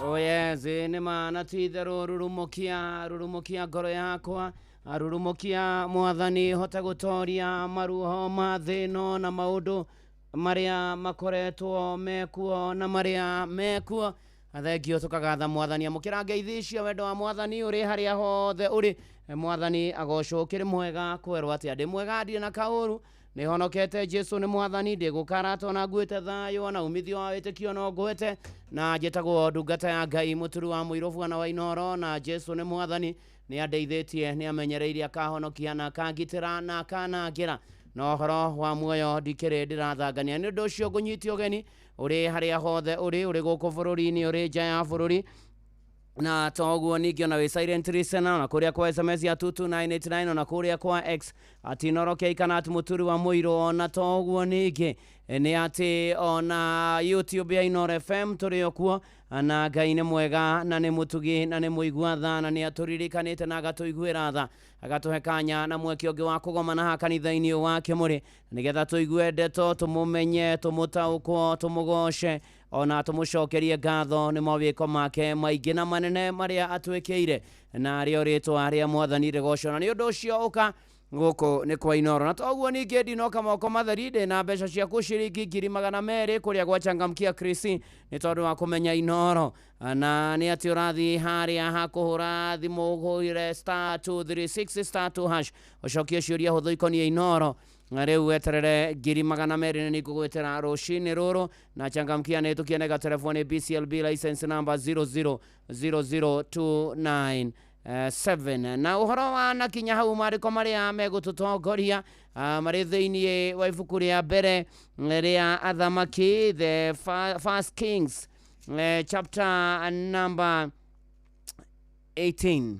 Oh yes, nĩ mana ti itherũ rurumukia ngoro yakwa, rurumukia Mwathani hote gũtoria maruho ma thĩno na maũndũ marĩa makoretwo mekuo na marĩa mekuo. Thengio tũkagatha Mwathani amũkĩra ngeithi icio wendo wa Mwathani ũrĩ harĩa hothe ũrĩ. Mwathani agocwo ũkĩrĩ mwega, kwerwo atĩ ndĩ mwega ndirĩ na kaũru, nĩ honokete Jesu nĩ Mwathani, ndĩgũkarata ona nguĩte thayũ ona umithio wa wĩtĩkio no nguĩte, na njĩtagwo ndungata ya Ngai mũturu wa mũirũ bwana wa Inoro, na Jesu nĩ Mwathani nĩ andeithĩtie, nĩ amenyereirie akahonokia na akangitĩra na akanangĩra, na ũhoro wa muoyo ndikĩrĩ ndĩrathangania. Nĩ ũndũ ũcio ngũnyitio ũgeni ũrĩ harĩa hothe ũrĩ gũkũ bũrũri-inĩ, ũrĩ nja ya bũrũri, na toguo ningĩ ona wĩ silent listener na kũrĩa kwa SMS ya 22989 ona kũrĩa kwa X Inoro kana mũturu wa mũirũ, ona toguo ningĩ nĩ atĩ ona YouTube ya Inoro FM tũrĩ okuo, na Ngai nĩ mwega na nĩ mũtugi na nĩ mũigua tha na nĩ atũririkanĩte na agatũiguĩra tha, agatũhe kanya na mweke ũngĩ wa kũgomana haha kanitha-inĩ wake mũrĩ, nĩgetha tũigue ndeto, tũmũmenye, tũmũtaũkwo, tũmũgoce, ona tũmũcokerie ngatho nĩ mawĩko make maingĩ na manene marĩa atwĩkĩire, na rĩo rĩtwa rĩa Mwathani rĩgocwo. Na nĩ ũndũ ũcio ũka gũkũ nĩ kwa Inoro, na toguo ningĩ ndinoka moko matheri, ndĩ na mbeca ciaku ciringi 200 kũrĩa gwa Changamkia Chris, nĩ tondũ wa kũmenya Inoro, na nĩ atĩ ũrathiĩ harĩa hakũhũra thimũ ũhũrĩre *236*2# ũcokie ciũria hũthũ ikoniĩ Inoro, na rĩu weterere 200 nĩ ngũgwĩtĩra rũcinĩ rũrũ, na Changamkia nĩ tũkĩonega telefoni BCLB license number 000029 7. Na ũhoro wa nakinya hau marĩko marĩa megũtũtongoria marĩ thĩinĩ wa ibuku rĩa mbere rĩa Athamaki, the First Kings chapter number 18,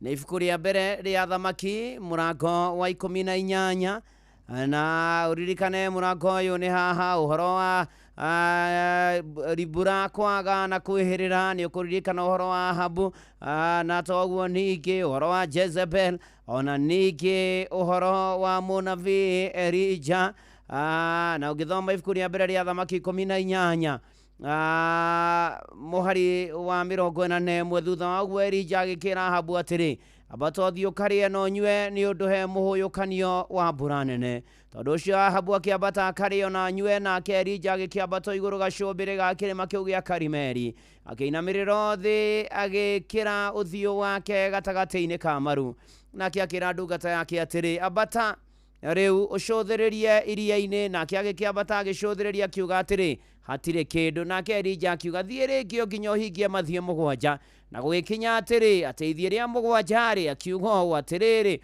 nĩ ibuku rĩa mbere rĩa Athamaki mũrango wa 18, na uririkane mũrango ũyũ nĩ haha ũhoro wa ribura kwaga na kwĩhĩrĩra, nĩ ũkũririkana ũhoro wa Ahabu, na toguo ningĩ ũhoro wa Jezebel, ona ningĩ ũhoro wa mũnabii Elija, na ũngĩthoma ibuku rĩa mbere rĩa Athamaki 18 mũhari wa 41 thutha wa ũguo Elija agĩkĩra Ahabu atĩrĩ, ambata ũthiĩ ũkarĩe na ũnyue nĩ ũndũ he mũhũyũkanio wa mbura nene. Tondũ ũcio Ahabu akĩambata akarĩe na anyue, nake Elija agĩkĩambata igũrũ gacũmbĩrĩ ga kĩrĩma kĩu gĩa Karimeli, akĩinamĩrĩra thĩ agĩkĩra ũthiũ wake gatagatĩ-inĩ ka maru, nake akĩra ndungata yake atĩrĩ, ambata rĩu ũcũthĩrĩrie iria-inĩ, nake agĩkĩambata agĩcũthĩrĩria akiuga atĩrĩ, hatirĩ kĩndũ. Nake Elija akiuga, thiĩ rĩngĩ nginya ũhingie mathiĩ 7, na gũgĩkinya atĩrĩ atĩ rĩa 7 akiuga ũũ atĩrĩrĩ,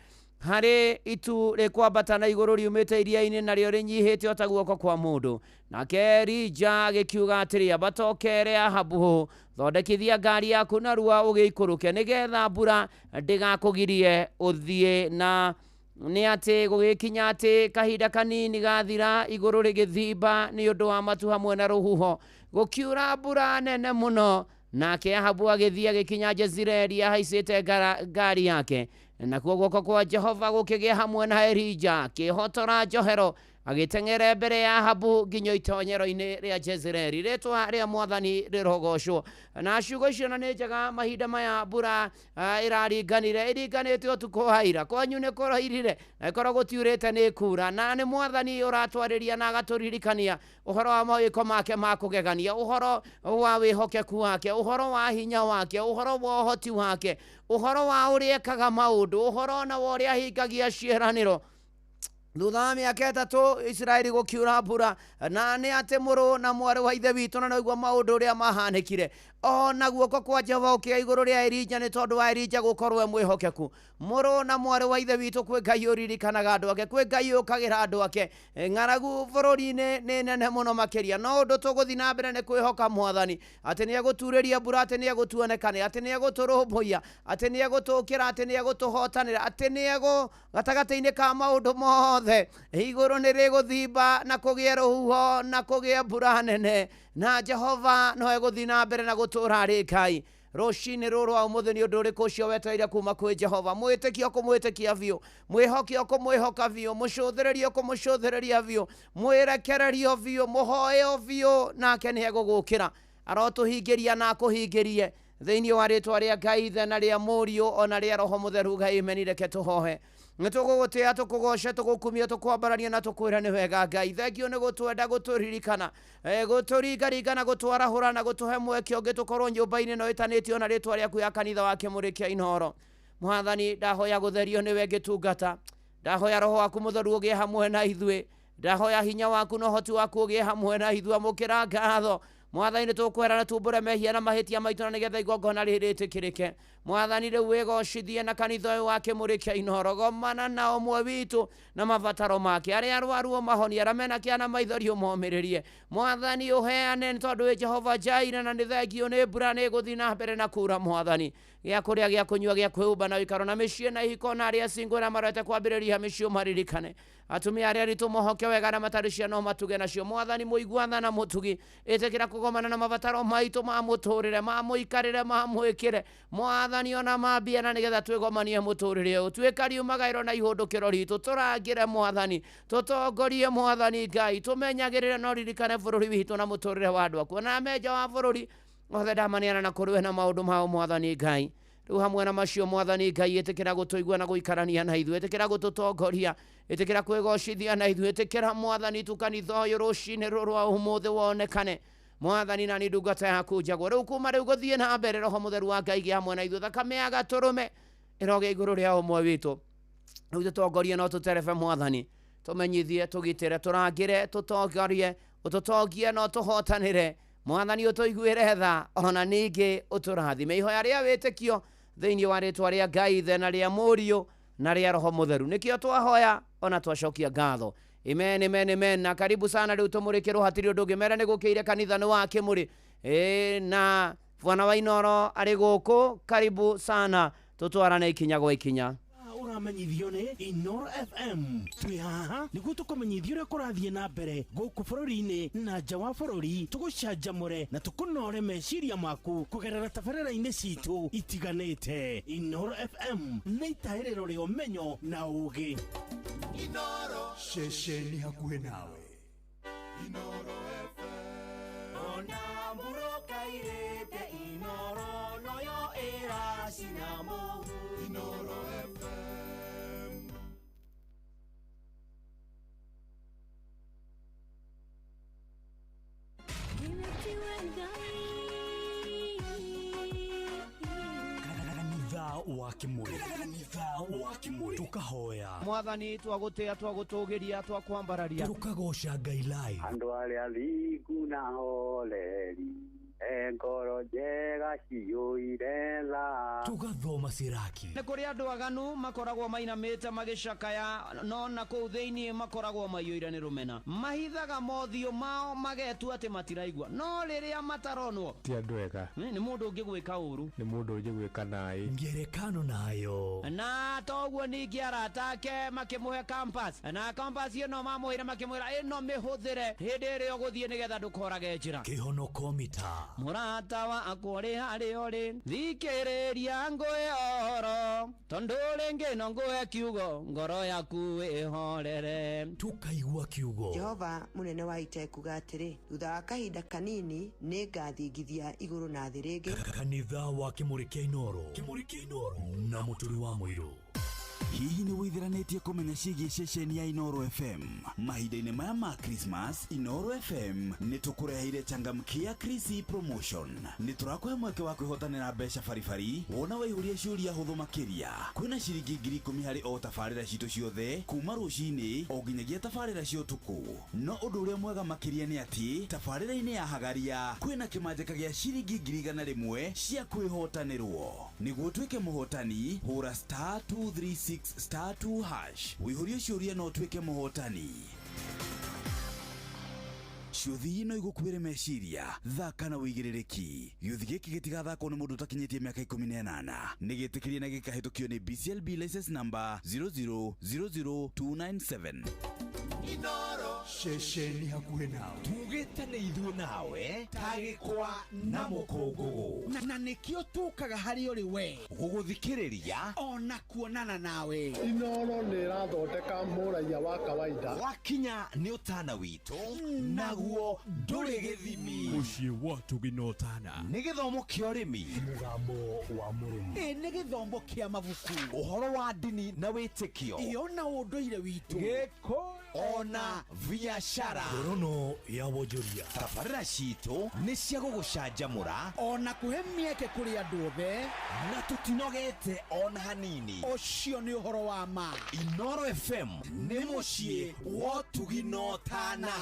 harĩ itu rĩkwambata na igũrũ riumĩte iria-inĩ, narĩo rĩnyihĩte ota guoko kwa mũndũ. Nake Elija agĩkiuga atĩrĩ, ambata ũkere Ahabu, thondekithia ngari yaku narua ũgĩikũrũke, nĩgetha mbura ndĩgakũgirie ũthiĩ. Na nĩ atĩ gũgĩkinya atĩ kahinda kanini gathira, igũrũ rĩgĩthimba nĩ ũndũ wa matu hamwe na rũhuho, gũkiura mbura nene mũno. Nake Ahabu agĩthiĩ agĩkinya Jezireli ahaicĩte ngari yake, nakuo guoko kwa Jehova gũkĩgĩa hamwe na Elija, akĩhotora njohero agĩteng'era mbere ya Ahabu nginya itonyero-inĩ rĩa Jezireli. Rĩtwa rĩa Mwathani rĩrogocwo. Na ciugo icio na nĩ njega mahinda maya mbura ĩringanĩte ũtukũ wa ira, kwanyu nĩ kũroirire na ĩkorwo gũtiurĩte nĩ kura, na nĩ Mwathani ũratwarĩria na agatũririkania ũhoro wa mawĩko make ma kũgegania, ũhoro wa wĩhokeku wake, ũhoro wa hinya wake, ũhoro wa ũhoti wake, ũhoro wa ũrĩa ekaga maũndũ, ũhoro na wa ũrĩa ahingagia ciĩranĩro. Thutha wa mĩaka 3 Isiraeli gũkiura mbura, na nĩ atĩ mũrũ na mwarĩ wa ithe witũ na noigua maũndũ ũrĩa mahanĩkire, ona guoko kwa Jehova ũkĩoya igũrũ rĩa Elija, nĩ tondũ wa Elija gũkorwo e mwĩhokeku. Mũrũ na mwarĩ wa ithe witũ, kwĩ Ngai ũririkanaga andũ ake, kwĩ Ngai ũkagĩra andũ ake. Ng'aragu bũrũri-inĩ nĩ nene mũno makĩria, no ũndũ tũgũthiĩ na mbere nĩ kwĩhoka Mwathani atĩ nĩ egũturĩria mbura, atĩ nĩ egũtuonekanĩra, atĩ nĩ egũtũrũmbũiya, atĩ nĩ egũtũkĩra, atĩ nĩ egũtũhotanĩra, atĩ nĩ gatagatĩ-inĩ ka maũndũ mothe igũrũ nĩ rĩgũthimba na kũgĩe rũhuho na kũgĩe mbura nene, na Jehova no egũthiĩ na mbere na gũtũũra arĩ Ngai. Rũcinĩ rũrũ wa ũmũthĩ nĩ ũndũ ũrĩkũ ũcio wetereire kuma kwĩ Jehova? Mwĩtĩkia ũkũmwĩtĩkia biũ, mwĩhokia ũkũmwĩhoka biũ, mũcũthĩrĩria ũkũmũcũthĩrĩria biũ, mwĩrekererio biũ, mũhoyo biũ, nake nĩ egũgũkĩra arotuhingiria na kuhingirie thiini wa ritwa ria Ngai ithe na ria Mũriũ ona ria Roho Mũtheru. Ngai menireke tuhohe nitugugutia tukugoce tugukumia tukwambararia na tukwira ni wega Ngai. Thengio ni gutwenda guturirikana guturingaringana gutwarahura na gutuhe mweke ungi tukorwo nyumba-ini no itanitio na ritwa riaku ya kanitha wa Kimuri kia Inoro. Mwathani ndahoya gutherio ni we ngitungata, ndahoya Roho waku Mutheru ugie hamwe na ithue, ndahoya hinya waku no hoti waku ugie hamwe na ithue. Mukira ngatho Mwathani tukwera na tumbure mehia na mahitia maitu na nigetha igongona riritikirike. Mwathani riu wigocithie na kanitha uyu wa Kimuri kia Inoro, gomana na umwe witu na mabataro make, aria arwaru mahonia, aria mena kiana maithori umomiririe. Mwathani uheane tondu wi Jehova Jaira na ni thengio ni mbura ni guthi na mbere na kura. Mwathani gia kuria gia kunyua gia kwihumba na ikaro na micii na ihiko na aria singo na marete kwambiriria micii maririkane. Atumia aria ritu mohoke wega na matari ciana matuge nacio. Mwathani muiguana na mutugi itikira kugomana na mabataro maitu ma muturire ma muikarire ma mwikire. Mwathani ona mambia na nigetha twigomanie muturire uyu twikari umagairo na ihundukiro ritu turangire Mwathani tutongorie Mwathani Ngai tumenyagirire no ririkane bururi witu na muturire wa andu aku na meja wa bururi othe ndamaniana na kuruwe na maundu mao Mwathani Ngai. Riu hamwe na macio Mwathani Ngai itikira gutuigua na guikarania na ithuĩ, itikira gututongoria, itikira kwigocithia na ithuĩ, itikira Mwathani tu kanitha uyu rucini rwa umuthi wonekane Mwathani na ni ndungata yaku njagwo. Riu kuma riu guthie na mbere Roho Mutheru wa Ngai hamwe na ithuĩ, thakame ya gaturume iroge iguru ria umwe witu. Riu tutongorie no tuterebe Mwathani, tumenyithie, tugitire, turangire, tutongorie, ututongie no tuhotanire Mwathani utuiguire tha ona ningi uturathime. Ihoya ria witikio thiini wa ritwa ria Ngai ithe na ria Mũriũ na ria Roho Mutheru nikio twahoya ona twacokia ngatho. Amen, amen, amen. Na karibu sana riu tumurikirwo hatiri undu ngimera ni gukiire kanitha ni wa Kimuri na Bwana wa Inoro ari guku. Karibu sana tutwarane ikinya gwa ikinya. Uramenyithio ni Inoro FM. Twi haha niguo tukumenyithia uria kurathie na mbere guku bururi-ini na nja wa bururi, tugucanjamure na tukunore meciria maku kugerera tabarĩra-inĩ citu itiganĩte. Inoro FM nĩ itaĩrĩro rĩa ũmenyo na ũũgĩ. Inoro ceceni hakuhĩ nawe. Inoro FM ona murokairĩte Inoro noyo ĩracinamu. Inoro FM. Kanitha wa Kimuri tukahoya Mwathani twagutia twagutugiria twakwambararia tukagoca Ngai lai andu aria athingu na holeri ngoro njega ciyũire tha tugathoma ciraki. Nĩ kũrĩ andũ aganu makoragwo mainamĩte magĩcakaya, no na kũu thĩinĩ makoragwo maiyũire nĩ rũmena. Mahithaga mothiũ mao magetua atĩ matiraigua, no rĩrĩa mataronwo ti andũ ega, nĩ mũndũ ũngĩ gwĩka ũru, nĩ mũndũ ũngĩ gwĩka naĩ. Ngerekano nayo na toguo ningĩ arata ake makĩmũhe campus, na campus ĩno mamũhĩre makĩmwĩra ĩno mĩhũthĩre hĩndĩ ĩrĩa ũgũthiĩ nĩgetha ndũkorage njĩra. kĩhonoko mita Mũrata wakwa ũrĩ harĩa ũrĩ, thikĩrĩria ngũhe ũhoro, tondũ rĩngĩ no ngũhe kiugo, ngoro yaku ĩhorere. tukaigua kiugo. Jehova munene wa ita kuga atĩrĩ, thutha wa kahinda kanini nĩ ngathingithia igũrũ na thĩ rĩngĩ. Kanitha wa Kimuri kia Inoro na mũtũri wa mũirũ. Hihi nĩ wĩtheranĩtie kũmenya ciĩgiĩ ceceni ya Inoro FM? Mahinda-inĩ maya ma Christmas, Inoro FM nĩ tũkũreheire changamkia Krisi promotion. Nĩ tũrakũhe mweke wa kwĩhotanĩra mbeca baribari wona waihũria ciũria hũthũ makĩria. Kwĩna ciringi 10,000 harĩ o tabarĩra citũ ciothe kuma rũcinĩ o nginyagia tabarĩra cia ũtukũ. No ũndũ ũrĩa mwega makĩria nĩ atĩ tabarĩra-inĩ ya Hagaria kwĩna kĩmanjĩka gĩa ciringi 100,000 cia kwĩhotanĩrwo. Nĩguo tuĩke mũhotani, hũra *236*2# wĩihũrie ciũria no tuĩke mũhotani. Ciũthi ino igũkuĩre meciria, thaka na wĩigĩrĩrĩki. Gĩũthi gĩkĩ gĩtigathakwo nĩ mũndũ ũtakinyĩtie mĩaka 18. Nĩ gĩtĩkĩrie na gĩkahĩtũkio nĩ BCLB license number 0000297. Inoro Shesheni hakuhe nawe. Tugitane ithuĩ nawe tagĩkwa na mũkũngũgũ. Na nĩkĩo tũkaga harĩ ũrĩ we gũgũthikĩrĩria ona kuonana nawe. Inooro nĩĩrathondeka mũraia wa kawaida. Wakinya nĩ ũtana witũ naguo ndũrĩ gĩthimi. Mũciĩ wa Tũginotana nĩ gĩthomo kĩa ũrĩmi, Mũgambo wa mũrĩmi. Nĩ gĩthomo kĩa mabuku, ũhoro wa ndini na wĩtĩkio, ona ũndũire witũ, gĩkũ ona biacara. Ngorono ya wonjoria. Tabarĩra citũ nĩ cia gũgũcanjamũra ona kũhe mĩeke kũrĩ andũ othe, na tũtinogete ona hanini. Ũcio nĩ ũhoro wa ma. Inooro FM nĩ mũciĩ wa Tũginotana.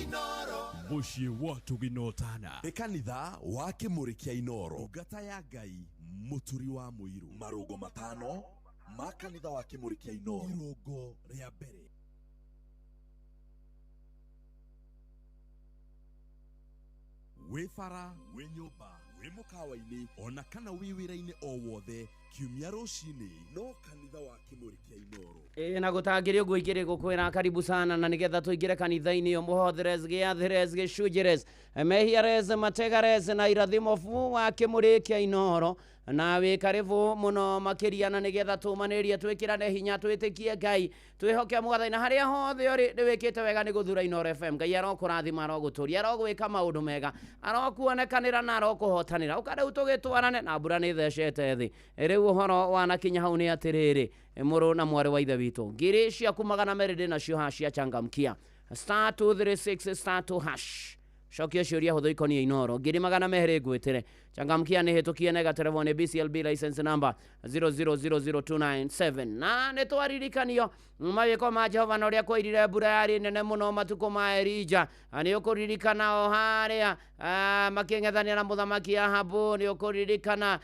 Inooro Mũciĩ wa Tũginotana. Nĩ kanitha wa kĩmũrĩ kĩa Inooro. Ngata ya Ngai mũturi wa mũirũ. Marũngo matano ma kanitha wa kĩmũrĩ kĩa Inooro. Irũngo rĩa mbere. Wĩ bara, wĩ nyũmba, wĩ mũkawa-inĩ, ona kana wĩ wĩra-inĩ o wothe, kiumia rũcinĩ no kanitha wa kĩmũrĩ kĩa Inooro. Na gũtangĩrĩ ũguo ingĩrĩ gũkwĩra karibu sana, na nĩgetha tũingĩre kanitha-inĩ mũhotheres gĩatheres gĩcunjĩres mehiares mategares na irathimo fu wa kĩmũrĩ kĩa Inooro. Na wĩ karibu mũno makĩria, na nĩgetha tũmanĩrie twĩkĩrane hinya twĩtĩkie Ngai twĩhoke Mwathani, na harĩa hothe ũrĩ nĩwĩkĩte wega nĩ gũthura Inooro FM. Ngai arokũrathima, arogũtũria, arogwĩka maũndũ mega, arokuonekanĩra na arokũhotanĩra. Ũkarĩu tũgĩtwarane na mbura nĩ thecete thĩ. Rĩu ũhoro wanakinya hau nĩ atĩrĩrĩ, mũrũ na mwarĩ wa ithe witũ, ngiri ciaku magana merĩ ndĩnacio haha cia changamkia *236*2# cokia ciũria hũthũ ikoniĩ Inooro. Ngiri magana merĩ ngwĩtĩre changamkia nĩ hĩtũkie nega telefoni BCLB license number 0000297. Na nĩ twaririkanio mawĩko ma Jehova na ũrĩa kwairire mbura yarĩ nene mũno matukũ ma Elija. Nĩ ũkũririkana o harĩa makĩng'ethania na mũthamaki Ahabu. Nĩ ũkũririkana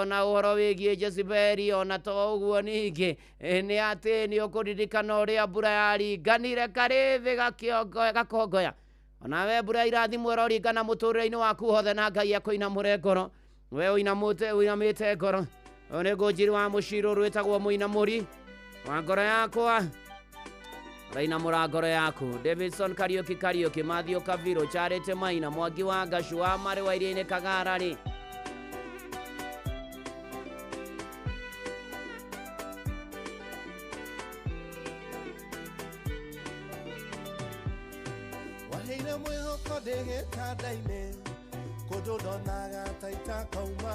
ona ũhoro wĩgiĩ Jezebeli. Ona to ũguo ningĩ nĩ atĩ nĩ ũkũririkana ũrĩa mbura yaringanire karĩthĩ gakongoya. Ona we mbura irathimwo roringana mũtũrĩre-inĩ waku hothe, na Ngai akũinamũre ngoro. We ũinamĩte ngoro, nĩ ngũnjiri wa mũcirũ rwĩtagwo mũinamũri wa ngoro yakwa, rainamũra ngoro yaku. Davidson Kariuki, Matthew Kaviro, Charity Maina, Mwangi wa Ngashu wa Marĩ wa Iria-inĩ Kagararĩ. Waheire mwĩhoko ndĩ gĩtanda-inĩ, kũndũ ndonaga ta itakouma.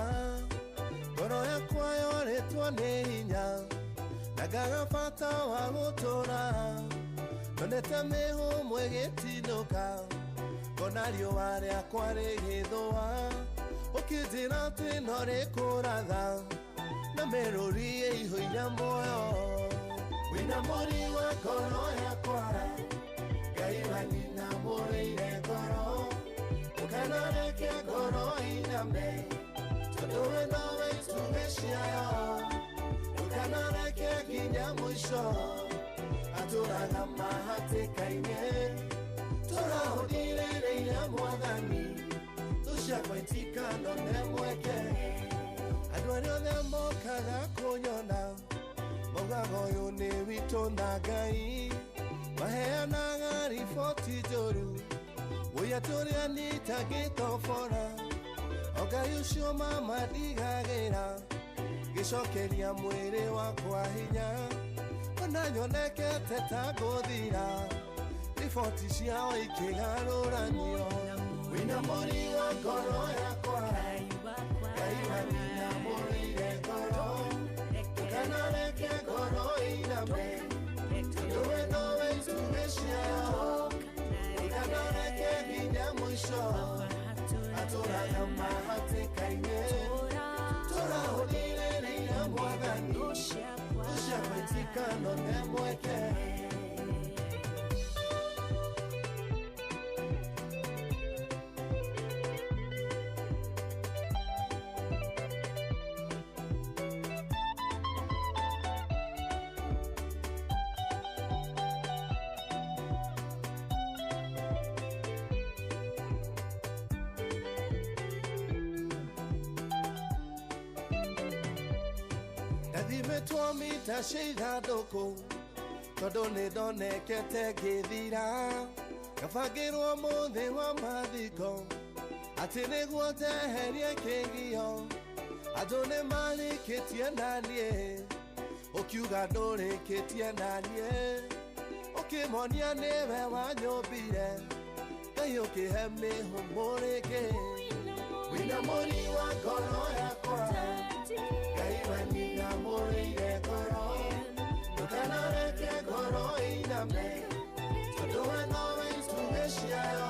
Ngoro yakwa yorĩtwo nĩ hinya, na ngaga bata wa gũtũra. Nyonete mĩhũmũ ĩgĩtinũka, ngona riũa rĩakwa rĩgĩthũa. Ũkĩnjĩra atĩ no rĩkũratha, na mĩrũri ĩihũire muoyo. Mũinamũri wa ngoro yakwa, Ngai wanyinamũrĩire ngoro. Ndũkanareke ngoro iname, tondũ we nowe itugĩ ciayo. Ndũkanareke nginya mũico, atũraga mahatĩka-inĩ. Tũrahũthĩrĩire Mwathani, tũciakwa itikanone mweke. Andũ arĩa othe mokaga kũnyona, maugaga ũyũ nĩ witũ na Ngai. Maheanaga riboti njũru, ũrĩa tũrĩa nĩtangĩtobora. O Ngai ũcio mamandigagĩra, gĩcokeria mwĩrĩ wakwa hinya. Ona nyonekete ta ngũthira, riboti ciao ikĩgarũranio. Mũinamũri wa ngoro yakwa, Ngai wanyinamũrĩire ngoro. Ndũkanareke ngoro iname, tondũ we nowe itugĩ ciayo. Ndũkanareke nginya mũico, atũraga mahatĩka-inĩ. Tũrahũthĩrĩire Mwathani, tũciakwa itikanone mweke. Ndathimĩtwo mita cia ithandũkũ, tondũ nĩ ndonekete ngĩthira gabangĩrwo mũthĩ wa mathiko atĩ nĩguo njeherie kĩgio andũ nĩ marĩkĩtie naniĩ ũkiuga ndũrĩkĩtie naniĩ ũkĩmonia nĩwe wanyũmbire Ngai ũkĩhe mĩhũmũ rĩngĩ wĩna mũri wa ngoro yakwa Ngai wanyinamũrĩire ngoro ndũkanareke ngoro ĩiname tondũ we nowe itugĩ ciayo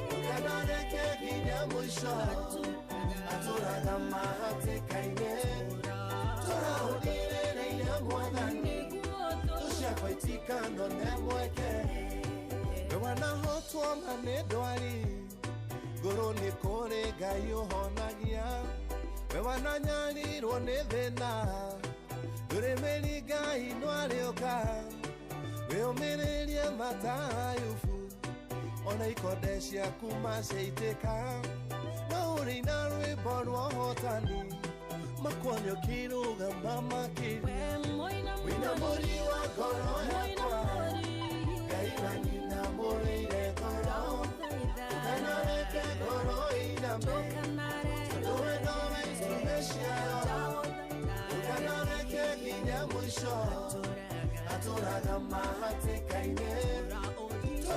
ndũkanareke nginya mũico atũraga mahatĩka-inĩ tũrahũthĩrĩire Mwathani tũciakwa itikano nĩ mweke we wanahotwo ma nĩ ndwari ngoro nĩ kũrĩ Ngai ũhonagia we wananyarirwo nĩ thĩna ndũrĩmĩri Ngai nwarĩũka wĩyũmĩrĩrie Matayubu ona ikonde ciaku maciaitĩka no ũrĩ na rwĩmbo rwa ũhotani makuonyo kĩrũgama makĩria wĩna mũri wa ngoro yakwa Ngai wanyinamũrĩire ngoro ndũkanareke ngoro ĩiname tondũ we nowe itugĩ ciayo ndũkanareke nginya mũico atũraga mahatĩka-inĩ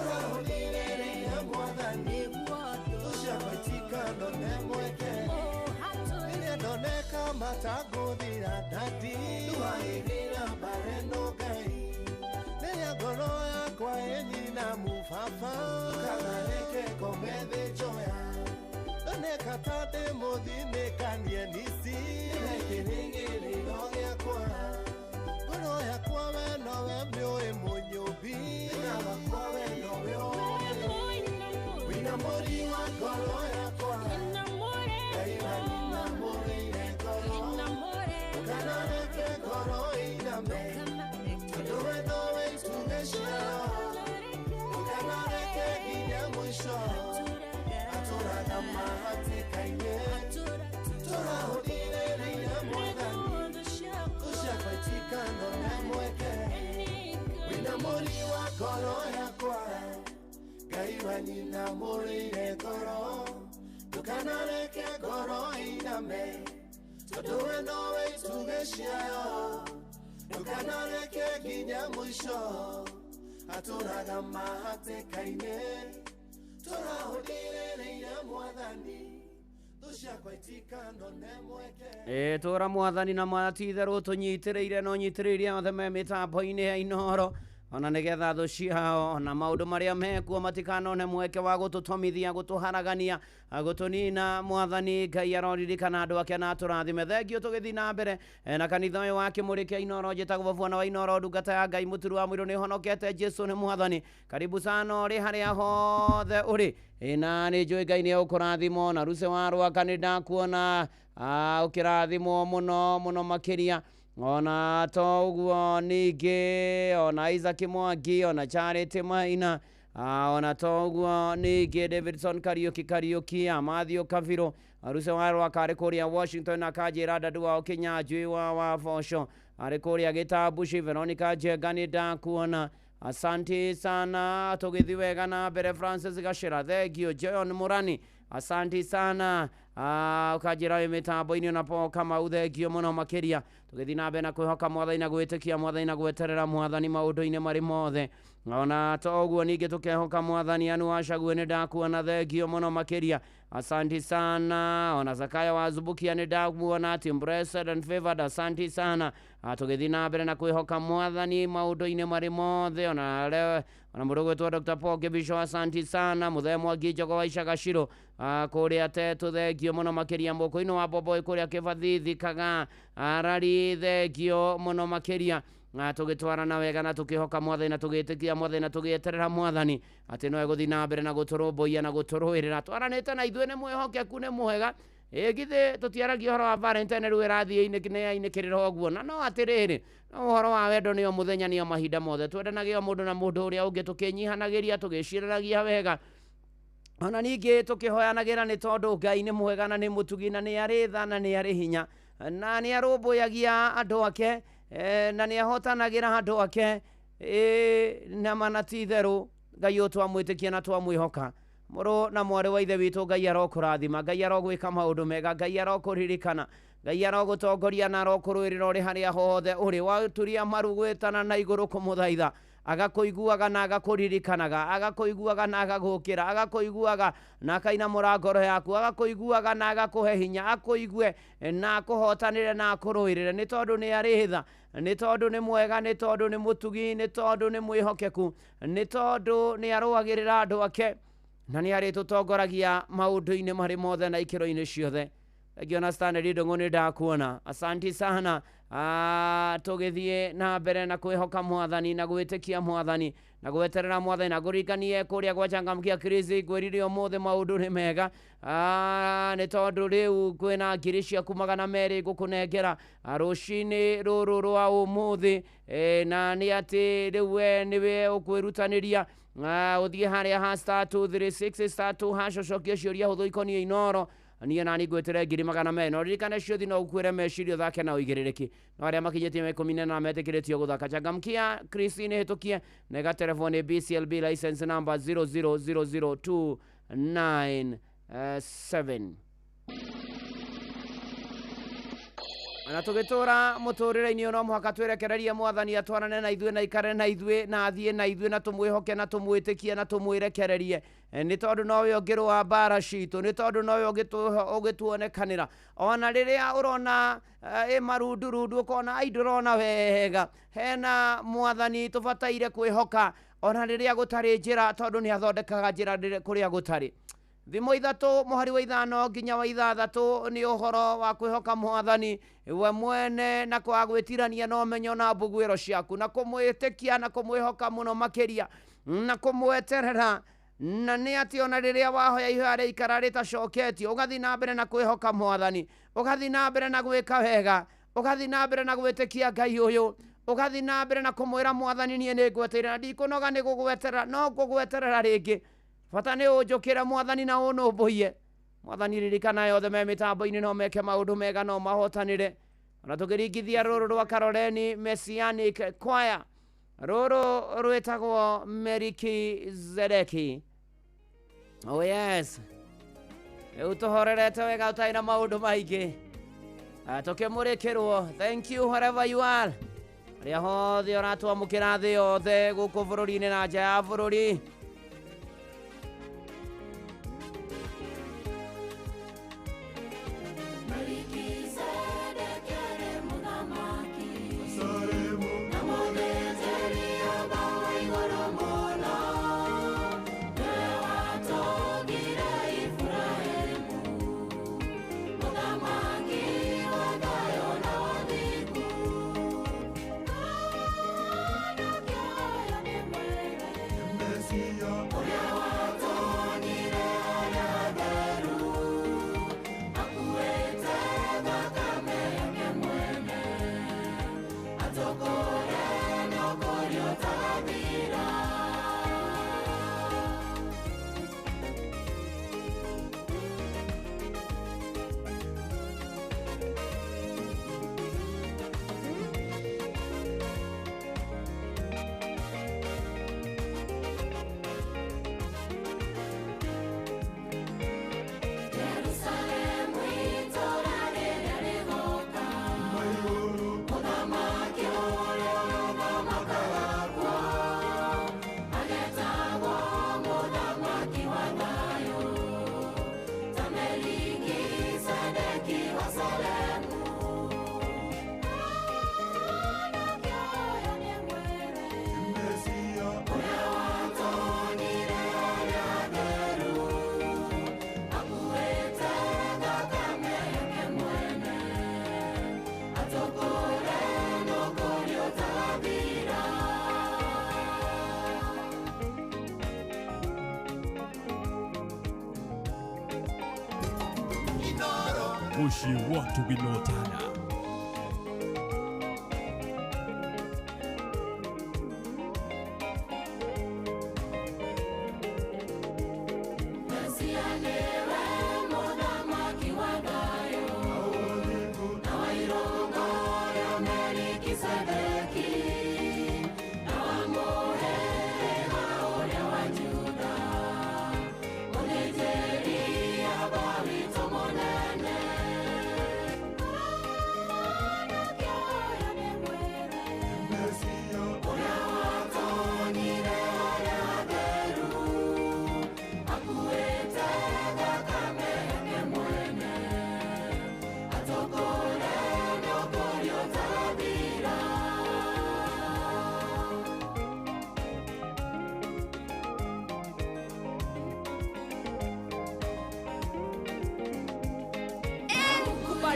tũrahũthĩrĩire Mwathani tũciakwa itikano nĩ mweke rĩrĩa ndoneka matangũthira ndati ndwahĩrĩra mbareno Ngai rĩrĩa ngoro yakwa ĩnyina mũbaba ndũkanareke ngome thĩnjoya ndoneka ta ndĩ mũthinĩkanie nisi kĩrĩgĩrĩro gĩakwa ngoro yakwa we nowe mĩũĩ mũnyũmbi na wakwa we nowe wĩna mũri wa ngoro yakwa Ngai wanyinamũrĩire ngoro ndũkanareke ngoro ĩiname tondũ we nowe itugĩ ciayo ndũkanareke nginya mũico atũraga mahatĩka-inĩ tũrahũthĩrĩire Mwathani tũciakwa itikano nĩ mweke wĩna mũri wa ngoro yakwa Ngai wanyinamũrĩire ngoro ndũkanareke ngoro ĩiname tondũ we nowe itugĩ ciayo ndũkanareke nginya mũico atũraga mahatĩka-inĩ tũrahũthĩrĩire Mwathani tũciakwa itikano nĩ mweke tũra Mwathani na Mwathani-itherũ tũnyitĩrĩire no nyitĩrĩire othe me mĩtambo-inĩ ya Inooro ona nĩgetha thũ ciao na maũndũ marĩa mekuo matikanone mweke wa gũtũtomithia gũtũharagania gũtũnina Mwathani Ngai aroririkana andũ ake na tũrathime thengio tũgĩthiĩ na mbere na kanitha ũyũ wa kĩmũrĩ kĩa Inooro njĩtagwo Bwana wa Inooro ndungata ya Ngai mũturu wa mũirũ nĩ honokete Jesu nĩ Mwathani karibu sana ũrĩ harĩa hothe ũrĩ na nĩ njũĩ Ngai nĩ ũkũrathimo na Ruce wa Rwaka nĩ ndakuona ũkĩrathimwo mũno mũno makĩria ona to ũguo ningĩ ona Isaac Mwangi ona Charity Maina ona to ũguo ningĩ Davidson Kariuki Matthew Kaviro Ruce wa Rwaka arĩ kũrĩa Washington na kanjĩra ndandũ wao Kĩnyanjui wa Boco arĩ kũrĩa Gĩtambuci Veronica Njenga nĩ ndakuona asante sana tũgĩthiĩ wega na mbere Francis Gacĩra thengio John Mũrani asante sana ukanjĩra wĩ mĩtambo-inĩ na Paul Kamau thengio mũno makĩria tũgĩthiĩ na mbere na kwĩhoka Mwathani na gwĩtĩkia Mwathani na gweterera Mwathani maũndũ-inĩ marĩ mothe ona to ũguo ningĩ tũkehoka Mwathani anu wacague nĩ ndakuona thengio mũno makĩria asante sana ona Zakaya wa Zubukia nĩ ndakuona team blessed and favored asante sana tũgĩthiĩ na mbere na kwĩhoka Mwathani maũndũ-inĩ marĩ mothe ona mũndũ gwĩtwo Dr. Paul Kĩbico asante sana Mũthee Mwangi Njogo wa Icagaciro kũrĩa Tetu thengio mũno makĩria mũkũ-inĩ wa Boboĩ kũrĩa Kĩbathi Kaga Rari thengio mũno makĩria tũgĩtwarana wega na tũkĩhoka Mwathani na tũgĩtĩkia Mwathani na tũgĩeterera Mwathani atĩ no egũthiĩ na mbere na gũtũrũmbũiya na gũtũrũĩrĩra twaranĩte na ithuĩ nĩ mwĩhokeku nĩ mwega githĩ tũtiaragia ũhoro wa Valentine rĩu ĩrathiĩ inĩkĩrĩra ũguo na no atĩrĩrĩ no ũhoro wa wendo nĩo mũthenya nĩo mahinda mothe twendanagia mũndũ na mũndũ ũrĩa ũngĩ tũkĩnyihanagĩria tũgĩciranagia wega ona ningĩ tũkĩhoyanagĩra nĩ tondũ Ngai nĩ mwega na nĩ mũtugi na nĩ arĩ tha na nĩ arĩ hinya na nĩ arũmbũyagia andũ ake na nĩ ahotanagĩra andũ ake na manatithero Ngai twamwitikia na twamwihoka moro na mware wa ithe witu Ngai arokurathima Ngai arogwika maundu mega Ngai arokuririkana Ngai arogutongoria na arokurwirira uri haria hothe uri waturia marugwetana na iguru kumuthaitha agakuiguaga na agakuririkanaga agakuiguaga na agagukira agakuiguaga na akaina murangoro yaku agakuiguaga na agakuhe hinya akuigue na akuhotanire na akurwirire ni tondu ni aritha ni tondu ni mwega ni tondu ni mutugi ni tondu ni mwihokeku ni tondu ni aruagirira andu ake na ni aritutongoragia maundu-ini mari mothe na ikiro-ini ciothe Giona Stanley Ndungu ni ndakuona asanti sana tugithie na mbere na kwihoka mwathani na gwitikia mwathani na gweterera mwathani na gurikanie kuria gwa changamkia Kristi gwirire omothe maundu ni mega ni tondu riu kwina ngiri ciaku 200 gukunengera rucini ruru rwa umuthi na ni ati riu we niwe ukwirutaniria uthie haria ha *236 *2 cocokia ciuria huthu ikonie Inoro niye nani gwetera ngiri 200 no ririkane ciuthi no ukwire mecirio thake na uigiriki no aria makinyetie 10 na metikiritio guthaka changamkia Christine hitukie nega telefone BCLB license number 0000297 Anatugitura muturire-ini no muhaka twerekererie mwathani atwarane na ithue na ikare na ithue na athie na ithue na tumwihoke na tumwitikie na tumwirekererie ni tondu nowe ongirwa bara citu ni tondu nowe ogituonekanira ona riria urona marundurundu ukona idurona wega hena mwathani tubataire kwihoka ona riria gutari njira tondu ni athondekaga njira kuria gutari Thimo ithatu muhari wa ithano nginya wa ithathatu ni uhoro wa kwihoka mwathani we mwene na kwagwitirania no menyo na mbugwiro ciaku na kumwitikia na kumwihoka muno makiria na kumweterera na ni ati ona riria wahoya ihare ikara ritacoketio ugathi na mbere na kwihoka mwathani ugathi na mbere na gwika wega ugathi na mbere na gwitikia Ngai uyu ugathi na mbere na kumwira mwathani nie ni ngweterera ndikunoga ni gugweterera no gugweterera ringi Fata ni ujukira mwathani na unumbuie mwathani ririkana yothe me mitambo-ini no meke maundu mega no mahotanire ona tukiringithia ruru rwa Karoleni Messianic Choir ruru rwitagwo Melkizedeki oh yes utuhorerete wega utaina maundu maingi tukimurikirwo thank you wherever you are ria hothe oratwamukira thi yothe guku bururi-ini na nja ya bururi Mushi watu ginotana Melkizedeki, na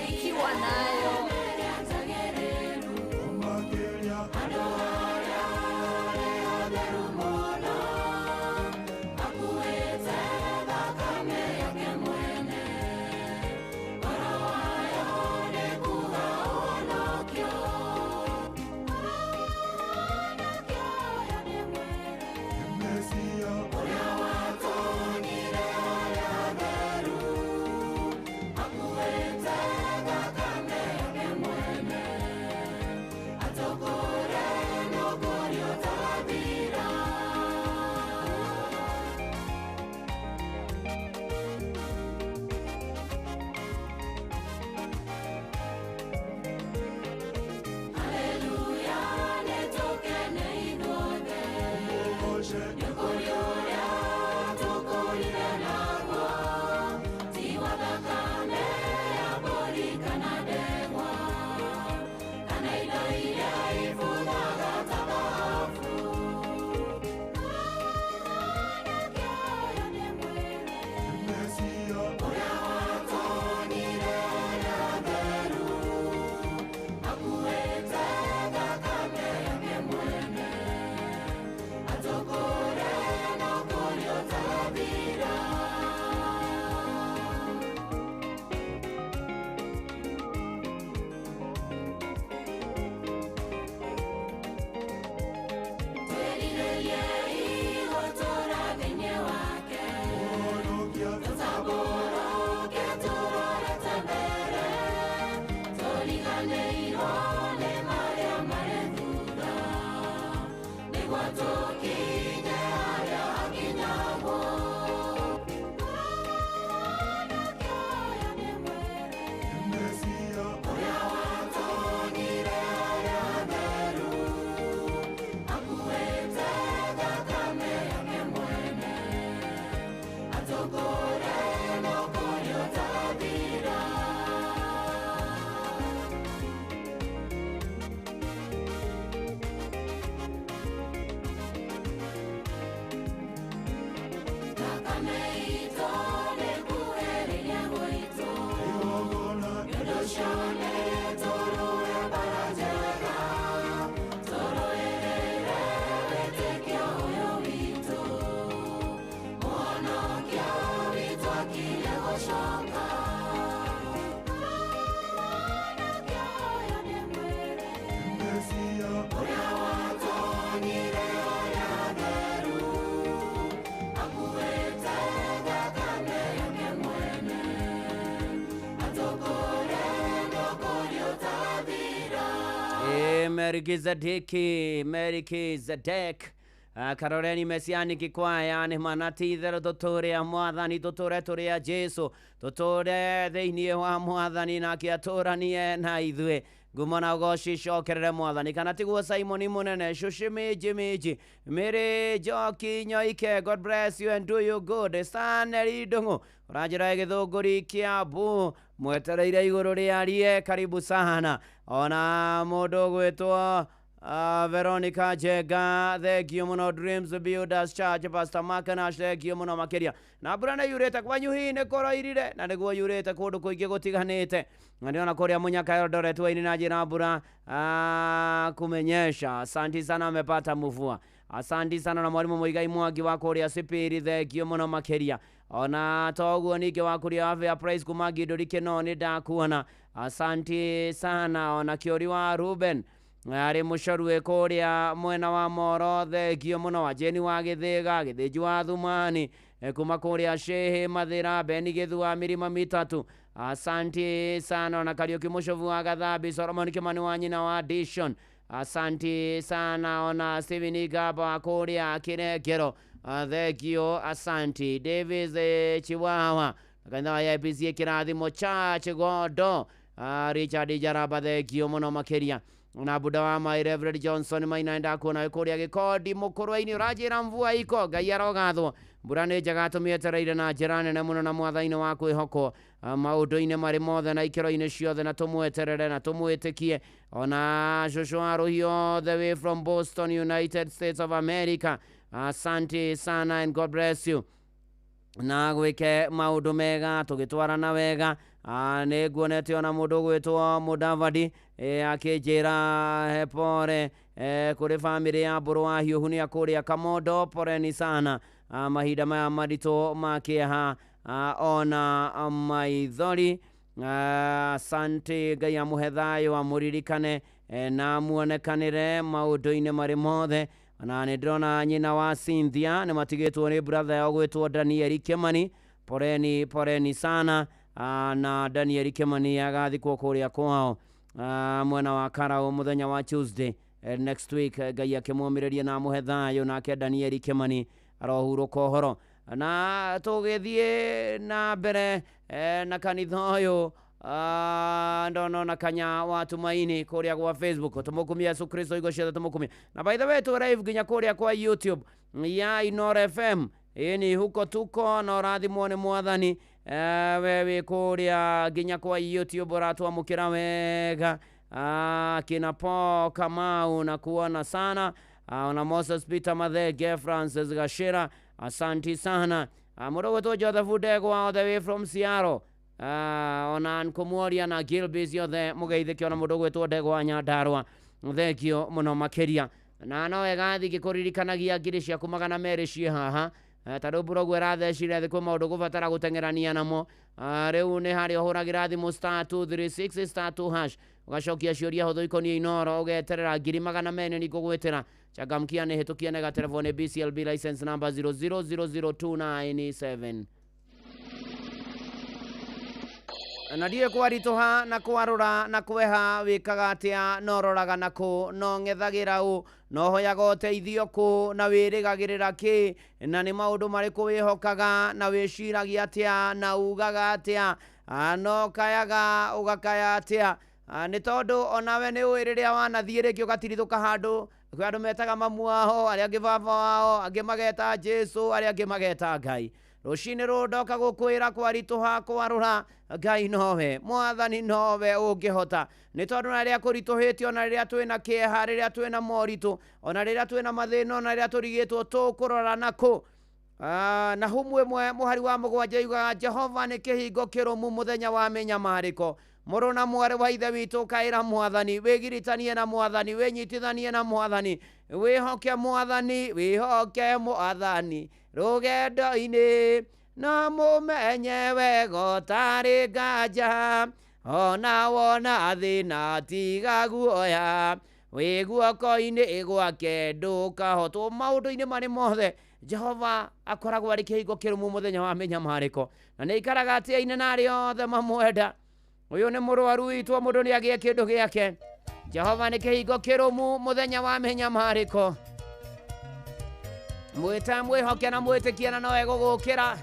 ikiwa nayo Melchizedek karoreni mesianiki kwaya nĩ manati itherũ tũtũũre mwathani tũtũũre tũrĩ a Jesu tũtũũre thĩinĩ wa mwathani nake atũũranie na ithuĩ ngumo na ũgooci cokerere mwathani kana tiguo Simon mũnene cucimĩnji mĩrĩ njoki nyoike. God bless you and do you good. Stanley Ndung'u ũranjĩra Gĩthũngũri Kiambu mwetereire igũrũ rĩarie karibu sana. Ona mũndũ gwĩtwo Veronica Jega, thank you muno. Dreams Builders Church, Pastor Makanash, thank you muno makiria. Na burana yureta kwanyu hii nĩ kũroirire na nĩguo yureta kũndũ kũingĩ gũtiganĩte. Na nĩona kũrĩa Munyaka Eldoret waini na njĩra mbura kumenyesha. Asante sana amepata mvua. Asante sana na mwalimu Muigai Mwangi wa kũrĩa Sipiri, thank you muno makiria. Ona toguo ningĩ wa kũrĩa Avea Praise kuma Gĩthũri Kĩno nĩ ndakuona. Asante sana. Ona Kĩori wa Ruben ari mucorue kũrĩa mwena wa Moro, thank you muno. Wa Jeni wa Gĩthĩga, Gĩthĩnji wa Thumani kuma kũrĩa Shehe Mathĩra, Beni Gĩthua Mirima Mitatu, asante sana. Ona Kariuki Mũcovu wa Gathambi, Solomon Kimani wa nyina wa Dishon, asante sana. Ona Steven Igaba kũrĩa Kĩrengero, thank you, asante. Davis Chiwawa kanitha ya IPC Kĩrathimo Church Gondo, Richard Jaraba, thank you muno makiria. Na buda wa my Reverend Johnson mainaenda kuona kũrĩa Gĩkondi mũkũrũ-inĩ ũranjĩra mvua iko Ngai arogathwo. Mbura nĩ njega tũmĩetereire na njĩra nene mũno na mwatha-inĩ wa kwĩhokwo maũndũ-inĩ marĩ mothe na ikĩro-inĩ ciothe, na tũmweterere na tũmwĩtĩkie. Ona Joshua wa Rũhiũ the way from Boston, United States of America, asante sana and God bless you. na gwike maundu mega tugitwarana wega. Nĩ nguonete ona mũndũ gwĩtwo Mudavadi akĩnjĩra hepore kũrĩ family ya Mbũrũ wa Hiũhu nĩ akũrĩa Kamondo, poreni sana mahinda maya maritũ makĩeha ona maithori. Asante, Ngai amũhe thayũ amũririkane na muonekanĩre maũndũ-inĩ marĩ mothe. Na nĩ ndĩrona nyina wa Cynthia nĩ matigĩtwo nĩ brother yao gwĩtwo Daniel Kimani, poreni sana. Na Daniel Kimani agathikwo kũrĩa kwao mwena wa Karau mũthenya wa Tuesday next week. Ngai akĩmũmĩrĩria na amũhe thayũ, nake Daniel Kimani arohurũka ũhoro. Na tũgĩthiĩ na mbere na kanitha ũyũ, ndono na kanya wa Tumaini kũrĩa kwa Facebook. Tũmũkumia Yesu Kristo igo ciothe tũmũkumia. Na by the way tu live nginya kũrĩa kwa YouTube ya Inoro FM. Ni huko tuko na ũrathimwo nĩ Mwathani. Wewe kũrĩa nginya kwa YouTube ũratwamũkĩra wega. Kina Paul Kamau na kuona sana. Ona Moses Peter Mathege, Francis Gashira, asanti sana. Mũndũ gwĩtwo Joseph Udegwa all the way from Seattle. Ona Nkũmworia na Gilbis yothe mũgeithĩke. Ona mũndũ gwĩtwo Ndegwa Nyandarua, thengio mũno makĩria. Na no wega thiĩ kũririkanagia ngiri ciaku 200 ciĩ haha. Tondũ Mbũrũgũ ĩrathecire thĩ kwĩ maũndũ gũbatara gũteng'erania namo. Rĩu nĩ harĩa ũhũragĩra thimũ *236*2# ũgacokia ciũria hũthũ ikoniĩ Inoro, ũgeterera ngiri 200 nĩ ngũgwĩtĩra. Changamkia nĩ hĩtũkie nega telefoni BCLB license number 0000297. Na ndiye kwaritũha na kwarũra na kweha wĩkaga atĩa, nororaga nakũ, no ng'ethagĩra ũ, no hoyaga ũteithio kũ, na wĩrĩgagĩrĩra kĩ, na nĩ maũndũ marĩkũ wĩhokaga, na wĩciragia atĩa, na ugaga atĩa, no kayaga ũgakaya atĩa. Nĩ tondũ onawe nĩ ũĩ rĩrĩa wanathiĩ rĩngĩ ũgatirithũka handũ, kwĩ andũ metaga mamu wao, arĩa angĩ baba wao, angĩ mageta Jesu, arĩa angĩ mageta Ngai. Rũcinĩ rũndoka gũkwĩra kwaritũha kwarũra, Ngai nowe, Mwathani nowe ũngĩhota. Nĩ tondũ na rĩrĩa kũritũhĩtio, ona rĩrĩa twĩna kĩeha, rĩrĩa twĩna moritũ, ona rĩrĩa twĩna mathĩna, ona rĩrĩa tũrigĩtwo, tũkũrora nakũ. Na humwe mũhari wa mũgwanja yugaga Jehova nĩ kĩhingo kĩrũmu mũthenya wa mĩnyamarĩko. Mũrũ na mwarĩ wa ithe witũ kaĩra Mwathani, wĩgiritanie na Mwathani, wĩnyitithanie na Mwathani, wĩhoke Mwathani, wĩhoke Mwathani rũgendo-inĩ, na mũmenye wega ũtarĩ nganja, ona wona thĩna tiga guoya, wĩ guoko-inĩ gwake ndũkahotwo. Maũndũ-inĩ marĩ mothe Jehova akoragwo arĩ kĩhingo kĩrũmu mũthenya wa mĩnyamarĩko, na nĩ ikaraga atĩa-inĩ na arĩa othe mamwenda. Ũyũ nĩ mũrwaru witũ, mũndũ nĩ agĩe kĩndũ gĩake. Jehova nĩ kĩhingo kĩrũmu mũthenya wa mĩnyamarĩko. Mwĩta mwĩhoke na mwĩtĩkie na no egũgũkĩra.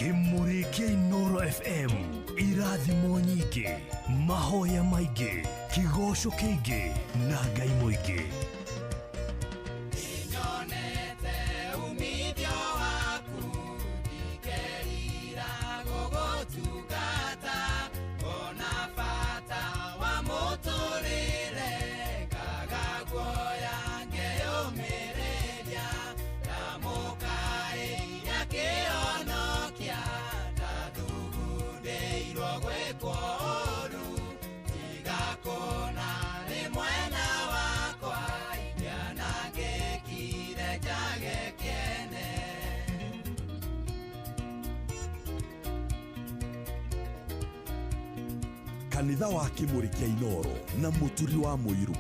Kimuri kia Inoro FM, irathimo nyingĩ, mahoya maingĩ, kĩgoco kĩingĩ na Ngai mũingĩ. kanitha wa Kimuri kia Inoro na muturi wa Muiru.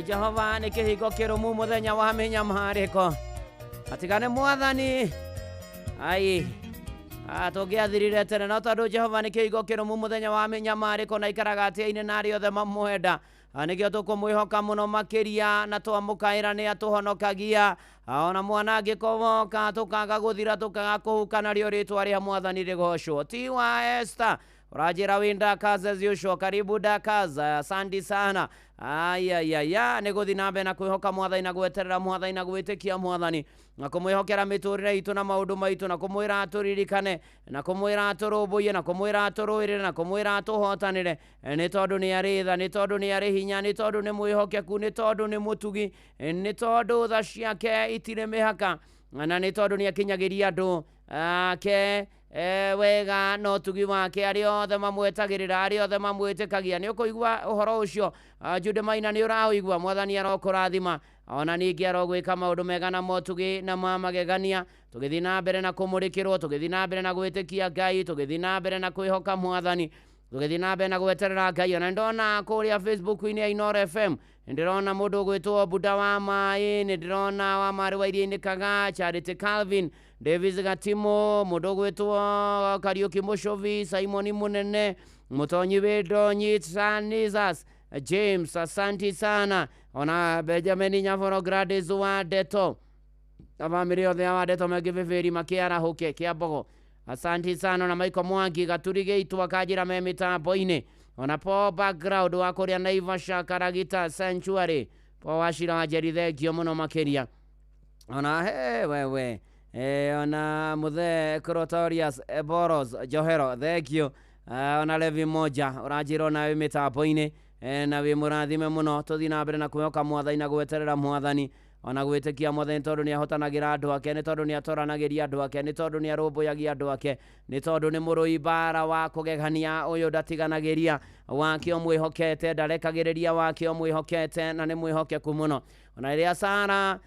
Jehova nĩ kĩhingo kĩrũmu mũthenya wa mĩnyamarĩko. Atigane Mwathani. Ai. Tũngĩathirire tene no tondũ Jehova nĩ kĩhingo kĩrũmu mũthenya wa mĩnyamarĩko na ikaraga atĩa-inĩ na arĩa othe mamwenda. Nĩkĩo tũkũmwĩhoka mũno makĩria na twamũkaĩra nĩ atũhonokagia. Ona mwanangĩko woka tũkaga gũthira tũkaga kũhuka narĩo rĩtwa rĩa Mwathani rĩgocwo. Tiwa Esther. Urajira winda kaza ziusho karibu dakaza asante sana. Ayayaya niguthi nambe na kwihoka Mwathani na gweterera Mwathani na gwitikia Mwathani na kumwihokera miturire itu na maundu maitu na kumwira aturirikane na kumwira aturumbuye na kumwira aturuirire na kumwira atuhotanire ni tondu ni ari tha ni tondu ni ari hinya ni tondu ni mwihokeku ni tondu ni mutugi ni tondu tha ciake itire mihaka na ni tondu ni akinyagiria andu ake wega no tugi wake arĩa othe mamwetagĩrĩra arĩa othe mamwĩtĩkagia nĩ ũkũigua ũhoro ũcio Jude Maina nĩ ũraũigua Mwathani arokũrathima ona ningĩ arogwĩka maũndũ mega na motugi na magegania tũgĩthiĩ na mbere na kũmũrĩkĩrwo tũgĩthiĩ na mbere na gwĩtĩkia Ngai tũgĩthiĩ na mbere na kwĩhoka Mwathani tũgĩthiĩ na mbere na gweterera Ngai ona ndona kũrĩa Facebook-inĩ ya Inoro FM ndĩrona mũndũ gwĩtwo Buda wa Maĩ ndĩrona wa Marĩ wa Iria-inĩ Kaga Charity Calvin Davis Gatimo mũndũ gwĩtwo Kariuki Mũcovi Simon Munene Mũtonyi Wendo Nyitsanizas James asanti sana ona Benjamin Nyavoro Gladys wa Deto abamĩrĩ othe wa Deto magĩbĩbĩri makĩarahũke kĩambogo asanti sana na Michael Mwangi Gaturi Gĩitũ akajĩra me mĩtambo-inĩ ona po background wa kũrĩa Naivasha Karagita Sanctuary po wacira wa Njeri thengio mũno makĩria ona wewe ona Muthe Crotorius Boros Johero thengio ona Levi Moja ũranjĩra nawe mĩtambo-inĩ na wĩ mũrathime mũno tũthiĩ na mbere na kwĩhoka Mwathani na gweterera Mwathani ona gwĩtĩkia Mwathani tondũ nĩ ahotanagĩra andũ ake nĩ tondũ nĩ atoranagĩria andũ ake nĩ tondũ nĩ arũmbũyagia andũ ake nĩ tondũ nĩ mũrũi mbara wa kũgegania ũyũ ndatiganagĩria wake mwĩhokete ndarekagĩrĩria wake mwĩhokete na nĩ mwĩhokeku mũno ona rĩrĩa Sara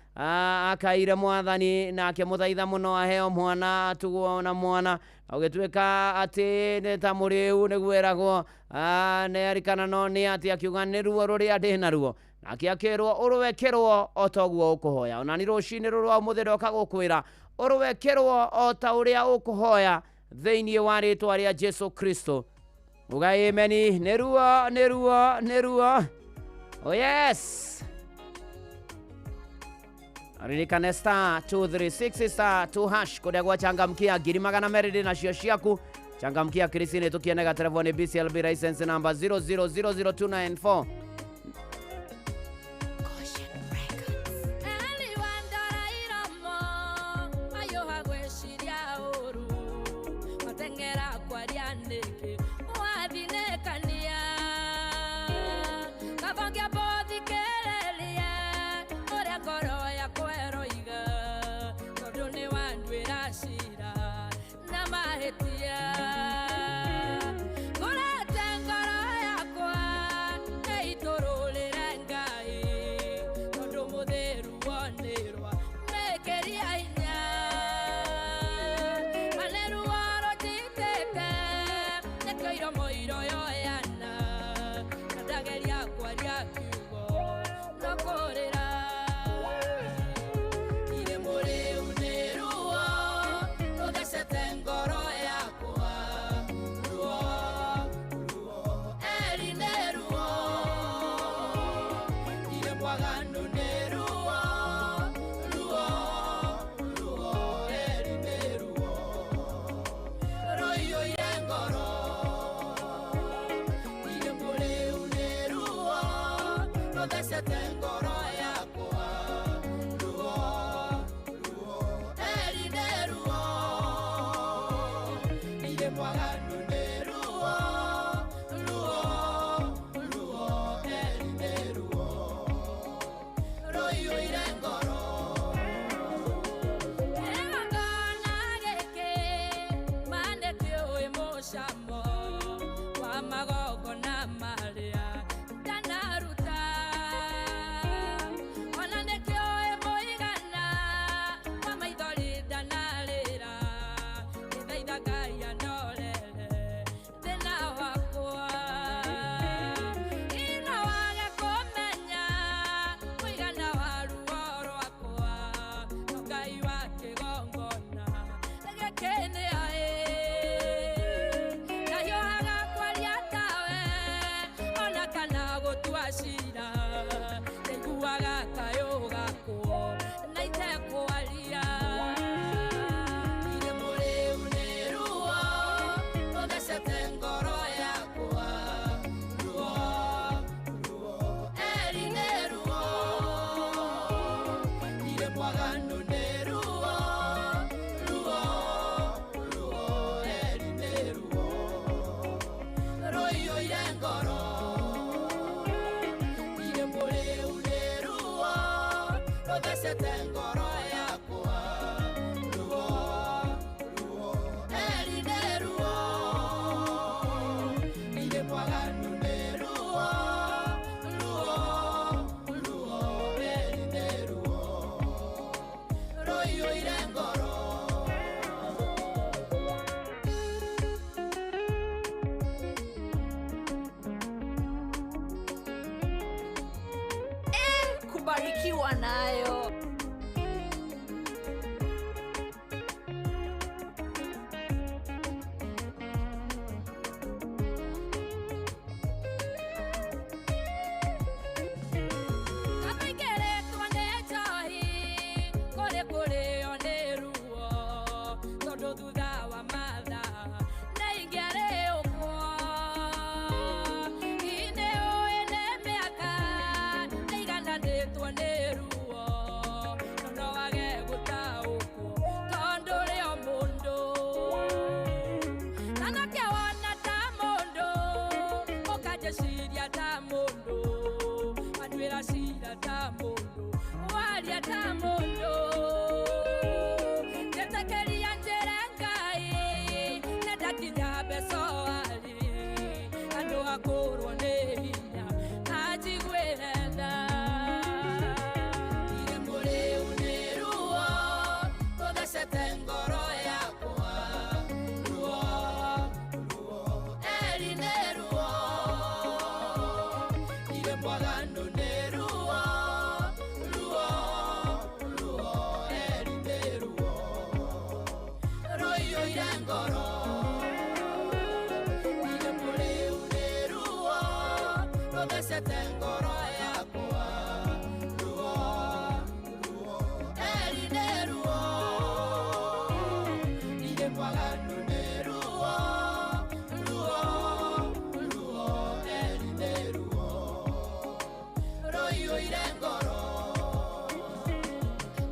akaire Mwathani nake mũthaitha mũno aheo mwana atugwo na mwana ũgĩtuĩka atĩ nĩ ta mũrĩu nĩguo eragwo nĩ arikana no nĩ atĩ akiuga nĩ ruo rũrĩa ndĩ naruo nake akĩrwo ũrũwekerwo o ta ũguo ũkũhoya ona nĩ rũcinĩ rũrũ wa ũmũthĩ ndoka gũkwĩra ũrũwekerwo o ta ũrĩa ũkũhoya thĩinĩ wa rĩtwa rĩa Jesu Kristo. Uga ameni. Neruo. Oh yes. Ririkane star 236 star 2 hash kũrĩa gwachangamkia ngiri magana merĩ nacio ciaku. Changamkia Krisine tukienega telefoni BCLB license number 0000294. Kubarikiwa nayo. Ngoro Tugacete ngoro yakwa ruo ruo erine ruo ire mwaganu ni ruo ruo ruo erine ruo royo ire ngoro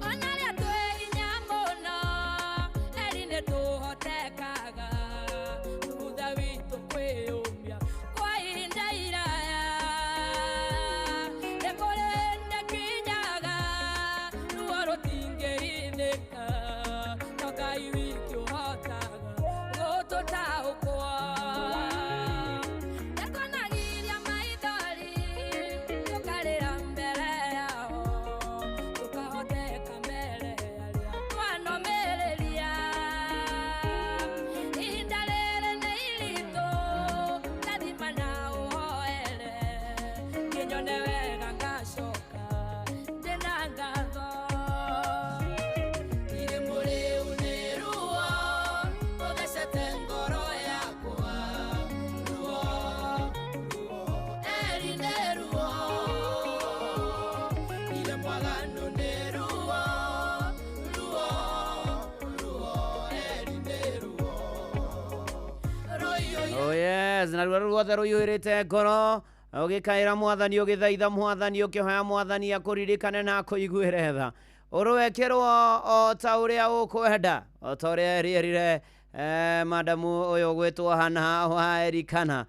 onaria twihinya muno erine tuhotekaga thutha witu kwiyumia kwa ihinda iraya rekorende kinyaga ruo rutingĩinĩka Ngai wiki ũhotaga gũtũtaũkwo nĩtwanagiria maithori tũkarĩra mbere yao tũkahoteka mbere arĩa twanomĩrĩria ihinda rĩrĩ nĩ iritũ ndathima na ũhoere ngĩnyone wega ngacoka ndĩna ngatho ire mũrĩu nĩ ruo tũthecete ngoro yakwa ruo ruo erine ruo ire mwaganu nĩ ruo ruo ruo erine ruo royo Oh yes, na ruo ruothe rũiyũrĩte ngoro ũgĩkaĩra mwathani ũgĩthaitha mwathani ũkĩhoya mwathani akũririkane na akũiguĩre tha ũrũwekĩrwo o ta ũrĩa ũkwenda o ta ũrĩa rĩerire madamu ũyũ gwĩtwo Hana wa Erikana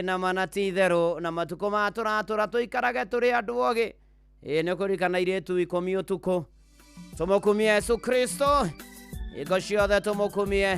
na mana ti itherũ na matukũ ma tũratũra tũikarage tũrĩ andũ ogĩ nĩ kũririkana airĩtu 10 ũtukũ tũmũkumie Yesu Kristo iko ciothe tũmũkumie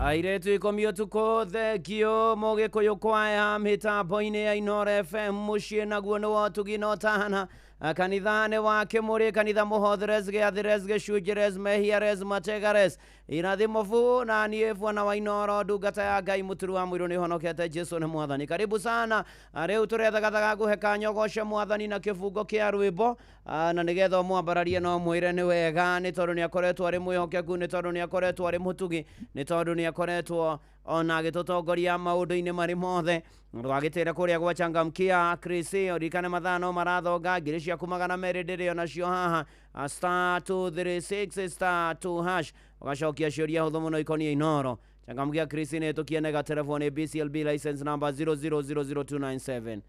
airetu ikomi ũtukũ thengio mũgĩkũyũ kwaya mĩtambo-inĩ ya Inoro FM mũciĩ naguo nĩ wotugi no tahana kanitha-inĩ wa Kĩmũrĩ kanitha mũhotheres gĩathĩres gĩcunjĩres mehiares mategares irathimo fu na niĩ bwana wa Inoro ndungata ya Ngai mũturu wa mwĩrũ nĩhonokete Jesu nĩ mwathani. Karibu sana. Rĩu tũrethagathaga ngũhe kanyogoce mwathani na kĩbungo kĩa rwĩmbo na nĩgetha mwambararie no mwĩre nĩ wega nĩ tondũ nĩ akoretwo arĩ mwĩhokeku, nĩ tondũ nĩ akoretwo arĩ mũtugi, nĩ tondũ nĩ akoretwo ona agĩtũtongoria maũndũ-inĩ marĩ mothe. Twagĩtĩre kũrĩa gwa Changamkia Chris ũrikane mathano marathonga ngiri ciaku magana merĩ ndĩrĩ onacio haha *236 *2# ũgacokia ciũria hũthũ mũno ikoniĩ Inoro. Changamkia Chris nĩ tũkienega telefoni BCLB license number 0000297.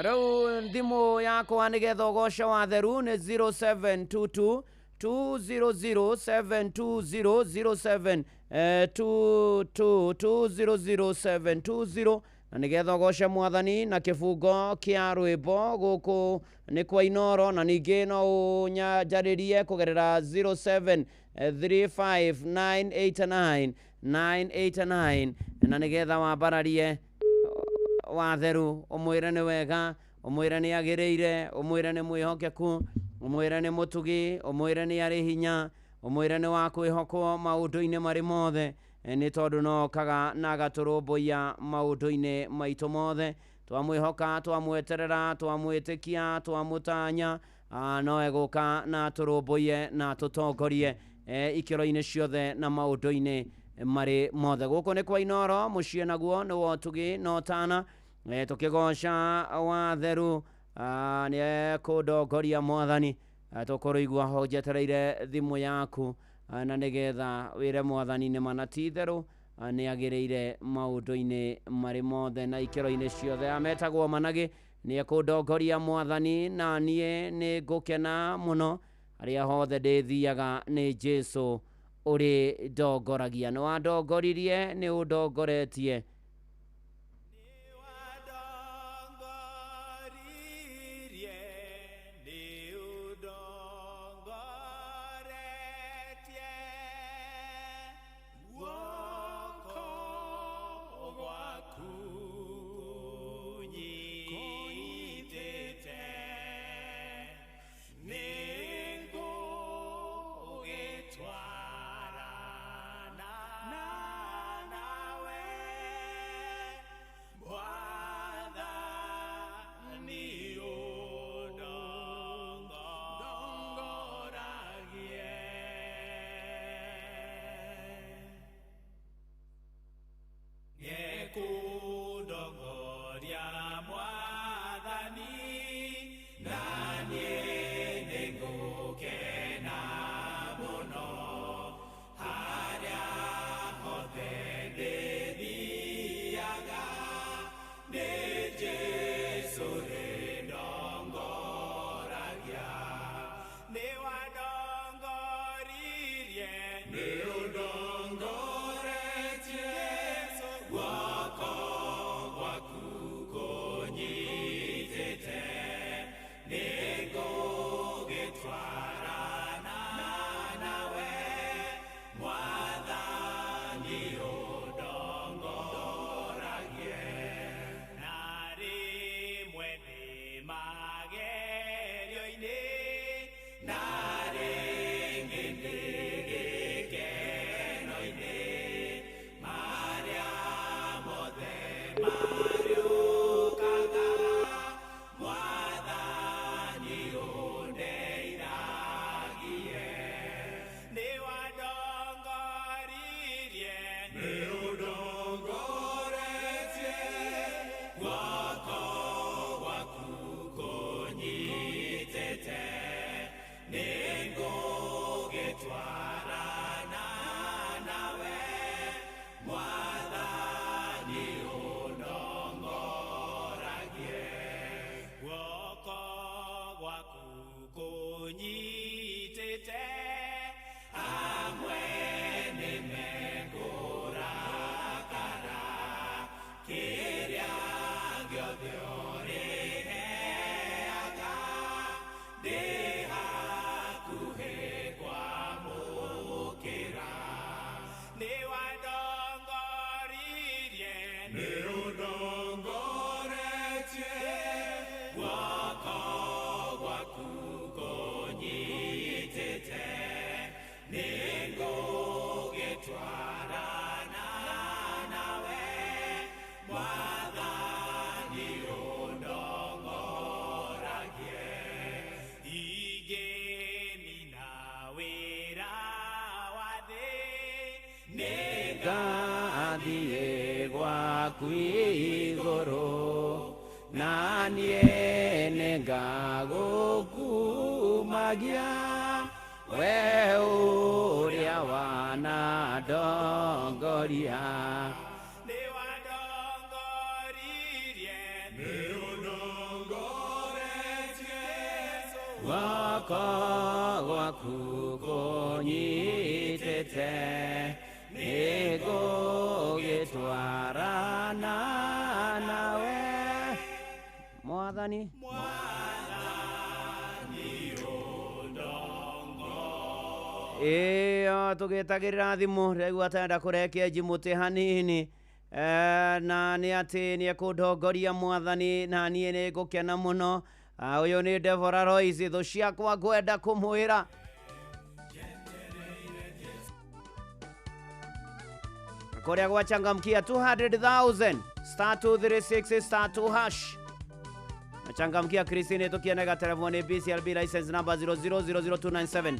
Rĩu thimũ yakwa nĩgetha ũgoce wa theru nĩ 0722 2007207 2007207 na nĩgetha ũgoce mwathani na kĩbungo kĩa rwĩmbo gũkũ nĩ kwa Inoro, na ningĩ no ũnyanjarĩrie kũgerera 0735989989 na nĩgetha wambararie watheru ũmwĩre nĩ wega, ũmwĩre nĩ agĩrĩire, ũmwĩre nĩ mwĩhokeku, ũmwĩre nĩ mũtugi, ũmwĩre nĩ arĩ hinya, ũmwĩre nĩ wa kwĩhokwo maũndũ-inĩ marĩ mothe, nĩ tondũ no kaga na agatũrũmbũiya maũndũ-inĩ maitũ mothe. Twamwĩhoka, twamweterera, twamwĩtĩkia, twamũtanya, no egũka na tũrũmbũiye na tũtongorie ikĩro-inĩ ciothe na maũndũ-inĩ marĩ mothe. Gũkũ nĩ kwa Inoro, mũciĩ naguo nĩ wotugi no tana, tũkĩgoca watheru nĩ kũndongoria mwathani. Tũkũrũigua ho njetereire thimũ yaku na nĩgetha wĩre mwathani nĩ mana ti itherũ nĩ agĩrĩire maũndũ-inĩ marĩ mothe na ikĩro-inĩ ciothe. Ametagwo Managĩ, nĩ ekũndongoria mwathani na niĩ nĩ ngũkena mũno harĩa hothe ndĩthiaga nĩ Jesu ũrĩ ndongoragia. Nĩ wandongoririe, nĩ ũndongoretie. igũrũ na niĩ nĩngagũkumagia we ũrĩa wanandongoria guoko gwaku kũnyitĩte nĩngũgĩtwarana nawe Mwathani tũgĩtagĩrĩra thimũ rĩu atenda kũrekia njimũtĩ hanini na nĩ atĩ nĩ ekũndongoria Mwathani na niĩ nĩ ngũkena mũno. Ũyũ nĩ Deborah Royce, thũ ciakwa ngwenda kũmwĩra kũrĩa gwachangamkia 200,000 star 236 star 2 hash nachangamkia Christine tukienega telefoni BCLB license number 0000297.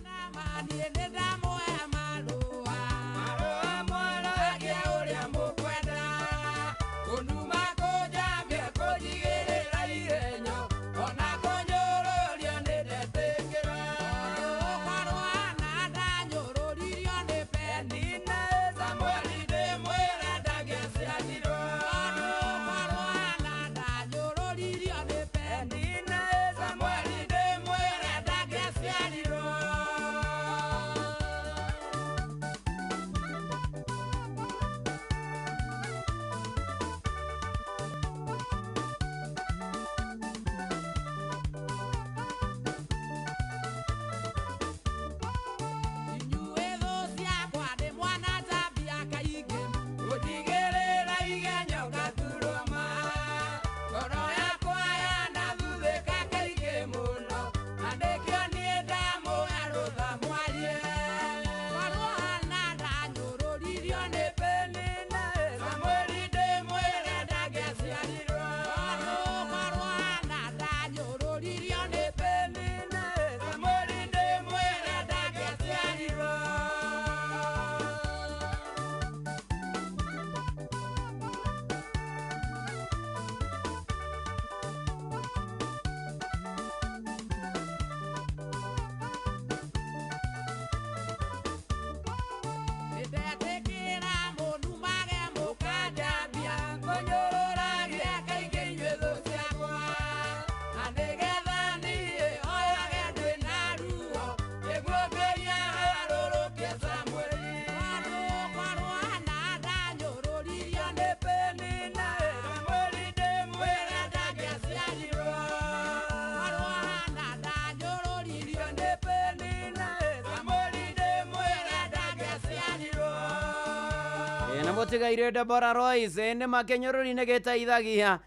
Mũtigaire Deborah Royce nĩ makenyũrũri-inĩ gĩteithagia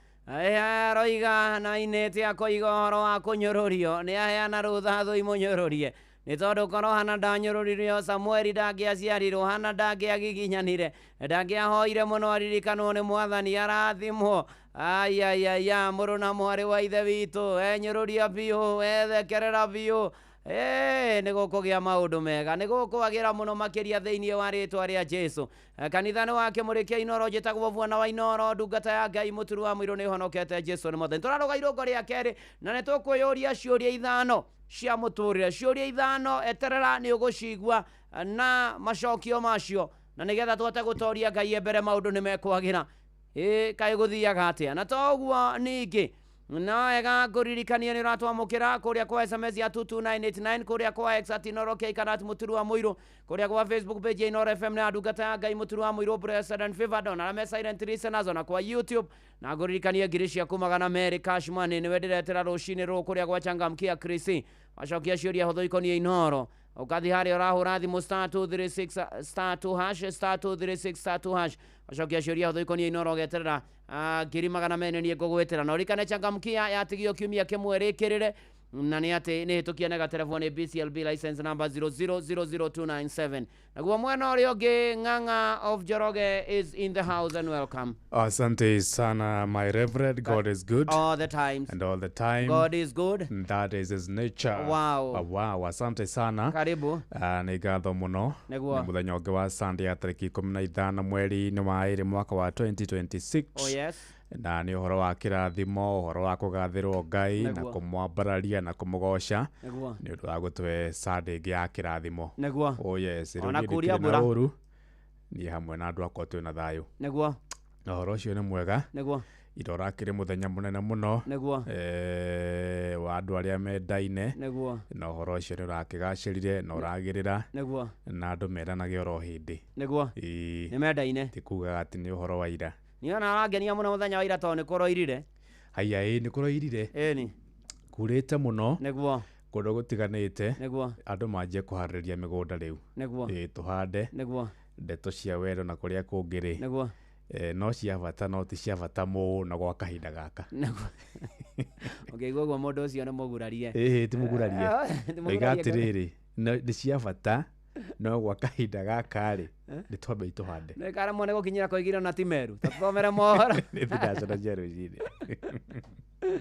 roiga na inĩte akoiga ũhoro wa kũnyũrũrio nĩ aheana rũtha thũ imũnyũrũrie nĩ tondũ korwo hana ndanyũrũririo Samueli ndangĩaciarirwo hana ndangĩagiginyanire ndangĩahoire mũno aririkanwo nĩ Mwathani arathimwo ayayaya mũrũ na mwarĩ wa ithe witũ enyũrũria biũ ethekerera biũ nĩ gũkũgĩa maũndũ mega nĩ gũkwagĩra mũno makĩria thĩinĩ wa rĩtwa rĩa Jesu. Kanitha nĩ wake mũrĩkia Inoro njĩtagwo Bwana wa Inoro ndungata ya Ngai mũturu wa mũirũ nĩ honokete Jesu nĩ Mwathani. Tũraroga irũngo rĩa kerĩ na nĩ tũkwĩyũria ciũria ithano cia mũtũrĩre. Ciũria ithano eterera nĩ ũgũcigua na macokio macio na nĩgetha tũhote gũtoria Ngai mbere maũndũ nĩ mekwagĩra kaĩ gũthiaga atĩa. Na to ũguo ningĩ no wega ngũririkanie nĩ ũratwamũkĩra kũrĩa kwa SMS ya 22989 kũrĩa kwa X @Inoro K kana @mũturu wa mũirũ kũrĩa kwa Facebook page ya Inoro FM na ndungata ya Ngai mũturu wa mũirũ Blessed and Favored on arame silent listeners na kwa YouTube na ngũririkanie ngiri ciaku 200 cash money nĩ wendiretera rũcinĩ rũrũ kũrĩa gwachangamkia Chrisi wacokia ciũria hũthũ ikoniĩ Inoro ukathi harĩa ũrahũra thimũ star 236 star 2 hash star 236 star 2 hash wacokia ciũria hũthũ ikoniĩ Inoro ũgeterera ngiri 200 niĩ ngũgwĩtĩra na ũrikane changamkia yatigio kiumia kĩmwe rĩkĩrĩre na ni ati ni hitukia nega telefoni BCLB license number 0000297. Naguo mwena uri ungi Ng'ang'a of Joroge is in the house and welcome. Asante sana my reverend. God is good all the time, and all the time God is good and that is his nature. Wow. Asante sana. Karibu. Ni gatho muno ni muthenya ungi wa Sunday tariki 15 mweri ni wa 2 mwaka wa 2026. Oh yes. Na ni uhoro wa kirathimo, uhoro wa kugathirwo Ngai na kumwambararia na kumugoca ni undu wa gutwe Sunday ya kirathimo. Oh yes. Ona kuria mbura ni hamwe na andu akwa twina thayu. Neguo. Na uhoro ucio ni mwega. Neguo. Irora kiri muthenya munene muno. Neguo. Wa andu aria mendaine. Neguo. Na uhoro ucio ni urakigacirire na uragirira. Neguo. Na andu meranaga oro hindi. Neguo. Ni mendaine. Tikuga ati ni uhoro wa ira. Ni ona arangenia muno muthenya wa ira to ni kuroirire. Haya ni kuroirire. Ni. Kurite muno. Neguo. Kundu gutiganite. Neguo. Andu manjie kuhaririria migunda riu. Neguo. Tuhande. Neguo. Ndeto cia wero na kuria kungiri. Neguo. No cia bata no ti cia bata na gwa kahinda gaka. Okay, gogo mundu ucio ni mugurarie. Ti mugurarie. Igatiriri ni cia bata no gwa kahinda gaka ri ni twambe ituhande. Ne kara mone gukinyira koigiro na timeru. Tathomere mohoro. Ni ndacana jero jini.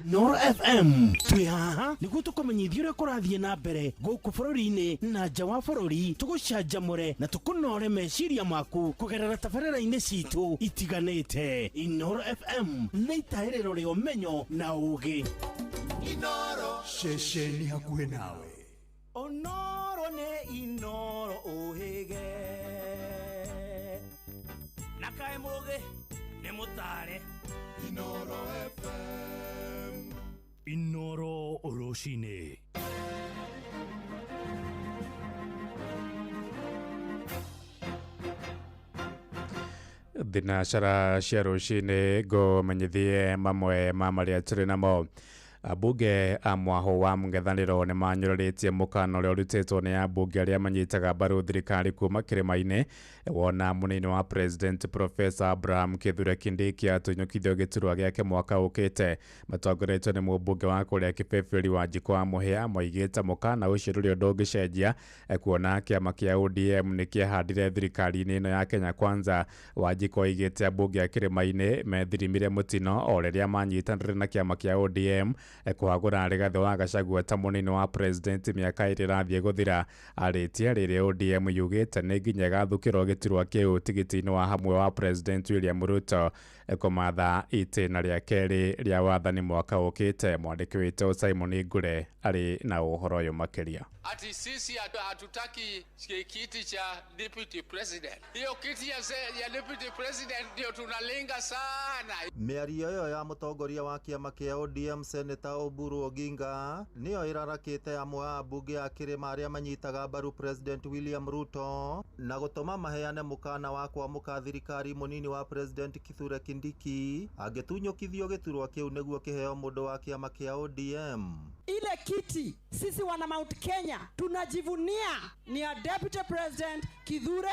Noro FM twi haha niguo tukumenyithia uria kurathie na mbere guku bururi-ini na nja wa bururi, tugucanjamure na tukunore meciria maku kugerera tabarĩra-inĩ citu itiganĩte. Noro FM nĩ itaĩrĩro rĩa ũmenyo na ũũgĩ. Inoro ceceni hakuhĩ nawe. Onoro nĩ Inoro ũhĩge na kaĩ mũgĩ nĩ mũtare. Inoro FM. Inoro Oroshine. Thinacara cia rucini ngumenyithie mamwe ma maria turi namo. Abunge a mwaho wa mung'ethaniro ni manyurĩtie mũkana ũrĩa ũrutĩtwo nĩ abunge arĩa manyitaga mbaru thirikari kuma kĩrĩma-inĩ wona mũnini wa president Professor Abraham Kithure Kindiki atunyũkithio gĩturwa gĩake mwaka ũkĩte. Matongoretio nĩ mũmbunge wa kũrĩa Kĩbĩbĩri Wanjikũ wa Mũhĩa moigĩte mũkana ũcio ndũrĩ ũndũ ũngĩcenjia kuona kĩama kĩa ODM nĩ kĩahandire thirikari-inĩ ĩno ya Kenya Kwanza. Wanjikũ oigĩte abunge a kĩrĩma-inĩ methirimire mũtino o rĩrĩa manyitanĩire na kĩama kĩa ODM kuhagura Rigathi wa Gachagua ta munini wa president miaka iri rathie guthira. Aritie riri ODM yugite ni nginya gathukirwo giturwa kiu tigiti-ini wa hamwe wa president William Ruto kumatha itĩna rĩa kerĩ rĩa wathani mwaka ũkĩte. Mwandĩki witũ Simon Ngure ari na ũhoro ũyũ makĩria. Ati sisi hatutaki kiti cha deputy president. Hiyo kiti ya deputy president ndio tunalenga sana. Mĩario ĩyo ya mũtongoria wa kĩama kĩa ODM Senator Oburu Oginga nĩyo ĩrarakĩte amwe a ambunge a kĩrĩma arĩa manyitaga mbaru president William Ruto na gũtũma maheane mũkana wa kwamũka thirikari mũnini wa president Kithure Kindiki angĩtunyũkithio gĩturwa kĩu nĩguo kĩheo mũndũ wa kĩama kĩa ODM. Ile kiti sisi wana Mount Kenya tunajivunia ni ya deputy president Kithure,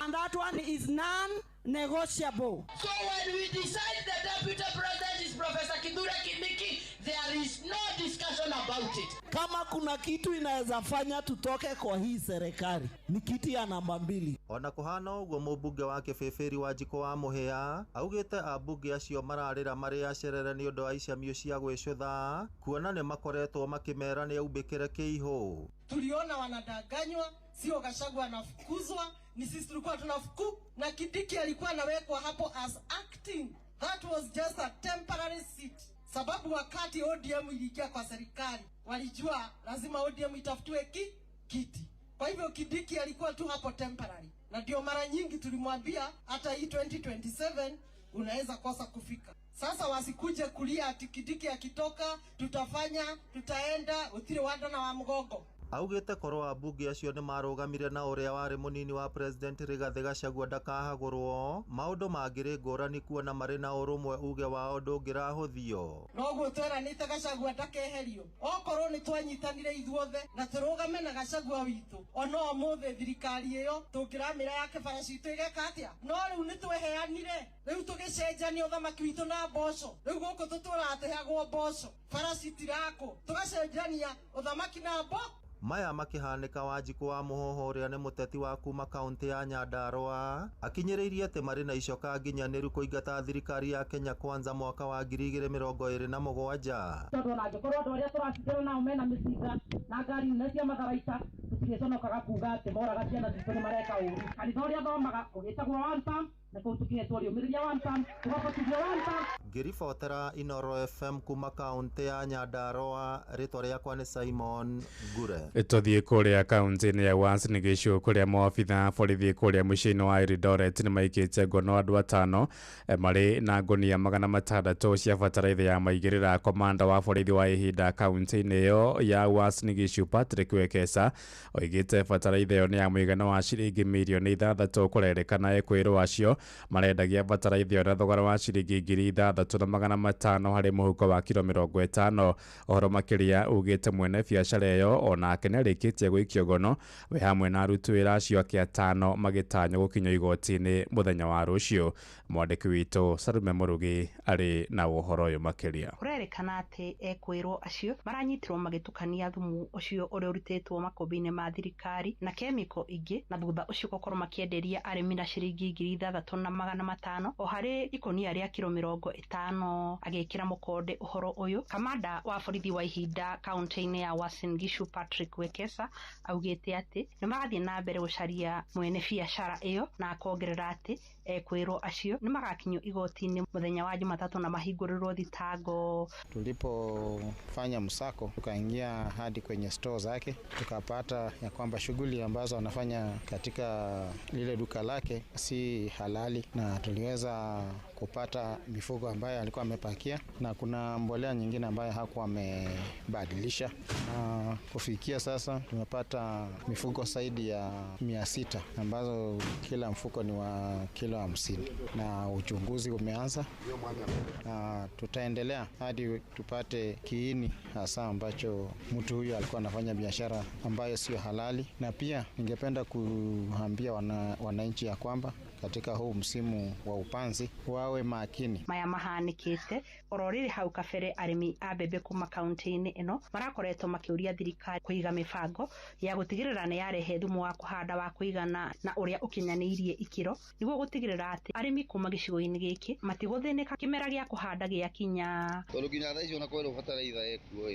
and that one is non-negotiable. So when we decide the deputy president is Professor Kithure Kindiki, there is no discussion about it. Kama kuna kitu inaweza fanya tutoke kwa hii serikali ni kiti ya namba 2. Ona kuhana ũguo mũmbunge wa Kĩbĩbĩri Wanjikũ wa Mũhĩa augĩte ambunge acio mararĩra marĩ acerere nĩ ũndũ wa icamio cia gwĩcũtha kuona nĩ makoretwo makĩmera nĩ aumbĩkĩre kĩihũ. Tuliona wanadanganywa, sio Gachagua anafukuzwa, ni sisi tulikuwa tunafuku na Kindiki alikuwa anawekwa hapo as acting. That was just a temporary seat. Sababu wakati ODM iliingia kwa serikali walijua lazima ODM itafutwe kiti. Kwa hivyo Kindiki alikuwa tu hapo temporary. Na ndio mara nyingi tulimwambia hata hii 2027 unaweza kosa kufika. Sasa wasikuje kulia ati Kindiki akitoka tutafanya, tutaenda utire wada na wa mgogo. augite korwo ambunge acio ni marugamire na uria wari munini wa president Rigathi Gachagua ndakahagurwo maundu mangiri ngurani kuona mari na urumwe uge wao ndungirahuthio noguo tweranite Gachagua ndakeherio okorwo ni twanyitanire ithuothe na turugame na Gachagua witu ono omuthe thirikari iyo tungiramira yake bara citu igeka atia no riu ni tweheanire riu tugicenjania uthamaki witu na mboco riu guku tuturateagwo mboco bara citirako tugacenjania uthamaki na mboco maya makihanika Wanjiku wa Muhoho uria ni muteti wa kuma kaunti ya Nyandarua akinyiririe ati mari na icoka nginyaniru kuingata thirikari ya Kenya Kwanza mwaka wa 2027 tondu na ngikorwo andu aria turacitira nao mena micinga na ngari nene cia matharaita tutigiconokaga kuga ati moraga ciana citu ni mareka uru kanitha uria thomaga ugitagwo one time na kutukihetwo riumiriria one time tugabatithio one time ngiribotera Inoro FM kuma kaunti ya Nyandarua ritwa riakwa ni Simon Gure tuthie kuria kaunti ya Uasin Gishu kuria maofitha borithi kuria muciini wa Eldoret ni maikite ngono andu atano mari na ngonia 600 cia bataraitha ya maigirira komanda wa borithi wa ihinda kaunti-ini iyo ya Uasin Gishu Patrick Wekesa oigite bataraitha iyo ni ya muigana wa ciringi milioni 6 kurerekana ekwirwo acio marendagia bataraitha iyo na thogora wa ciringi 6,500 hari muhuko wa kilo 50 ohoro makiria ugite mwene biacara iyo ona akene rikitie gwikio ngono we hamwe na arutu wira acio ake atano magitanyo gukinywo igoti-ini muthenya wa rucio mwandiki witu Sarume Murugi ari na uhoro uyu makiria kurerekana ati ekwirwo acio maranyitirwo magitukania thumu ucio uri urutitwo makombi-ini ma thirikari na kemiko ingi na thutha ucio gukorwo makienderia arimi na ciringi 6,500 o hari ikonia ria kilo 50 agikira mukonde uhoro uyu kamanda wa borithi wa ihinda kaunti-ini ya Uasin Gishu Patrick Wekesa augite ati ni magathie na mbere gucaria mwene biacara iyo na akongerera ati ekwirwo acio ni magakinywo igoti-ini muthenya wa Jumatatu na mahingũrĩrwo thitango. Tulipofanya msako tukaingia hadi kwenye store zake tukapata ya kwamba shughuli ambazo anafanya katika lile duka lake si halali na tuliweza kupata mifugo ambayo alikuwa amepakia na kuna mbolea nyingine ambayo hakuwa amebadilisha. Kufikia sasa tumepata mifugo zaidi ya 600 ambazo kila mfuko ni wa kilo 50 na uchunguzi umeanza. Tutaendelea hadi tupate kiini hasa ambacho mtu huyu alikuwa anafanya biashara ambayo sio halali, na pia ningependa kuambia wananchi ya kwamba katika huu msimu wa upanzi wawe makini. Maya mahanikite ororiri hau kabere arimi a mbembe kuma kaunti-ini ino marakoretwo makiuria thirikari kuiga mibango ya gutigirira ni yarehe thumu wa kuhanda wa kuigana na uria ukinyaniirie ikiro niguo gutigirira ati arimi kuma gicigo-ini giki matiguthinika kimera gia kuhanda gia kinya. Tondu kinya thaa icio na kwero bataraitha ekuo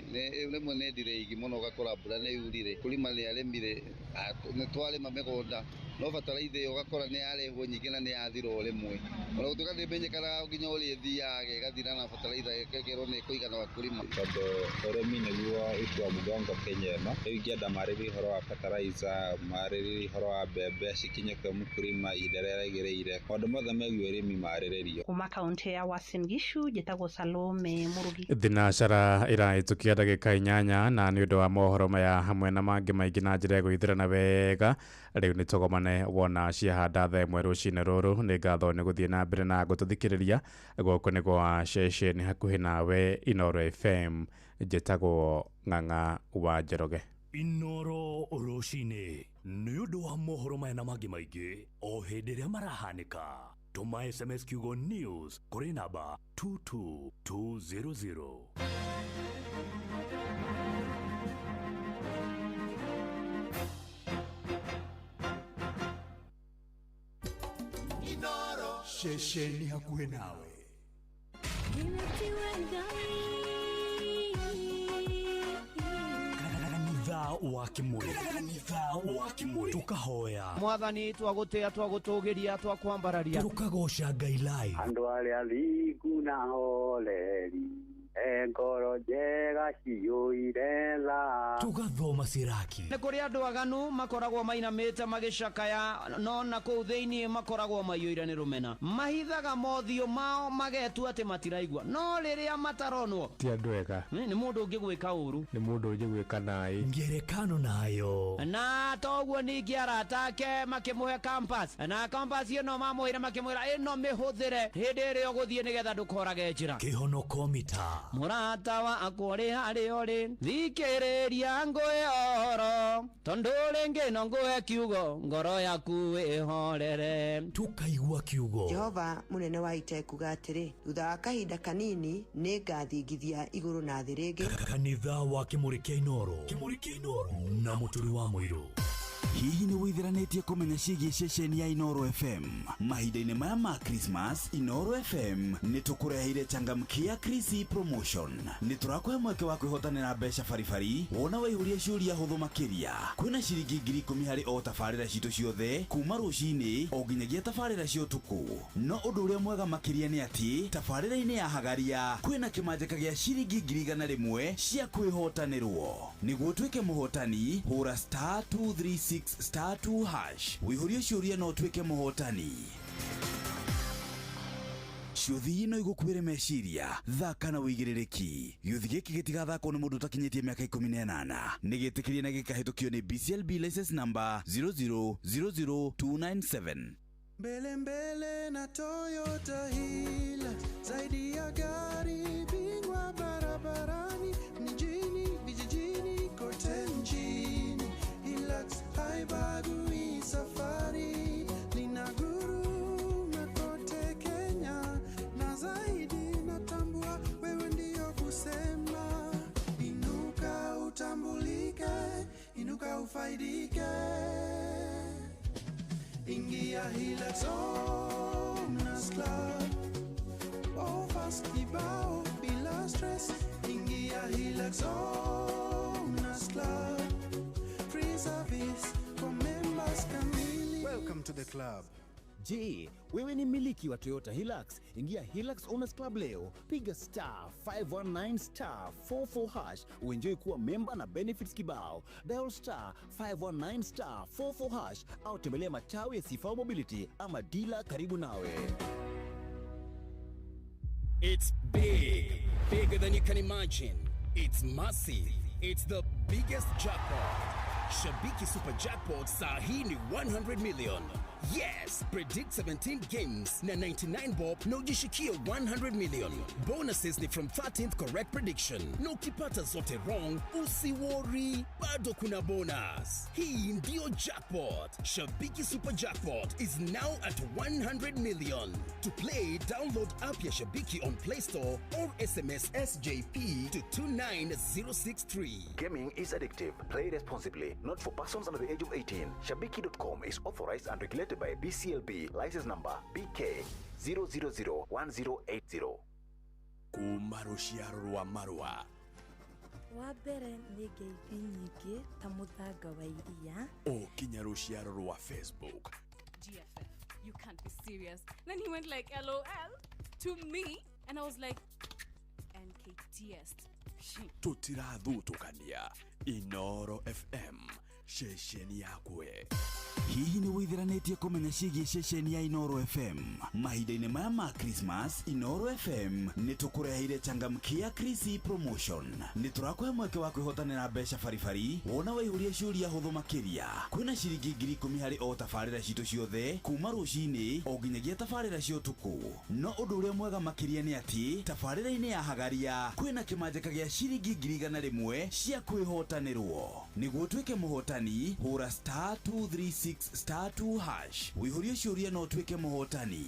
rimwe ne ndireigi muno gakora mbura ne yurire kulima ni arimire ne twarima migunda no bataraitha iyo gakora ni yarehwo nyingi na ni yathiro rimwe ona gutuka ndimenyekana nginya uri thiaga gathira na bataraitha kekero ni kuigana wa kulima tondu urimi niguo itwa mugongo Kenya ingĩenda marĩrĩ horo wa bataraitha marĩrĩ horo wa mbembe cikinye kwa mukulima iderera igereire maũndũ mothe megiĩ ũrĩmi marĩrĩrio. Kuma kaunti ya Uasin Gishu njĩtagwo Salome Murugi. Thinacara iraitukia ndagĩka 8 na nĩ ũndũ wa mohoro maya hamwe na mangĩ maingĩ na njĩra gũithĩrana wega rĩu nĩ tũgomane wona ciahanda thaa ĩmwe rũcinĩ rũrũ nĩ ngatho nĩ gũthiĩ na mbere na gũtũthikĩrĩria gũkũ nĩ gwa ceceni hakuhĩ nawe Inoro FM njĩtagwo Ng'ang'a wa Njoroge. Inoro rũcinĩ nĩ ũndũ wa mohoro maya na mangĩ maingĩ o hĩndĩ ĩrĩa marahanĩka tũma SMS kiugo news kũrĩ namba 22200. Inoro shesheni hakuhĩ nawe. Kanitha wa Kimuri tukahoya mwathani twagutia twagutugiria twakwambararia tukagosha Ngai live andu aria thiku na holeri ngoro njega ciyũire tha. Tugathoma Siraki. Nĩ kũrĩ andũ aganu makoragwo mainamĩte magĩcakaya, no na kũu thĩinĩ makoragwo maiyũire nĩ rũmena. Mahithaga mothiũ mao magetua atĩ matiraigua, no rĩrĩa mataronwo ti andũ ega. Nĩ mũndũ ũngĩ gwĩka ũru, nĩ mũndũ ũngĩ gwĩka naĩ. Ngerekano nayo. Na toguo ningĩ arata ake makĩmũhe campus, na campus ĩno mamũhĩre makĩmwĩra ĩno mĩhũthĩre hĩndĩ ĩrĩa ũgũthiĩ nĩgetha ndũkorage njĩra. Kĩhonoko mita. Mũrata wakwa ũrĩ harĩa ũrĩ, thikĩrĩria ngũhe ũhoro, tondũ rĩngĩ no ngũhe kiugo ngoro yaku ĩhorere. Tukaigua kiugo. Jehova mũnene wa ita ekuga atĩrĩ, thutha wa kahinda kanini nĩngathingithia igũrũ na thĩ rĩngĩ. Kanitha wa Kĩmũrĩ kĩa Inoro na mũtũri wa mũirũ. Hihi nĩ wĩtheranĩtie kũmenya ciĩgiĩ ceceni ya Inoro FM? Mahinda-inĩ maya ma Christmas, Inoro FM nĩ tũkũreheire changamkia Krisi promotion. Nĩ tũrakũhe mweke wa kwĩhotanĩra mbeca baribari wona waihũria ciũria hũthũ makĩria. Kwĩna ciringi 10,000 harĩ o tabarĩra citũ ciothe kuma rũcinĩ o nginyagia tabarĩra cia ũtukũ. No ũndũ ũrĩa mwega makĩria nĩ atĩ tabarĩra-inĩ ya Hagaria kwĩna kĩmanjĩka gĩa ciringi 100,000 cia kwĩhotanĩrwo. Nĩguo tuĩke mũhotani, hũra *236*2# wĩihũrie ciũria no tuĩke mũhotani. Ciũthi ĩno igũkuĩre meciria, thaka na wĩigĩrĩrĩki. Gĩũthi gĩkĩ gĩtigathakwo nĩ mũndũ ũtakinyĩtie mĩaka 18. Nĩgĩtĩkĩrie na gĩkahĩtũkio nĩ BCLB license number 0000297. Mbele mbele na Toyota Hilux, zaidi ya gari, bingwa barabarani, mjini, vijijini, kote nchini. Hilux haibagui safari, linaguruma kote Kenya, na zaidi natambua wewe ndio kusema. Inuka utambulike, inuka ufaidike. Ingia Hilux Owners Club, offers kibao bila stress. Ingia Hilux Owners Club, free service for members kamili. Welcome to the club. Je, wewe ni miliki wa Toyota Hilux? Ingia Hilux Owners Club leo, piga *519*44# uenjoy kuwa member na benefits kibao. Dial *519*44# au tembelea matawi ya Sifao Mobility ama dealer karibu nawe. It's big, bigger than you can imagine. It's massive. It's the biggest jackpot. Shabiki Super Jackpot sahi ni 100 million. Yes, predict 17 games na 99 bob na ujishikie 100 million. Bonuses ni from 13th correct prediction. Na ukipata zote wrong, usiworry, bado kuna bonus. Hii ndio jackpot. Shabiki Super Jackpot is now at 100 million. To play, download app ya Shabiki on Play Store or SMS SJP to 29063. Gaming is addictive. Play responsibly. Not for persons under the age of 18. Shabiki.com is authorized and regulated by BCLB, license number BK 0001080. Kuma rũciaro rwa marũa. Wa mbere nĩ ngeithi nyingĩ ta mũthanga wa iria. Kinya rũciaro rwa Facebook. GFF, you can't be serious. Then he went like LOL to me and I was like NKTS. Tutirathutũkania. Inoro FM, ceceni yakwe. Hihi nĩ wĩtheranĩtie kũmenya ciĩgiĩ ceceni ya Inoro FM? Mahinda-inĩ maya ma Christmas, Inoro FM nĩ tũkũreheire changamkia Krisi promotion. Nĩ tũrakũhe mweke wa kwĩhotanĩra mbeca baribari wona waihũria ciũria hũthũ makĩria. Kwĩna ciringi 10,000 harĩ o tabarĩra citũ ciothe kuma rũcinĩ o nginyagia tabarĩra cia ũtukũ. No ũndũ ũrĩa mwega makĩria nĩ atĩ tabarĩra-inĩ ya Hagaria kwĩna kĩmanjĩka gĩa ciringi 100,000 cia kwĩhotanĩrwo. Nĩguo tuĩke mũhotani, hũra *236*2# wĩihũrie ciũria no tuĩke mũhotani.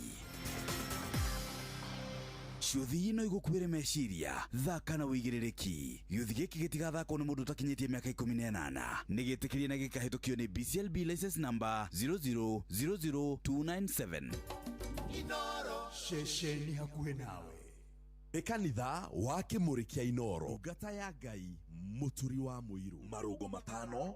Ciũthi ĩno igũkuĩre meciria, thaka na wĩigĩrĩrĩki. Gĩũthi gĩkĩ gĩtigathakwo nĩ mũndũ ũtakinyĩtie mĩaka 18. Nĩgĩtĩkĩrie na gĩkahĩtũkio nĩ BCLB license number 0000297. Inoro, ceceni hakuhĩ nawe. Kanitha wa Kĩmũrĩ kĩa Inoro, ngata ya Ngai, mũturi wa mũirũ. Marũngo matano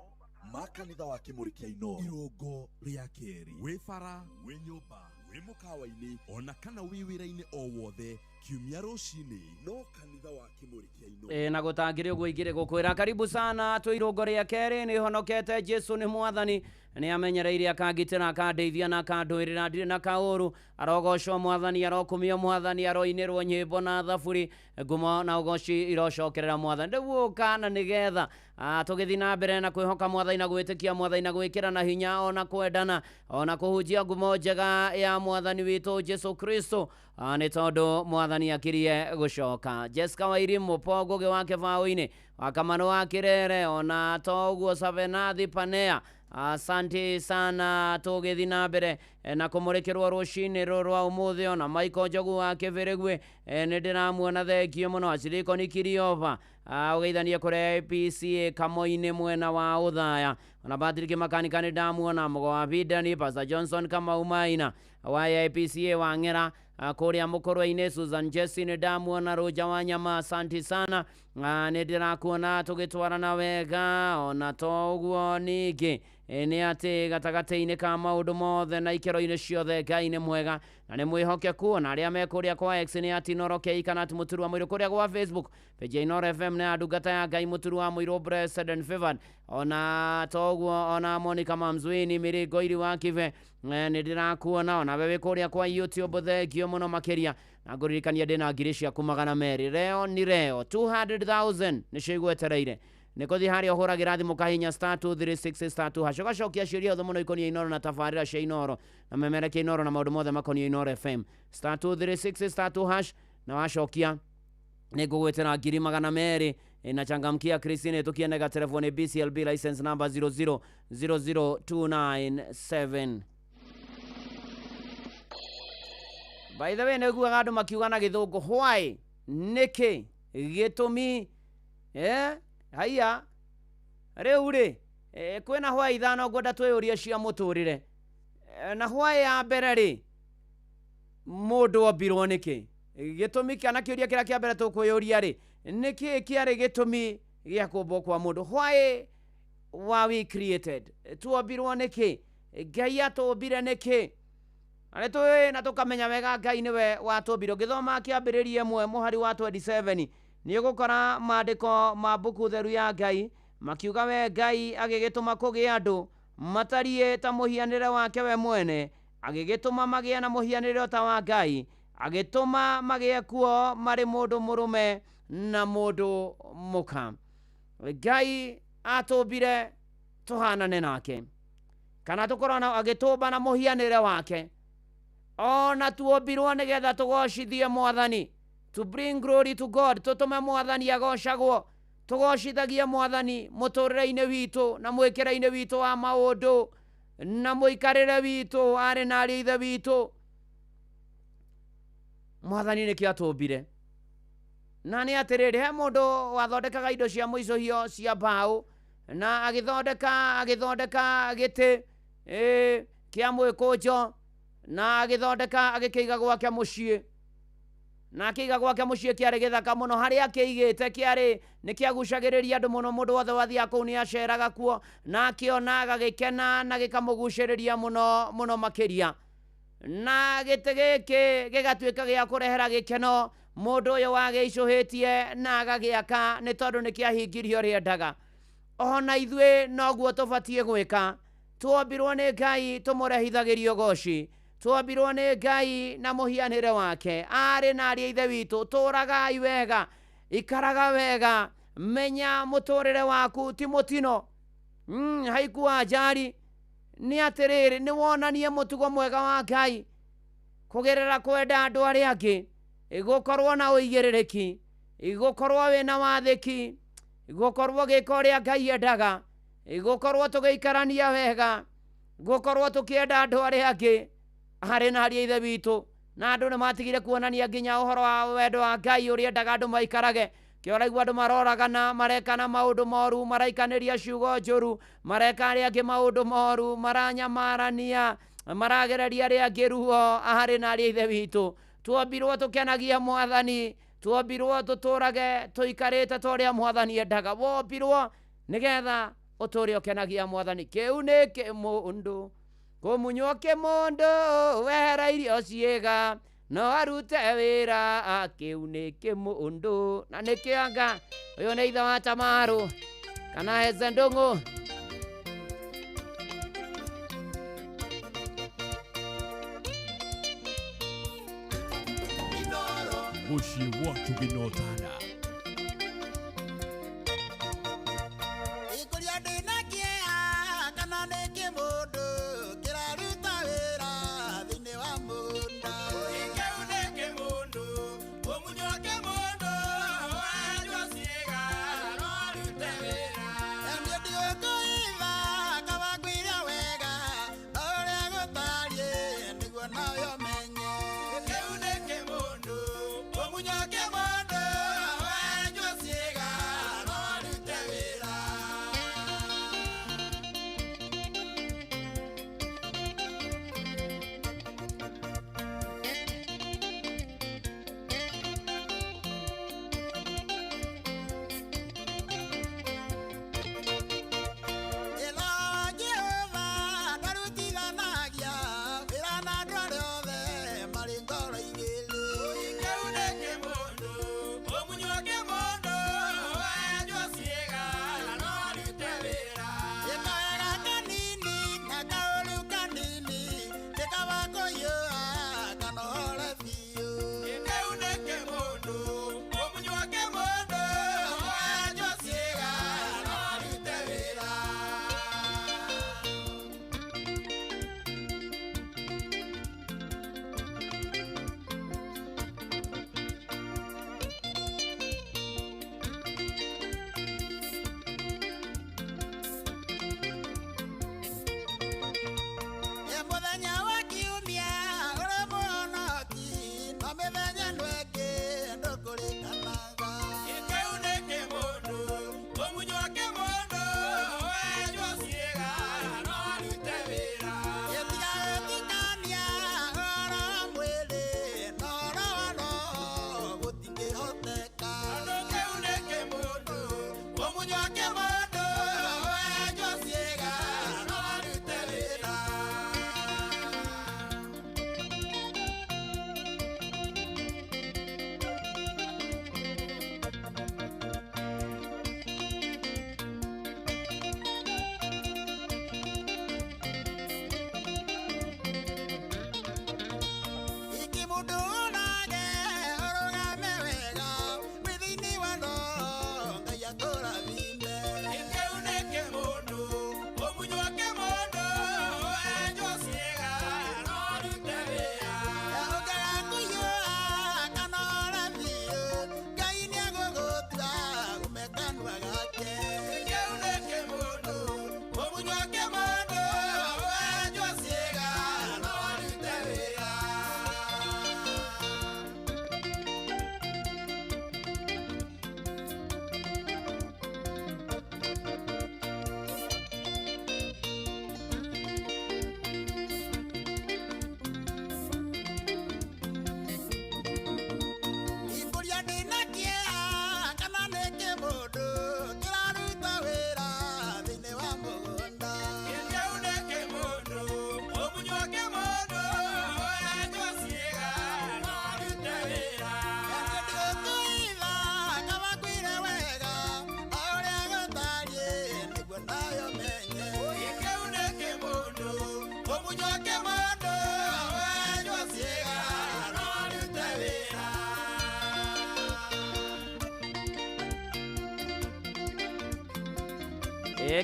ma kanitha wa Kĩmũrĩ kĩa Inoro. Irũngo rĩa kerĩ, wĩ bara, wĩ nyũmba, wĩ mũkawa-inĩ, ona kana wĩ wĩra-inĩ o wothe, kiumia rũcinĩ no kanitha wa Kĩmũrĩkia Inooro. Na gũtangĩrĩ ũguo ingĩrĩ gũkwĩra karibu sana twĩirũngo rĩa kerĩ nĩ honokete Jesu nĩ mwathani nĩ amenyereire akangitĩra akandeithia na akandũĩrĩra ndirĩ na kaũru arogocwo mwathani arokumio mwathani aroinĩrwo nyĩmbo na thaburi ngumo na ũgoci irocokerera mwathani ndĩguo kana nĩgetha tũgĩthiĩ na mbere na kwĩhoka mwathani na gwĩtĩkia mwathani na gwĩkĩra na hinya ona kwendana ona kũhunjia ngumo njega ya mwathani witũ Jesu Kristo nĩ tondũ mwathani akĩrie gũcoka. Jessica Wairimũ Ngũgĩ wa kĩbaũ-inĩ Wakamano wa Kĩrere ona toguo Savenathi Panea asante sana tũgĩthiĩ na mbere na kũmũrĩkĩrwo rũcinĩ rwa ũmũthĩ ona Michael Njogu wa Kĩbĩrĩgwe nĩ ndĩramuona thengio mũno Acirikoni Kiriova ũgeithanie kũrĩa APCA Kamoi-inĩ mwena wa Ũthaya ona Patrick Makanika nĩ ndamuona Mũgo wa Bidani Pastor Johnson Kamau Maina wa APCA wa Ng'era kũrĩa mũkũrũ-inĩ Susan Jesse nĩ ndamuona Roja wa Nyama asante sana nĩ ndĩrakuona tũgĩtwarana wega ona toguo ningĩ nĩ atĩ gatagatĩ-inĩ ka maũndũ mothe na ikĩro-inĩ ciothe Ngai nĩ mwega na nĩ mwĩhokeku na arĩa me kũrĩa kwa X nĩ ati Inoro Kei kana ati Mũturu wa Mũirũ kũrĩa gwa Facebook page ya Inoro FM na ndungata ya Ngai Mũturu wa Mũirũ Blessed and Favored ona toguo ona Monica Mamzwini Mĩrĩngo iri wa Kive nĩ ndĩrakuona ona wewe kũrĩa kwa YouTube thengio mũno makĩria na ngũririkania ndĩna ngiri ciaku 200 leo ni leo 200,000 nĩcio igwetereire nĩ kũthiĩ harĩa ũhũragĩra thimũ kahinya *236*2 hash ũgacokia ciũria othe mũno ikoniĩ Inoro na tabarĩra cia Inoro na memerekia Inoro na maũndũ mothe makoniĩ Inoro FM *236*2 hash na wacokia nĩ ngũgwĩtĩra ngiri 200 na changamkia Christine tukienega telefoni BCLB license number 0000297. By the way nĩguaga andũ makiuga na gĩthũngũ why nĩkĩ gĩtũmi haiya rĩu rĩ kwĩna hwa ithano ngwenda twĩyũria cia mũtũrĩre na hwa ya mbere rĩ mũndũ ombirwo nĩkĩ gĩtũmi kana kĩũria kĩrĩa kĩa mbere tũkwĩyũria rĩ nĩkĩ kĩarĩ gĩtũmi gĩa kũmbwo kwa mũndũ why were we created tuombirwo nĩkĩ Ngai atũmbire nĩkĩ Arĩtũĩ na tũkamenya wega Ngai nĩwe watũmbire ũngĩthoma kĩambĩrĩria ĩmwe mũhari wa 27 nĩ ũgũkora maandĩko ma mbuku theru ya Ngai makiuga we Ngai agĩgĩtũma kũgĩa andũ matariĩ ta mũhianĩre wake we mwene agĩgĩtũma magĩe na mũhianĩre ta wa Ngai agĩtũma magĩe kuo marĩ mũndũ mũrũme na mũndũ mũka Ngai atũmbire tũhanane nake kana tũkorana agĩtũmba na mũhianĩre wake ona tuombirwo nĩgetha tũgocithie mwathani to bring glory to God tũtũme mwathani agocagwo tũgocithagie mwathani mũtũrĩre-inĩ witũ na mwĩkĩre-inĩ witũ wa maũndũ na mũikarĩre witũ arĩ na ariũ ithe witũ mwathani nĩkĩ atũmbire na nĩ atĩrĩrĩ he mũndũ wathondekaga indo cia mũicũhio cia mbaũ na agĩthondeka gĩtĩ kĩa mwĩkũnjo na agĩthondeka agĩkĩiga gwake mũciĩ na akĩiga gwake mũciĩ kĩarĩ gĩthaka mũno harĩa akĩigĩte kĩarĩ nĩ kĩagucagĩrĩria andũ mũno mũndũ wothe wathiaga kũu nĩ aceraga kuo na akĩona agagĩkena na gĩkamũgucĩrĩria mũno mũno makĩria na gĩtĩ gĩkĩ gĩgatuĩka gĩa kũrehera gĩkeno mũndũ ũyũ wagĩicũhĩtie na agagĩaka nĩ tondũ nĩ kĩahingirio rĩendaga ona ithuĩ noguo tũbatiĩ gwĩka tuombirwo nĩ Ngai tũmũrehithagĩrio goci tuombirwo nĩ Ngai na mũhianĩre wake arĩ na ariũ ithe witũ tũragai wega ikaraga wega menya mũtũrĩre waku ti mũtino haiku wa njari nĩ atĩrĩrĩ nĩ wonanie mũtugo mwega wa Ngai kũgerera kwenda andũ arĩa angĩ gũkorwo na ũigĩrĩrĩki gũkorwo wĩna wathĩki gũkorwo gĩka ũrĩa Ngai endaga gũkorwo tũgĩikarania wega gũkorwo tũkĩenda andũ arĩa angĩ harĩ na ariũ ithe witũ na andũ nĩ matigire kuonania nginya ũhoro wa wendo wa Ngai ũrĩa endaga andũ maikarage kĩo ũraigua andũ maroragana marekana maũndũ moru maraikanĩria ciugo njũru mareka arĩa angĩ maũndũ moru maranyamarania maragereria arĩa angĩ ruo harĩ na ariũ ithe witũ tuombirwo tũkenagia mwathani tuombirwo tũtũrage tũikarĩte ta ũrĩa mwathani endaga wombirwo nĩgetha ũtũre ũkenagia mwathani kĩu nĩ kĩmũndũ kũmunywo kĩmũndũ wehera irio ciĩga no arute wĩra kĩu nĩ kĩmũndũ na nĩ kĩanga. Ũyũ nĩ ithe wa Tamaru kana Heze Ndung'u. Mushi watu ginotana.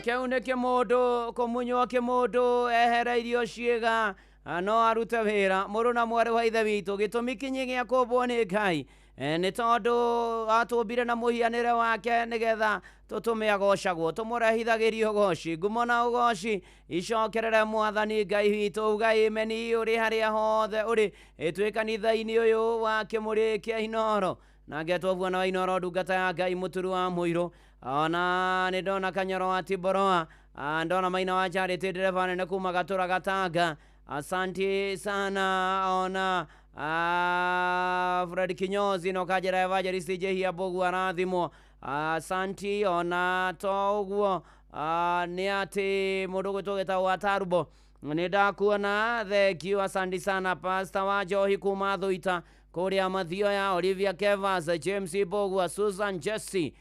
Kĩu nĩ kĩmũndũ kũmunywo kĩmũndũ ehera irio ciĩga no arute wĩra mũrũ na mwarĩ wa ithe witũ gĩtũmi kinyi gĩa kũmbwo nĩ Ngai nĩ tondũ atũmbire na mũhianĩre wake nĩgetha tũtũme agocagwo tũmũrehithagĩrio goci ngumo na ũgoci icokerere mwathani Ngai witũ uga imeni ũrĩ harĩa hothe ũrĩ twĩ kanitha-inĩ ũyũ wa kĩmũrĩ kĩa Inoro na ngetwovuona wa Inoro ndungata ya Ngai mũturu wa mũirũ ona nĩ ndona Kanyoro wa Tiboroa ndona Maina wa Charity ndereva nene kuma Gatũra Gatanga asante sana ona Fred Kinyozi no kajera evangelist Jehia Bogu arathimo asante ona toguo nĩ atĩ mũndũ gwĩtwo gĩtagwo Atarubo Nidakuona thengio, asante sana Pastor wa Johi kuma Thuita, Korea Mathioya, Olivia Kevas, James Bogwa, Susan Jesse.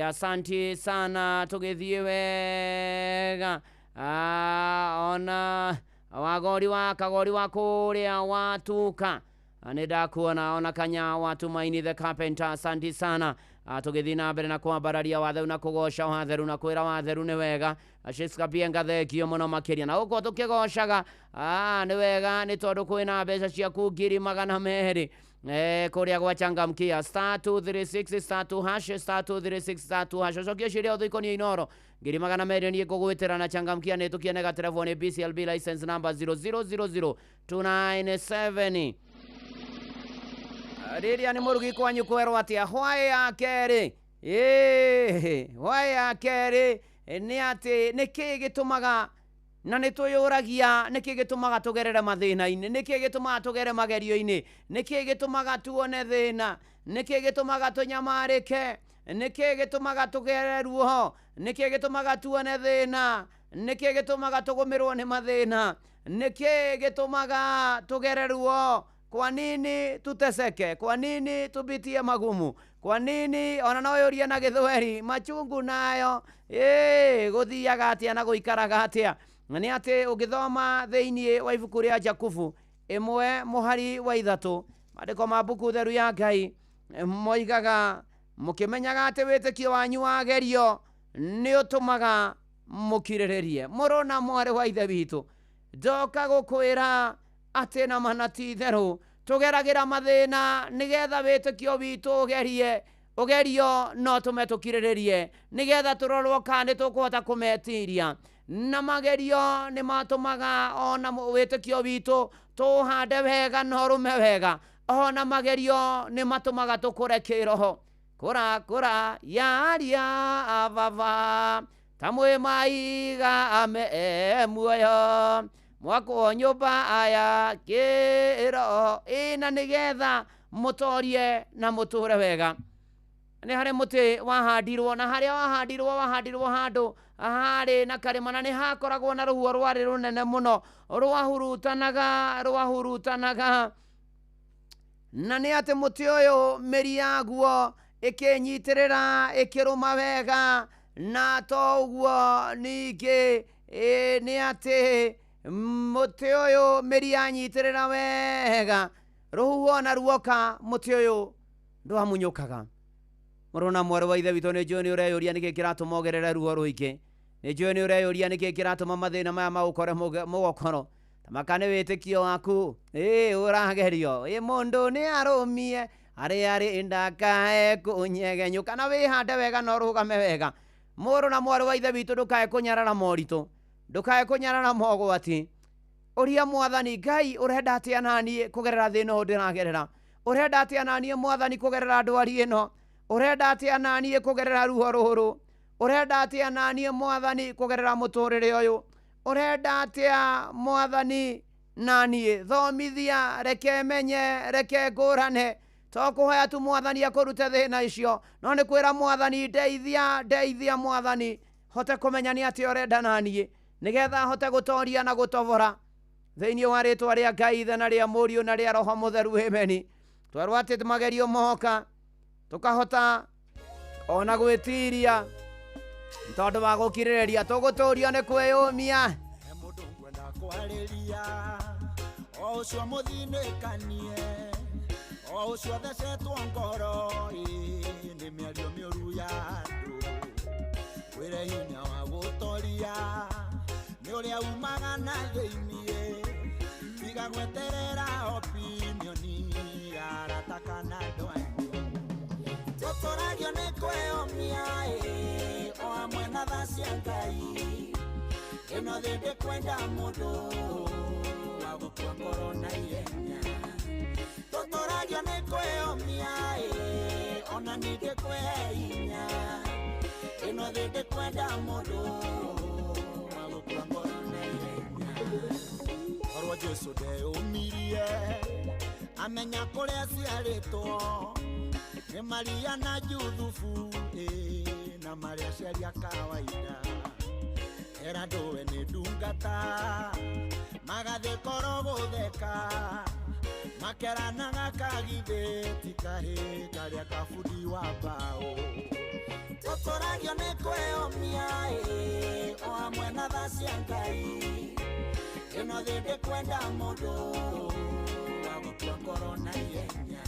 Asante sana, tugithie wega. Ona wagori wa Korea watuka. Nidakuona ona Kanya Watumaini the Carpenter, asante sana. Tugithie na mbere na kwambararia watheru na kugosha watheru na kwira watheru ni wega. Ashiska Bienga thengio muno makiria na uko tukigoshaga ni wega ni tondu kwina mbeca cia kungiri 200 kuria gwachangamkia *236 *2# *236 *2#. Cokio ciria uthiikonia Inoro ngiri 200 ni kugwitira na changamkia ni tukienega telefoni BCLB license number 0000297. Riria ni murugi kwanyu kwerwo atia hwae ya keri hwae ya keri ni ati niki gitumaga na nituyuragia niki gitumaga tugerere mathina-ini, niki gitumaga tugere magerio-ini, niki gitumaga tuone thina, niki gitumaga tunyamarike, niki gitumaga tugere ruo, niki gitumaga tuone thina, niki gitumaga tugumirwo ni mathina, niki gitumaga tugere ruo. Kwa nini tuteseke? Kwa nini tupitie magumu? Kwa nini ona no yuria na githweri machungu nayo guthiaga atia na guikaraga atia? Ni ati ugithoma theinie wa ibuku ria Jakubu 1:3 mandiko ma buku theru ya Ngai moigaga mukimenyaga ati witikio wanyu wagerio ni utumaga mukiriririe. Murona mwari wa ithe witu, ndoka gukwira ati na manati theru tugeragira mathina nigetha witikio witu ugerio no tumetukiriririe nigetha turorwo kandi tukuhota kumetiria. Na magerio ni matumaga ona witikio witu tuhande wega no rume wega. Ona magerio ni matumaga tukure kiroho. Kura yaria avava tamwe maiga ame muoyo mwako nyumba aya kiro ina nigetha mutorie na muture wega. Ni hare muti wahandirwo na haria wahandirwo handu ahari na karimana ni hakoragwo na ruhuo rwari runene muno rwahurutanaga na ni ati muti uyu miri yaguo ikinyitirira ikiruma wega na toguo ningi ni ati muti uyu miri yanyitirira wega ruhuo na ruoka muti uyu ndwamunyukaga. Murona mwari wa ithe witu ni njui ni ureyuria niki kiratuma ugerere ruo ruingi, ni njui ni ureyuria niki kiratuma mathina maya magukore mugokoro tamakane witikio waku uragerio mundu ni arumie ari ndakae kunyegenyuka na wihande wega no rugame wega. Murona mwari wa ithe witu ndukae kunyarara moritu, ndukae kunyarara mogwati. Uria Mwathani Ngai urenda atia nani kugerera thina uyu ndiragerera, urenda atia nani Mwathani kugerera ndwari ino, urenda atia nani kugerera ruho ruru, urenda atia nani Mwathani kugerera muturire uyu, urenda atia Mwathani nani thomithia reke menye reke ngurane tokuhoya tu Mwathani akurute thina icio no ni kwira Mwathani ndeithia Mwathani hote kumenya ni ati urenda nani nigetha hote gutoria na gutovora theinie wa ritwa ria Ngai ithe na ria Muriu na ria Roho Mutheru ameni. Twerwo ati magerio moka tukahota ona gwitiria tondu wa gukiririria tuguturio ni kwiyumia mundu ngwenda kwariria o ucio muthinikanie o ucio thecetwo ngoro ni miario miuru ya andu wire hinya wa gutoria ni uria umaga na theinie tiga gweterera opinioni aratakana ndwanyu tutoragio ni kwiyumia o amwe na tha cia Ngai ino thindi kwenda mundu wa gukua ngoro na ihenya. Tutoragio ni kwiyumia ona ningi kwihe hinya ino thindi kwenda mundu wa gukua ngoro na ihenya. Orwo Jesu ndeumirie amenya kuria ciaritwo ni Maria na Juthufu na Maria ciaria kawaida era ndowe nĩ ndungata magathiĩ koro gũtheka makeranaga kagithĩti kahĩ karĩa kabundi wa mbaũ tũtũragio nĩ kwĩyũmia o hamwe na tha cia Ngai ĩno thĩ ndĩkwenda mũndũ wa gũtua ngoro na ihenya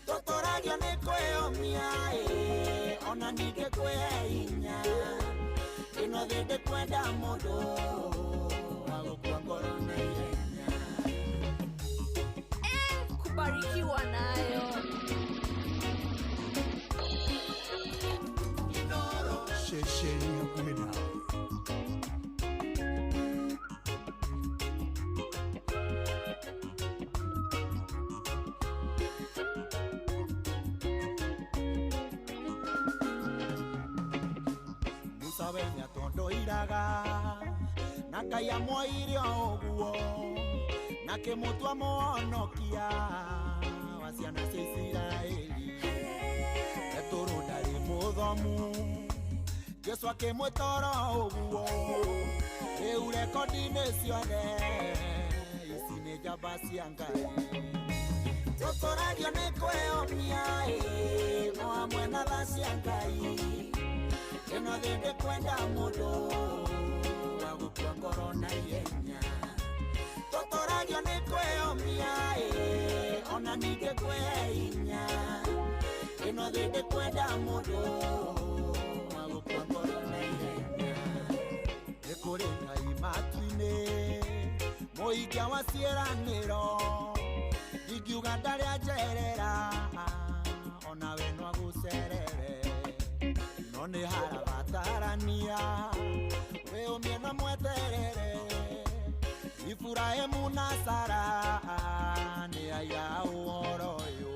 tũtũragio nĩ kwĩyũmia ona ningĩ kwĩhe hinya ĩno thĩ ndĩkwenda mũndũ wa gũtua ngoro na ihenya kubarikiwa nayo shesheni ya kwenda Musabenya tondo iraga na Ngai amwoire ũguo na kĩmũtua mũhonokia wa ciana cia Isiraeli etũrũ ndarĩ mũthomu Jesu akĩmwĩtoro ũguo rĩu rekondi-inĩ ciothe ici nĩ njamba cia Ngai tũtũragio nĩ kwĩyũmia o hamwe na tha cia Ngai ĩno thĩ ndĩkwenda mũndũ wa gũtua ngoro na ihenya tũtũragio nĩ kwĩyũmia ona ningĩ kwĩhe hinya ĩno thĩ ndĩkwenda mũndũ wa gũtua ngoro na ihenya nĩ kũrĩ Ngai matu-inĩ mũhingĩa wa ciĩranĩro ingiuga ndarĩ anjerera ona we no agũcerere no nĩ harabatarania wĩyũmie na mweterere Iburahĩmu na Sara nĩ aiga ũhoro ũyũ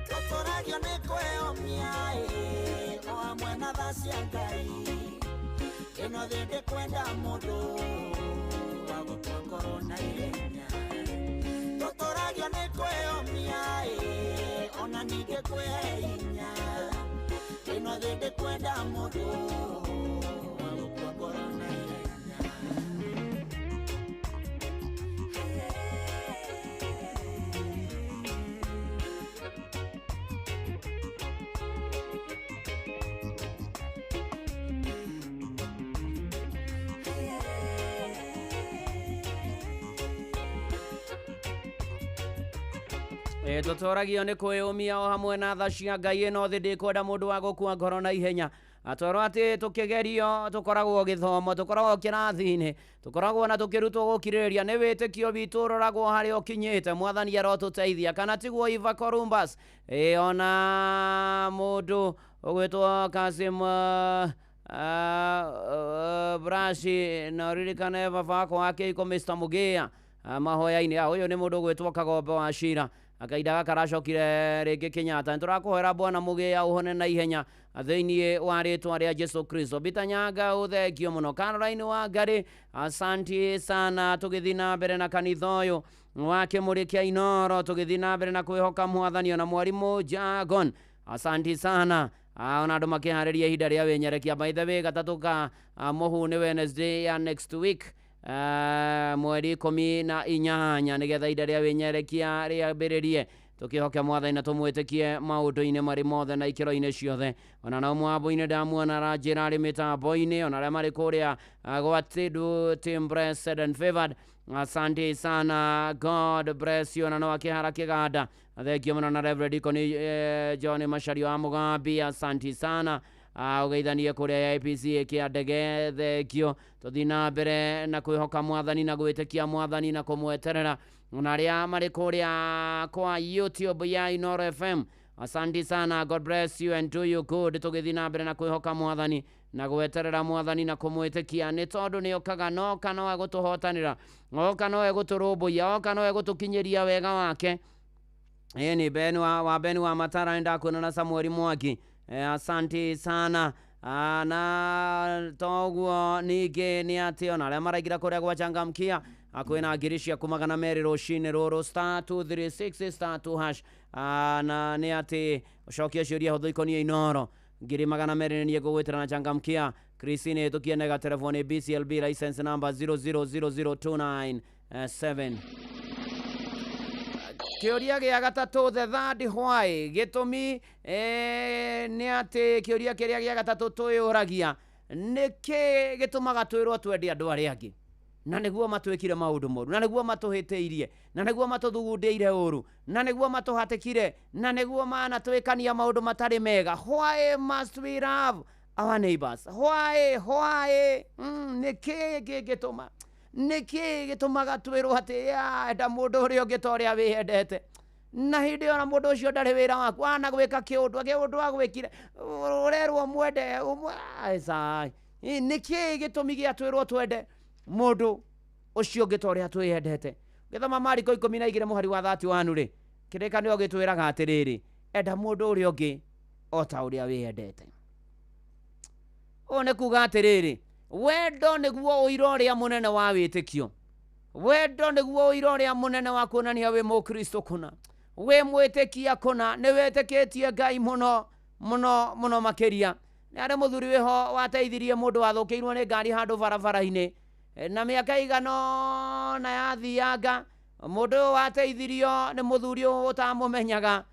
tũtũragio nĩ kwĩyũmia o hamwe na tha cia Ngai ĩno thĩ ndĩkwenda mũndũ wa gũtua ngoro na ihenya tũtũragio nĩ kwĩyũmia ona ningĩ kwĩhe hinya ĩno thĩ ndĩkwenda mũndũ wa gũtua ngoro na ihenya tũtũragio nĩ kwĩyũmia o hamwe na tha cia Ngai ĩno thĩ ndĩkwenda mũndũ wa gũkua ngoro na ihenya atwarwo atĩ tũkĩgerio tũkoragwo gĩthomo tũkoragwo kĩrathi-inĩ tũkoragwo na tũkĩrutwo gũkirĩrĩria nĩ wĩtĩkio witũ ũroragwo harĩa ũkinyĩte mwathani arotũteithia kana tiguo Eva Columbus ona mũndũ ũgwĩtwo Kasim Brashi na ririkane baba wako wake iko Mr. Mugea mahoya-inĩ ũyũ nĩ mũndũ ũgwĩtwo Kagombe wa Cira akaida gakaracokire rĩngĩ Kenyatta nĩtũrakũhoera Bwana Mugĩa ũhone na ihenya thĩinĩ wa rĩtwa rĩa Jesu Kristo Peter Nyaga ũthengio mũno Caroline Wangari asanti sana tũgĩthiĩ na mbere na kanitha ũyũ wa Kĩmũrĩ Inoro tũgĩthiĩ na mbere na kwĩhoka mwathani ona mwarimũ Jagon asanti sana ona andũ makĩharĩria ihinda rĩa wĩnyerekia by the way gatatũ ka mũhu nĩ Wednesday ya next week mweri 18 nĩgetha ihinda rĩa wĩnyerekia rĩambĩrĩrie tũkĩhokia mwathani na tũmwĩtĩkie maũndũ-inĩ marĩ mothe na ikĩro-inĩ ciothe ona nao mwambo-inĩ ndamuona ranjĩra arĩ mĩtambo-inĩ ona arĩa marĩ kũrĩa gwa Tidu Team Blessed and Favored asante sana God bless you ona no akĩhara kĩganda thengio mũno na Reverend Deacon John Machario wa Mũgambi asante sana ũgeithanie kũrĩa IPC kĩa ndege thengio tũthiĩ na mbere na kwĩhoka mwathani na gwĩtĩkia mwathani na kũmweterera ona arĩa marĩ kũrĩa kwa YouTube ya Inoro FM asante sana God bless you and do you good tũgĩthiĩ na mbere na kwĩhoka mwathani na gweterera mwathani na kũmwĩtĩkia nĩ tondũ nĩ okaga no kana wa gũtũhotanĩra oka no egũtũrũmbũiya oka no egũtũkinyĩria wega wake ni Ben wa Matara ndakwona na Samuel Mwangi asante sana na toguo ningĩ nĩ atĩ ona arĩa maraingĩra kũrĩa gwachangamkia akwĩna ngiricia kumagana merĩ rũcinĩ rũrũ *236 *2# na nĩ atĩ ũcokia ciũria hũthũ ikoniĩ Inoro ngiri magana merĩ nĩ ngũgwĩtĩra na changamkia Christine tukienega telefoni BCLB license number 0000297. Kĩũria gĩa gatatũ the third why gĩtũmi nĩ atĩ kĩũria kĩrĩa gĩa gatatũ twĩyũragia nĩkĩ gĩtũmaga twĩrwo twende andũ arĩa angĩ na nĩguo matwĩkire maũndũ moru na nĩguo matũhĩtĩirie na nĩguo matũthugundĩire ũru na nĩguo matũhatĩkire na nĩguo manatwĩkania maũndũ matarĩ mega. Why must we love our neighbors? Why nĩkĩ gĩtũmaga twĩrwo atĩ enda mũndũ ũrĩa ũngĩ ta ũrĩa wĩendete na hĩndĩ ĩyo na mũndũ ũcio ndarĩ wĩra waku ana gwĩka kĩũndũ agwĩkire ũrerwo mwende nĩkĩ gĩtũmi gĩa twĩrwo twende mũndũ ũcio ũngĩ ta ũrĩa twĩendete. Gĩthoma Mariko 12 mũhari wa 31 rĩ kĩrĩkanĩro gĩtwĩraga atĩrĩrĩ enda mũndũ ũrĩa ũngĩ o ta ũrĩa wĩendete. Ũũ nĩ kuuga atĩrĩrĩ wendo nĩguo ũira ũrĩa mũnene wa wĩtĩkio. Wendo nĩguo ũira ũrĩa mũnene wa kuonania wĩ mũkristo kũna wĩ mwĩtĩkia kũna nĩ wĩtĩkĩtie Ngai mũno mũno mũno makĩria. Nĩ arĩ mũthuri wĩho wateithirie mũndũ wathũkĩirwo nĩ ngari handũ barabara-inĩ na mĩaka igana na yathianga mũndũ ũyũ wateithirio nĩ mũthuri ũyũ ũtamũmenyaga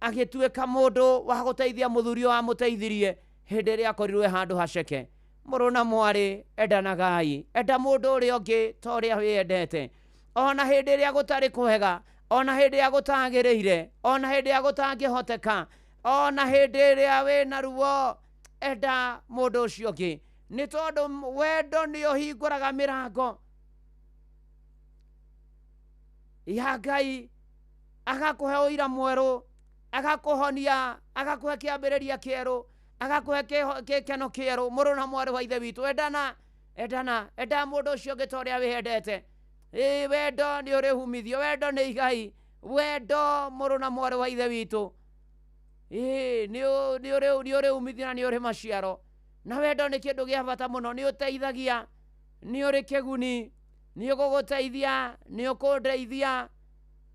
agĩtuĩka mũndũ wa gũteithia mũthuri ũyũ wamũteithirie hĩndĩ ĩrĩa akorirwe handũ haceke. Mũrũ na mwarĩ endanagai enda mũndũ ũrĩa ũngĩ ta ũrĩa wĩendete ona hĩndĩ ĩrĩa gũtarĩ kwega ona hĩndĩ ĩrĩa gũtagĩrĩire ona hĩndĩ ĩrĩa gũtangĩhoteka ona hĩndĩ ĩrĩa wĩna ruo enda mũndũ ũcio ũngĩ nĩ tondũ wendo nĩ ũhingũraga mĩrango ya Ngai agakũhe ũira mwerũ agakũhonia agakũhe kĩambĩrĩria kĩerũ agakũhe gĩkeno kĩerũ. Mũrũ na mwarĩ wa ithe witũ enda mũndũ ũcio ũngĩ ta ũrĩa wĩendete. Wendo nĩ ũrĩ humithio wendo nĩ igai wendo mũrũ na mwarĩ wa ithe witũ nĩ ũrĩ umithio na nĩ ũrĩ maciaro na wendo nĩ kĩndũ gĩa bata mũno nĩ ũteithagia nĩ ũrĩ kĩguni nĩ ũgũgũteithia nĩ ũkũndeithia.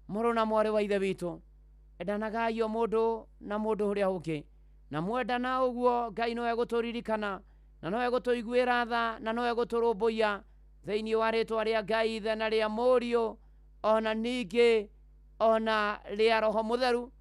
Mũrũ na mwarĩ wa ithe witũ endanagai o mũndũ na mũndũ ũrĩa ũngĩ na mwendana ũguo Ngai nowe gũtũririkana na nowe gũtũiguĩra tha na nowe gũtũrũmbũiya thĩinĩ wa rĩtwa rĩa Ngai ithe na rĩa Mũriũ ona ningĩ ona rĩa Roho Mũtheru.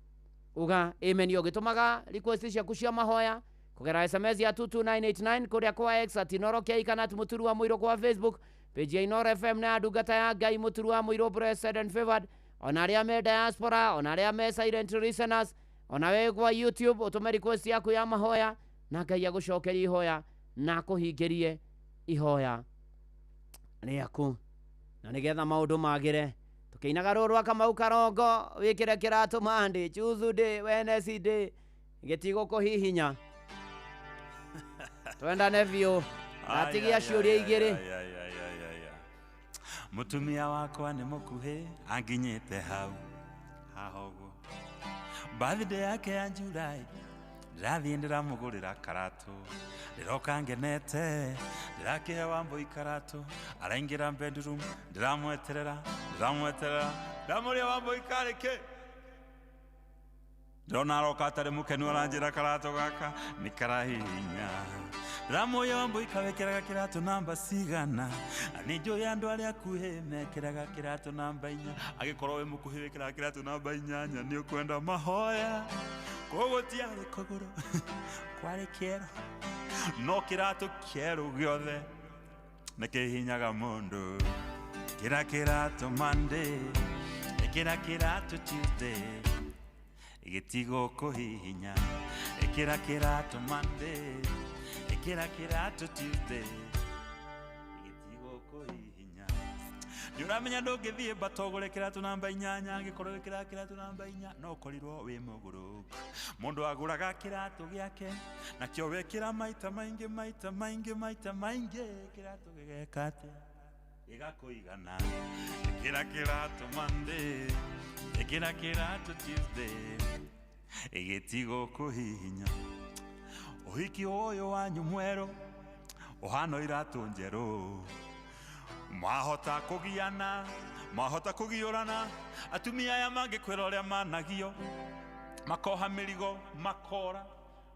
Uga amen ũgĩtũmaga request ciaku cia mahoya kũgera SMS ya 22989 kũrĩa kwa X @Inoro Kiaikana Mũturu wa Mũirũ kwa Facebook page ya Inoro FM na ndungata ya Ngai Mũturu wa Mũirũ blessed and favored ona arĩa me diaspora ona arĩa me silent listeners ona we kwa YouTube ũtũme request yaku ya mahoya na Ngai agũcokerie ihoya na kũhingĩrie ihoya rĩaku na nĩgetha maũndũ magĩre tũkĩinaga rũrũ Kamau Karongo wĩkĩre kĩratũ Monday Tuesday Wednesday gĩtigũkũhihinya twendane biũ atigia ciũria igĩrĩ. Mũtumia wakwa nĩ mũkuhĩ anginyĩte hau hahoguo birthday yake ya July ndĩrathiĩ ndĩramũgũrĩra karatũ ndĩroka ngenete ndĩrakĩhe Wambũi karatũ araingĩra bedroom ndĩramweterera ndamũria Wambũi karĩ kĩ ndĩrona aroka atarĩ mũkenu aranjĩra karatũ gaka nĩ karahihinya ndĩramũria Wambũi kawĩkĩraga kĩratũ namba cigana nĩ njũĩ andũ arĩa akuhĩ mekĩraga kĩratũ namba 4 agĩkorwo wĩ mũkuhĩ wĩkĩraga kĩratũ namba 8 nĩ ũkwenda mahoya kũgũtiarĩ kũgũrũ kwarĩ kĩero no kĩratũ kĩerũ gĩothe nĩ kĩhihinyaga mũndũ kĩra kĩratũ Monday kĩra kĩratũ Tuesday gĩtigũkũhihinya kĩra kĩratũ Monday kĩra kĩratũ Tuesday gĩtigũkũhihinya nĩũramenya ndũngĩthiĩ batogũre kĩratũ namba 8 gĩkorwo gĩkĩra kĩratũ namba 4 no ũkorirwo wĩ mũgũrũ mũndũ agũraga kĩratũ gĩake nakĩo wekĩra maita maingĩ kĩratũ gĩgeka atĩa gĩgakũigana kĩra kĩratũ Monday kĩra kĩratũ Tuesday gĩtigũkũhihinya ũhiki ũyũ wanyu mwerũ ũhana iratũ njerũ mwahota kũgiana mwahota kũgiũrana atumia aya mangĩkwĩra ũrĩa managio makoha mĩrigo makora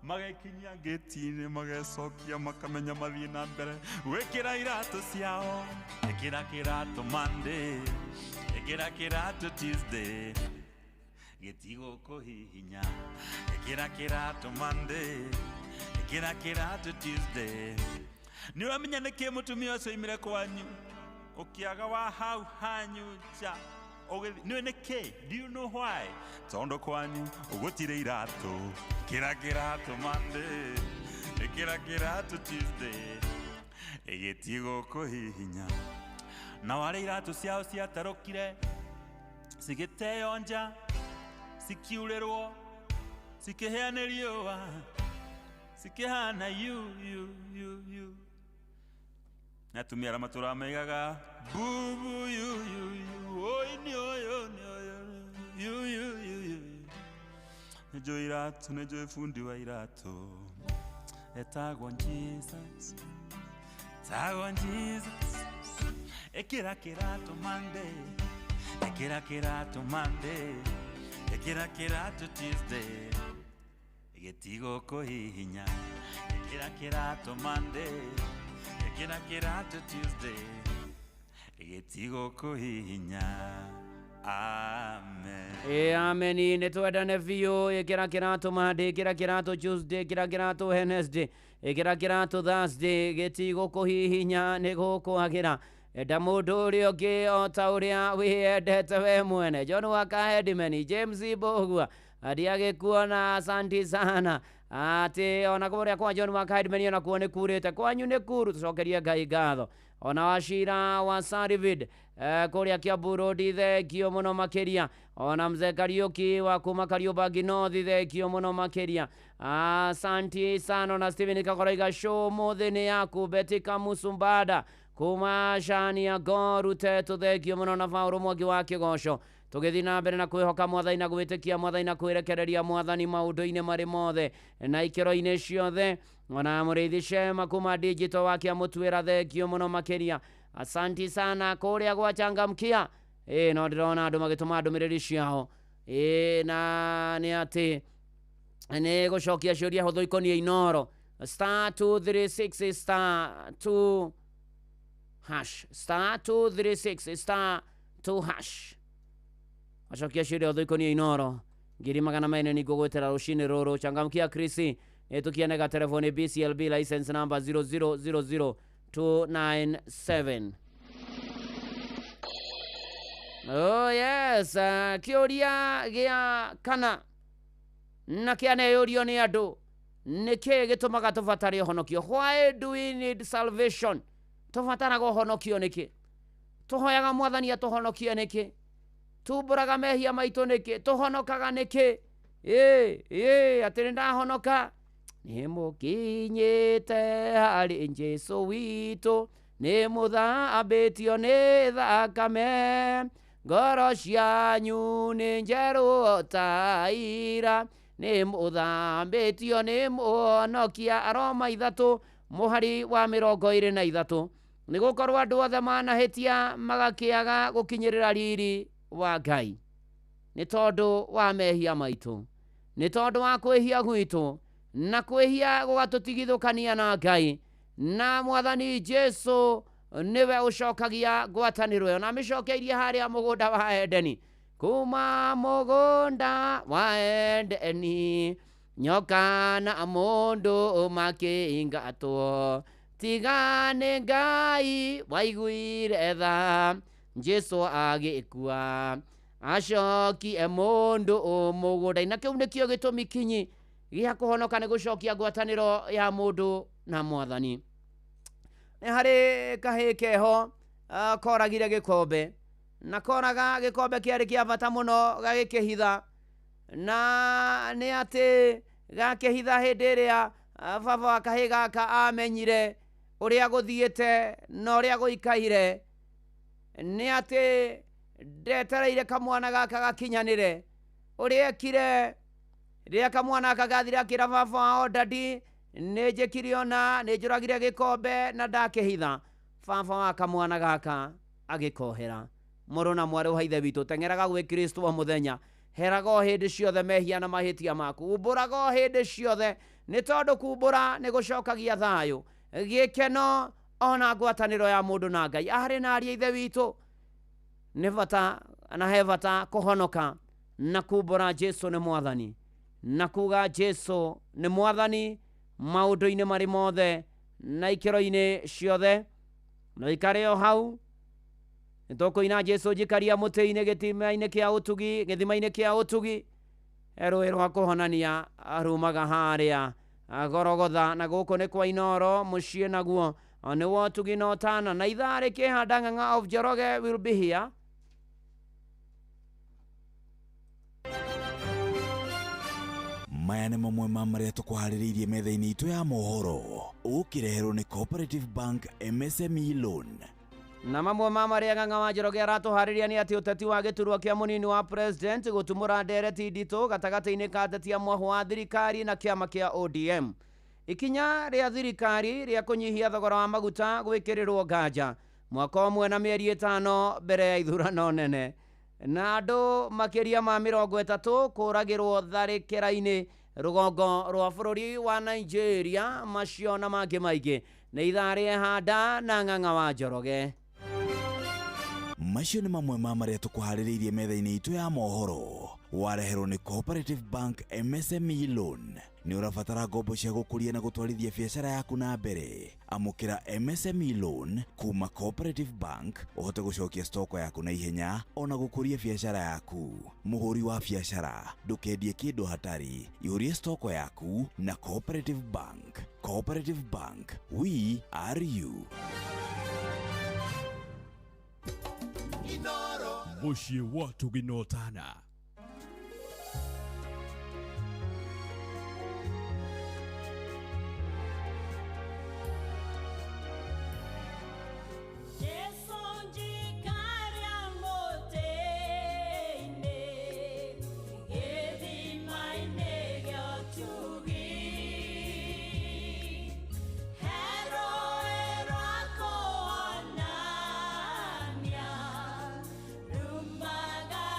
magakinyia ngĩti-inĩ magacokia makamenya mathiĩ na mbere gwĩkĩra iratũ ciao. Ĩkĩra kĩratũ Monday, ĩkĩra kĩratũ Tuesday, gĩtigũkũhihinya. Ĩkĩra kĩratũ Monday, ĩkĩra kĩratũ Tuesday. Nĩ ũramenya nĩkĩ mũtumia ũcio oimire kwanyu ũkĩaga wa hau hanyu nja? Nĩũĩ nĩkĩ? Do you know why? Tondũ kwanyu gũtirĩ iratũ. Ĩkĩra kĩratũ Monday, ĩkĩra kĩratũ Tuesday, gĩtigũkũhihinya. Na warĩ iratũ ciao ciatarũkire cigĩteo nja, cikiurĩrwo, cikĩhĩa nĩ riũa, cikĩhana yu. Na atumia arĩa matũramaigaga bubu yu, oi ni oyo yu. Nĩnjũĩ iratũ, nĩnjũĩ bundi wa iratũ, etagwo Jesus, etagwo Jesus. Ĩkĩra kĩratũ Monday, ĩkĩra kĩratũ Monday, ĩkĩra kĩratũ Tuesday, gĩtigũkũhihinya. Ĩkĩra kĩratũ Monday, ĩkĩra kĩratũ Tuesday, gĩtigũkũhihinya. Amen. Amen. Nĩ twendane biũ. Ĩkĩra kĩratũ Monday, ĩkĩra kĩratũ Tuesday, ĩkĩra kĩratũ Wednesday, ĩkĩra kĩratũ Thursday, gĩtigũkũhihinya nĩ gũkwagĩra. Enda mũndũ ũrĩa ũngĩ o ta ũrĩa wĩendete we mwene. John Wakahedimeni, James Bogua, ndiagĩkuona, asanti sana. Atĩ ona kũrĩa kwa John Wakahedimeni ona kuo nĩ kurĩte, kwanyu nĩ kuru, tũcokerie Ngai ngatho. Ona Wachira wa Sarivid, kũrĩa Kiambu Road, thengio mũno makĩria. Ona Mzee Kariuki wa kuma Kariobangi North, thengio mũno makĩria. Asanti sana. Ona Steven Kakoroiga, show mũthĩ nĩ yaku. Betty Kamusumbada kuma Shani ya Goru Tetu, thengio mũno. Na Paulo Mwangi wa Kĩgoco, tũgĩthiĩ na mbere na kwĩhoka Mwathani na gwĩtĩkia Mwathani na kwĩrekereria Mwathani maũndũ-inĩ marĩ mothe na ikĩro-inĩ ciothe. Ona Mũrĩithi Shema kuma Digital wa Kĩamũtuĩra, thengio mũno makĩria. Asanti sana. Kũrĩa gwachangamkia, no ndĩrona andũ magĩtũma ndũmĩrĩri ciao. Na nĩ atĩ nĩ gũcokia ciũria hũthũ ikoniĩ Inooro. Star 236 star 2 hash, star 236 star 2 hash. Acokia ciũria hũthũ ikoniĩ Inooro. 200 nĩ ngũgwĩtĩra rũcinĩ rũrũ. Changamkia Krisi, tukianega telefoni BCLB license number 0000297. Oh yes, kĩũria gĩa kana na kĩaneyũrio nĩ andũ, nĩkĩ gĩtũmaga tũbatare ũhonokio? Why do we need salvation? Tũbataraga ũhonokio nĩkĩ? Tũhoyaga Mwathani atũhonokie nĩkĩ? Tumbũraga mehia maitũ nĩkĩ? Tũhonokaga nĩkĩ? Atĩ nĩndahonoka. Nĩmũkinyĩte harĩ Jesũ witũ, nĩmũthambĩtio nĩ thakame, ngoro cianyu nĩ njerũ ta ira, nĩmũthambĩtio nĩ Mũhonokia. Aroma 3 mũhari wa 23. Nĩgũkorwo andũ othe manahĩtia magakĩaga gũkinyĩrĩra riri wa Ngai, nĩ tondũ wa mehia maitũ, nĩ tondũ wa kwĩhia gwitũ, na kwĩhia gũgatũtigithũkania na Ngai. Na Mwathani Jesũ niwe ũcokagia ngwatanĩro ĩyo, na mĩcokeirie harĩa mũgũnda wa Edeni. Kuma mũgũnda wa Edeni, nyoka na mũndũ makĩingatwo, tiga nĩ Ngai waiguire tha, Jesũ agĩkua acokie mũndũ mũgũnda. Na kĩu nĩkĩo gĩtũmi kinyi gĩa kũhonoka, nĩ gũcokia ngwatanĩro ya mũndũ na Mwathani. Nĩ harĩ kahĩ keho koragire gĩkombe, na koraga gĩkombe kĩarĩ kĩa bata mũno gagĩkĩhitha. Na nĩ atĩ gakĩhitha hĩndĩ ĩrĩa baba wa kahĩ gaka amenyire ũrĩa gũthiĩte na ũrĩa gũikaire, nĩ atĩ ndetereire kamwana gaka gakinyanĩre. Ũrĩa ekire rĩrĩa kamwana gaka gathire akĩra baba wao, dadi nĩ njĩkire ona nĩ njũragire gĩkombe na ndakĩhitha. Baba wa kamwana gaka agĩkohera. Mũrũ na mwarĩ wa ithe witũ, teng'eraga gwĩ Kristo o mũthenya, herago hĩndĩ ciothe mehia na mahĩtia maku umbũrago hĩndĩ ciothe nĩ tondũ kumbũra nĩ gũcokagia thayũ gĩkeno ona ngwatanĩro ya mũndũ na Ngai arĩ na ariũ ithe witũ nĩ bata na he bata kũhonoka na kumbũra Jesu nĩ mwathani na kuga Jesu nĩ mwathani maũndũ-inĩ marĩ mothe na ikĩro-inĩ ciothe na ikare o hau nĩtũkũina Jesu njikaria mũtĩ-inĩ gĩtima-inĩ kĩa ũtugi gĩthima-inĩ kĩa ũtugi rũĩ rwa kũhonania rumaga harĩa Gorogotha na gũkũ nĩ kwa Inoro mũciĩ naguo nĩ wa ũtugi na ũtana na ithaa rĩkĩhanda Ng'ang'a of Njoroge will be here. Maya nĩ mamwe ma marĩa tũkũharĩrĩirie metha-inĩ itũ ya mohoro ũkĩreherwo nĩ Cooperative Bank MSME Loan. Na mamwe ma marĩa Ng'ang'a wa Njoroge aratũharĩria nĩ atĩ ũteti wa gĩturwa kĩa mũnini wa president gũtumũra ndereti nditũ gatagatĩ-inĩ ka ateti a mwahũ wa thirikari na kĩama kĩa ODM. Ikinya rĩa thirikari rĩa kũnyihia thogora wa maguta gwĩkĩrĩrwo nganja mwaka ũmwe na mĩeri 5 mbere ya ithurano nene. Na andũ makĩria ma 30 kũragĩrwo tharĩkĩra-inĩ rũgongo rwa bũrũri wa Nigeria macio na mangĩ maingĩ nĩ ithaa rĩhanda na Ng'ang'a wa Njoroge. Macio nĩ mamwe ma marĩa tũkũharĩrĩirie metha-inĩ itũ ya mohoro wareherwo nĩ Cooperative Bank MSME Loan. Nĩ ũrabatara ngombo cia gũkũria na gũtwarithia biacara yaku na mbere. Amũkĩra MSME Loan kuma Cooperative Bank ũhote gũcokia stoko yaku na ihenya ona gũkũria biacara yaku. Mũhũri wa biacara ndũkendie kĩndũ hatari, ihũrie stoko yaku na Cooperative Bank. Cooperative Bank, we are you. Mũciĩ wa Tugi na Ũtana. Rumbaga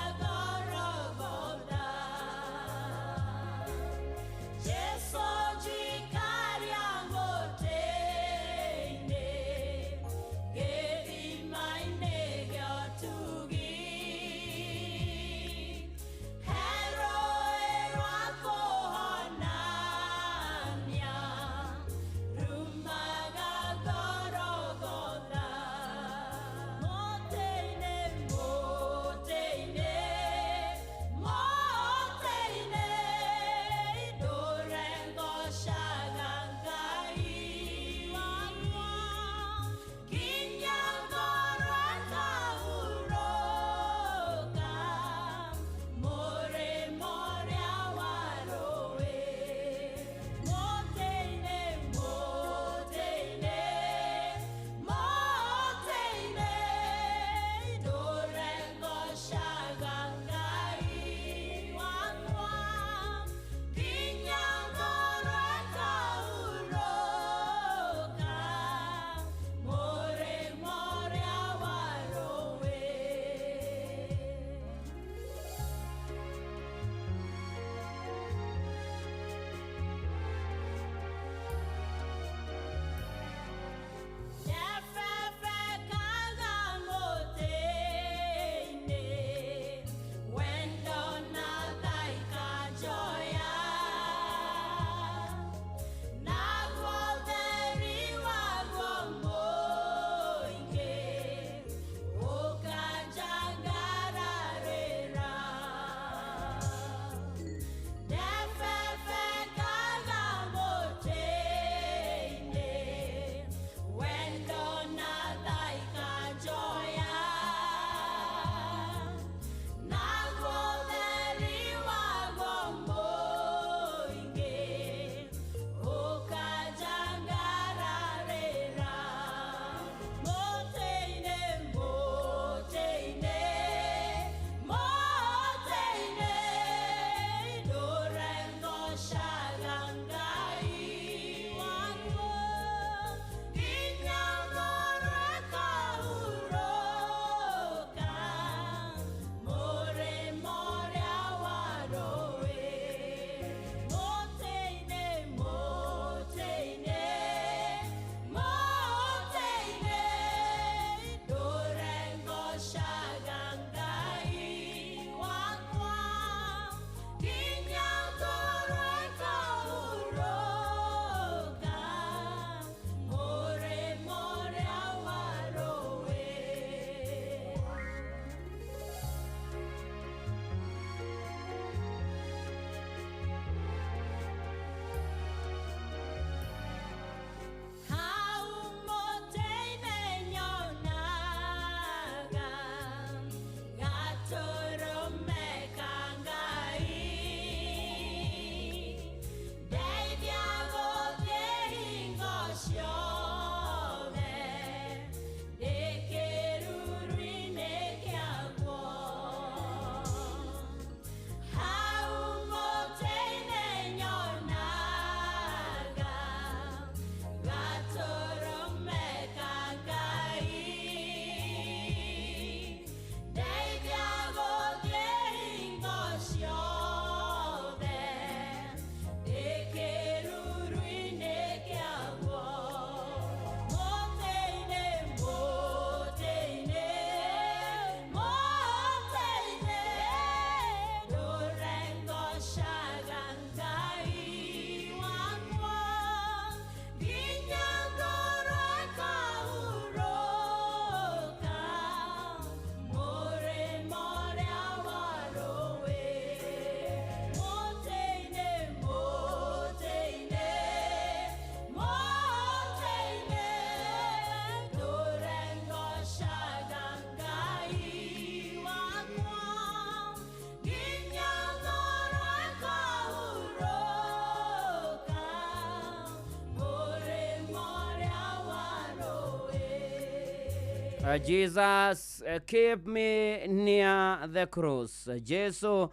Jesus, keep me near the cross. Jesu,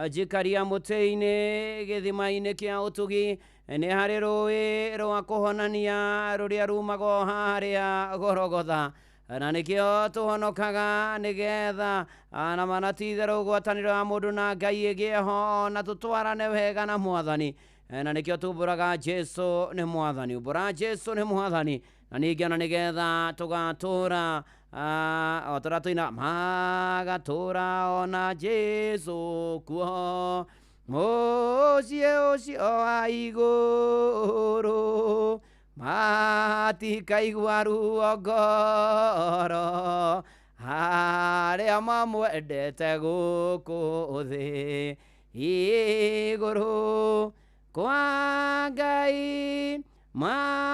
jikaria muteine githima-ine kia utugi ni hari rui rwa kuhonania ruria rumago haria Gorogotha na nikio tuhonokaga nigetha na manatitherũ gwatanĩro ya mũndũ na Ngai ĩgĩe na tutwarane wega na Mwathani na nikio tumbũraga Jesu nĩ Mwathani, umbũra Jesu nĩ Mwathani na ningĩ ona nigetha tugatũra o tũratũina magatũra ona Jesu kuo mũciĩ ũcio wa igũrũ matikaigua ruo ngoro harĩa mamwendete gũkũ thĩ igũrũ kwa Ngai magatũra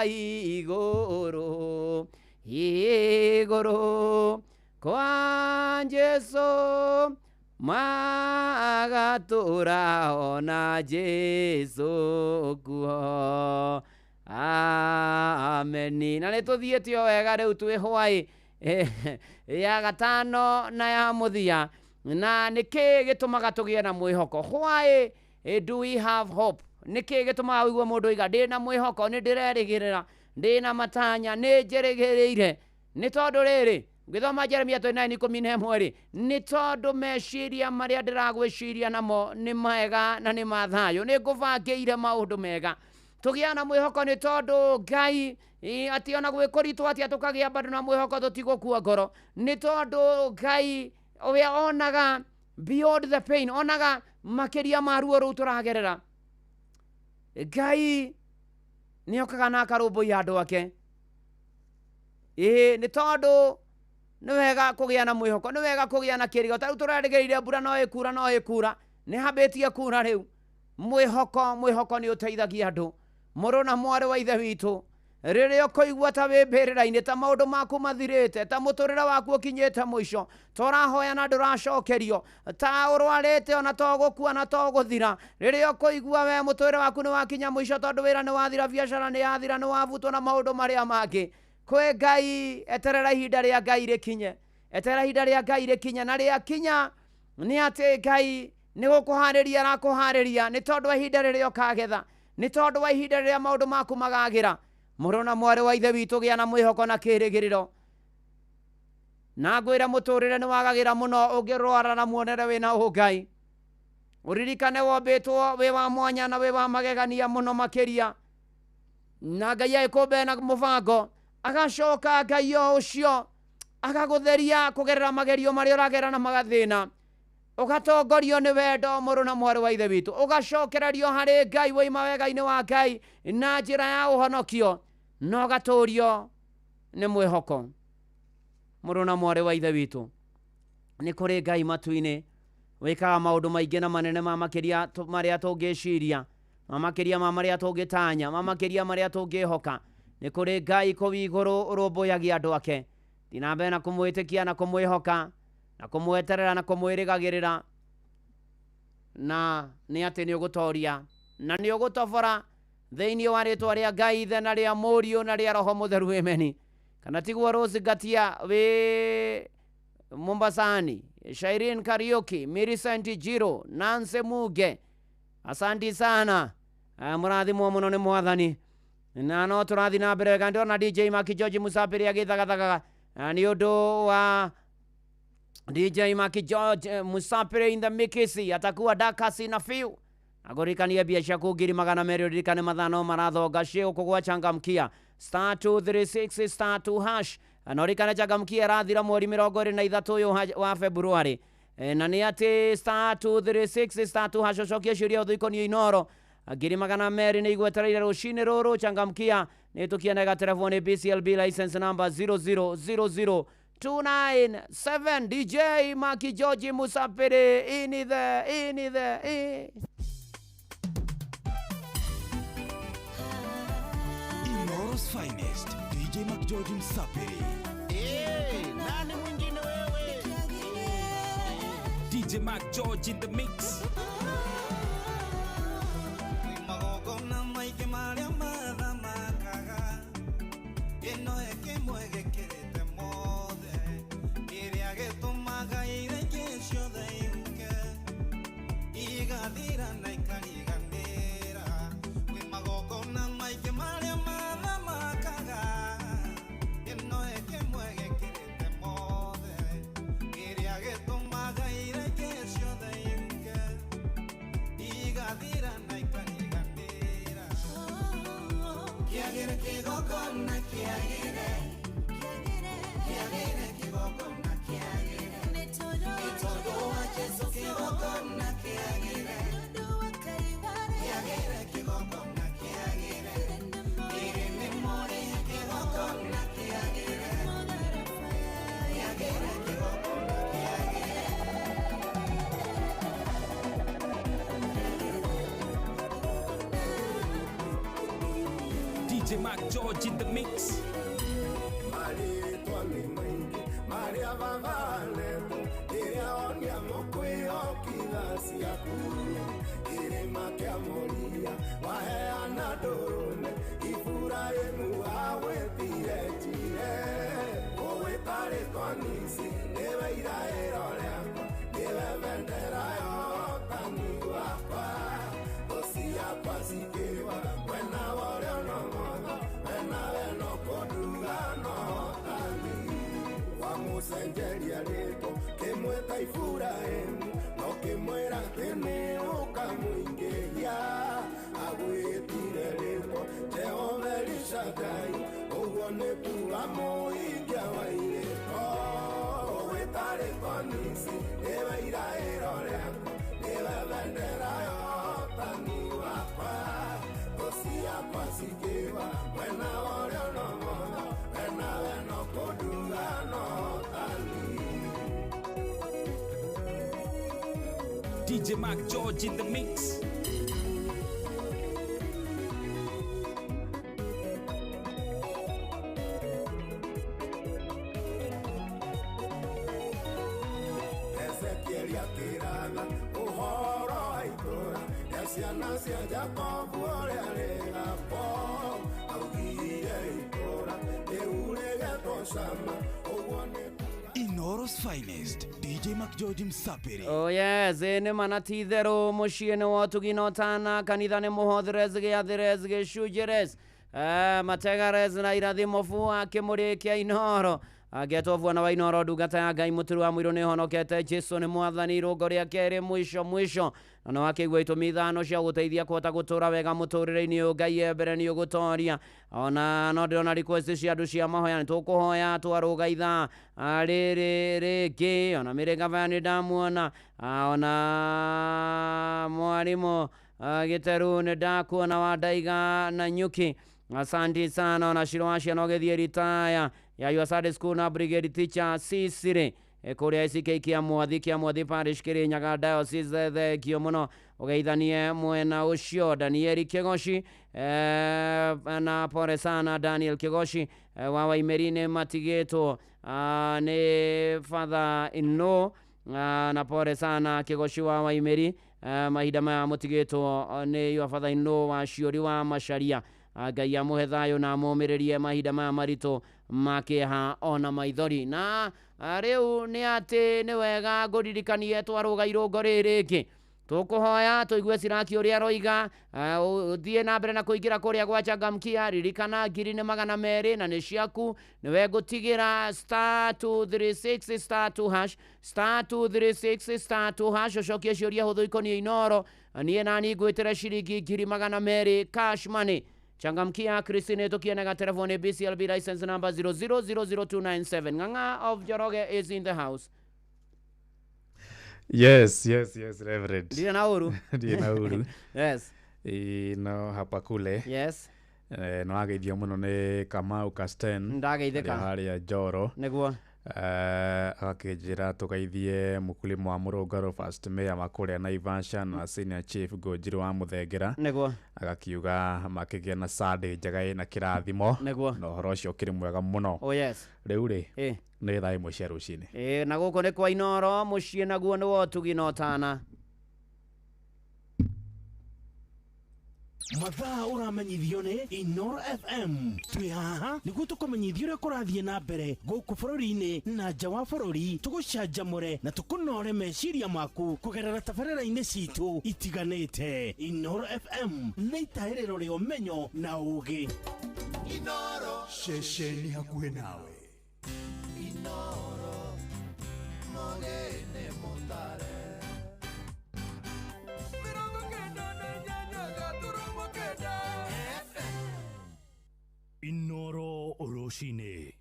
igũrũ igũrũ kwa Jesu magatũra ona Jesu kuo. Amen. Na nĩtũthiĩte o wega rĩu twĩ hwaĩ ya gatano na ya mũthia na nĩkĩ gĩtũmaga tũgĩe na mwĩhoko? Why do we have hope? Nĩkĩ gĩtũmaga ũigue mũndũ oiga ndĩ na mwĩhoko, nĩ ndĩrerĩgĩrĩra, ndĩ na matanya, nĩ njĩrĩgĩrĩire? Nĩ tondũ rĩrĩ ngĩthoma Jeremia 29:11 nĩ tondũ meciria marĩa ndĩragwĩciria namo nĩ mega na nĩ ma thayũ, nĩ ngũbangĩire maũndũ mega. Tũgĩa na mwĩhoko nĩ tondũ Ngai atĩ ona gwĩkũritũ atĩa tũkagĩa bado na mwĩhoko tũtigũkua ngoro, nĩ tondũ Ngai we onaga beyond the pain, onaga makĩria ma ruo rũu tũragerera. Ngai nĩ okaga na akarũmbũiya andũ ake. Nĩ tondũ nĩ wega kũgĩa na mwĩhoko, nĩ wega kũgĩa na kĩrĩgo. Tarĩu tũrerĩgĩrĩire mbura no ĩkura, nĩ hambĩtie kura rĩu. Mwĩhoko nĩ ũteithagia andũ. Mũrũ na mwarĩ wa ithe witũ, rĩrĩa ũkũigua ta wĩ mbĩrĩra-inĩ, ta maũndũ maku mathirĩte, ta mũtũrĩre waku ũkinyĩte mũico, ta ũrahoya na ndũracokerio, ta ũrwarĩte ona to gũkua na to gũthira, rĩrĩa ũkũigua we mũtũrĩre waku nĩ wakinya mũico tondũ wĩra nĩ wathira, biacara nĩ yathira, nĩ wabutwo na maũndũ marĩa mangĩ, kwĩ Ngai, eterera ihinda rĩa Ngai rĩkinye, eterera ihinda rĩa Ngai rĩkinye, na rĩakinya nĩ atĩ Ngai nĩ gũkũharĩria arakũharĩria, nĩ tondũ wa ihinda rĩrĩa ũkagetha, nĩ tondũ wa ihinda rĩrĩa maũndũ maku magagĩra. Mũrũ na mwarĩ wa ithe witũ, gĩa na mwĩhoko na kĩrĩgĩrĩro. Na ngwĩra mũtũrĩre nĩ wagagĩra mũno ũngĩrwara na muonere wĩna ũngai. Ũririkane wombĩtwo wĩ wa mwanya na wĩ wa magegania mũno makĩria. Na Ngai agĩkũmbe na mũbango, agacoka Ngai o ũcio agagũtheria kũgerera magerio marĩa ũragerera na magathĩna. Ũgatongorio nĩ wendo, mũrũ na mwarĩ wa ithe witũ, ũgacokererio harĩ Ngai woima wega-inĩ wa Ngai na njĩra ya ũhonokio, na ũgatũrio nĩ mwĩhoko. Mũrũ na mwarĩ wa ithe witũ, nĩ kũrĩ Ngai matu-inĩ wĩkaga maũndũ maingĩ na manene ma makĩria marĩa tũngĩciria, ma makĩria ma marĩa tũngĩtanya, ma makĩria marĩa tũngĩhoka. Nĩ kũrĩ Ngai kũu igũrũ ũrũmbũyagia andũ ake. Thiĩ na mbere na kũmwĩtĩkia na kũmwĩhoka na kũmweterera na kũmwĩrĩgagĩrĩra, na nĩ atĩ nĩ ũgũtoria na nĩ ũgũtobora thĩinĩ wa rĩtwa rĩa Ngai Ithe na rĩa Mũriũ na rĩa Roho Mũtheru, ameni. Kana tiguo Rose Ngatia wĩ Mombasani, Shairin Kariuki, Millicent Jiro, Nancy Muge, asanti sana, mũrathimwo mũno nĩ Mwathani. Na no tũrathiĩ na mbere wega, ndĩrona DJ Maki George Musapĩrĩ agĩthagathaga nĩ ũndũ wa DJ Maki George Musapĩrĩ in the Mikisi, atakuwa dakasi na fiu. Agorikania biacara kugiri magana meri, uririkane mathano marathonga cio kugwa changamkia *236 *2#. Anorikane changamkia rathira mweri 23 wa Februari. Na nĩ atĩ *236 *2# cokia ciũria ũthũikonio Inoro. Ngiri magana meri nĩ igwetereire rũcinĩ rũrũ. Changamkia nĩ tukienega telefoni BCLB license number 0000297. DJ Maki George Musapĩrĩ in the Inoro's finest, DJ Maki George Musapĩrĩ. Nani mwingine wewe? DJ Maki George in the mix. Magogona maige marĩa mathamakaga, ĩno ĩkĩmwe igathira na ikariganira kwi magongona maingĩ marĩa mathamakaga ĩno ĩkĩmwe gĩkĩrĩte mothe ĩrĩa gĩtũmaga ireke ciothe iruke igathira na ikariganira kĩagĩre kĩgongona kĩagĩre kĩgongona kĩagĩre nĩ tondũ wa Jesũ kĩgongona kĩagĩre kĩagĩre kĩgongona kĩagĩre ĩrĩ nĩ mori kĩgongona kĩagĩre kĩagĩre kĩgongona kĩagĩre DJ Mac George in the mix. Marĩtwa nĩ maingĩ marĩa vavanetwo rĩrĩa onia mũkwĩhokitha ciaku irĩma kĩa moria waheana ndũrũme Iburahĩmu awĩtire njire ũwĩta rĩtwa Nisi nĩwe iraĩro rĩakwa nĩwe bendera ya ũhotani wakwa thũ ciakwa cikĩrũa mwena wa ũrĩo na mwotho wena weno kũnduga no ũhotani wamucenjeria rĩtwa kĩmwĩta Iburahĩmu no kĩmwĩra atĩ nĩ ũkamũingĩria agwĩtire rĩtwa Jehova Elishadai ũguo nĩ kuga mũhingia wa irĩko ũwĩta rĩtwa Nisi nĩwe iraĩro rĩakwa nĩwe bendera ya ũhotani wakwa thũ ciakwa cikĩrũa mwena wa ũrĩo na mwotho wena weno kũnduga no ũhotani DJ Mac George in the mix. Ezekiel akĩratha ũhoro wa itũũra rĩa ciana cia Jakobu ũrĩa rĩgakwo augire itũũra rĩu rĩgetwo Shama ũguo nĩ Inoro's finest, DJ Mac George Msapiri. Oh yes, nĩ manati therũ mũciĩ nĩ wotuginotana kanitha nĩ mũhotheres gĩathĩres gĩcunjĩres mategares na irathimo bua kĩmũrĩ kĩa Inoro agĩatwo na wa Inoro ndungata ya Ngai mũtũrũ wa mũirũ nĩ honokete Jesũ nĩ mwathani irũngo rĩa kerĩ mwisho na no akĩigua itũmi ithano cia gũteithia kũhota gũtũra wega mũtũrĩre-inĩ ũyũ Ngai mbere nĩ ũgũtoria ona no ndĩrona request cia andũ cia mahoya nĩ tũkũhoya twarũga ithaa rĩrĩ rĩngĩ ona mĩrĩngava nĩ ndamuona ona mwarimũ Gĩteru nĩ ndakuona wa Ndaiga na Nyuki asante sana ona Shiro wa ciana ũgĩthiĩ ritaya ya your Sunday school na brigade teacher Sisire kũrĩa ICK kia mwathi parish Kĩrĩnyaga diocese thengio mũno ũgeithanie mwena ũcio Daniel Kĩgoshi na pore sana Daniel Kĩgoshi wa Waimeri nĩ matigĩtwo nĩ father in law na pore sana Kĩgoshi wa Waimeri mahinda maya mũtigĩtwo nĩ your father in law wa Ciori wa Macharia Ngai amũhe thayũ na amũmĩrĩrie mahinda maya maritũ makĩha ona maithori na rĩu nĩ atĩ nĩ wega ngũririkanie twarũga irũngo rĩrĩ rĩngĩ tũkũhoya tũigue Siraki ũrĩa aroiga thiĩ na mbere na kũingĩra kũrĩa gwa Changamkia ririkana 200 na nĩ ciaku nĩwe ngũtigĩra *236 *2# *236 ũcokie ciũria hũthũ ikoniĩ Inoro niĩ nani ngwĩtĩre ciringi 200 cash money Changamkia Christine tukienega telefone BCLB license number 0000297 Ng'ang'a of Joroge is in the house. Yes, Reverend. Ndiye Nauru. Yes. No hapa kule. Yes. No ageithio muno ni Kamau Casten. Ndageithĩka. Harĩa Njoro. Nĩguo. Akĩnjĩra tũgeithie mũkulima wa Mũrũngarũ first mayor makũrĩa Naivasha na senior chief Ngũnjiri wa Mũthengera. Nĩguo. Agakiuga makĩgĩa na Sunday njega ĩna kĩrathimo. Nĩguo. Na ũhoro ũcio ũkĩrĩ mwega mũno. Oh yes. Rĩu rĩ. Nĩ thaa ĩmwe cia rũcinĩ. Na gũkũ nĩ kwa Inoro mũciĩ naguo nĩ wotuginotana. mathaa uramenyithio ni Inoro FM. Twi haha niguo tukumenyithia uria kurathie na mbere guku bururi-ini na nja wa bururi, tugucanjamure na tukunore meciria maku kugerera tabarĩra-inĩ citu itiganĩte. Inoro FM nĩ itaĩrĩro rĩa ũmenyo na ũũgĩ. Inoro ceceni hakuhĩ nawe. Inoro mogene motare. Inoro Oroshine.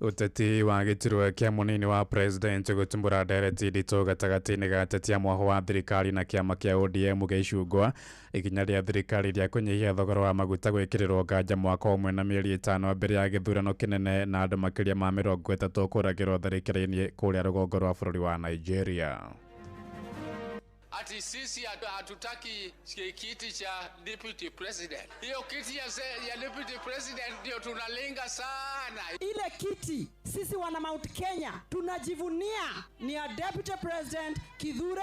Uteti wa giturwa kia munini wa president gutumbura ndereti ndito gatagati-ini ga ateti a mwaho wa thirikari na kiama kia ODM gicungwa ikinya ria thirikari ria kunyihia thogora wa maguta gwikirirwo nganja mwaka umwe na mieri 5 mbere ya githurano kinene na andu makiria ma 30 kuragirwo tharikira-ini kuria rugongo rwa bururi wa Nigeria. Ati sisi hatutaki kiti cha deputy president. Hiyo kiti ya deputy president ndio tunalenga sana. Ile kiti sisi wana Mount Kenya tunajivunia ni ya deputy president Kithure,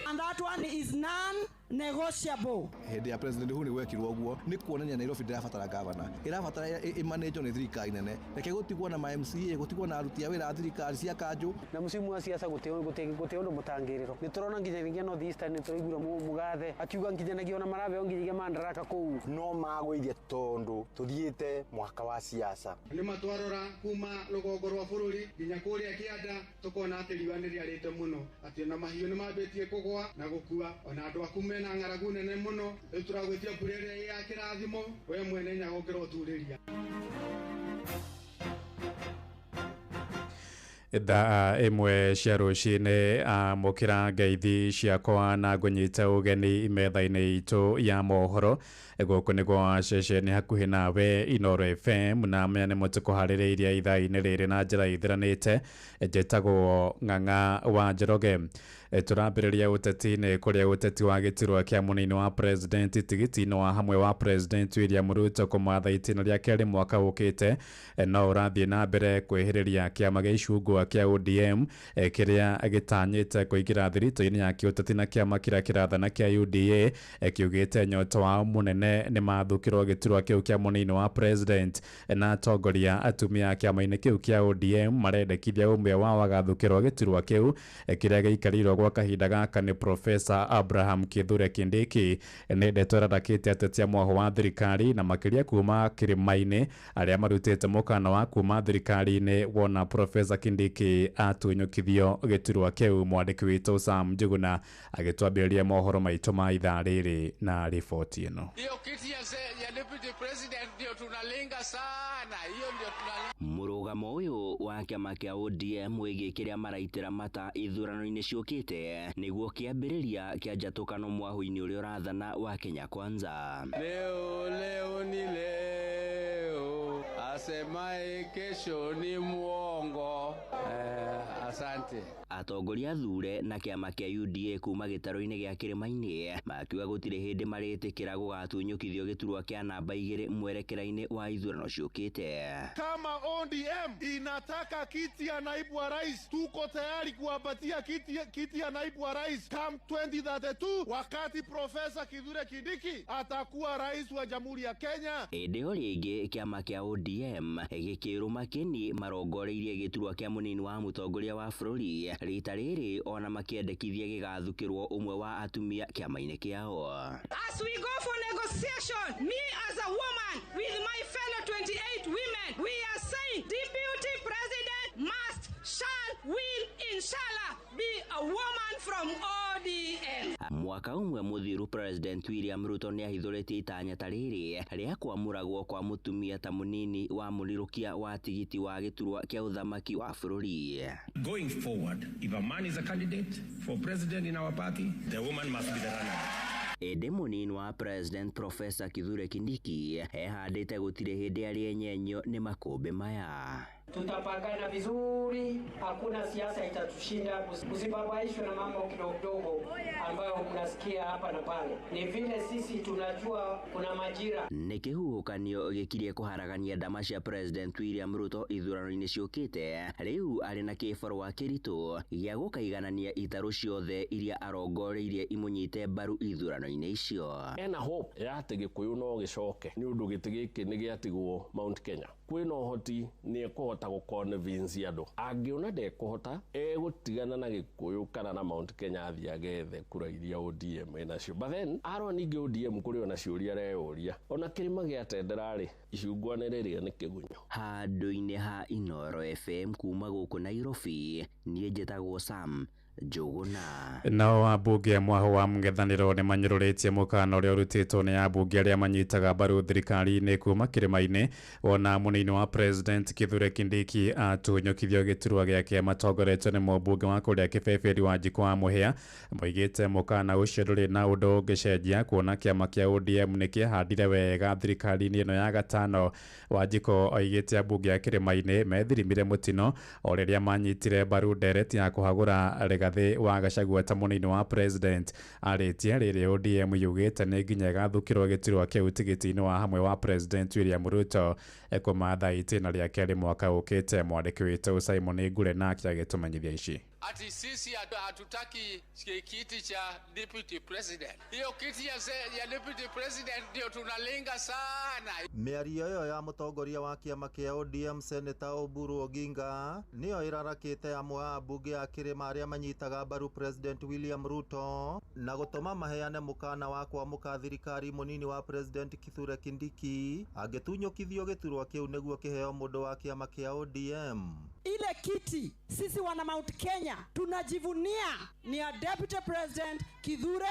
and that one is non-negotiable. Hedi ya president huu ni wekirwo guo ni kuonania Nairobi ndirabatara governor, irabatara imanage ni thirikari nene, reke gutigwo na MCA, gutigwo na aruti a wira a thirikari cia kanju na musimu wa siasa guteundu mutangiriro. Ni turona nginya North Eastern ni turigura mugathe akiuga nginya na marabe onginya mandaraka kuu no magwithie tondu tuthiite mwaka wa siasa. Ni matwarora kuma rugongo rwa bururi nginya kuria Kianda tukona ati riwa ni riarite muno, ati na mahiu ni mabetie kugwa na gukua, ona andu akume na ng'aragu nene muno. Turagwitia burere ya kirathimo we mwene nyagokera uturiria. Thaa imwe cia ruciini mukira ngeithi ciakwa na ngunyita ugeni metha-ini itu ya mohoro guku niguo ceceni hakuhi nawe Inoro FM na mene mutukuhaririirie ithaa-ini riri na njira ithiranite. Njitagwo Ng'ang'a wa Njoroge. Turambiriria uteti-ini kuria uteti wa giturwa kia munini wa president tigiti-ini wa hamwe wa president William Ruto kumatha itina ria keri mwaka ukite no urathie na mbere kwihiriria kiama gia icungwa kia ODM kiria gitanyite kuingira thirito-ini ya kiuteti na kiama kiria kirathana kia UDA kiugite nyota wa munene ni mathukirwo giturwa kiu kia munini wa president na atongoria atumia kiama-ini kiu kia ODM marendekithia umwe wao wagathukirwo giturwa kiu kiria giikarirwo gwa kahinda gaka ni Professor Abraham Kithure Kindiki. Ni ndeto radakite ateti a mwaho wa thirikari na makiria kuma kirima-ini aria marutite mukana wa kuma thirikari-ini wona Professor Kindiki atunyukithio giturwa kiu. Mwandiki witu Sam Njuguna agitwambiriria mohoro maitu ma ithaa riri na riboti ino. Hiyo kiti ya deputy president ndio tunalenga sana. Hiyo ndio tunalenga. Murugamo uyu wa kiama kia ODM wigi kiria maraitira mata ithurano-ini ciukite niguo kiambiriria kia njatukano mwahu-ini uria urathana wa Kenya Kwanza. Leo ni leo, asemaye kesho ni muongo. Asante. Atongoria thure na kiama kia UDA kuma gitaro-ini gia kirima-ini makiuga gutire hindi maritikira gugatunyukithio giturwa kia namba 2 mwerekera-ini wa ithurano ciukite. Kama ODM inataka kiti ya naibu wa rais, tuko tayari kuwapatia kiti ya naibu wa rais come 2032 wakati Profesa Kithure Kindiki atakuwa rais wa Jamhuri ya Kenya. Eneo ringi kiama kia ODM gikiruma kini marongoreirie giturwa kia munini wa mutongoria wa bururi rita riri ona makiendekithia gigathukirwo umwe wa atumia kiama-ini kiao. As we go for negotiation, me as a woman with my fellow 28 women, we are saying deputy president must, shall, will, inshallah be a woman from ODM. Mwaka umwe muthiru President William Ruto ni ahithuritie itanya ta riri ria kwamuragwo kwa mutumia ta munini wa murirukia wa tigiti wa giturwa kia uthamaki wa bururi. Going forward, if a man is a candidate for president in our party, the woman must be the runner. Ede munini wa President Professor Kithure Kindiki ehandite gutire hindi ari enyenyo ni makumbi maya. Tutapangana vizuri, hakuna siasa itatushinda. Usibabaishwe na mambo kidogo ambayo mnasikia hapa na pale. Ni vile sisi tunajua kuna majira. Nĩ kĩhuhũkanio gĩkirie kũharagania ndama cia President William Ruto ithurano-inĩ ciũkĩte. Rĩu arĩ na kĩbarũa kĩritũ gĩa gũkaiganania itarũ ciothe iria arongoreirie imũnyite mbaru ithurano-inĩ icio. Ena hope ya atĩ Gĩkũyũ no gĩcoke nĩ ũndũ gĩtĩ gĩkĩ nĩ gĩatigwo Mount Kenya. Kwĩna ũhoti nĩ ekũhota gũconvince andũ. Angĩona ndekũhota egũtigana na Gĩkũyũ kana na Mount Kenya athiĩ agethe kura iria ODM enacio. But then arwa ningĩ ODM kũrĩ ona ciũria areyũria. Ona kĩrĩma gĩa Tendera-rĩ icungwa nĩ rĩrĩa nĩ kĩgunyũ. Handũ-inĩ ha Inoro FM kuma gũkũ Nairobi, niĩ njĩtagwo Sam Njuguna. Nao ambunge mwaho wa mũng'ethanĩro nĩ manyũrũrĩtie mũkana ũrĩa ũrutĩtwo nĩ ambunge arĩa manyitaga mbaru thirikari-inĩ kuma kĩrĩma-inĩ, ona mũnini wa President Kithure Kindiki atunyũkithio gĩturwa gĩake matongoretio nĩ mũmbunge wa kũrĩa Kĩbeberi Wanjikũ wa Mũhĩa. Moigĩte mũkana ũcio ndũrĩ na ũndũ ũngĩcenjia, kuona kĩama kĩa ODM nĩ kĩahandire wega thirikari-inĩ ĩno ya gatano. Wanjikũ oigĩte ambunge a kĩrĩma-inĩ methirimire mũtino o rĩrĩa manyitire mbaru ndereti ya kũhagũra Rigathi wa Gachagua ta mũnini wa President. Arĩtie rĩrĩ ODM yugĩte nĩ nginya ĩgathukĩrwo gĩturwa kĩu tigiti-inĩ wa hamwe wa President William Ruto kumatha itĩna rĩake rĩ mwaka ũkĩte. Mwandĩki witũ Simon Ngure nake agĩtũmenyithia ici. Ati sisi hatutaki kiti cha deputy president. Hiyo kiti ya deputy president ndio tunalenga sana. Mĩario ĩyo ya mũtongoria wa kĩama kĩa ODM Senator Oburu Oginga nĩyo ĩrarakĩte amwe a ambunge a kĩrĩma arĩa manyitaga mbaru President William Ruto na gũtũma maheane mũkana wa kwamũka thirikari mũnini wa President Kithure Kindiki angĩtunyũkithio gĩturwa kĩu nĩguo kĩheo mũndũ wa kĩama kĩa ODM. Ile kiti sisi wana Mount Kenya tunajivunia ni ya Deputy President Kithure,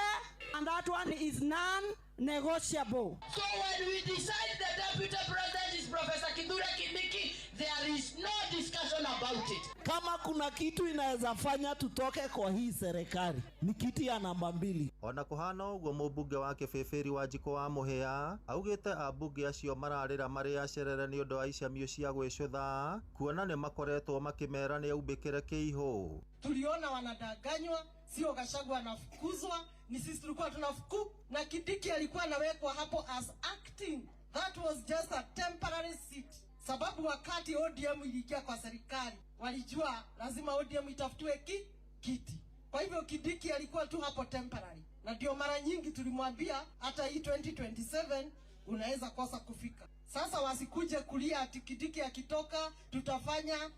and that one is non-negotiable. So when we decide the Deputy President is Professor Kithure Kindiki, there is no discussion about it. Kama kuna kitu inaweza fanya tutoke kwa hii serikali ni kiti ya namba 2. Ona kũhana ũguo mũmbunge wa Kĩbeberi Wanjikũ wa Mũhĩa augĩte ambunge acio mararĩra marĩ acerere nĩ ũndũ wa icamio cia gwĩcũtha, kuona nĩ makoretwo makĩmera nĩ aumbĩkĩre kĩihũ. Tuliona wanadanganywa, sio Gachagua anafukuzwa, ni sisi tulikuwa tunafuku, na Kindiki alikuwa anawekwa hapo as acting. That was just a temporary seat. Sababu wakati ODM iliingia kwa serikali walijua lazima ODM itafutwe kiti. Kwa hivyo Kindiki alikuwa tu hapo temporary. Na ndio mara nyingi tulimwambia hata hii 2027 unaweza kosa kufika. Sasa wasikuje kulia ati Kindiki akitoka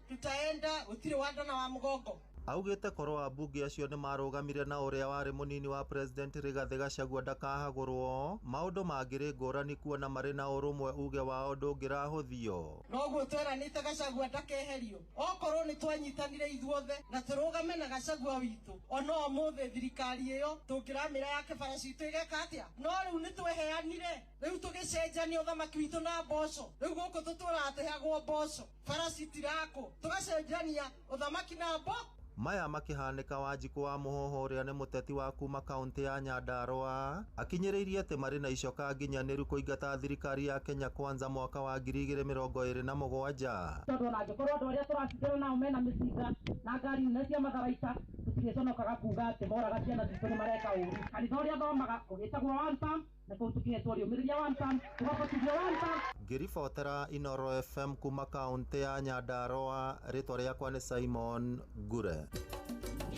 tutaenda utire wanda na wa mgongo. Augĩte korwo ambunge acio nĩ marũgamire na ũrĩa warĩ mũnini wa President Rigathi Gachagua ndakahagũrwo, maũndũ mangĩrĩ ngũrani kuona marĩ na ũrũmwe uge wao ndũngĩrahũthio. Noguo tweranĩte Gachagua ndakeherio. Okorwo nĩ twanyitanire ithuothe na tũrũgame na Gachagua witũ, ona ũmũthĩ thirikari ĩyo tũngĩramĩra yake bara citũ igeka atĩa? No rĩu nĩ tweheanire, rĩu tũgĩcenjania ũthamaki witũ na mboco. Rĩu gũkũ tũtũratehagwo mboco, bara citirako, tũgacenjania ũthamaki na mboco. Maya makĩhanĩka Wanjikũ wa Mũhoho ũrĩa nĩ mũteti wa kuma kaunti ya Nyandarua akinyĩrĩirie atĩ marĩ na icoka nginyanĩru kũingata thirikari ya Kenya Kwanza mwaka wa 2027. Tondũ na ngĩkorwo andũ arĩa tũracindana nao mena mĩcinga na ngari nene cia matharaita tũtigĩconokaga kuga atĩ moraga ciana citũ nĩ mareka ũru. Kanitha ũrĩa thomaga ũgĩtagwo one time na kũu tũkĩhetwo rĩũmĩrĩria one time tũgabatithio one time. Ngĩribotera Inoro FM kuma kaunti ya Nyandarua, rĩtwa rĩakwa nĩ Simon Ngure.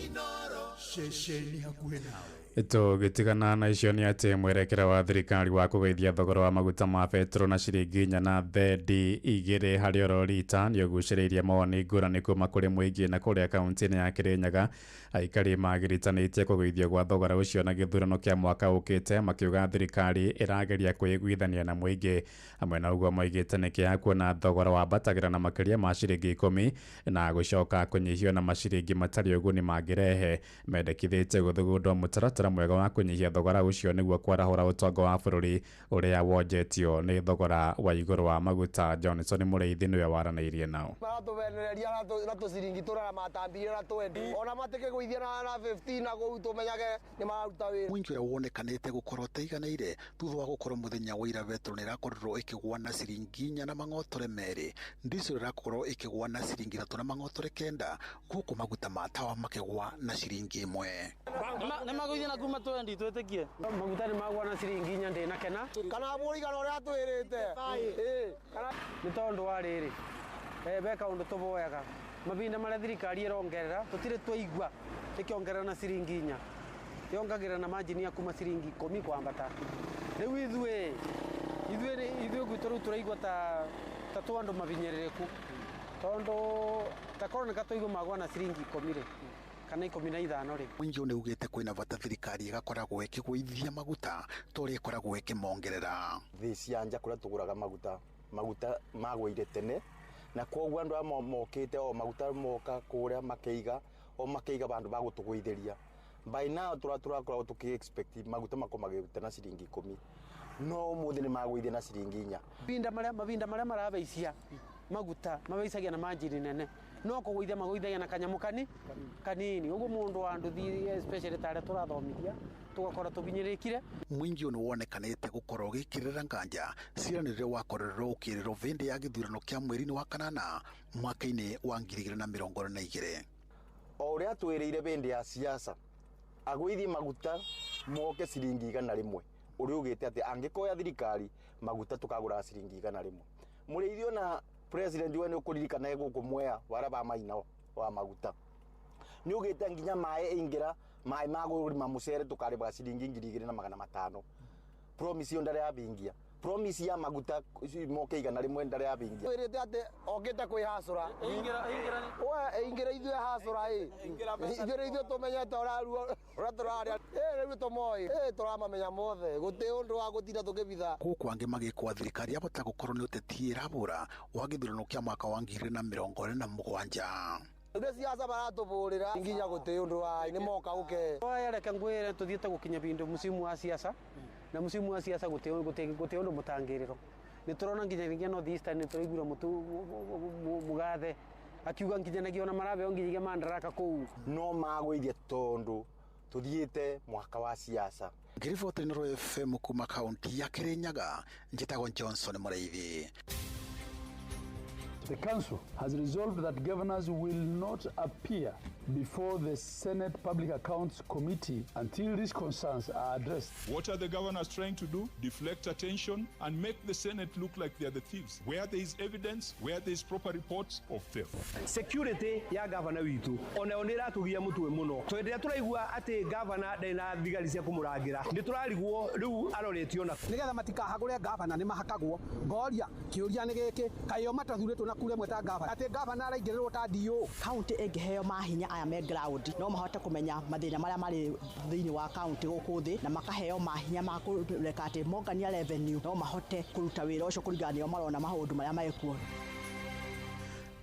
Inoro ceceni hakuhĩ nawe. Tũgĩtigana na icio nĩ atĩ mwerekera wa thirikari wa kũgeithia thogora wa maguta ma petro na ciringi 4 na thendi 2 harĩ oro rita nĩ ũgucĩrĩirie mawoni ngũrani kuma kũrĩ mũingĩ na kũrĩa kaunti-inĩ ya Kĩrĩnyaga. Aikari magĩritanĩtie kũgeithio gwa thogora ũcio na gĩthurano kĩa mwaka ũkĩte, makiuga thirikari ĩrageria kwĩiguithania na mũingĩ. Hamwe na ũguo moigĩte nĩ kĩeha kuona thogora wambatagĩra na makĩria ma ciringi 10 na gũcoka kũnyihio na maciringi matarĩ ũguni mangĩrehe. mendekithĩte gũthugundwo mũtaratara mwega wa kũnyihia thogora ũcio nĩguo kwarahũra ũtonga wa bũrũri ũrĩa wonjetio nĩ thogora wa igũrũ wa maguta. Johnson Mũrĩithi nĩwe waranĩirie nao. Maratubenereria na tuciringi turara matambire na 20 ona mateke gũithia na 15 na gũtumenyage nĩ maruta wĩra. Mwingi ũrĩa wonekanĩte gũkorwo taiganĩire thutha wa gũkorwo mũthenya wa ira betro nĩrakorirwo ĩkĩgwa na ciringi 4 na mang'otore merĩ, diesel ĩrakorwo ĩkĩgwa na ciringi 3 na mang'otore 9, gũkũ maguta ma tawa makĩgwa na ciringi 1. Nĩ magũithia na kuma 20 twĩtĩkie maguta nĩ magwa na ciringi 4 ndĩ na kena kana mũrigano ũrĩa twĩrĩte kana nĩ tondũ wa rĩrĩ beka ũndũ tũboyaga mabinda marĩa thirikari ĩrongerera tũtirĩ twaigua ĩkĩongerera na ciringi 4 yongagĩrĩra na margin ya kuma ciringi 10 kwambata. Rĩu ithuĩ gwitũ rĩu tũraigua ta tũandũ mabinyĩrĩrĩku tondũ ta korwo nĩ katũigua magwa na ciringi 10 kana 15 rĩ. Mwingi nĩugĩte kwĩna bata thirikari ĩgakoragwo ĩkĩgũithia maguta tũrĩa ĩkoragwo ĩkĩmongerera. Thĩ cia nja kũrĩa tũgũraga maguta magũire tene na koguo andũ mokĩte o maguta moka kũrĩa makeiga bandu ba gũtũgũithĩria. By now tũrakoragwo tũkĩ-expect maguta makomagĩte na ciringi 10 no mũthĩ nĩ magũithia na ciringi 4. Mabinda marĩa marabeisia maguta mabeicagia na margin nene no kũgũithia magũithagia na kanyamũ kanini ũguo mũndũ wa nduthi especially tarĩa tũrathomithia tũgakora tũbinyĩrĩkire. Mwingi nĩ wonekanĩte gũkorwo gĩkĩrĩra nganja ciranĩrĩre wakorerwo ũkĩrĩrwo vĩndĩ ya gĩthurano kĩa mweri-inĩ wa kanana mwaka-inĩ wa 2022. O ũrĩa twĩrĩire vĩndĩ ya siasa agũithie maguta moke ciringi 100 ũrĩa ugĩte atĩ angĩkoya thirikari maguta tukagũra ciringi 100. Mũrĩithio na president we nĩ ũkũririkana gũkũ Mwea waraba maina wa maguta nĩ ugĩte nginya maĩ ingĩra maĩ magũrima mũcere tukarĩba ciringi 2,500. Promise ndare ya bingia promise ya maguta moke 100 ndare ya bingia wĩrĩte atĩ okĩte kwĩhacũra ingĩra ithuĩ hacũra ithuĩ tũmenyete ũrarua ũrĩa tũrarĩa rĩu tũmoĩ tũramamenya mothe gũtĩ ũndũ wa gũtinda tũkĩbitha. Gũkũ angĩ magĩkwa thirikari yabota gũkorwo nĩ ũteti ĩrabũra wa gĩthurano kĩa mwaka wa 2027. Ndio siasa baratũbũrĩra nginya gũtĩ ũndũ wa nĩ moka gũke reke ngwĩre tũthiĩte gũkinya bindu musimu wa siasa na musimu wa siasa gũtĩ ũndũ mũtangĩrĩro. Nĩ tũrona nginya North Eastern nĩ tũraigura Mugathe akiuga nginyanagia ona marabeo nginya mandaraka kũu no magũithia tondũ tuthiĩte mwaka wa siasa. Ngiriboti Inooro FM kuma kaunti ya Kirinyaga, njĩtagwo Johnson Mũrĩithi. The Council has resolved that governors will not appear before the Senate Public Accounts Committee until these concerns are addressed. What are the governors trying to do? Deflect attention and make the Senate look like they are the thieves. Where there is evidence, where there is proper reports of theft. Security ya governor witu ona onera tugia mutwe muno. Twendera turaigua ati governor ndena thigari cia kumuragira. Ndi turarigwo riu aroretio na nigetha matikahagũre governor ni mahakagwo. Ngoria kiuria ni giki kayo matathurĩtwo na kure mweta governor. Ati governor araingĩrĩrwo ta DO. County ĩngĩheo mahinya aya me ground no mahote kumenya mathĩna marĩa marĩ thĩinĩ wa county gũkũ thĩ na makaheo mahinya ma kũreka atĩ mongania revenue no mahote kũruta wĩra ũcio kũringana nĩo marona maũndũ marĩa marĩkuo.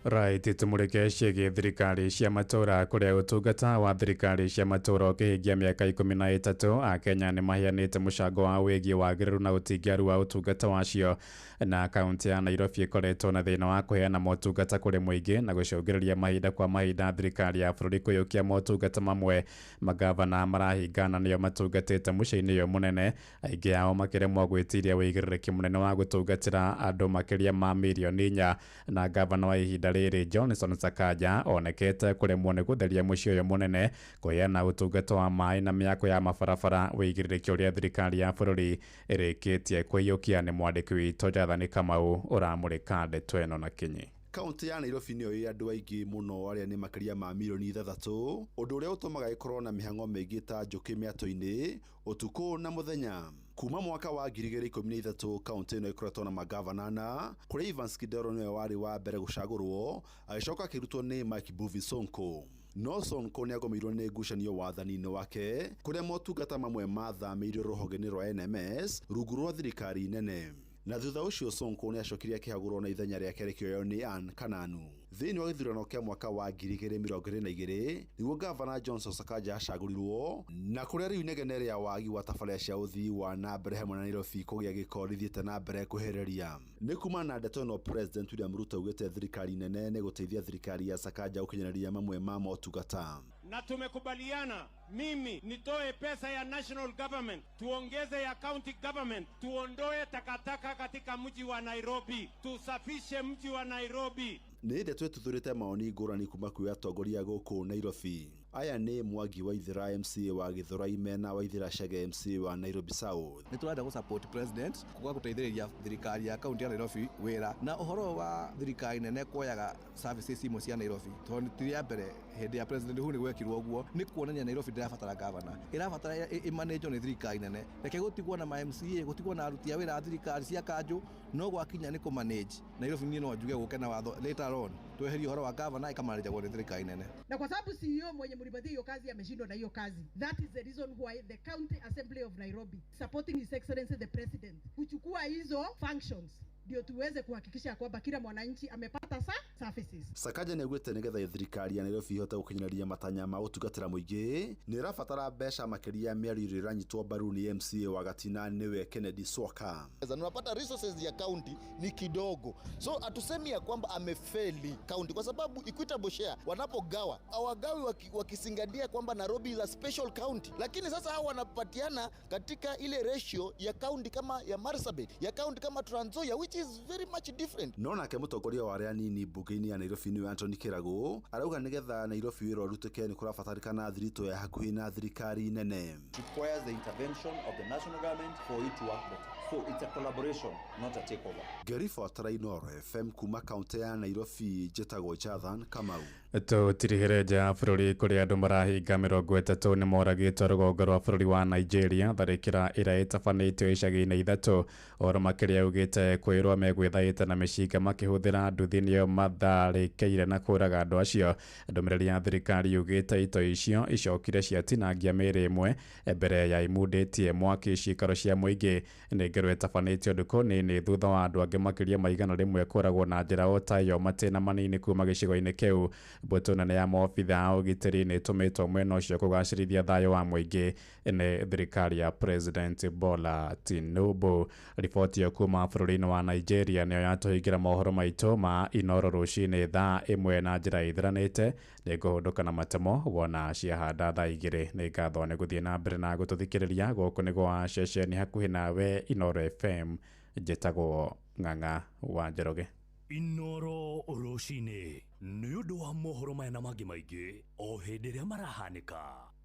Right, tumurike ciĩgiĩ thirikari cia matũra kũrĩa ũtungata wa thirikari cia matũra ũkĩhingia mĩaka 13 a Kenya nĩ maheanĩte mũcango wa wĩgiĩ wagĩrĩru na ũtingiaru wa ũtungata wacio na kaunti ya Nairobi ĩkoretwo na thĩna wa kũheana motungata kũrĩ mũingĩ na gũcũngĩrĩria mahinda kwa mahinda thirikari ya bũrũri kũiyũkia motungata mamwe. Magavana marahingana nĩo matungatĩte mũciĩ-inĩ ũyũ mũnene, aingĩ ao makĩremwo gwĩtiria wĩigĩrĩrĩki mũnene wa gũtungatĩra andũ makĩria ma mirioni 4 na gavana wa ihinda rĩrĩ Johnson Sakaja onekete kũremwo nĩ gũtheria mũciĩ ũyũ mũnene, kũheana ũtungata wa maĩ na mĩako ya mabarabara, wĩigĩrĩrĩki ũrĩa thirikari ya bũrũri ĩrĩkĩtie kũiyũkia. Nĩ mwandĩki witũ Jathani Kamau ũramũrĩka ndeto ĩno na kinyi. Kaunti ya Nairobi nĩyo ĩ andũ aingĩ mũno arĩa nĩ makĩria ma mirioni 3, ũndũ ũrĩa ũtũmaga ĩkorwo na mĩhang'o mĩingĩ ta njũkĩ mĩatũ-inĩ ũtukũ na mũthenya. Kuma mwaka wa 2013 kaunti ĩno ĩkoretwo na magavana na kũrĩa Evans Kidero nĩwe warĩ wa mbere gũcagũrwo, agĩcoka akĩrutwo nĩ Mike Mbuvi Sonko. No Sonko nĩ agomeirwo nĩ ngucanio wathani-inĩ wake kũrĩa motungata mamwe mathamĩirio rũhonge-inĩ rwa NMS rungu rwa thirikari nene. Na thutha ũcio Sonko nĩ acokire akĩhagũrwo na ithenya rĩake rĩkĩoywo nĩ Anne Kananu. thĩinĩ wa gĩthurano kĩa mwaka wa 2022 nĩguo gavana Johnson Sakaja acagũrirwo, na kũrĩa rĩu inegene rĩa wagi wa tabarĩra cia ũthii wa na mbere hamwe na Nairobi kũgĩa gĩko rĩthiĩte na mbere kũhereria. Nĩ kuma na ndeto ĩno President William Ruto augĩte thirikari nene nĩ gũteithia thirikari ya Sakaja gũkinyanĩria mamwe ma motungata. Na tumekubaliana mimi nitoe pesa ya national government, tuongeze ya county government, tuondoe takataka katika mji wa Nairobi, tusafishe mji wa Nairobi. Nĩ ndeto ĩtuthũrĩte maoni ngũrani kuma kwĩ atongoria gũkũ Nairobi. Aya nĩ Mwangi wa Ithira MC wa Gĩthũrai mena wa Ithira Chege MC wa Nairobi South. Nĩ tũrenda support president kwa gũteithĩrĩria thirikari ya county ya Nairobi wĩra na ũhoro wa thirikari nene kuoyaga services imwe cia Nairobi. Tondũ tĩrĩa mbere hĩndĩ ya president hu nĩ gwekirwo ũguo nĩ kuonania Nairobi ndĩrabatara governor. Ĩrabatara ĩmanage nĩ thirikari nene. Reke gũtigwo na MCA, gũtigwo na aruti a wĩra a thirikari cia kanjũ, no gwakinya nĩ kũmanage. Nairobi niĩ no njuge gũkena watho later on. Tweherie ũhoro wa governor ikamanage kwa thirikari nene. Na kwa sababu CEO mwenye mlipatia hiyo kazi ameshindwa na hiyo kazi. That is the reason why the County Assembly of Nairobi supporting His Excellency the President kuchukua hizo functions ndio tuweze kuhakikisha kwamba kila mwananchi amepata services. Sakaja nĩ augĩte nĩgetha thirikari ya Nairobi ihote gũkinyanĩria matanya ma gũtungatĩra mũingĩ nĩ ĩrabatara mbeca makĩria mĩario ĩrĩa ĩranyitwo mbaru nĩ MCA wa Gatina nĩwe Kennedy Swaga. Unapata resources ya county ni kidogo, so atusemi ya kwamba amefeli county kwa sababu equitable share wanapogawa hawagawi wakisingadia kwamba Nairobi is a special county, lakini sasa hao wanapatiana katika ile ratio ya county kama ya Marsabit, ya county kama Trans Nzoia, which is very much different. No nake mũtongoria wa arĩa nini mbunge-inĩ ya Nairobi nĩwe Anthony Kirago arauga nĩgetha Nairobi wĩra ũrutĩke nĩ kũrabatarĩkana thirito ya hakuhĩ na thirikari nene. Requires the intervention of the national government for it to work better. So it's a collaboration, not a takeover. Gerifo Trainor FM kuma kaunti ya Nairobi njĩtagwo Jathan Kamau. Tũtirihĩre nja bũrũri kũrĩa andũ marahinga 30 nĩ moragĩtwo rũgongo rwa bũrũri wa Nigeria tharĩkĩra ĩrĩa ĩtabanĩtio icagi-inĩ 3. Oro makĩria augĩte kwĩrwo megwĩthaĩte na mĩcinga makĩhũthĩra nduthi nĩo matharĩkĩire na kũraga andũ acio. Ndũmĩrĩri ya thirikari yugĩte ito icio icokire ciatinangia mĩĩrĩ ĩmwe mbere ya imundĩtie mwaki ciikaro cia mũingĩ. Nĩ ngero ĩtabanĩtio ndũkũ nini thutha wa andũ angĩ makĩria maigana rĩmwe kũragwo na njĩra o tayo matĩna manini kuma gĩcigo-inĩ kĩu. Mbũtũ nene ya maobitha a ũgitĩri nĩ ĩtũmĩtwo mwena ũcio kũgacĩrithia thayũ wa mũingĩ nĩ thirikari ya President Bola Tinubu. Riboti ya kuma bũrũri-inĩ wa Nigeria nĩyo yatũhingĩra mohoro maitũ ma Inoro rũcinĩ thaa 1 na njĩra ithiranĩte. Nĩ ngũhũndũka na matemo wona ciahanda thaa 2. Nĩ ngatho nĩ gũthiĩ na mbere na gũtũthikĩrĩria gũkũ nĩ gwa ceceni hakuhĩ nawe Inoro FM. Njĩtagwo Ng'ang'a wa Njoroge. Inoro rũcinĩ nĩ ũndũ wa mohoro maya na mangĩ maingĩ o hĩndĩ ĩrĩa marahanĩka.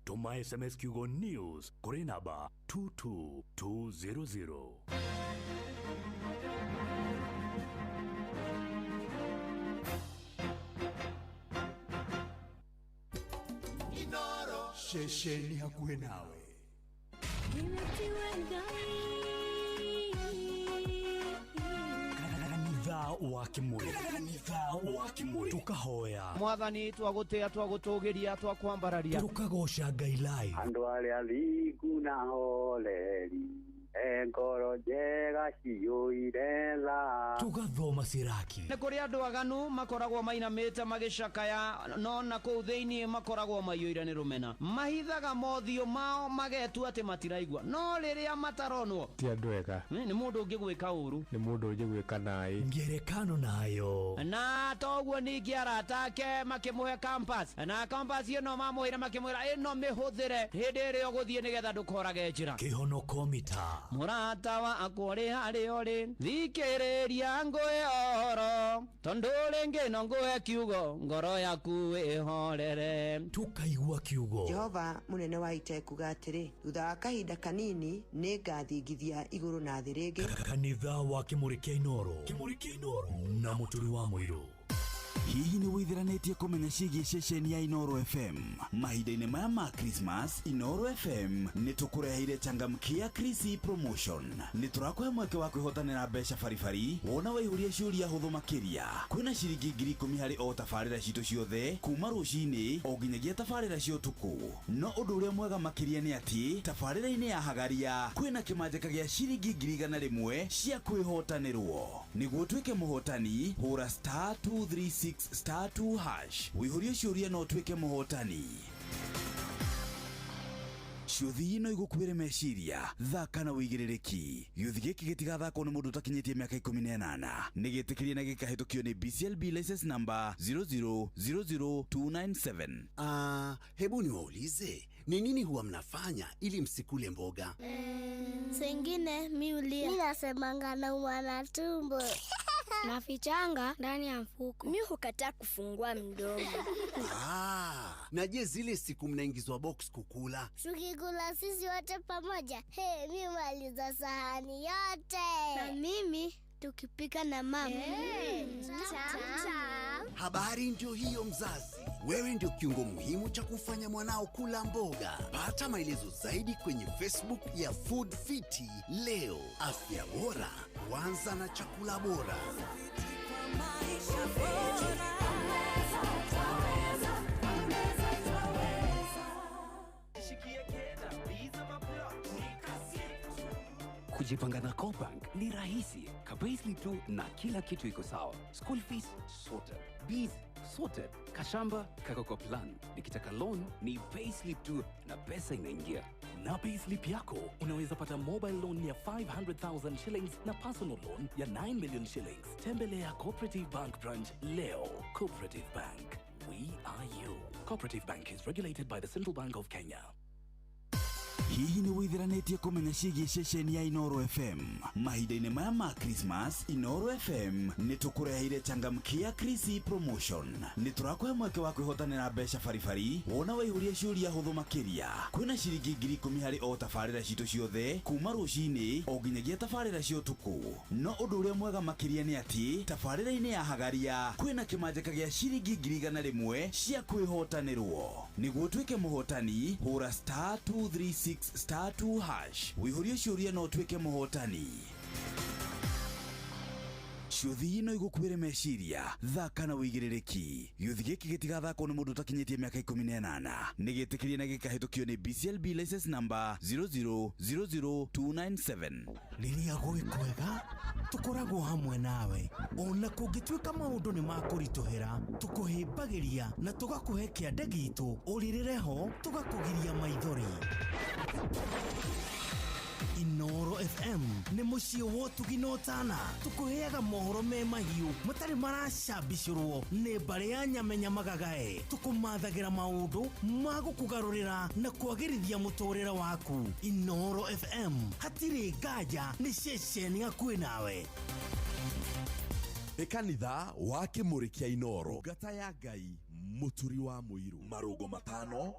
Tũma SMS kiugo news kũrĩ namba 22200. Inoro shesheni hakuhĩ nawe. Kanitha wa Kimuri tukahoya mwathani twagũtĩa twagũtũgĩria twakwambararia tukagoca Ngai live. Andũ arĩa athingu na holeri ngoro njega ciyũire tha tugathoma ciraki. Nĩ kũrĩ andũ aganu makoragwo mainamĩte magĩcakaya no na kũu thĩinĩ makoragwo maiyũire nĩ rũmena. Mahithaga mothiũ mao magetua atĩ matiraigua no rĩrĩa mataronwo ti andũ ega. Nĩ mũndũ ũngĩ gwĩka ũru, nĩ mũndũ ũngĩ gwĩka naĩ. Ngerekano nayo na toguo ningĩ arata ake makĩmũhe campus na campus ĩno mamũhĩra makĩmwĩra ĩno mĩhũthĩre hĩndĩ ĩrĩa ũgũthiĩ nĩgetha ndũkorage njĩra. Kĩhonoko mita mũrata wa akũrĩ harĩ ũrĩ thikĩrĩria ngũĩhoro tondũ rĩngĩ no ngũhe kiugo ngoro yaku ĩhorere. Tukaigua kiugo. Jehova mũnene wa ita ekuga atĩrĩ thutha wa kahinda kanini nĩ ngathingithia igũrũ na thĩ rĩngĩ. Kanitha wa Kimuri kĩa Inoro na mũturi wa mũirũ. Hihi nĩ wĩthiranĩtie kũmenya ciĩgiĩ ceceni ya Inoro FM? Mahinda-inĩ maya ma Christmas, Inoro FM nĩ tũkũreheire changamkia Krisi promotion. Nĩ tũrakũhe mweke wa kwĩhotanĩra mbeca baribari wona waihũria ciũria hũthũ makĩria. Kwĩna ciringi 10,000 harĩ o tabarĩra citũ ciothe kuma rũcinĩ o nginyagia tabarĩra cia ũtukũ. No ũndũ ũrĩa mwega makĩria nĩ atĩ tabarĩra-inĩ ya Hagaria kwĩna kĩmanjĩka gĩa ciringi 100,000 cia kwĩhotanĩrwo. niguo twike muhotani hura star 236 star 2 hash wihurie ciuria no twike muhotani. Ciuthi ino igukwire meciria thaka na wigirereki gĩuthi gĩkĩ gĩtigathakwo nĩ mũndũ ũtakinyĩtie mĩaka 18 nĩgĩtĩkĩrie na gĩkahĩtũkio nĩ BCLB license number 00297. Hebu niwaulize, ni nini huwa mnafanya ili msikule mboga? Sengine miulia. Mimi nasemanga naumwa na tumbo. Nafichanga ndani ya mfuko. Mimi hukataa kufungua mdomo. Na je, zile siku mnaingizwa box kukula? Tukikula sisi wote pamoja. Mimi maliza sahani yote. Na mimi tukipika na mama. Habari ndio hiyo mzazi. Wewe ndio kiungo muhimu cha kufanya mwanao kula mboga. Pata maelezo zaidi kwenye Facebook ya Food Fiti leo. Afya bora huanza na chakula bora. Kujipanga na Cobank ni rahisi. Payslip tu na kila kitu iko sawa. School fees sorted, bills sorted, kashamba kako kwa plan. Nikitaka loan ni payslip tu na pesa inaingia. Na payslip yako unaweza pata mobile loan ya 500,000 shillings na personal loan ya 9 million shillings. Tembelea Cooperative Bank branch leo. Cooperative Bank, we are you. Cooperative Bank is regulated by the Central Bank of Kenya. Hihi ni withiranĩtie kũmenya ciĩgiĩ ceceni ya Inoro FM. Mahinda-inĩ maya ma Christmas, Inoro FM nĩtũkũreheire changamkia Chrissy promotion. Nĩtũrakũhe mweke wa kwĩhotanĩra mbeca baribari wona waihũria ciũria hũthũ makĩria. Kwĩna ciringi 10,000 harĩ o tabarĩra citũ ciothe kuma rũcinĩ o nginyagia tabarĩra cia ũtukũ. No ũndũ ũrĩa mwega makĩria nĩ atĩ tabarĩra-inĩ ya Hagaria kwĩna kĩmanjĩka gĩa ciringi 100,000 cia kwĩhotanĩrwo. Nĩguo twĩke mũhotani hũra star 236 star 2 hash wihurie ciuria no twike muhotani. Ciuthi ino igukwire meciria thaka na wigirereki gĩuthi gĩkĩ gĩtigathakwo nĩ mũndũ ũtakinyĩtie mĩaka 18 nĩgĩtĩkĩrie na gĩkahĩtũkio nĩ BCLB license number 00297. Rĩrĩa gwĩ kwega tukoragwo hamwe nawe ona kũngĩtuĩka maũndũ nĩ makũritũhĩra tukũhĩmbagĩria na tũgakũhe kĩande gitũ ũrĩrĩre ho tũgakũgiria maithori. Inoro FM nĩ mũciĩ wa ũtugi na ũtana. Tũkũheaga mohoro me mahiũ matarĩ maracambicũrwo nĩ mbarĩ ya nyamenya magagae. Tũkũmathagĩra maũndũ ma gũkũgarũrĩra na kwagĩrithia mũtũrĩre waku. Inoro FM hatirĩ nganja nĩ ceceni hakuhĩ nawe. Kanitha wa Kĩmũrĩ kĩa Inoro, ngata ya Ngai mũturi wa mũirũ. Marũgo 5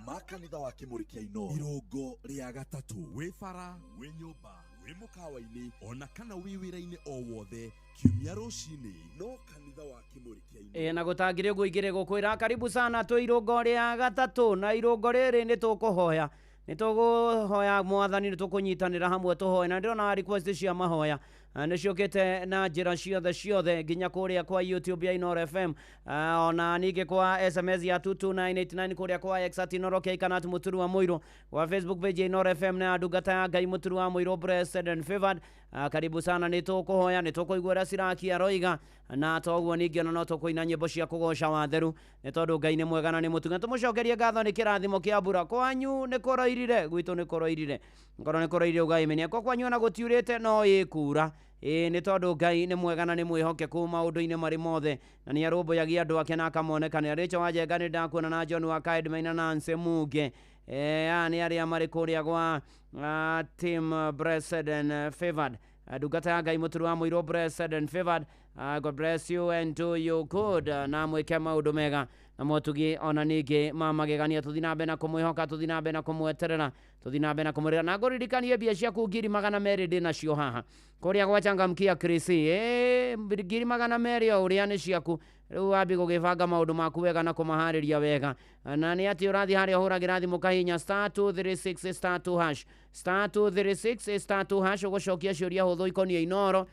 ma kanitha wa Kĩmũrĩ kĩa Inoro. Irongo rĩa gatatũ, wĩ bara, wĩ nyũmba, wĩ mũkawa-inĩ ona kana wĩ wĩra-inĩ o wothe kiumia rũcinĩ no kanitha wa Kĩmũrĩ kĩa Inoro. Na gũtangĩrĩ ũguo igĩrĩ gũkwĩra karibu sana twĩ irũngo rĩa gatatũ, na irũngo rĩrĩ nĩ tũkũhoya. Nĩtũkũhoya mwathani, nĩtũkũnyitanĩra hamwe tũhoe, na ndĩrona request cia mahoya nĩciũkĩte na njĩra ciothe nginya kũrĩa kwa YouTube ya Inoro FM, ona ningĩ kwa SMS ya 22989 kũrĩa kwa X @Inoro Kanat mũturu wa mũirũ, wa Facebook page ya Inoro FM na ndungata ya Ngai mũturu wa mũirũ blessed and favored. Karibu sana, nĩtũkũhoya, nĩtũkũigua ũrĩa cirakia roiga, na toguo ningĩ no tũkũina nyĩmbo cia kũgoca watheru nĩ tondũ Ngai nĩ mwega na nĩ mũtugi. Tũmũcokerie ngatho nĩ kĩrathimo kĩa mbura kwanyu nĩ kũroirire, gwitũ nĩ kũroirire, ngoro nĩ kũroirire ũgaimenia kwa kwanyu na gũtiurĩte no ĩkura. Nĩ tondũ Ngai nĩ mwega na nĩ mwĩhokeku maũndũ-inĩ marĩ mothe, na nĩ arũmbũyagia andũ ake na akamonekana. Rachel Wanjenga nĩ ndakuona na John wa Kaid Maina na Nse Muge, nĩ arĩa marĩ kũrĩa gwa team blessed and favored. Ndungata ya Ngai mũturu wa mũirũ blessed and favored. God bless you and do you good, na mwĩke maũndũ mega na motugi ona ningĩ mamagegania. Tũthi na mbere na kũmwĩhoka, tũthi na mbere na kũmweterera, tũthi na mbere na kũmũrĩra, na ngũririkanie mbia ciaku 200,000 ndĩ nacio haha kũrĩa gwa changamkia Chrissy. 200,000 o ũrĩa nĩ ciaku. Rĩu wambi gũgĩbanga maũndũ maku wega na kũmaharĩria wega, na nĩ atĩ ũrathiĩ harĩa ũhũragĩra thimũ kahinya star 236 star 2 hash, star 236 star 2 hash, ũgũcokia ciũria hũthũ ikoniĩ Inoro.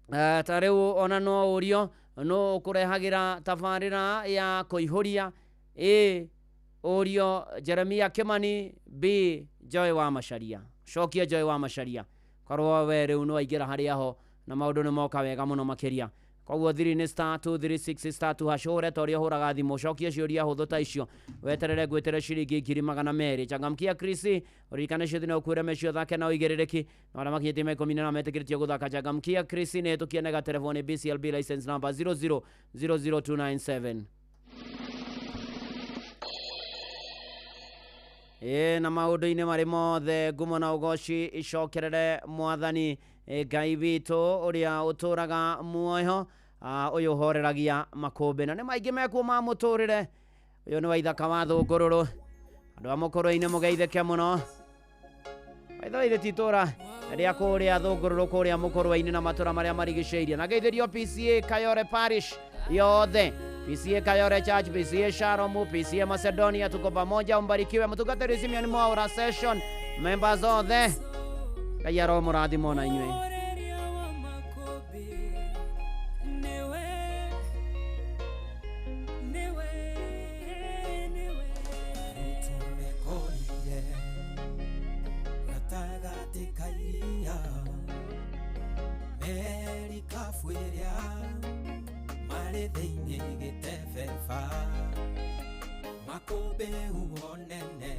Ta rĩu ona no ũrio no kũrehagĩra tabarĩra ya kũihũria ũrio Jeremia Kimani B Joy wa Macharia. Cokia Joy wa Macharia, korwo we rĩu no aingĩra harĩa ho na maundu ni moka wega muno makiria. Koguo thiri ni *236*2# ureta uria huraga thimu cokie ciuria huthu ta icio weterere gwetere ciringi 200,000. Changamkia Chris urikane cio thina ukwire mecio thake na uigiririki na ara makinyete 10 na metikiritie guthaka. Changamkia Chris ni tukienega telefoni BCLB license number 0000297. Na maundu-ini mari mothe ngumo na ugoci icokerere mwathani Ngai witu uria uturaga muoyo uyu horeragia makumbi na ni maingi mekuo ma muturire. Uyu ni waithaka wa Thungururu, andu a mukuru-ini mugeitheke muno. Waitha titura ria kuria Thungururu kuria mukuru-ini na matura maria marigiceirie na geithirio PCA Kayore Parish yothe, PCA Kayore Church, PCA Sharomu, PCA Macedonia, tuko pamoja. Umbarikiwe mtugatiri Simeon Mwaura Session members othe. Kayaro muradi mona inywe. Makobe uonene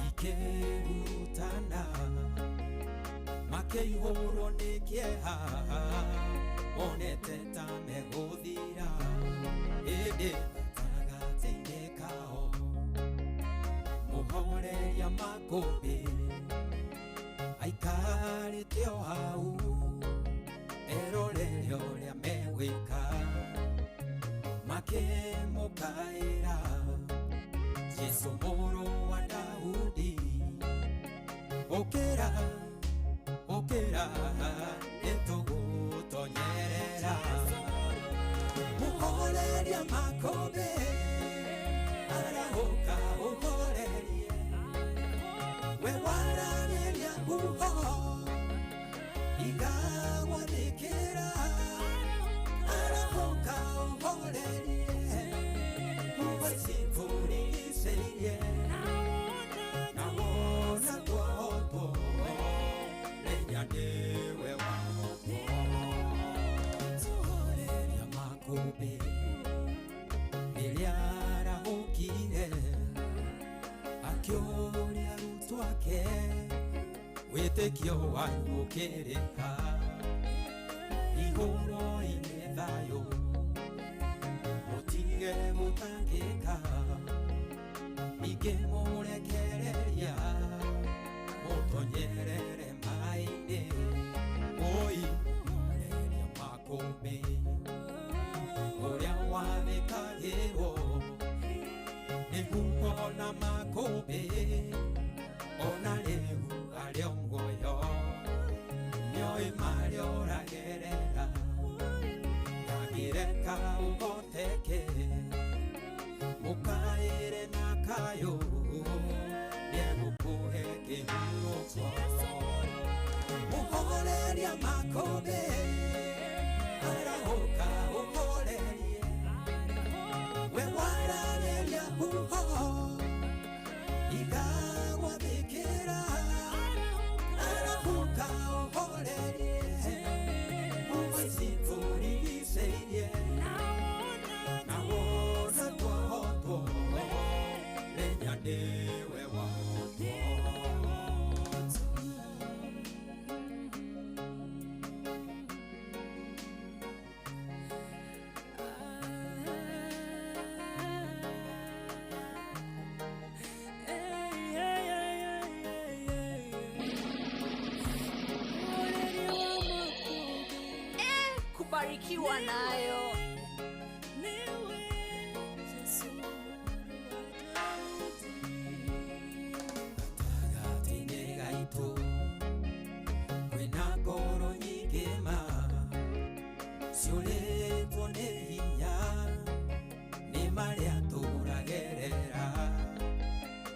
ikerutana makeihoro nikieha onete tameguthira indi tagate kao muhoreria makobe aikarite o hau erorere uria megwika makemukaira Jesu moro wa Daudi okera etugutonyerera muhoreria makobe arahoka uhorerie we waraneria uho igagwathikira arahoka uhorerie uwasifurigiseirie nawona twoto nenyanewe wamo tuhoreria makobe iliarahukire akioria rutwake witikio wanyukirika ihuro inethayo mutige mutangika igemurekereria mutonyerere maine oi mureria makombe uria wathikagirwo niguo na makombe ona riu ario muoyo nioi marioragerera yagireka ugoteke mukaire na kayo niegukuhe kihurukwo muhoreria makobe arahoka uhorerie we warareria uho igagwathikira arahoka uhorerie uwasifurigiseirie nawona twohotwo nenyanewe wahotwo kubarikiwa nayo. Kwina ngoro nyingĩ ma ciũrĩtwo nĩ hinya nĩ marĩa tũragerera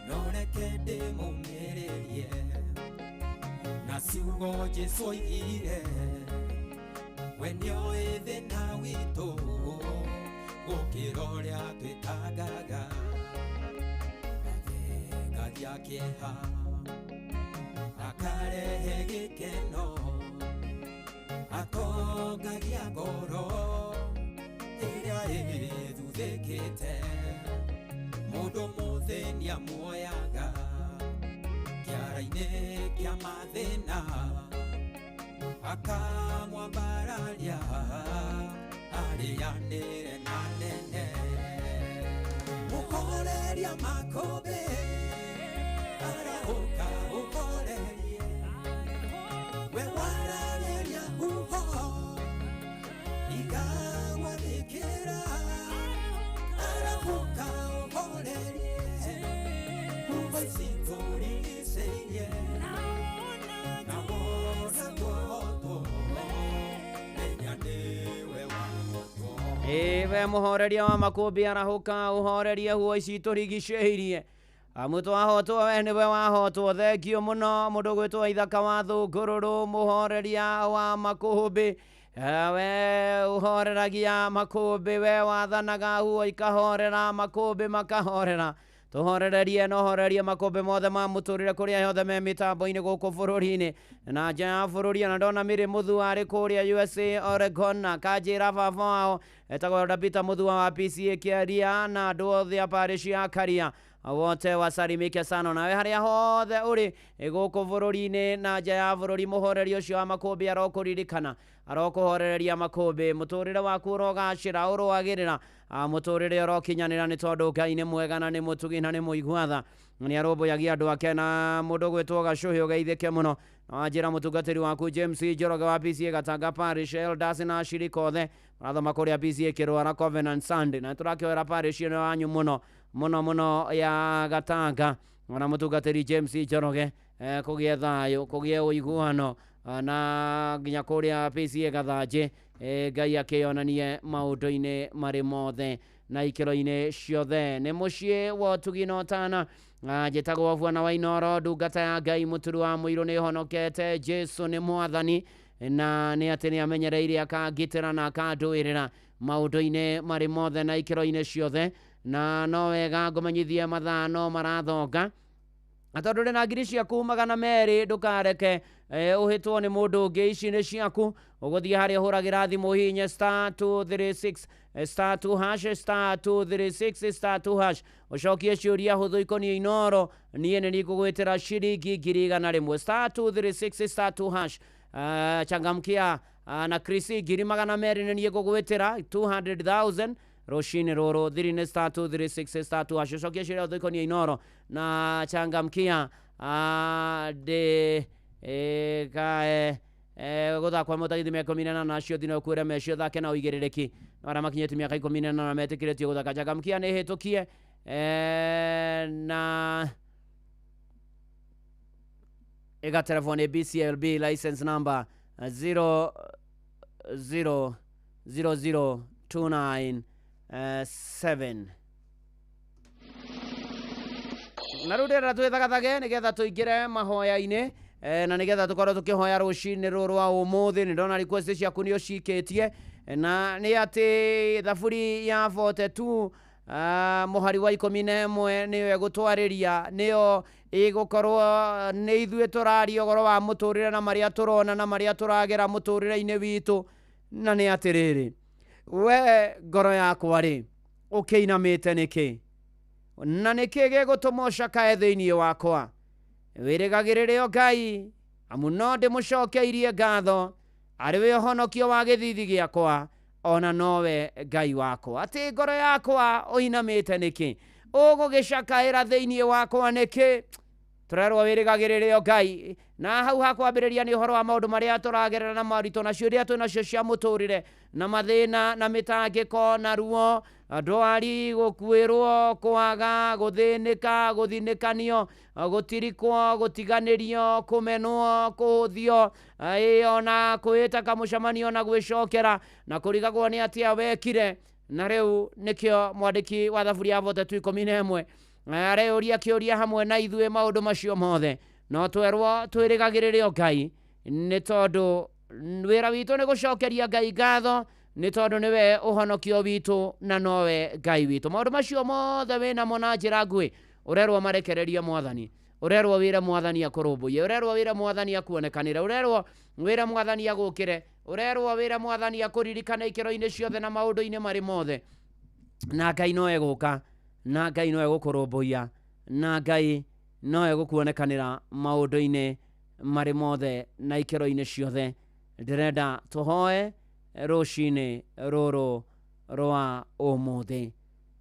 no reke ndĩmũmĩrĩrie na ciugo Jesũ oigire we nĩoĩ thĩna witũ gũkĩra ũrĩa twĩtangaga athegagia kĩeha akarehe gĩkeno atongagia ngoro ĩrĩa ĩthuthĩkĩte mũndũ mũthĩni amuoyaga kĩara-inĩ kĩa mathĩna akamwambararia arĩanĩre na nene mũhoreria makũmbĩ arahũka ũhorerie we warageria huho igagwathĩkĩra arahũka ũhorerie huho ici tũrigicĩirie na wona tũhotwo menya nĩwe wahotwo. Iwe muhoreria wa makũmbĩ arahũka ũhorerie huo ici tũrigicĩirie amu twahotwo we nĩwe wahotwo. Thengio mũno mũndũ gwĩtwo Ithaka wa Thũngũrũrũ muhoreria wa makũmbĩ we ũhoreragia makũmbĩ we wathanaga huo ikahorera makũmbĩ makahorera tũhorererie na ũhorerie makũmbĩ mothe ma mũtũrĩre kũrĩa yothe me mĩtambo-inĩ gũkũ bũrũri-inĩ na nja ya bũrũri. Na ndona Mĩrĩ Mũthua arĩ kũrĩa USA Oregon na kanjĩra baba wao etagwo Dabita Mũthua wa PCA Kĩaria na andũ othe a parish ya Karia wote wasalimike sana. Nawe harĩa hothe ũrĩ gũkũ bũrũri-inĩ na nja ya bũrũri mũhoreri ũcio wa makũmbĩ arokũririkana arokũhorereria makũmbĩ mũtũrĩre waku ũrogacĩra ũrũagĩrĩra mũtũrĩre ũrokinyanĩra nĩ tondũ Ngai nĩ mwega na nĩ mũtugi na nĩ mũigua tha nĩ arũmbũyagia andũ ake. Na mũndũ gwĩtwo Gacũhĩ ũgeithĩke mũno na wanjĩra mũtungatĩri waku James Njoroge wa PCA Gatanga Parish Elders na ashirika othe marathoma kũrĩa PCA Kĩrwara Covenant Sunday na tũrakĩoera parish ĩno wanyu mũno mũno mũno ya Gatanga na mũtungatĩri James Njoroge kũgĩe thayũ kũgĩe ũiguano na nginya kũrĩa PCA Gathanjĩ Ngai akĩonanie maũndũ-inĩ marĩ mothe na ikĩro-inĩ ciothe. Nĩ mũciĩ wa ũtugi na ũtana njĩtagwo Bwana wa Inoro ndungata ya Ngai mũturi wa mũirũ nĩ honokete Jesu nĩ mwathani na nĩ atĩ nĩ amenyereire akangitĩra na akandũĩrĩra maũndũ-inĩ marĩ mothe na ikĩro-inĩ ciothe. Na no wega ngũmenyithie mathaa no marathonga na tondũ ndĩ na ngiri ciaku 200 ndũkareke ũhĩtwo nĩ mũndũ ũngĩ. Ici nĩ ciaku ũgũthiĩ harĩa ũhũragĩra thimũ hihinye *236 *2# *236 ũcokie ciũria hũthũ ikoniĩ Inoro niĩ nĩ ngũgwĩtĩra ciringi 100 *236 *2# changamkia na Chris 200 nĩ niĩ ngũgwĩtĩra 200,000 rũcinĩ rũrũ thiri-inĩ *236 ũcokie ciũria hũthũ ikoniĩ Inoro na changamkia kae gũthakwa mũtagithi mĩaka 18 nacio thina ũkuĩre mecio thake na ũigĩrĩrĩki arĩa makinyĩtie mĩaka 18 metĩkĩrĩtio gũthaka. Changamkia nĩ hĩtũkie na ĩga telefoni BCLB license number 0000297 na rĩu ndĩrenda twĩthagathage nĩgetha tũingĩre mahoya-inĩ na nĩgetha tũkorwo tũkĩhoya rũcinĩ rũrũ wa ũmũthĩ. Nĩ ndona request ciaku nĩ ũcikĩtie na nĩ atĩ thaburi ya 42 mũhari wa 11 nĩyo ĩgũtwarĩria nĩyo ĩgũkorwo nĩ ithuĩ tũraria ũhoro wa mũtũrĩre na marĩa tũrona na marĩa tũragera mũtũrĩre-inĩ witũ. Na nĩ atĩrĩrĩ we ngoro yakwa rĩ ũkĩinamĩte nĩkĩ na nĩkĩ gĩgũtũma ũcakae thĩinĩ wakwa? Wĩrĩgagĩrĩre o Ngai amu no ndĩmũcokeirie ngatho arĩ we ũhonokio wa gĩthithi gĩakwa ona nowe Ngai wakwa. Atĩ ngoro yakwa ũinamĩte nĩkĩ ũgũgĩcakaĩra thĩinĩ wakwa nĩkĩ? Tũrerwo wĩrĩgagĩrĩre o Ngai na hau hakwambĩrĩria nĩ ũhoro wa maũndũ marĩa tũragerera na maritũ na ciũria twĩnacio cia mũtũrĩre na mathĩna na mĩtangĩko na ruo ndwari gũkuĩrwo kwaga gũthĩnĩka gũthinĩkanio gũtirikwo gũtiganĩrio kũmenwo kũhũthio ona kwĩta kamũcemanio na gwĩcokera na kũrigagwo nĩ atĩa wekire. Na rĩu nĩkĩo mwandĩki wa thaburi ya 11 areyũria kĩũria hamwe na ithuĩ maũndũ macio mothe no twerwo twĩrĩgagĩrĩre o Ngai nĩ tondũ wĩra witũ nĩ gũcokeria Ngai ngatho nĩ tondũ nĩwe ũhonokio witũ na nowe Ngai witũ. Maũndũ macio mothe wĩnamo na njĩra nguhĩ ũrerwo marekererie Mwathani, ũrerwo wĩre Mwathani akũrũmbũiye, ũrerwo wĩre Mwathani akuonekanĩre, ũrerwo wĩre Mwathani agũkĩre urerwo wira mwathani akuririkana ikero-ini ciothe na maundu-ini mari mothe, na Ngai no eguka, na Ngai no egukurumbuia, na Ngai no egukuonekanira maundu-ini mari mothe na ikero-ini ciothe. Ndirenda tuhoe rucini ruru rwa umuthi.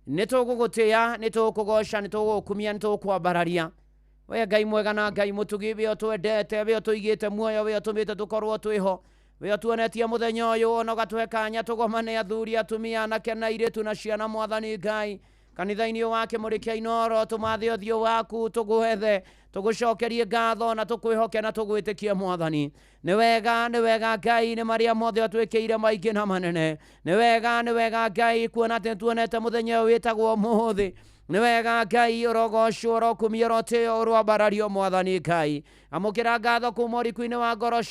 Nitugugutia, nitugugoca, nitugukumia, nitukwambararia. We Ngai mwega na Ngai mutugi, we twendete, we tuigite muoyo, we tumite tukorwo twiho, we tuonetie muthenya uyu ona gatwe kanya tugomane athuri atumia anake na iritu na ciana mwathani Ngai kanitha-ini wake murikia Inoro tumathe uthio waku tuguhethe tugucokerie ngatho na tukwihoke na tugwitikie mwathani. Ni wega Ngai ni maria mothe atwikiire maingi na manene. Ni wega Ngai kuona ati tuonete muthenya witagwo muthi. Ni wega Ngai urogocwo urokumia urotio urwambarario mwathani Ngai. Amukira ngatho kuma uriku-ini wa ngoro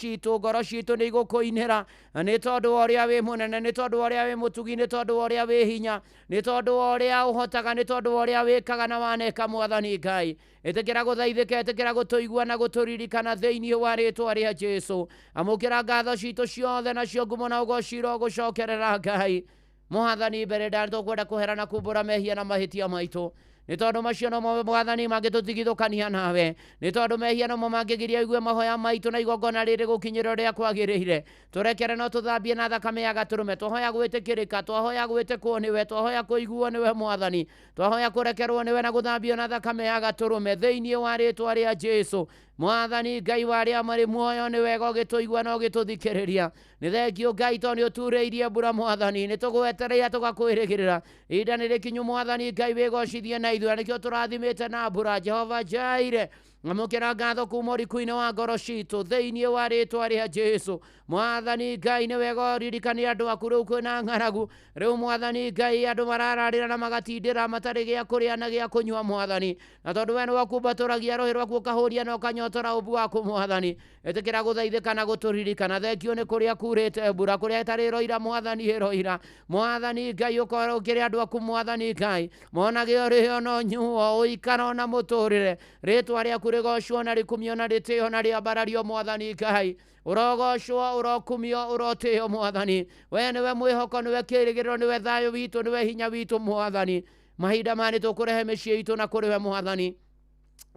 citu ni igukuinira ni tondu wa uria wi munene, ni tondu wa uria wi mutugi, ni tondu wa uria wi hinya, ni tondu wa uria uhotaga, ni tondu wa uria wikaga na waneka mwathani Ngai. Itikira guthaithika, itikira gutuigua na guturirikana thiini wa ritwa ria Jesu. Amukira ngatho citu ciothe na cio ngumo na ugociro gucokerera Ngai. Mwathani mbere ndari tukwenda kuherana kumbura mehia na mahitia maitu. Ni tondu macio no mwathani mangitutigithukania nawe, ni tondu mehia no mangigiria igue mahoya maitu na igongona riri gukinyira ria kwagiriire. Turekere no tuthambie na thakame ya gaturume, twahoya gwitikirika, twahoya gwitikwo niwe, twahoya kuiguo niwe mwathani, twahoya kurekerwo niwe na guthambio na thakame ya gaturume thiini wa ritwa ria Jesu. Mwathani Ngai wa aria mari muoyo ni wega ugituigua na ugituthikiriria. Ni thengio Ngai tondu utureirie mbura mwathani, ni tugwetereire tugakwirigirira. Ihinda ni rikinyu mwathani Ngai wigocithie na ithuĩ, nikio turathimite na mbura. Jehova Jaire, amukira ngatho kuma uriku-ini wa ngoro citu thiini wa ritwa ria Jesu. Mwathani Ngai ni wega uririkanie andu aku riu kwina ng'aragu, riu mwathani Ngai andu marararira na magatindira matari gia kuria na gia kunyua mwathani, na tondu we ni wakumbaturagia rohi rwaku ukahuria na ukanyotora ubu waku mwathani, itikira guthaithika na guturirikana. Thengio ni kuria kurite mbura, kuria itari roira mwathani iroira. Mwathani Ngai ukorwo ukiri andu aku mwathani Ngai monage uri no nyuo uikara na muturire, ritwa riaku rigocwo na rikumio na ritio na riambarario mwathani Ngai. Urogocwo, urokumio, urotio mwathani. We niwe mwihoko, niwe kirigiriro, niwe thayo witu, niwe hinya witu mwathani. Mahinda mani tukurehe micii itu na kuriwe mwathani.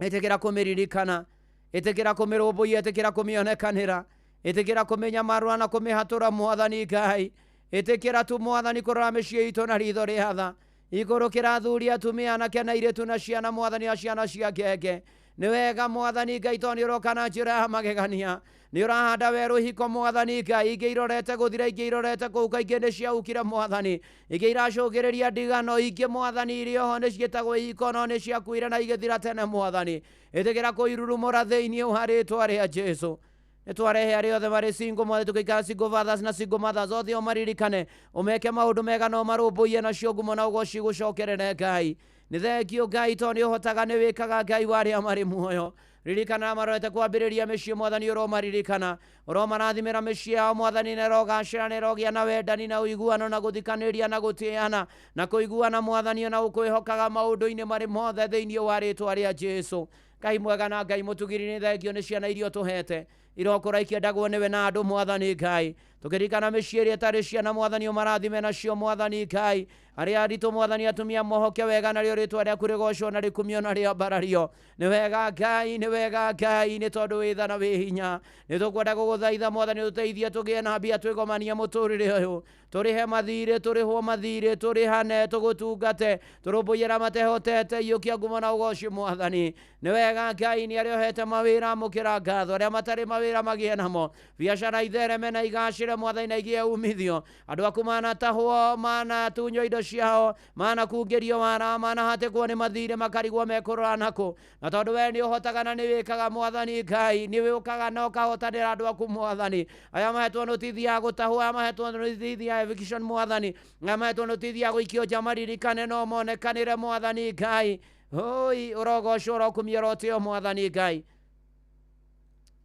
Itikira kumiririkana, itikira kumirumbuia, itikira kumionekanira, itikira kuminyamarua na kumihatura mwathani Ngai. Itikira tu mwathani kurora micii itu na ritho ria tha. Igurukira athuri atumia anake na iritu na ciana mwathani na ciana cia ngenge. Ni wega mwathani Ngai tondu uroka na njira ya magegania, ni urahanda weru hiko mwathani Ngai, ingi irorete guthira, ingi irorete kuuka, ingi ni ciaukire mwathani, ingi iracũngĩrĩria ndigano, ingi mwathani irioho ni ciĩtagwo ihiko no ni ciakuire na igĩthira tene mwathani. Ĩtĩkĩra kũirurumũra thĩinĩ wa rĩĩtwa rĩa Jesu. Nitwarehe arĩa othe marĩ single mothe tukaikara single fathers na single mothers othe maririkane, umeke maũndũ mega no marũmbũiye nacio ngumo na ũgoci gũcokerere Ngai. Ni thengio Ngai tondu uhotaga ni wikaga Ngai wa aria mari muoyo. Ririkana marorete kwambĩrĩria mĩciĩ mwathani ũromaririkana, ũromarathimĩra mĩciĩ yao mwathani na ĩrogacĩra na ĩrogĩa na wendani na ũiguano na gũthikanĩria na gũtĩana na kũiguana mwathani na ũkwĩhokaga maũndũ-inĩ marĩ mothe thĩinĩ wa rĩĩtwa rĩa Jesu. Ngai mwega na Ngai mũtugiri, ni thengio nĩ ciana irio tũhete irokora ikĩendagwo nĩwe na andũ mwathani Ngai. Tũkĩririkana mĩciĩ ĩrĩa ĩtarĩ ciana mwathani ũmarathime nacio mwathani Ngai. Arĩa aritũ mwathani atumia mohoke wega narĩo rĩĩtwa rĩaku rĩgocwo na rĩkumio na rĩambarario. Nĩ wega Ngai, nĩ wega Ngai, nĩ tondũ wĩ tha na wĩ hinya. Nĩ tũkwenda gũgũthaitha mwathani ũtũteithie tũgĩe na mbia twĩgomanie mũtũrĩre ũyũ, tũrĩhe mathirĩ, tũrĩhwo mathirĩ, tũrĩhane, tũgũtungate, tũrũmbũiye matehotete, iyũkia ngumo na ũgoci mwathani. Nĩ wega Ngai, nĩ arĩa ohete mawĩra amũkĩra ngatho, arĩa matarĩ mawĩra magĩe namo, biacara ithereme na igacĩre mwathani na igĩe umithio. Andũ aku manatahwo, manatunywo indo ciao, manakungĩrio wara, manahatĩkwo nĩ mathirĩ makarigwo mekũrora nakũ. Na tondũ we nĩ ũhotaga na nĩ wĩkaga mwathani Ngai, nĩ wĩũkaga na ũkahotanĩra andũ aku mwathani. Aya mahetwo nũtithi ya gũtahwo, aya mahetwo nũtithi ya eviction mwathani, aya mahetwo nũtithi ya gũikio nja maririkane no monekanĩre mwathani Ngai. Hoi ũrogocwo, ũrokumio, ũrotĩo mwathani Ngai,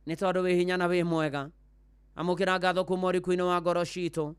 nĩ tondũ wĩ hinya na wĩ mwega. Amũkĩra ngatho kuma ũriku-inĩ wa ngoro citũ,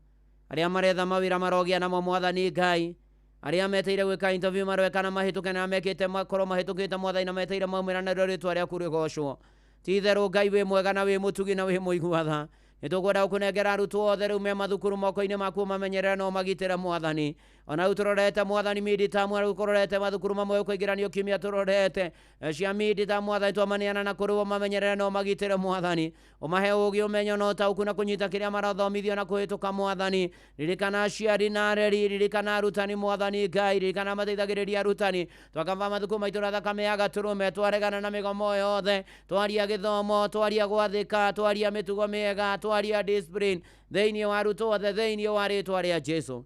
arĩa maretha mawĩra marogĩa namo mwathani Ngai, arĩa meteire gwĩka interview marweka na mahĩtũke na mekĩte makorwo mahĩtũkĩte mwathani na meteire maumĩra narĩo rĩĩtwa rĩaku rĩgocwo. Ti itherũ Ngai wĩ mwega na wĩ mũtugi na wĩ mũigua tha. nitukwenda kunengera arutwo othe riu me mathukuru moko-ini maku mamenyerere no magitire mwathani ona uturorete mwathani midi tamu riu kurorete mathukuru mamwe kuingiranio kimia turorete cia midi tamu mwathani twamaniana na kuriwo mamenyerere no magitire mwathani umahe ugi umenyo no tauku na kunyita kiria marathomithio na kuhituka mwathani ririkana aciari na areri ririkana arutani mwathani Ngai ririkana mateithagiriria arutani twakava mathukuru maitu na thakame ya gaturume twaregana na migomo yothe twaria githomo twaria gwathika twaria mitugo miega twaria discipline thĩinĩ wa arutwo othe thĩinĩ wa rĩtwa rĩa Jesu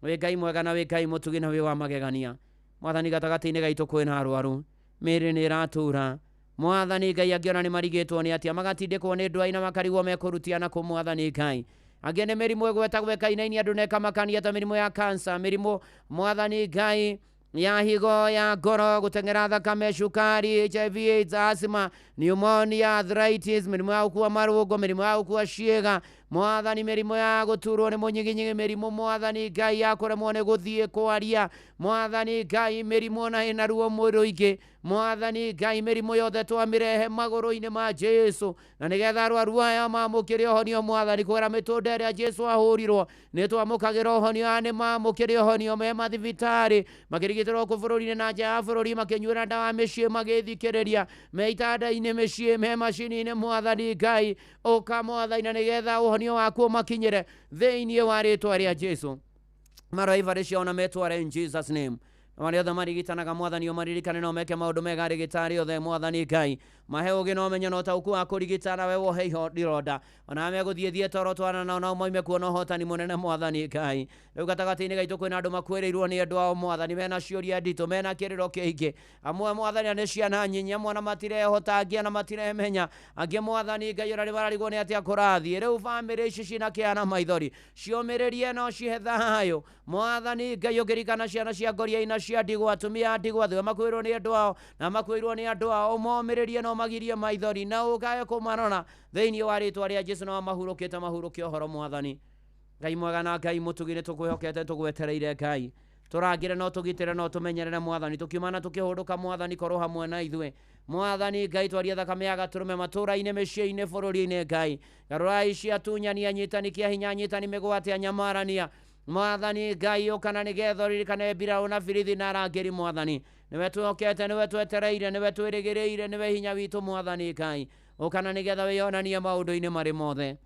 wĩ Ngai mwega na wĩ Ngai mũtugi na wĩ wa magegania mwathani gatagatĩ-inĩ gaitũ kwĩna arwaru mĩĩrĩ nĩ ĩratura mwathani Ngai angĩona nĩ marigĩtwo nĩ atĩa magatindĩkwo nĩ ndwari na makarigwo mekũrutia na kũ mwathani Ngai angĩ nĩ mĩrimũ ĩgweta gwekainainia andũ nekamakania ta mĩrimũ ya kansa mĩrimũ mwathani Ngai ya higo ya ngoro gutengera thakame cukari HIV AIDS asthma pneumonia arthritis mĩrimũ ya gũkua marũngo mĩrimũ ya gũkua ciĩga mwathani mĩrimũ ya gũturwo nĩ mũnyiginyigi mĩrimũ mwathani Ngai ya kũremwo nĩ gũthiĩ kwaria mwathani Ngai mĩrimũ na ĩna ruo mũrũingĩ mwathani Ngai mĩrimũ yothe twamĩrehe magũrũ-inĩ ma Jesu na nĩgetha arwaru aya mamũkĩre ũhonio mwathani kũgera mĩtũnda ĩrĩa Jesu ahũrirwo nĩ twamũkagĩra ũhonio aya nĩ mamũkĩre ũhonio me mathibitarĩ makĩrigitĩrwo kũ bũrũri-inĩ na nja ya bũrũri makĩnyuĩra ndawa mĩciĩ magĩthikĩrĩria me itanda-inĩ mĩciĩ me macini-inĩ mwathani Ngai ũka mwathani na nĩgetha ũhonio waku ũmakinyĩre thĩinĩ wa rĩtwa rĩa Jesu maraivarĩ ciona metware in Jesus name marĩa othe marigitanaga mwathani ũmaririkane no meke maũndũ mega rĩgĩtarĩ othe mwathani Ngai mahe ũgĩ na ũmenyo na ũtaũku wa kũrigitana we wohe ironda ona megũthiĩ toro twana na ona moime kuona ũhotani mũnene mwathani Ngai rĩu gatagatĩ-inĩ gaitũ kwĩna andũ makuĩrĩirwo nĩ andũ ao mwathani mena ciũria nditũ mena kĩrĩro kĩingĩ amwe mwathani nĩ ciana nyinyi amwe na matirehota angĩ na matiremenya angĩ mwathani Ngai ona nĩ mararigwo nĩ atĩa kũrathiĩ rĩu bamĩrĩ ici cina kĩana maithori ciũmĩrĩrie no cihe thayũ mwathani Ngai ũkĩrikana ciana cia ngoriai cia ndigwa atumia ndigwa thwe makuĩrwo nĩ andũ ao na makuĩrwo nĩ andũ ao momĩrĩrie no magirie maithori na ũkae kũmarora thĩinĩ wa rĩtwa rĩa Jesu na mahurũkĩte mahurũkie ũhoro mwathani Ngai mwega na Ngai mũtugi nĩ tũkwĩhokete tũgwetereire Ngai tũrangĩre no tũgitĩre no tũmenyerere mwathani tũkiumana tũkĩhũndũka mwathani korwo hamwe na ithuĩ mwathani Ngai twaria thakame ya gatũrũme matũũra-inĩ mĩciĩ-inĩ bũrũri-inĩ Ngai garũrai cia tunyania nyitani kĩa hinya nyitani mĩgwate nyamarania mwathani Ngai ũkana nĩgetha ũririkane mbiraũ na birithi na arangĩri mwathani nĩwe twĩhokete nĩwe twetereire nĩwe twĩrĩgĩrĩire nĩwe hinya witũ mwathani Ngai ũkana nĩgetha wĩyonanie maũndũ-inĩ marĩ mothe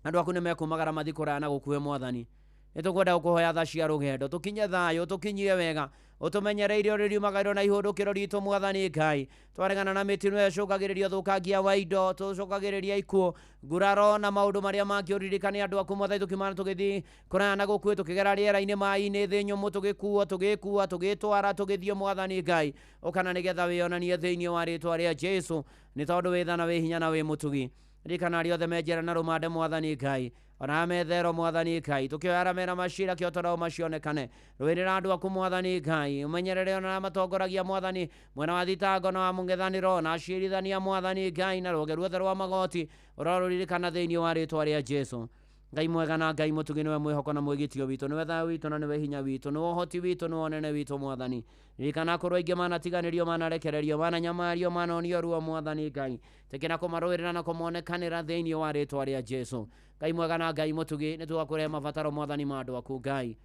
andũ aku nĩ mekumagara mathi kũraya na gũkuhe mwathani nĩ tũkwenda gũkũhoya tha cia rũgendo tũkinye thayũ tũkinyie wega ũtũmenyereire ũrĩ riumagĩrwo na ihũndũkĩro ritũ mwathani Ngai twaregana na mĩtino ĩcũngagĩrĩria ũthũkangia wa indo tũcũngagĩrĩria ikuũ nguraro na maũndũ marĩa mangĩ ũririkane andũ aku mwathani tũkiumana tũgĩthiĩ kũraya na gũkuĩ tũkĩgera rĩera-inĩ maaĩ-inĩ thĩ nyũmũ tũgĩkua tũgĩtwara tũgĩthiĩ mwathani Ngai ũkana nĩgetha wĩyonanie thĩinĩ wa rĩtwa rĩa Jesu nĩ tondũ wĩ tha na wĩ hinya na wĩ mũtugi ririkana arĩa othe menjera na rũmande mwathani Ngai ona metherwo mwathani Ngai tũkĩoya mena macira kĩotoro macionekane rũĩrĩra andũ aku mwathani Ngai ũmenyerere ona matongoragia mwathani mwena wa thitango na wa mũng'ethanĩro na acirithania mwathani Ngai na rũhonge ruothe rwa magoti ũrarũririkana thĩinĩ wa rĩtwa rĩa Jesu Ngai mwega na Ngai mũtugi nĩwe mwĩhoko na mwĩgitio witũ nĩwe thayũ witũ na nĩwe hinya witũ nĩwe ũhoti witũ nĩwe ũnene witũ mwathani ririkana kũrwo aingĩ manatiganĩrio manarekererio mananyamario manonio ruo mwathani Ngai tekena kũmarũĩrĩra na kũmonekanĩra thĩinĩ wa rĩtwa rĩa Jesu Ngai mwega na Ngai mũtugi nĩ tũgakũrehe mabataro mwathani ma andũ aku Ngai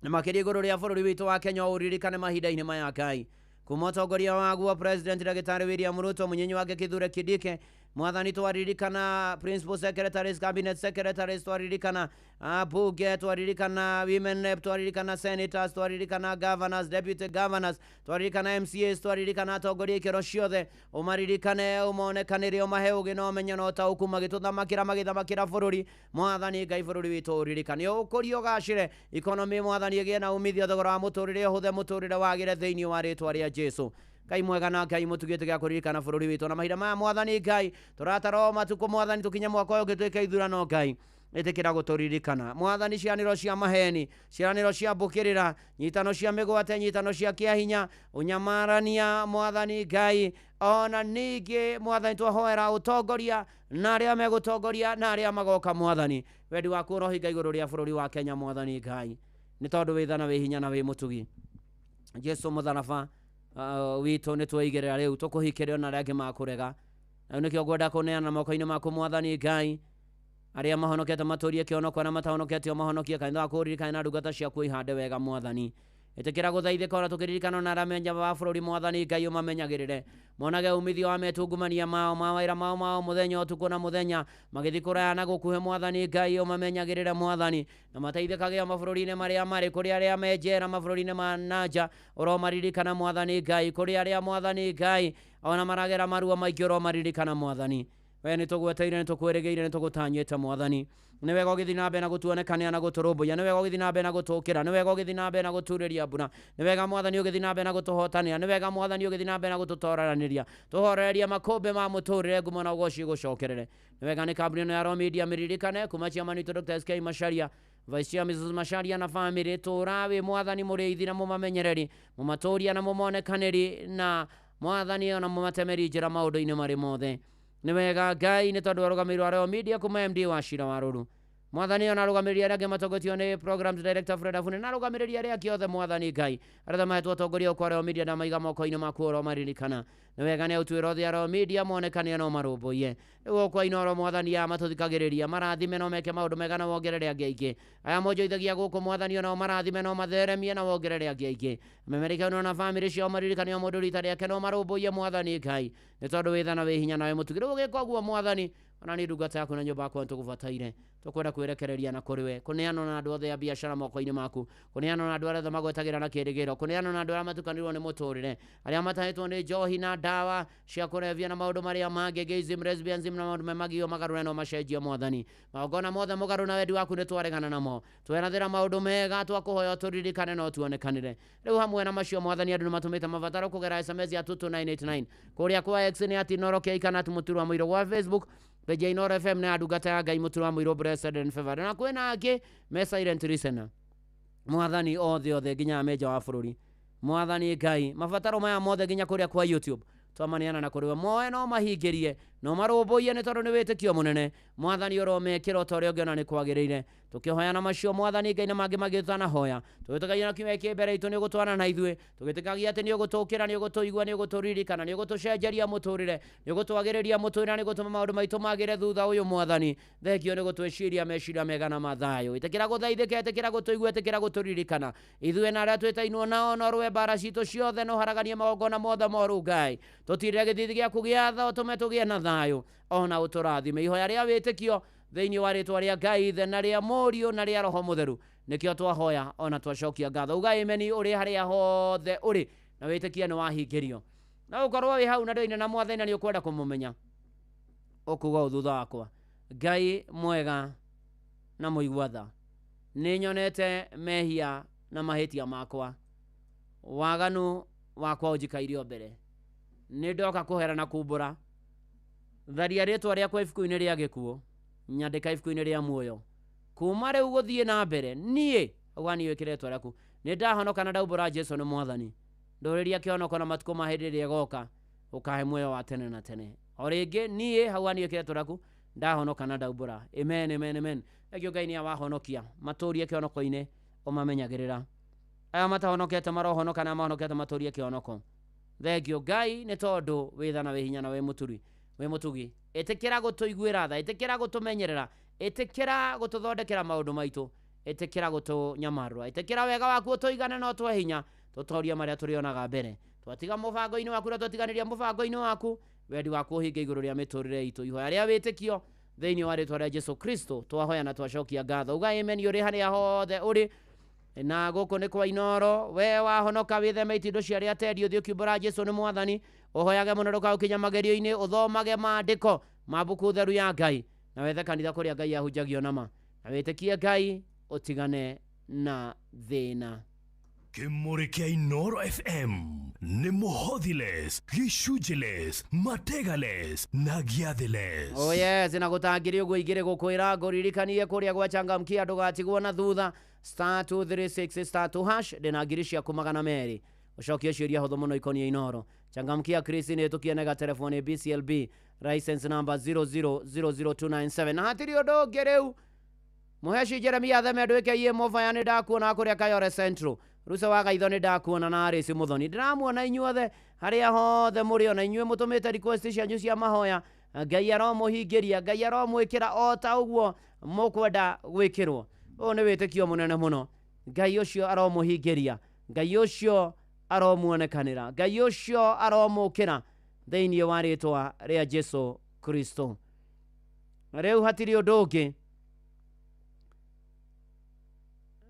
na makĩria igũrũ rĩa bũrũri witũ wa Kenya ũririkane mahinda-inĩ maya Ngai kuma ũtongoria waguo President Ndagĩtarĩ William Ruto mũnyenyi wake Kithure Kindiki mwathani twaririkana principal secretaries cabinet secretaries twaririkana bunge twaririkana women rep twaririkana senators twaririkana governors deputy governors twaririkana MCAs twaririkana atongoria ikero ciothe umaririkane umonekanĩre umahe ũgĩ na ũmenyo na ũtaũku magĩtũthamakĩra magĩthamakĩra bũrũri mwathani Ngai bũrũri witũ ũririkane ũkũrie ũgacĩre economy mwathani ĩgĩe na umithio thogora wa mũtũrĩre ũhũthe mũtũrĩre wagĩre thĩinĩ wa rĩtwa rĩa Jesu Ngai mwega na Ngai mũtugĩte gĩa kũririkana bũrũri witũ na mahinda maya mwathani Ngai tũratara matukũ mwathani tũkinye mwaka ũyũ ũgĩtuĩka ithurano Ngai ĩtĩkĩra gũtũririkana mwathani cianĩro cia maheni cianĩro cia mbũkĩrĩra nyitano cia mĩgwate nyitano cia kĩahinya ũnyamarania mwathani Ngai ona ningĩ mwathani twahoera ũtongoria na arĩa megũtongoria na arĩa magoka mwathani wendi waku ũrohinga igũrũ rĩa bũrũri wa Kenya mwathani Ngai nĩ tondũ wĩ tha na wĩ hinya na wĩ mũtugi Jesu mũtharaba witũ nĩ tweigĩrĩra rĩu tũkũhikĩre ona arĩa angĩ makũrega na nĩkĩo ngwenda kũneana moko-inĩ maku mwathani Ngai aria mahonokete maturie kionoko na matahonokete mahonokie kanitha kuririkana na ndungata ciaku ihande wega mwathani itikira guthaithika ora tukiririkana na ramenya wa bururi mwathani Ngai umamenyagirire monage umithio wa metungumania mao mawaira mao muthenya utuku na muthenya magithikura na gukuhe mwathani Ngai umamenyagirire mwathani na mateithikage mabururi-ine maria mari kuri aria menjera mabururi-ine ma nanja oro maririkana mwathani Ngai kuri aria mwathani Ngai ona maragera marua maingĩ oro maririkana mwathani we ni tugweteire ni tukweregeire ni tugutanyite mwathani ni wega ugithi na mbere na gutuonekania na guturumbuya ni wega ugithi na mbere na gutukira ni wega ugithi na mbere na guturiria mbura ni wega mwathani ugithi na mbere na gutuhotania ni wega mwathani ugithi na mbere na gututoraraniria tuhoreria makombe ma muturire ngumo na ugoci gucokerere ni wega ni kambuni ya Royal Media miririkane kuma chairman witũ Dr. SK Macharia Vice Chair Mrs. Macharia na family turawe mwathani muriithi na mumamenyereri mumaturia na mumonekaneri na mwathani ona mumatemeri njira maundu-ini mari mothe ni wega Ngai ni tondu arugamirwo Royal Media kuma MD wa Shira Waruru mwathani ona arugamiria aria angĩ matongotio ni Programs Director Fred Afune na arugamiria aria angĩ othe mwathani Ngai aria mahetwo atongoria kwa Royal Media na maiga moko-ini maku oro maririkana ni wega ni utwira othe Royal Media monekania no marumbuye niguo kwa inoro mwathani ya matuthikagiriria marathime no meke maundu mega na wongerere angĩ aingĩ aya monjoithagia guku mwathani ona marathime no matheremie na wongerere angĩ aingĩ memerikano na family cio maririkania mundu rita riake no marumbuye mwathani Ngai ni tondu withana wi hinya nawe mutugire ugika guo mwathani ona ni ndungata yaku na nyumba yaku ntukubataire tukwenda kwirekereria na kuriwe kuneano na andu othe ya biashara moko-ini maku kuneano na andu aria magwetagira na kirigiro kuneano na andu aria matukanirwo ni muturire aria matahitwo ni njohi na dawa cia kurevia na maundu maria mangi gayism lesbianism na maundu magio magarure no macenjia mwathani magona mothe mugaru na wendi waku ni twaregana namo twerathira maundu mega twakuhoya turirikane no tuonekanire riu hamwe na macio mwathani andu matumite mabataro kugera SMS ya 22989 kuria kwa X ni ati norokia ikana tumuturwa mwiro wa Facebook Peja Inoro FM na ndungata ya Ngai muturwa mwiro blessed and favored na kwena angĩ me silent listener mwathani othe nginya meja wa bururi mwathani Ngai mabataro maya mothe nginya kuria kwa YouTube twamaniana na kuriwe moe no mahingirie no marumbuye ni tondu ni witikio munene mwathani uromekira utoria ungiona ni kwagiriire tukihoya na macio mwathani Ngai na mangi magitana hoya tugitikagia na kiwe mbere itu ni gutwana na ithue tugitikagia ati ni ugutukira ni ugutuigua ni uguturirikana ni ugutucenjeria muturire ni ugutwagiriria muturire ni gutuma maundu maitu magire thutha uyu mwathani thengio ni gutwiciria meciria mega na mathayo itikira guthaithika itikira gutuigua itikira guturirikana ithue na aria twitainwo nao no rwe bara citu ciothe no haraganie magongona mothe moru Ngai tutirire githithi giaku gia tha utume tugie na thayo ona uturathime ihoya ria witikio thiini wa ritwa ria Ngai ithe na ria Mũriũ na ria Roho Mutheru nikio twahoya ona twacokia ngatho uga imeni uri haria hothe uri na witikia ni wahingirio na ukorwo wi hau na ndoine na mwathani ni ukwenda kumumenya ukuga thutha wakwa Ngai mwega na muigua tha ni nyonete mehia na mahitia makwa waganu wakwa unjikairio mbere ni ndoka kuhera na kumbura tharia ritwa riakwa ibuku-ini ria gikuo nyandika ibuku-ini ria muoyo kuma riu guthie na mbere nie agwani wikire ritwa riaku ni ndahonoka na ndaumbura Jesu ni mwathani nduriria kionoko na matuko ma hindi ria goka ukahe muoyo wa tene na tene o ringi nie agwani wikire ritwa riaku ndahonoka na ndaumbura amen amen amen egyo Ngai ni awahonokia maturie kionoko-ini umamenyagirira aya matahonokete marohonoka na mahonokete maturie kionoko thengio Ngai ni tondu withana wi hinya na we muturi we mutugi itikira gutuiguira tha itikira gutumenyerera itikira gututhondekera maundu maitu itikira gutunyamarwa itikira wega waku utuigane no twe hinya tutoria maria turionaga mbere twatiga mubango-ini waku na twatiganiria mubango-ini waku wendi waku uhinge iguru ria miturire itu ihoya ria witikio thiini wa ritwa ria Jesu Kristo twahoya na twacokia ngatho uga amen uri haria hothe uri na guku ni kwa inoro we wahonoka witheme itindo ciaria tedi uthio kiumbura Jesu ni mwathani uhoyage muno ndukagukinya magerio-ini uthomage maandiko mabuku theru ya Ngai na wethe kanitha kuria Ngai ahunjagio nama na witikie Ngai utigane na thina Kimuri kia Inoro FM ni muhothiles, gicunjiles, mategales na giathiles. Oh yes, na gutangiri uguo igire gukwira nguririkanie kuria gwachangamkia ndugatigwo na thutha *236 *2# ndina ngiri ciaku magana meri ucokie ciuria huthu muno ikonie Inoro changamkia Chris ni tukienega telefoni BCLB license number 0000297 na hatiri undu ngiriu muheshi Jeremia theme ndwike iye mofaya ni ndakuona kuria Kayore Central rusa wa gaitho ni ndakuona na Arisi Muthoni ndiramuona inyuothe haria hothe muri ona inyue mutumite request cianyu cia mahoya Ngai aromuhingiria, Ngai aromwikira o ta uguo mukwenda gwikirwo. O ni witikio munene muno. Ngai ucio aromuhingiria, Ngai ucio aromuonekanira, Ngai ucio aromukira thĩinĩ wa rĩtwa rĩa Jesu Kristo. Rĩu hatirĩ ũndũ ũngĩ,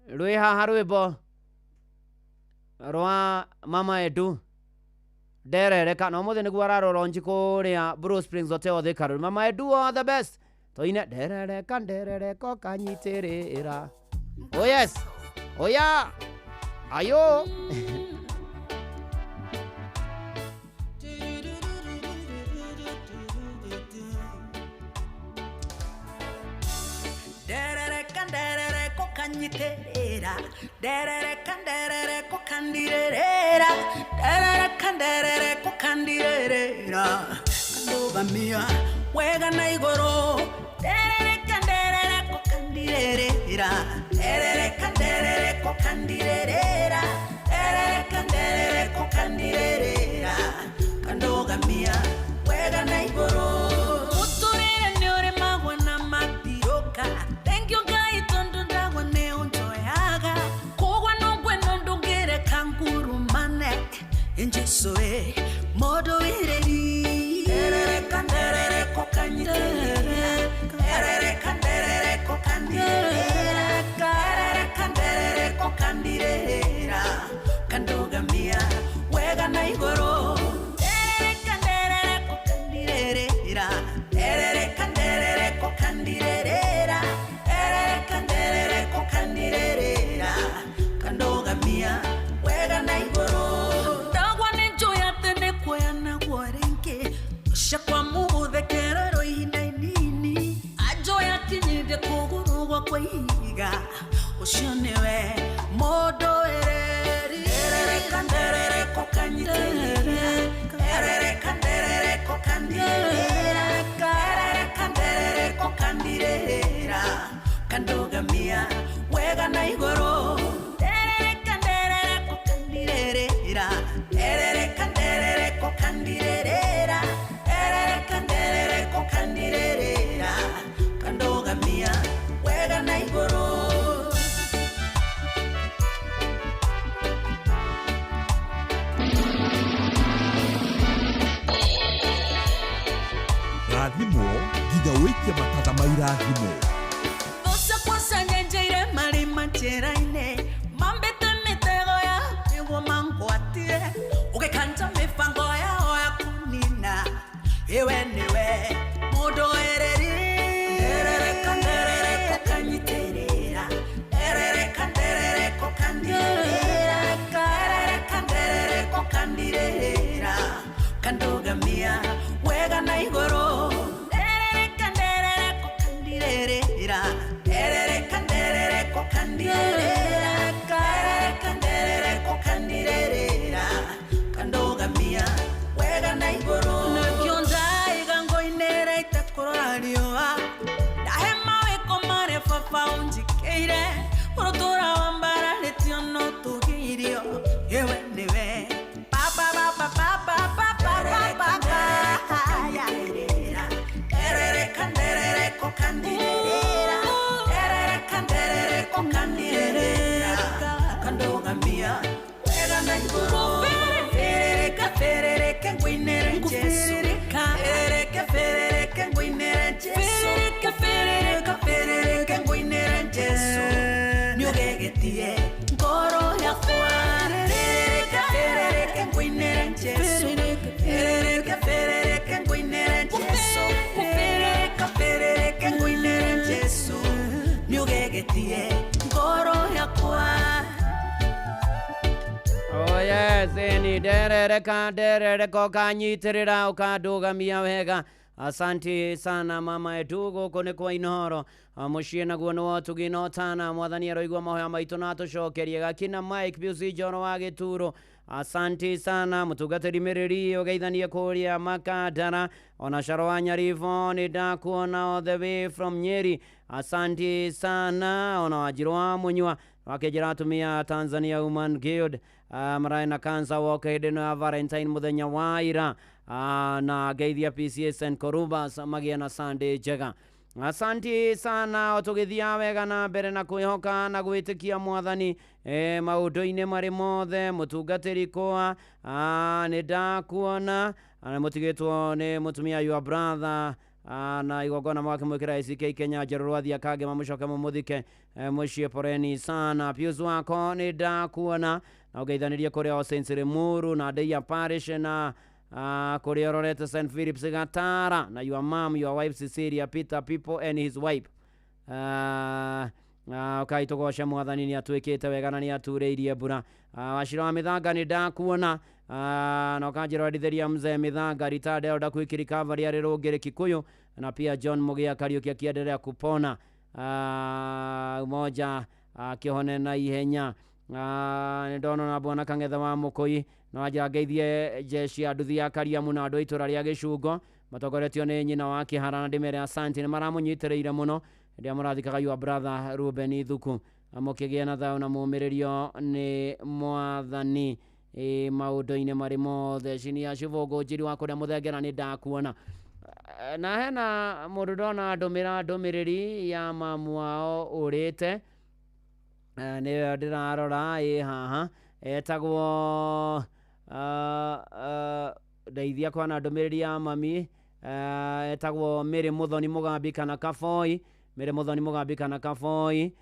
rwĩ haha rwĩmbo rwa Mama Edu nderereka no mũthĩ nĩguo ararolonji kũrĩa Blue Springs Hotel Thika Road. Mama Edu all the best. Toine nderereka kanyitĩrĩra. Oh yes, oya ayo. Derereka kanyitĩrĩra, derereka kandirĩrĩra, derereka kandirĩrĩra, kandogamia wega na igũrũ, derereka kandirĩrĩra, derereka kandirĩrĩra, derereka kandirĩrĩra, kandogamia wega na igũrũ. Muturĩre nĩ ũrĩ magwa na matiroka. Thank you Ngai tondu ndagwa nĩ ũnjoyaga. Kũgwa no ngweno ndũngĩre kangurumane. Jesu mũndũ ireri. Derereka kanyitĩrĩra, derereka kandirĩrĩra, derereka kandirĩrĩra, kandogamia wega na igũrũ. Derereka kandirĩrĩra, derereka kandirĩrĩra, derereka kandirĩrĩra, kandogamia wega na igũrũ. Ndagwa nĩ njũĩ atĩ nĩ kuoya naguo rĩngĩ, gũcakwa mũgũthekererwo ihinda inini, anjũĩ akinyire kũgũrũ gwakwa ihiga, ũcio nĩwe mũndũ ĩreri. Derereka kanyitĩrĩra, derereka kandirĩrĩra, derereka kandirĩrĩra, kandogamia wega na igũrũ. Derereka kandirĩrĩra, derereka kandirĩrĩra, derereka kandirĩrĩra, kandogamia wega na igũrũ. Rathimo nginya wĩikie matatha ma irathimo. Ũcakwasa nyenjeire marima njĩra-inĩ, mambĩte mĩtego ya nĩguo mangwatie, ũgĩkanja mĩbango yao ya kũnina, iwe nĩwe mũndũ ereri. Derereka kanyitĩrĩra, derereka kandirĩrĩra, derereka kandirĩrĩra, kandogamia wega na igũrũ. Derereka kandirĩrĩra, derereka kandirĩrĩra, derereka kandirĩrĩra, kandogamia wega na igũrũ. Nakĩo ndaiga ngũ-inĩ reite kũrora riũa, ndahe mawĩko marĩ baba ũnjĩkĩire, mũrũtũra wa mbararĩtio no tũgĩirio, iwe nĩwe baba baba baba baba baba. Derereka kandirĩrĩra, derereka kandirĩrĩra, kandogamia wega na igũrũ. Ferereka ngũinĩre Jesu, ferereka ngũinĩre Jesu, ferereka ngũinĩre Jesu, nĩũgegetie ngoro yakwa. Ferereka ngũinĩre Jesu, ferereka ngũinĩre Jesu, ferereka ngũinĩre Jesu, nĩũgegetie ngoro yakwa. Oh yes, ni derereka kanyitĩrĩra ũkandũgamia wega. Asante sana Mama Edu, gũkũ nĩ kwa Inooro, mũciĩ naguo nĩwo tũgĩna ũtana. Mwathani aroigua mahoya maitũ na atũcokerie. Gakina Mike Busi Jono wa Gĩturo, asante sana. Mũtungatĩri Mĩrĩri ũgeithanie kũrĩa Makadara, ona Sharo wa Nyaribo nĩ ndakuona all the way from Nyeri, asante sana. Ona Wanjirũ wa Mũnyua wakĩnjĩra atumia Tanzania Women Guild maraĩ na kansa woka hĩndĩ ĩno ya Valentine mũthenya wa ira. na geithia PCA St Corubas magia na Sunday njega. Asanti sana tugithia wega na mbere na kwihoka na gwitikia mwathani maundu-ini mari mothe mutungatiri kwa ni ndakuona mutigitwo ni mutumia your brother na igogona mwake mwikira ICK Kenya Jerorwathi akage mamucoke mumuthike mucie poreni sana Pius wako ni ndakuona na ugeithanirie kuria o Saint Lemuru na Deia Parish na kuria Rorete St Phillips Gatara na your mom, your wife Cecilia Peter People and his wife ukaitogosha mwathani ni atwikite wega na ni atureirie mbura washira wa mithanga ni ndakuona na ukanjirwarithiria mzee mithanga ritade oda quick recovery ari rungiri Kikuyu na pia John Mugia Kariuki akiendelea kupona umoja kihone na ihenya ndono na bwana Kangetha wa Mukui na wajageithie jeshi aduthi ya Kariamu na andu itura ria Gicungo matogoretio ni nyina wa Kihara na ndimere asante ni maramunyitireire muno ndia murathikaga your brother Ruben Thuku amukigia na thao na mumiririo ni mwathani maundu-ini mari mothe chini ya Civogo njiri wa kuria muthengera ni ndakuona na hena mundu ndona ndumiriri ya mamu wao urite ni ndirarora haha etagwo ndeithia kwana ndumiriri ya mami etagwo Mary Muthoni Mugambi kana Kaboi Mary Muthoni Mugambi kana Kaboi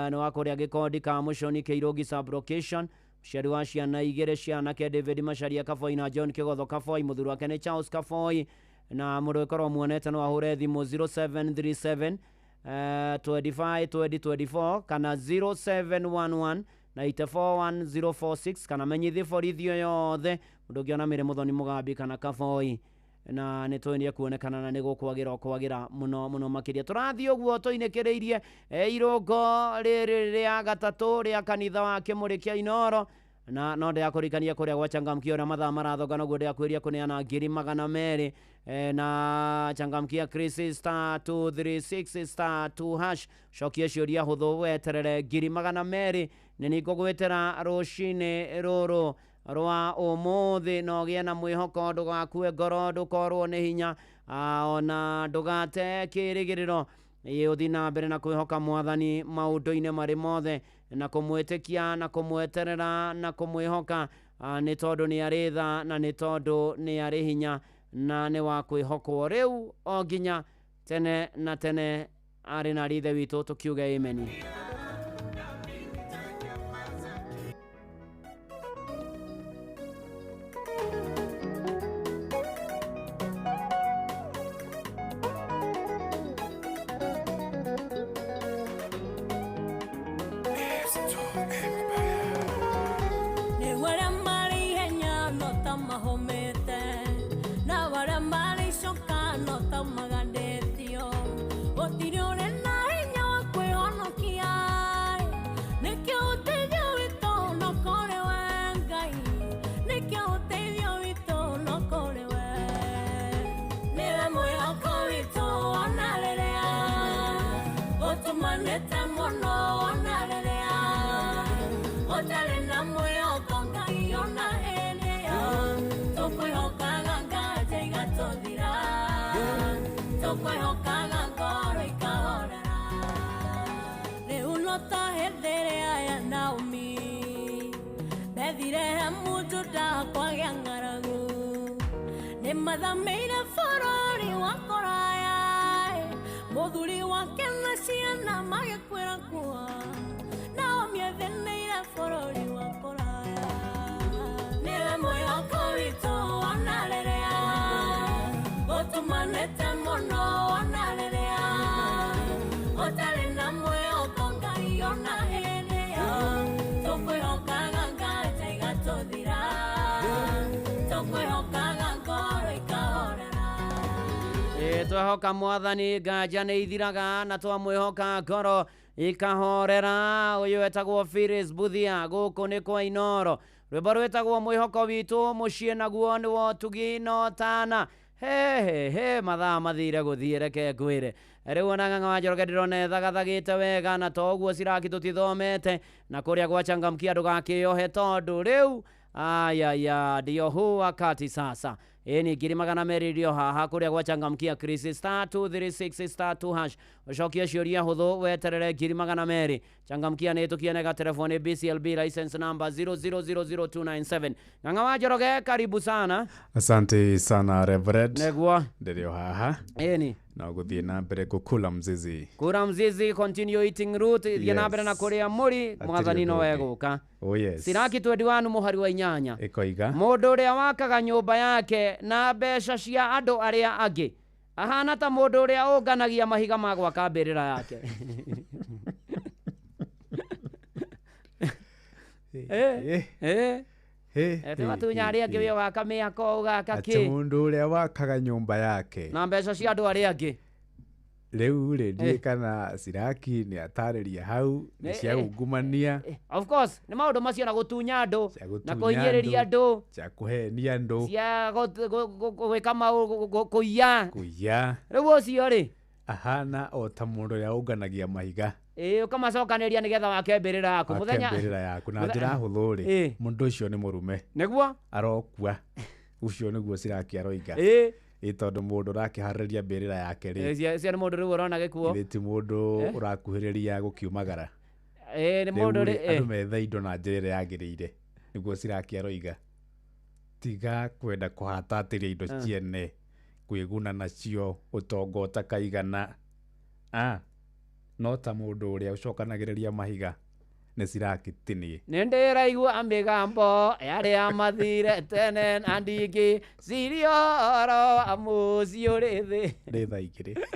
ni wakuria gikondi ka Mushoni Keirogi sub location Sheri wa ciana igere ciana ke David Macharia Kaboi na John Kigotho Kaboi muthuru wake ni Charles Kaboi na mundu ikorwo muonete no ahure thimu 0737 25 2024 kana 0711 941046 kana menyithi borithio yothe mundu ngiona Mary Muthoni Mugambi kana Kaboi na nitwendia kuonekana na nigukwagira muno makiria turathio guo toinekereirie irongo riri ria gatatu ria kanitha wa Kimurikia Inoro na no ndia kurikania kuria gwa Changamkia na mathaa marathogana guo ndia kwiria kuneana 200 na Changamkia Chris star 236 star 2 hash shokia ciuria huthu weterere 200 nini ngugwetera rucine ruru rwa umuthi no gie na mwihoko ndugakue ngoro ndukorwo ni hinya ona ndugate kirigiriro uthi na mbere na kwihoka mwathani maundu-ini mari mothe na kumwitikia na kumweterera na kumwihoka ni tondu ni ari tha na ni tondu ni ari hinya na ni wa kwihokwo riu o nginya tene na tene ari na rithe witu tukiuga amen. Mathameire bũrũri wa kũraya mũthuri wake na ciana magĩkwĩra kuo nao mĩetheneire bũrũri wa kũraya nĩwe mwĩhoko witũ ona rĩrĩa ũtũmanĩte mũno ona rĩrĩa ũtarĩ na mwĩhoko Ngai ona hĩndĩ ĩyo tũkwĩhokaga nganja igatũthira tũkwĩhokaga twahoka mwathani nganja nĩ ithiraga na twamwĩhoka ngoro ikahorera uyu etagwo Phyllis Buthia guku ni kwa Inoro rwimbo rwetagwo mwĩhoko witũ mũciĩ naguo nĩ wotugi no tana he mathaa mathire gũthiĩ reke ngwĩre rĩu ona Ng'ang'a wa Njoroge ndĩrona ethagathagĩte wega na toguo Ciraki tũtithomete na kũrĩa gwa Changamkia ndũgakĩohe tondũ rĩu ayaya ndio huu wakati sasa ni ngiri magana merĩ rio haha kũrĩa gwachangamkia Chris star 236 star 2 hash ucokie ciũria hũthũ weterere ngiri magana merĩ changamkia nĩ tũkienega telefoni BCLB license number 0000297 ng'ang'a wa Njoroge karibu sana. Asante sana Reverend. Negwa Ndio haha ni na guthie na mbere gukula mzizi continue eating root thie na mbere na kuria muri mwathani no weguka. Oh yes. Siraki 21 muhari wa inyanya ikoiga mundu uria wakaga nyumba yake na mbeca cia andu aria angi ahana ta mundu uria unganagia mahiga ma gwaka mbirira yake. Watu nyari angi we waka miako ugaka ki ati mundu uria wakaga nyumba yake na mbeca cia andu aria angi riu ri kana Siraki ni atariria hau ni cia ungumania. Of course ni maundu macio na gutunya andu na kuhinyiriria andu cia kuhenia andu cia gwika kuiya riu ucio ri ahana o ta mundu uria unganagia mahiga ukamacokanĩria nĩgetha wake mbĩrĩra yaku muthenya mbĩrĩra yaku na njĩra hũthũ rĩ mundu ucio nĩ mũrume nĩguo arokua ucio nĩguo Siraki aroiga tondu mundu ũrakĩharĩria mbĩrĩra yake rĩ cia nĩ mundu rĩu ũrona gĩkuo ti mundu ũrakuhĩrĩria gũkiumagara nĩ mundu andũ metha indo na njĩra ĩrĩa yagĩrĩire nĩguo Siraki aroiga tiga kwenda kũhatatĩria indo ciene kwĩguna nacio ũtonga ũtakaigana no ta mundu uria ucokanagĩrĩria mahiga nĩ Siraki tinie nĩ ndĩraigua mĩgambo yarĩa mathire tene na ndingĩ cirioro amuci ũrĩ thĩ nĩ thaa igĩrĩ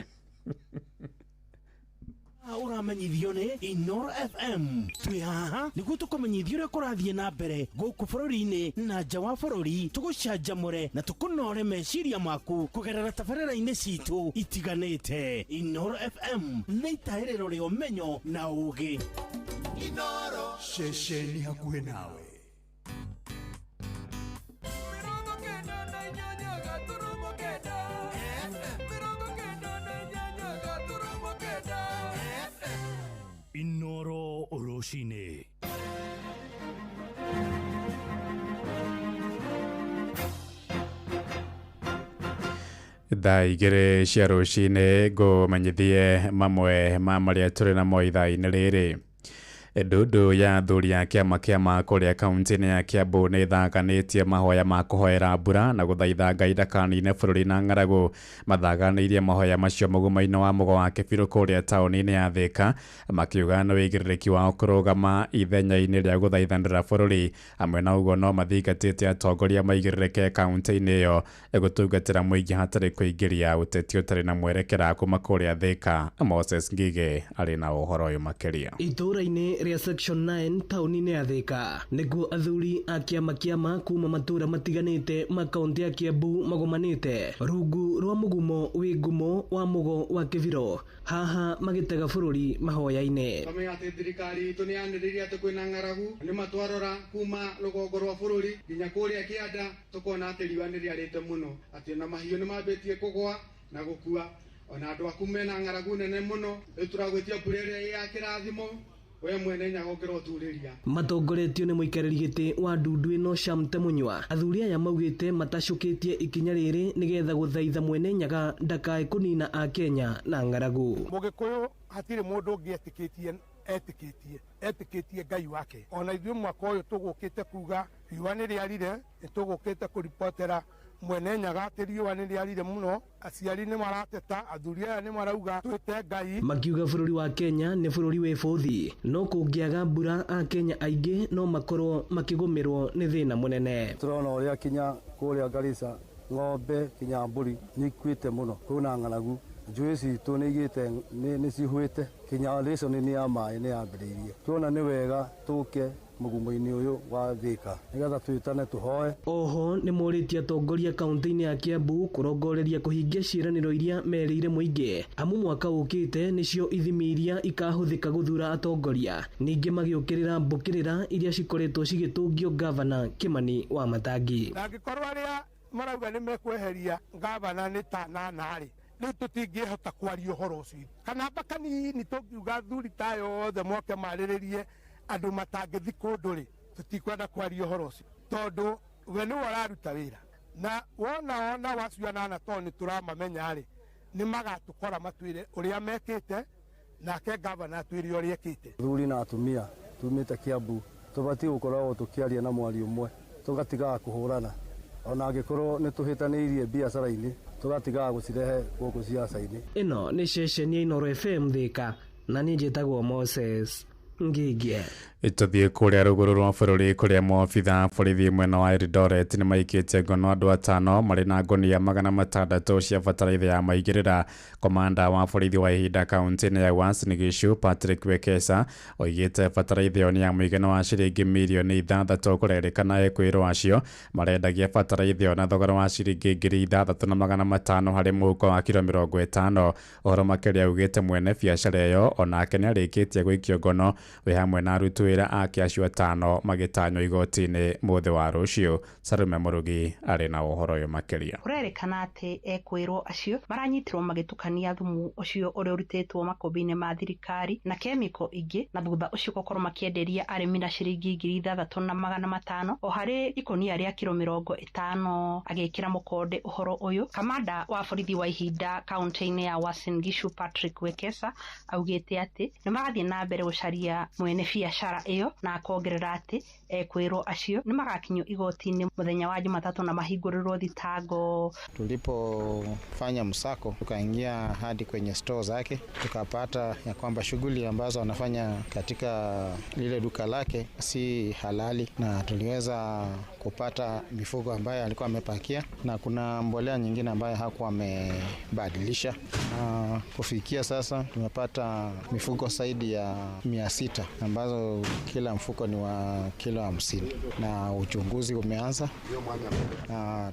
uramenyithio nĩ Inoro FM twi haha nĩguo tũkũmenyithia ũrĩa kũrathiĩ na mbere gũkũ bũrũri-inĩ na nja wa bũrũri tũgũcanjamũre na tũkũnore meciria maku kũgerera tabarĩra-inĩ citũ itiganĩte. Inoro FM nĩ itaĩrĩro rĩa ũmenyo na ũũgĩ. Inoro ceceni hakuhĩ nawe. Inoro Oroshine. Thaa igĩrĩ cia rũcinĩ ngũmenyithie mamwe ma marĩa tũrĩ namo ithaa-inĩ rĩrĩ. Ndundu ya athuri ya kĩama kĩa kũrĩa kaunti-inĩ ya Kiambu nĩ thaganĩtie mahoya ma kũhoera mbura na gũthaitha Ngai ndakanine bũrũri na ng'aragu. Mathaganĩirie mahoya macio mũgomo-inĩ wa mũgo wa Kĩbirũ kũrĩa taũni-inĩ ya Thĩka makiuga nĩ wĩigĩrĩrĩki wao kũrũgama ithenya-inĩ rĩa gũthaithanĩra bũrũri. Hamwe na ũguo no mathingatĩte atongoria maigĩrĩrĩke kaunti-inĩ ĩyo gũtungatĩra mũingĩ hatarĩ kũingĩria ũteti ũtarĩ na mwerekera kuma kũrĩa Thĩka. Moses Ngige arĩ na ũhoro ũyũ makĩria. Itũũra-inĩ ria section 9 tauni-inĩ ya Thĩka nĩguo athuri a kĩama kuma matũũra matiganĩte ma kaunti ya Kiambu magomanĩte rungu rwa mũgumo wĩ ngumo wa mũgo wa Kĩbirũ haha magĩtega bũrũri mahoya-inĩ. Kamenya atĩ thirikari itũ nĩ yanĩrĩire atĩ kwĩna ng'aragu nĩ matwarora kuma rũgongo rwa bũrũri nginya kũrĩa Kĩanda tũkona atĩ riũa nĩ rĩarĩte mũno atĩ na mahiũ nĩ mambĩtie kũgũa na gũkua ona andũ aku mena ng'aragu nene mũno rĩu tũragwĩtia mbura ĩrĩa ya kĩrathimo we mwene nyagongera ũturĩria. Matongoretio nĩ mũikarĩri gĩtĩ wa ndundu ĩno Shamte Munywa. Athuri aya maugĩte matacũkĩtie ikinya rĩrĩ nĩgetha gũthaitha mwene Nyaga ndakae kũnina a Kenya na ng'aragu. Mũgĩkũyũ hatirĩ mũndũ ũngĩ etĩkĩtie Ngai wake. Ona ithuĩ mwaka ũyũ tũgũkĩte kuga riũa nĩ rĩarire nĩ tũgũkĩte kũripotera mwene Nyaga atĩ riũa nĩ rĩarire mũno, aciari nĩ marateta, athuri aya nĩ marauga twĩte Ngai. Makiuga bũrũri wa Kenya nĩ bũrũri wĩ bũthi, no kũngĩaga mbura a Kenya aingĩ no makorwo makĩgũmĩrwo nĩ thĩna mũnene. Tũrona ũrĩa kinya kũrĩa Garissa ng'ombe kinya mbũri nĩ ikuĩte mũno, kwĩna ng'aragu, njũĩ citũ nĩ igĩte nĩ cihũĩte, kinya ration nĩ ya maĩ nĩ yambĩrĩirie. Tuona nĩ wega tũke mũgumo-inĩ ũyũ wa Thĩka nĩgetha twĩtane tũhoe. Oho nĩ morĩtie atongoria kaunti-inĩ ya Kiambu kũrongoreria kũhingia ciĩranĩro iria merĩire mũingĩ amu mwaka ũkĩte nĩcio ithimi iria ikahũthĩka gũthura atongoria. Ningĩ magĩũkĩrĩra mbũkĩrĩra iria cikoretwo cigĩtũngio gavana Kimani wa Matangi. Angĩkorwo arĩa marauga nĩ mekweheria gavana nĩ ta nanarĩ rĩu tũtingĩhota kwaria ũhoro ũcio kana mbaka nini tũngiuga thuri ta yothe moke marĩrĩrie andũ matangĩthi kũndũ rĩ tũtikwenda kwaria ũhoro ũcio tondũ we nĩwe ũraruta wĩra na wona wasuana na toni turamamenya ari ni magatukora matwire uria mekite nake governor atwire uria ekite. Thuri na atumia tumite Kiambu tubati gukorwo tukiaria na mwari umwe tugatiga kuhurana ona angikorwo ni tuhitaniirie biacara-ini tugatiga gucirehe guku siasa-ini. Ino ni ceceni ya Inoro FM Thika na ni njitagwo Moses Ngigie. Ituthie kuria ruguru rwa bururi kuria maobitha borithi mwena wa Eldoret ni maikite ngono andu 5 mari na ngonia 600 cia bataraitha ya maigirira. Komanda wa borithi wa ihinda kaunti ya Uasin Gishu Patrick Wekesa oigite bataraitha yo ni ya muigana wa ciringi milioni 6 kurerikana ekwirwo acio marendagia bataraitha yo na thogora wa ciringi 6,500 hari muhuko wa kilo 50. Ohoro makiria ugite mwene biacara yo onake ni arikitie gwikio ngono we hamwe na arutu ake acio 5 magitanyo igoti-ini muthe wa rucio. Sarume Murugi ari na uhoro yo makiria. Kurerekana ati ekwirwo acio maranyitirwo magitukania thumu ucio uri urutitwo makombi-ini ma thirikari na kemiko ingi na thutha ucio gukorwo makienderia arimi na ciringi 6,500 o hari ikonia ria kilo 50 agikira mukonde uhoro uyu. Kamanda wa borithi wa ihinda kaunti-ini ya Uasin Gishu Patrick Wekesa augite ati ni magathie na mbere gucaria mwene biacara iyo na akongerera ati ekwirwo acio ni magakinyo igoti-ini muthenya wa Jumatatu na mahingũrĩrwo thitango. Tulipofanya msako tukaingia hadi kwenye store zake tukapata ya kwamba shughuli ambazo anafanya katika lile duka lake si halali, na tuliweza kupata mifugo ambayo alikuwa amepakia na kuna mbolea nyingine ambayo hakuwa amebadilisha. Kufikia sasa tumepata mifugo zaidi ya 600 ambazo kila mfuko ni wa kilo 50 na uchunguzi umeanza.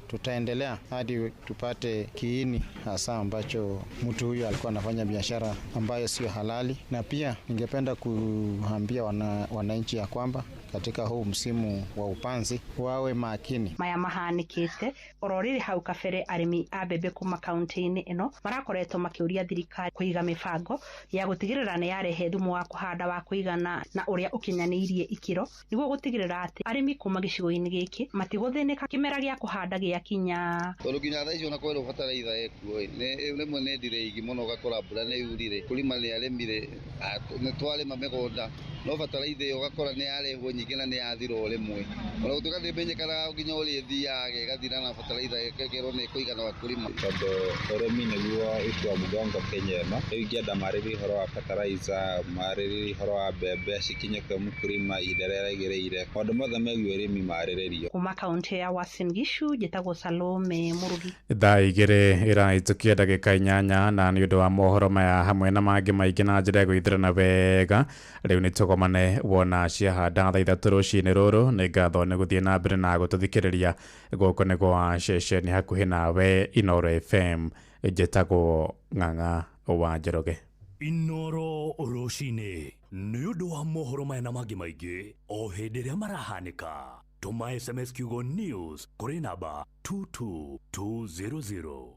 Tutaendelea hadi tupate kiini hasa ambacho mtu huyu alikuwa anafanya biashara ambayo sio halali, na pia ningependa kuambia wananchi ya kwamba katika huu msimu wa upanzi wawe makini. Maya mahanikite ororiri hau kabere arimi a mbembe kuma kaunti-ini ino marakoretwo makiuria thirikari kuiga mibango ya gutigirira ni yarehe thumu wa kuhanda wa kuigana na uria ukinyaniirie ikiro niguo gutigirira ati arimi kuma gicigo-ini giki matiguthinika kimera gia kuhanda gia kinya. Olukinya tha icio na kwero bataraitha ekuo ne mwene ndire igi muno gakora mbura ne yurire kulima ni aremire ne twale mamegonda no bataraitha yo gakora ne yarehwo nyingi na ne yathiro rimwe ona gutuka thimenyekana nginya uri thiage gathira na bataraitha kekero ne kuigana wa kulima tondu urimi niguo itwa mugongo kenyema ingienda mariri horo wa bataraitha mariri horo wa mbembe cikinye kwa mukulima iderera igereire maundu mothe megiĩ urimi marĩrĩrio. Kuma kaunti ya Uasin Gishu njĩtagwo Salome Murugi. Thaa igĩrĩ iraitukia ndagĩka 8 na nĩ ũndũ wa mohoro maya hamwe na mangĩ maingĩ na njĩra gwĩthirana wega rĩu nĩ tũgomane wona ciahanda thaa 3 rũcinĩ rũrũ. Nĩ ngatho nĩ gũthiĩ na mbere na gũtũthikĩrĩria gũkũ nĩ gwa ceceni hakuhĩ nawe Inoro FM. Njĩtagwo Ng'ang'a wa Njoroge. Inoro rũcinĩ nĩ ũndũ wa mohoro maya na mangĩ maingĩ o hĩndĩ ĩrĩa marahanĩka. Tũma SMS kiugo news kũrĩ namba 22200.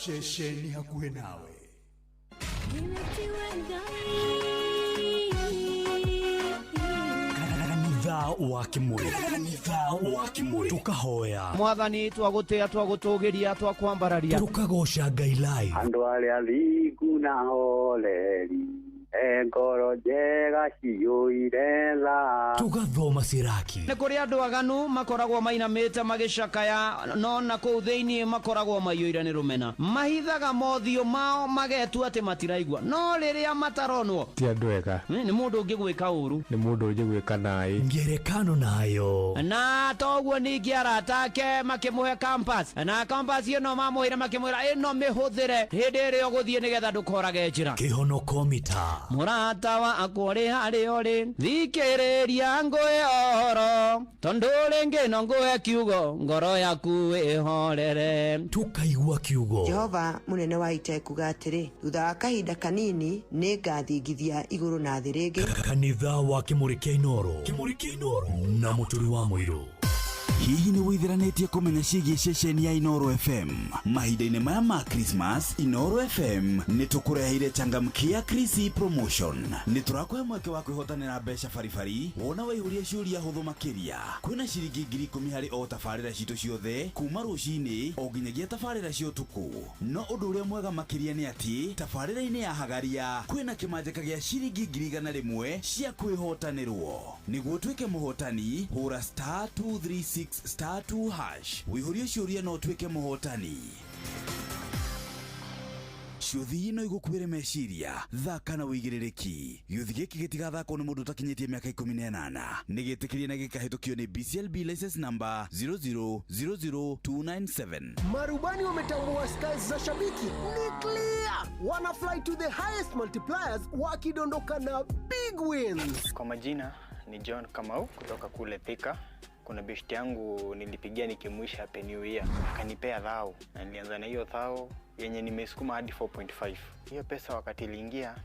Ceceni hakuhĩ nawe. Kanitha wa Kimuri tukahoya Mwathani twagutia twagutugiria twakwambararia tukagosha Ngai live andu aria lingu na holeri ngoro njega ciyũire tha tugathoma ciraki. Nĩ kũrĩ andũ aganu makoragwo mainamĩte magĩcakaya no na kũu thĩinĩ makoragwo maiyũire nĩ rũmena, mahithaga mothiũ mao magetua atĩ matiraigua, no rĩrĩa mataronwo ti andũ ega, nĩ mũndũ ũngĩgwĩka ũru, nĩ mũndũ ũngĩgwĩka naĩ. Ngerekano nayo na toguo ningĩ arata ake makĩmũhe campus na campus ĩno mamũhĩre makĩmwĩra ĩno mĩhũthĩre hĩndĩ ĩrĩa ũgũthiĩ nĩgetha ndũkorage njĩra. Kĩhonoko mita mũrata wa akũrĩ harĩa ũrĩ thikĩrĩria ngũĩ oro tondũ rĩngĩ no ngũhe kiugo ngoro yaku ĩhorere. Tukaigua kiugo. Jehova munene wa ita kuga atĩrĩ thutha wa kahinda kanini nĩ ngathingithia igũrũ na thĩ rĩngĩ. Kanitha wa Kimuri kĩa Inoro na mũturi wa mũirũ. hihi nĩ wĩtheranĩtie kũmenya ciĩgiĩ ceceni ya Inoro FM? Mahinda-inĩ maya ma Christmas, Inoro FM nĩ tũkũreheire changamkia Chrissy Promotion. Nĩ tũrakũhe mweke wa kwĩhotanĩra mbeca baribari wona waihũria ciũria hũthũ makĩria. Kwĩna ciringi 10,000 harĩ o tabarĩra citũ ciothe kuma rũcinĩ o nginyagia tabarĩra cia ũtukũ. No ũndũ ũrĩa mwega makĩria nĩ atĩ tabarĩra-inĩ ya Hagaria kwĩna kĩmanjĩka gĩa ciringi 100,000 cia kwĩhotanĩrwo. Nĩguo tuĩke mũhotani, hũra *236*2# wĩihũrie ciũria no tuĩke mũhotani. Ciuthi ino igũkuĩre meciria, thaka na wĩigĩrĩrĩki. Gĩuthi gĩkĩ gĩtigathakwo nĩ mũndũ ũtakinyĩtie mĩaka 18. Nĩgĩtĩkĩrie na gĩkahĩtũkio nĩ BCLB license number 00297. Marubani wametambua skies za shabiki ni clear. Wana fly to the highest multipliers wakidondoka na big wins. Kwa majina ni John Kamau kutoka kule Thika. Kuna beshti yangu nilipigia nikimwisha happy new year. Akanipea thao. Na nilianza na hiyo thao yenye nimesukuma hadi 4.5. Hiyo pesa wakati iliingia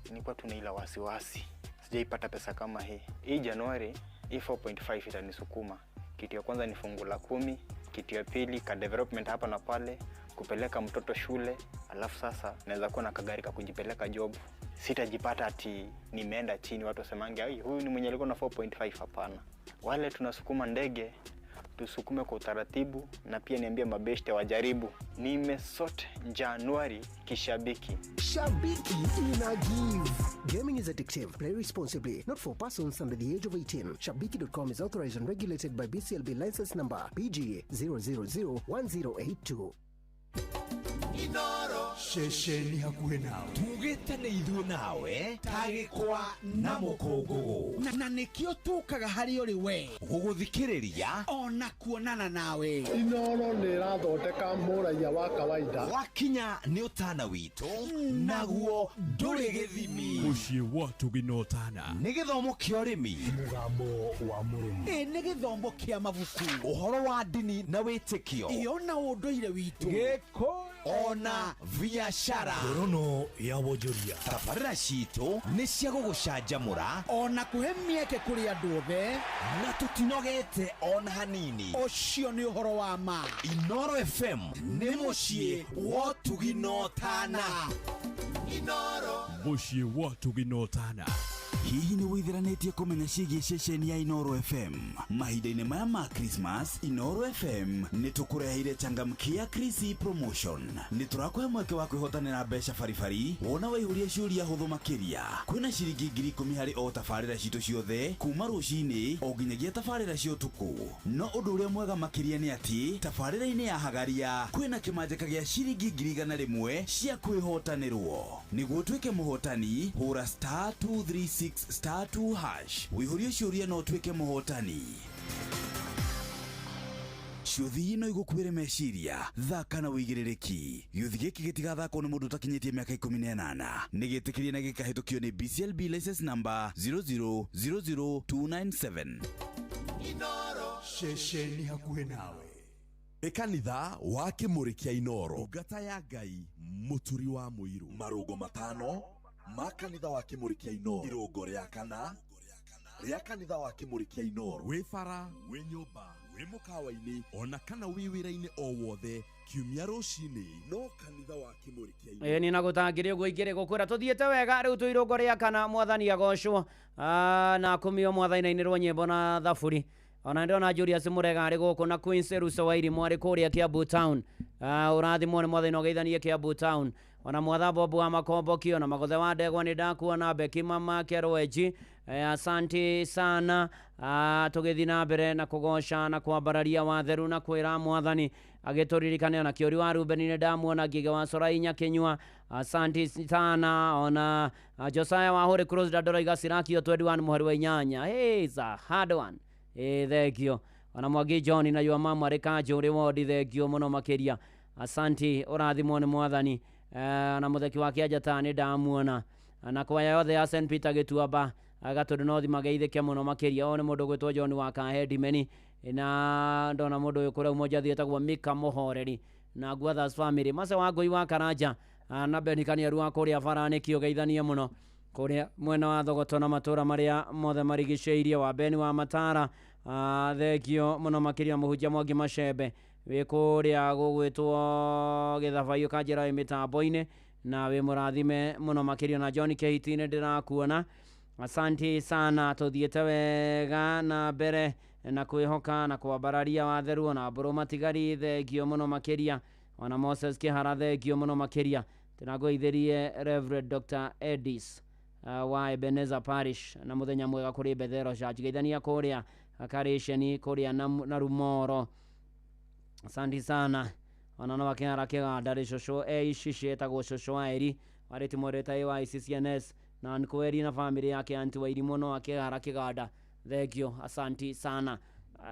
nilikuwa tu na ila wasiwasi. Sijaipata pesa kama hii. Hii Januari hii 4.5 itanisukuma. Kitu ya kwanza ni fungu la 10, kitu ya pili ka development hapa na pale, kupeleka mtoto shule, alafu sasa naweza kuwa na kagari ka kujipeleka job. Sitajipata ati nimeenda chini watu wasemange huyu ni mwenye alikuwa na 4.5. Hapana. Wale tunasukuma ndege tusukume kwa utaratibu, na pia niambie mabeshte wajaribu. Nimesort Januari kishabiki. Shabiki ina give. Gaming is addictive. Play responsibly. Not for persons under the age of 18. Shabiki.com is authorized and regulated by BCLB license number PGA 0001082. Inoro shesheni hakuhe nawe tugitane ithuĩ nawe tagĩkwa na mũkũngũgũ na nĩkĩo tũkaga harĩ ũrĩ we gũgũthikĩrĩria ona kuonana nawe. Inoro nĩ ĩrathondeka mũraia wa kawaida. Wakinya nĩ ũtana witũ naguo ndũrĩ gĩthimi. Mũciĩ wa Tũginotana nĩ gĩthomo kĩa ũrĩmi, mũgambo wa mũrĩmi, nĩ gĩthomo kĩa mabuku, ũhoro wa ndini na wĩtĩkio, iona ũndũire witũ, gĩkũ ona biashara, ngorono ya wonjoria. Tabarĩra citũ nĩ cia gũgũcanjamũra ona kũhe mĩeke kũrĩ andũ othe, na tũtinogete ona hanini. Ũcio nĩ ũhoro wa ma. Inoro FM nĩ mũciĩ wa Tũginotana. Inoro mũciĩ wa Tũginotana. Hihi nĩ wĩtheranĩtie kũmenya ciĩgiĩ ceceni ya Inoro FM? Mahinda-inĩ maya ma Christmas, Inoro FM nĩ tũkũreheire changamkia Chrissy Promotion. Nĩ tũrakũhe mweke wa kwĩhotanĩra mbeca baribari wona waihũria ciũria hũthũ makĩria. Kwĩna ciringi 10,000 harĩ o tabarĩra citũ ciothe kuma rũcinĩ o nginyagia tabarĩra cia ũtukũ. No ũndũ ũrĩa mwega makĩria nĩ atĩ tabarĩra-inĩ ya Hagaria kwĩna kĩmanjĩka gĩa ciringi 100,000 cia kwĩhotanĩrwo. Nĩguo tuĩke mũhotani, hũra *236*2# wĩihũrie ciũria no tuĩke mũhotani. Ciuthi ino igũkuĩre meciria, thaka na wĩigĩrĩrĩki. Gĩuthi gĩkĩ gĩtigathakwo nĩ mũndũ ũtakinyĩtie mĩaka 18. Nĩgĩtĩkĩrie na gĩkahĩtũkio nĩ BCLB license number 0000297. Inoro shesheni hakuhe nawe. Ekanitha wa kĩmũrĩ kĩa Inoro, ngata ya Ngai mũturi wa mũiru. Marũgo 5 ma kanitha wa kĩmũrĩ kĩa Inoro. Irũngo rĩa 4 rĩa kanitha wa kĩmũrĩ kĩa Inoro. Wĩ bara, wĩ nyũmba, wĩ mũkawa-inĩ, ona kana wĩ wĩra-inĩ o wothe, kiumia rũcinĩ no kanitha wa kĩmũrĩ kĩa Inoro. Ni nagũtangĩria ũguo ingĩrĩ gũkwĩra tũthiĩte wega rĩu twĩ irũngo rĩa 4 mwathani agocwo na kumio mwathani-inĩ rwa nyĩmbo na thaburi. Ona ndona Julius Murega arĩ gũkũ na Queen Seruso wa Irimũ arĩ kũrĩa Kiambu Town. Ũrathimwo nĩ mwathani ũgeithanie Kiambu Town. Ona mwatha Bobu wa Makombokio na Magothe wa Ndegwa nĩ ndakuona, Beki mama Keroeji. Asante sana. Tũgĩthiĩ na mbere na kũgoca na kwambararia watheru na kwĩra mwathani agĩtũririkania na Kĩori wa Rubeni nĩ ndamuona, Ngige wa Sorainya Kĩnyua. Asante sana. Ona Josiah wa Holy Cross Dadoiga Sirakio 21 mũhari wa 8. Hey, it's a hard one. Thank you. Ona Mwangi John na yua mama reka njũrĩ wodi, thank you mũno makĩria. Asante, ũrathimwo nĩ mwathani. Na mũtheki wa Kĩanjata nĩ ndamuona, na kwaya yothe ya St Peter Gĩtuamba agatũndũ no thimageithĩke mũno makĩria. O nĩ mũndũ gwĩtwo John wa Kahedimeni, na ndona mũndũ ũyũ kũrĩa ũmwe athiĩtagwo Mika Mũhoreri na Guothers family. Mace wa Ngũi wa Karanja na Benikania rwa kũrĩa barani kĩũgeithanie mũno kũrĩa mwena wa Thogoto na matũra marĩa mothe marigicĩirie, wa Beni wa Matara, thegio muno makiria muhunjia Mwangi Macembe wi kuria gugwitwo Githabaio kanjira mitambo-ini na wi murathime muno makiria na John Keitine ndirakuona. Asante sana, tuthiete wega na mbere na kwihoka na kwambararia watheru na mburu matigari thegio muno makiria ona Moses Kihara thegio muno makiria tinagoitherie Reverend Dr. Edis wa Ebenezer Parish na muthenya mwega kuri Bethero Church geithania kuria Akarisheni kuria na Rumoro. Asante sana ona no Kihara Kiganda ri shosho ishishi etagwo shosho airi wari timoreta wa ICCNS na nkweri na family yake anti wa irimono Kihara Kiganda thegio. Asante sana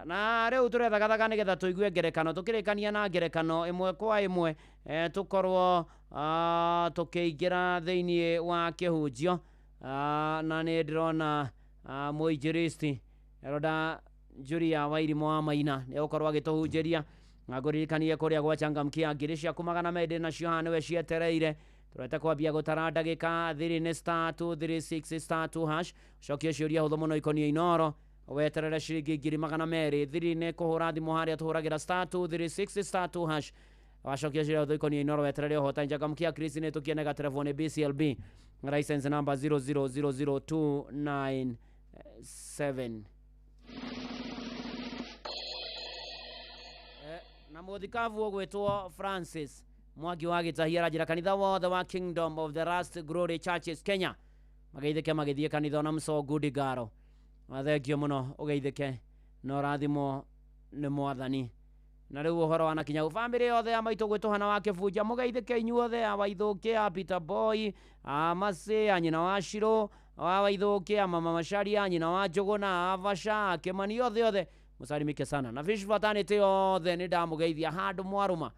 na reu turethagathaga nigetha tuigue ngerekano tukirikania na ngerekano imwe kwa imwe tukorwo tukiingira thiini wa kihunjio na ni ndirona muinjiristi Eroda Julia wa irimo wa Maina ni ukorwo agituhunjiria na nguririkanie kuria gwa changamkia ngiri cia kumagana mende na cio hane we cietereire turete kwambia gutara ndagika 3 ni *236 *2# cokia ciuria huthu muno ikonie Inoro weterere ciringi 200 3 ni kuhura thimu haria tuhuragira *236 *2# wacokia ciuria huthu ikonie Inoro weterere hota Changamkia Chris ni tukienega telefone BCLB license number 0000297 na muthikavu gwetwo Francis Mwangi wa Gitahia rajira kanitha wothe wa Kingdom of the Last Glory Churches Kenya mageithike magithie kanitha na mso Gudigaro mathegio muno ugeithike no rathimo ni mwathani na riu uhoro wana kinya family yothe ya maitu gwituhana wa Kibunja mugeithike inyuothe ya Waithuki a Peter Boy a Masi anyina wa Shiro wa Waithuki a Mama Mashari anyina wa Njuguna Avasha Kimani yothe musalimike sana na Fish Fraternity yothe ni ndamugeithia handu mwaruma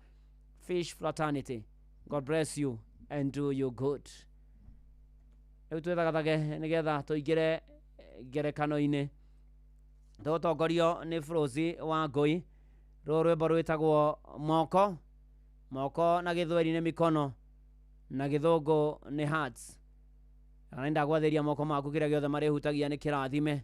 Fish Fraternity. God bless you and do you good. Riu twethagathaga nigetha tuingire ngerekano-ini tutongorio ni Frozi wa Ngui rwimbo rwitagwo moko na Githweri ni mikono na Githungu ni hearts. Arenda gwatheria moko maku kiria giothe mari hutagia ni kirathime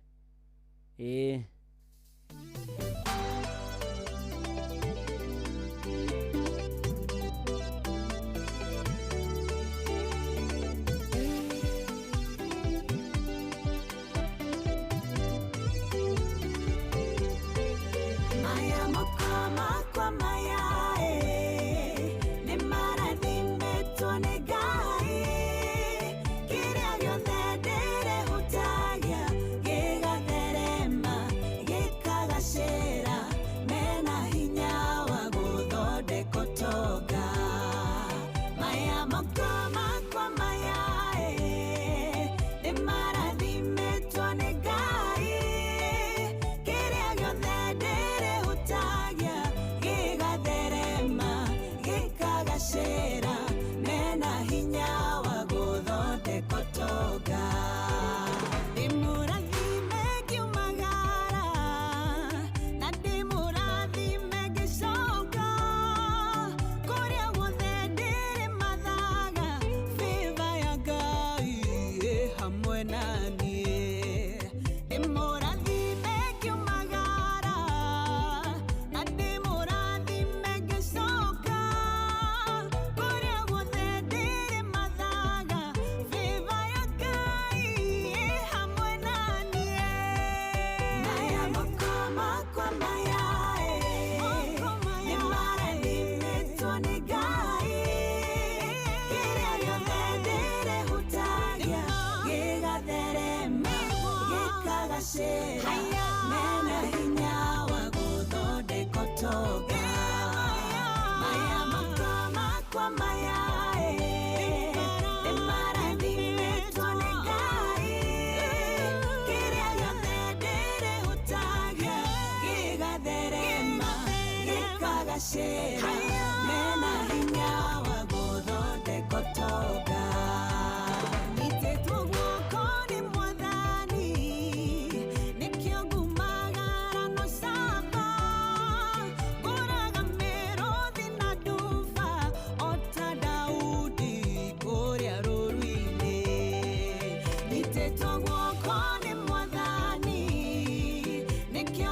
Nĩkĩo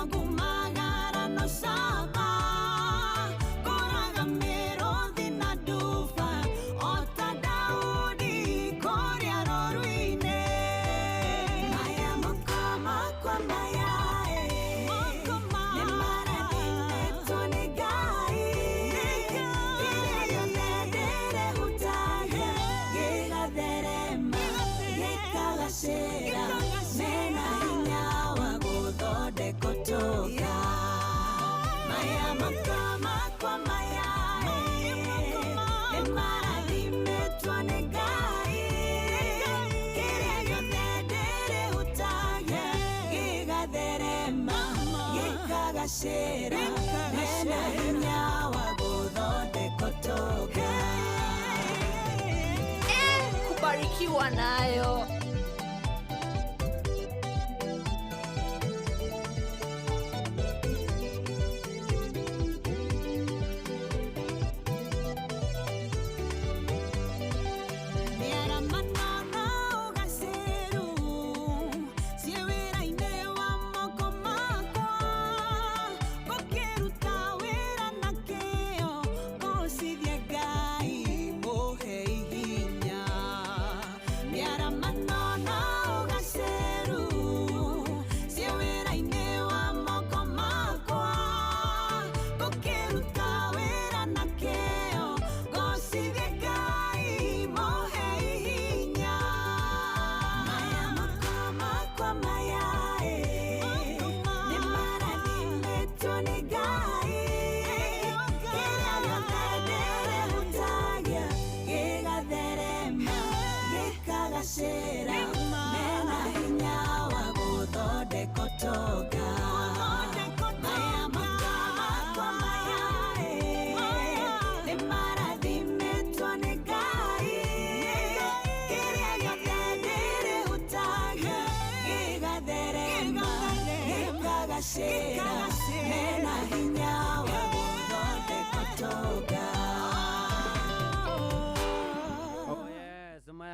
gĩkagacĩra mena hinya wa gũthondeka ũtonga. Kubarikiwa nayo.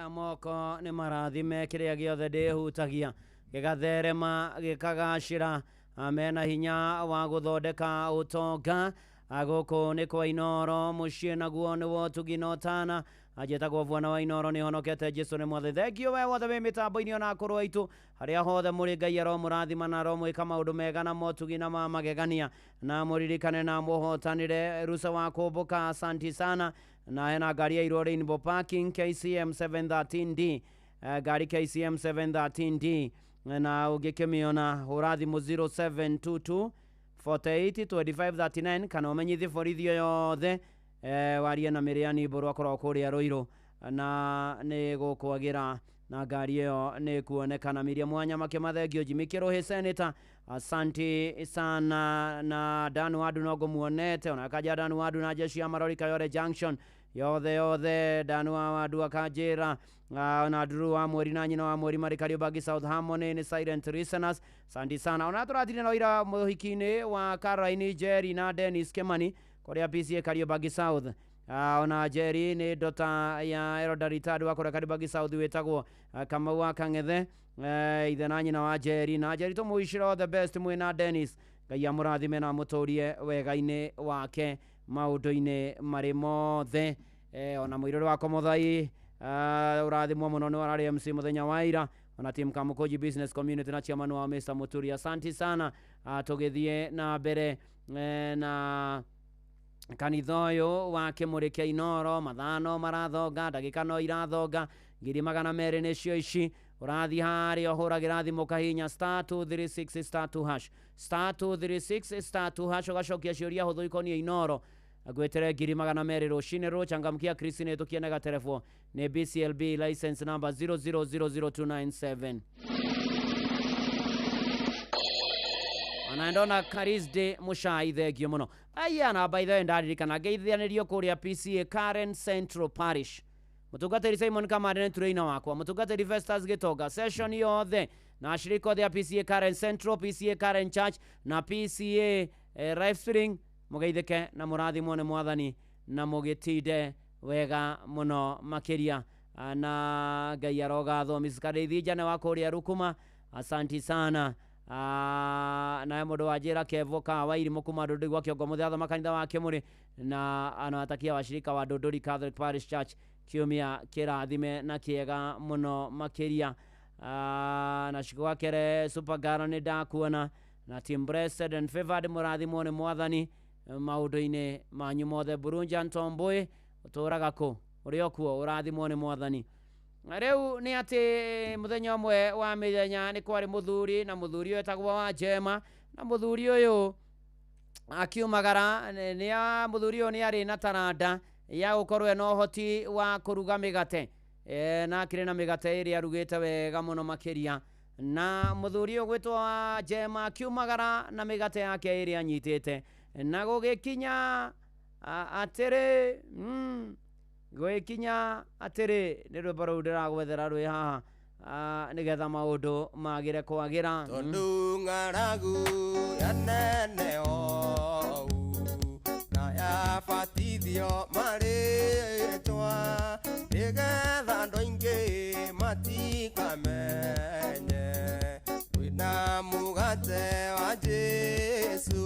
Moko nĩ marathime kĩrĩa gĩothe ndĩhutagia gĩgatherema gĩkagacĩra mena hinya wa gũthondeka ũtonga gũkũ nĩ kwa Inooro mũciĩ naguo nĩwo tugina ũtana anjĩtagwo Bwana wa Inooro nĩ honokete Jesũ nĩ mwathani. Thengio we wothe wĩ mĩtambo-inĩ ona akũrũ aitũ harĩa hothe mũrĩ, Ngai aromũrathima na aromwĩka maũndũ mega na motugina ma magegania na mũririkane na mũhotanĩre rusa wa kũmbũka. Asanti sana. Na hena ngari ya Irwo Rainbow Parking KCM 713D ngari KCM 713D na ũngĩkĩmĩona hũra thimũ 0722 482539 kana ũmenyithie borithio yothe warie na Mĩrĩani Mbũrũ akorwo kũrĩa Rũirũ na nĩ gũkwagĩra na ngari ĩyo nĩ kuonekana. Miriam Wanyama Kĩmathengio Jimmy Kĩrũhĩ Senator asanti sana na Dan Wadu no ngũmuonete ona akaja Dan Wadu na jeshi ya Marori Kayore Junction yothe Dan Wadu akanjĩra ona Nduru wa Mweri na nyina wa Mweri marĩ Kariobangi South Harmony ni silent listeners. Asanti sana. Ona tũrathire na ira mũhiki-inĩ wa Caroline Jerry na Dennis Kimani kũrĩa PCA Kariobangi South. Ona Jerry nĩ ndota ya Erodaritad wa kũrĩa Kariobangi South wĩtagwo Kamau wa Kang'ethe ithe na nyina wa Jerry na Jerry tũmũicĩra the best mwĩna Dennis. Ngai amũrathime na amũtũrie wega-inĩ wake maũndũ-inĩ marĩ mothe. Ona mũirũrĩ wa Komuthai ũrathimwo mũno nĩ wararĩ MC mũthenya wa ira ona team Kamukoji Business Community na chairman wa Mr. Muturi. Asanti sana. Tũgĩthiĩ na mbere na kanitha ũyũ wa Kĩmũrĩ kĩa Inooro mathano marathonga ndagĩka no irathonga 200 nĩcio ici. Ũrathiĩ harĩa ũhũragĩra thimũ kahinya *236 *2# *236 ũgacokia ciũria hũthũ ikoniĩ Inooro agwĩtere 200 rũcinĩ rũ. Changamkia Kristi nĩ tũkienega telefo nĩ BCLB license number 0000297. Ona Karisde Mushai thengio mũno. Aya na by the way ndaririkana ngeithianĩrio kũrĩa PCA Karen Central Parish. Mũtungatĩri Simon Kamande nĩ tũrĩina wakwa. Mũtungatĩri Festus Gĩtonga session yothe na ashirika othe ya PCA Karen Central, PCA Karen Church na PCA Rifting mũgeithĩke na mũrathimwo nĩ Mwathani na mũgĩtinde wega mũno makĩria na Ngai arogathwo. Mrs. Kareithi Njane wa kũrĩa Rukuma asanti sana. Na mũndũ wa njĩra Kevo Kawairi mũkuma Ndũndũri gwa kĩongo mũthia makanitha wa Kĩmũrĩ na anawatakia washirika wa Ndũndũri Catholic Parish Church kiumia kĩrathime na kĩega mũno makĩria. Na Shigwakere Supergara nĩ ndakuona na Team Blessed and Favored mũrathimwo nĩ Mwathani maũndũ-inĩ manyu mothe. Burunja Ntombũĩ ũtũraga kũ ũrĩ o kuo ũrathimwo nĩ Mwathani. Rĩu nĩ atĩ mũthenya ũmwe wa mĩthenya nĩ kwarĩ mũthuri na mũthuri ũyũ etagwo wa Jema na mũthuri ũyũ akiumagara mũthuri ũyũ nĩ arĩ na taranda ya gũkorwo ena ũhoti wa kũruga mĩgate na akĩrĩ na mĩgate ĩrĩa arugĩte wega mũno makĩria na muthuri ugwitwa Jema Kiumagara na migate yake iri anyitite na gugikinya atiri gugikinya atiri ni rwimbo ruu ndiragwethera rwi haha nigetha maundu magire kwagira tondu ng'aragu yaneneo na yabatithio marĩtwa nĩgetha andũ aingĩ matikamenye wĩna mũgate wa Jesu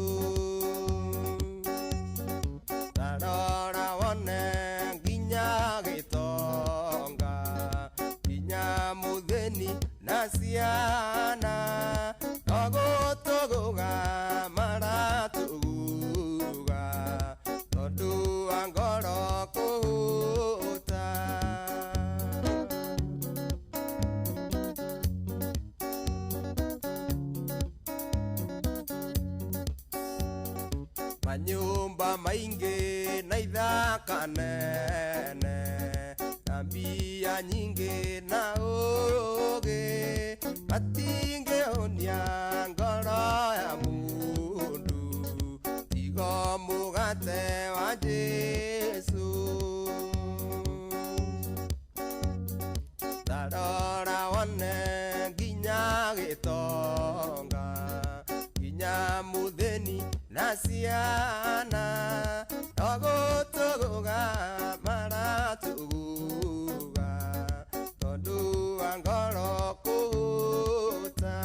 tarora wone nginya gĩtonga nginya mũthĩni na ciana nogũtũgũga maratũguga tondũ wa ngoro kũhũta manyũmba maingĩ na ithaka nene na mbia nyingĩ na ũgĩ matingĩhonia ngoro ya mũndũ tiga mũgate wa Jesu tarora wone nginya gĩtonga nginya mũthĩni na ciana nogũtũgũga maratũguga tondũ wa ngoro kũhũta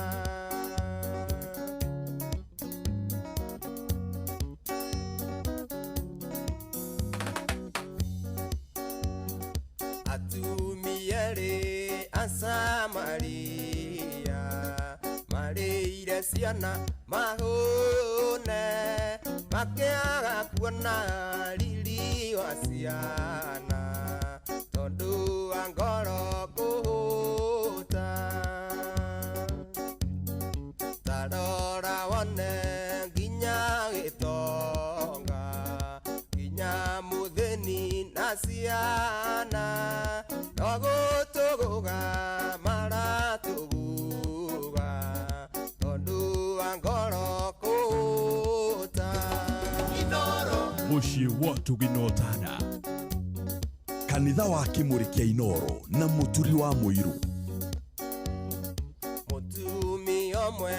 atumia erĩ a Samaria marĩire ciana mahũne makĩaga kuona riri wa ciana tondũ wa ngoro kũhũta tarora wone nginya gĩtonga nginya mũthĩni na ciana nogũtũgũga maratũguga tondũ wa ngoro kũhũta mũciĩ wa Tuginotana kanitha wa Kĩmũrĩ kĩa Inoro na mũturi wa Mũirũ mũtumia ũmwe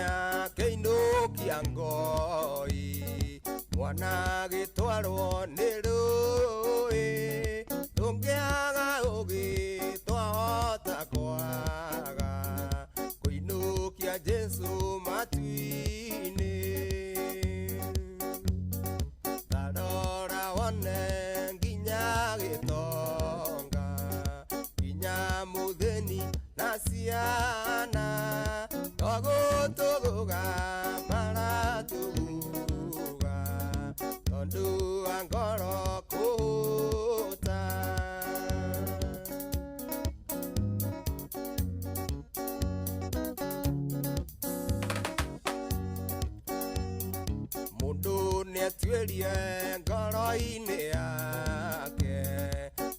akĩinũkia ngoi mwana gĩtwarwo nĩ rũĩ tũngĩaga ũgĩ twahota kwaga kũinũkia Jesu matu-inĩ tarora wone nginya gĩtonga nginya mũthĩni na ciana nogũtũgũga maratũguga tondũ wa ngoro kũhũta mũndũ nĩatuĩrie ngoro-inĩ yake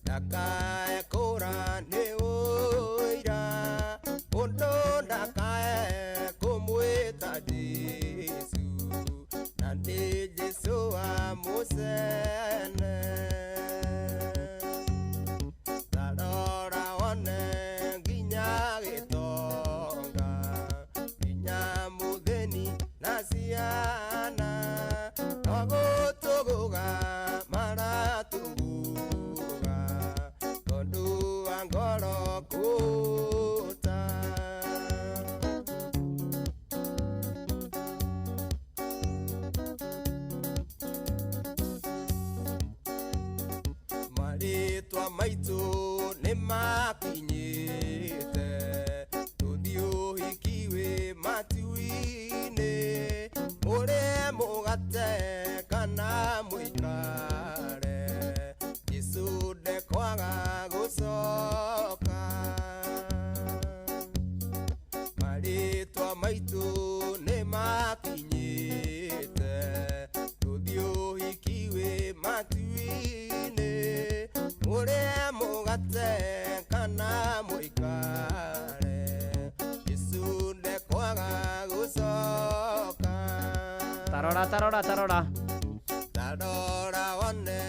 ndakae kũra nĩ ũira mũndũ ndakae kũmwĩta Jesu na nĩ Jesu wa mũcene tarora wone nginya gĩtonga nginya mũthĩni na ciana nogũtũgũga maratũguga tondũ wa ngoro kũhũta marĩtwa maitũ nĩ makinyĩte tũthiĩ ũhiki wĩ matu-inĩ ũrĩe mũgate kana mũikare Jesũ ndekwaga gũcoka marĩtwa maitũ nĩ makinyĩte tũthiĩ ũhiki wĩ matu-inĩ ũrĩe mũgate kana mũikare Jesũ tarora tarora one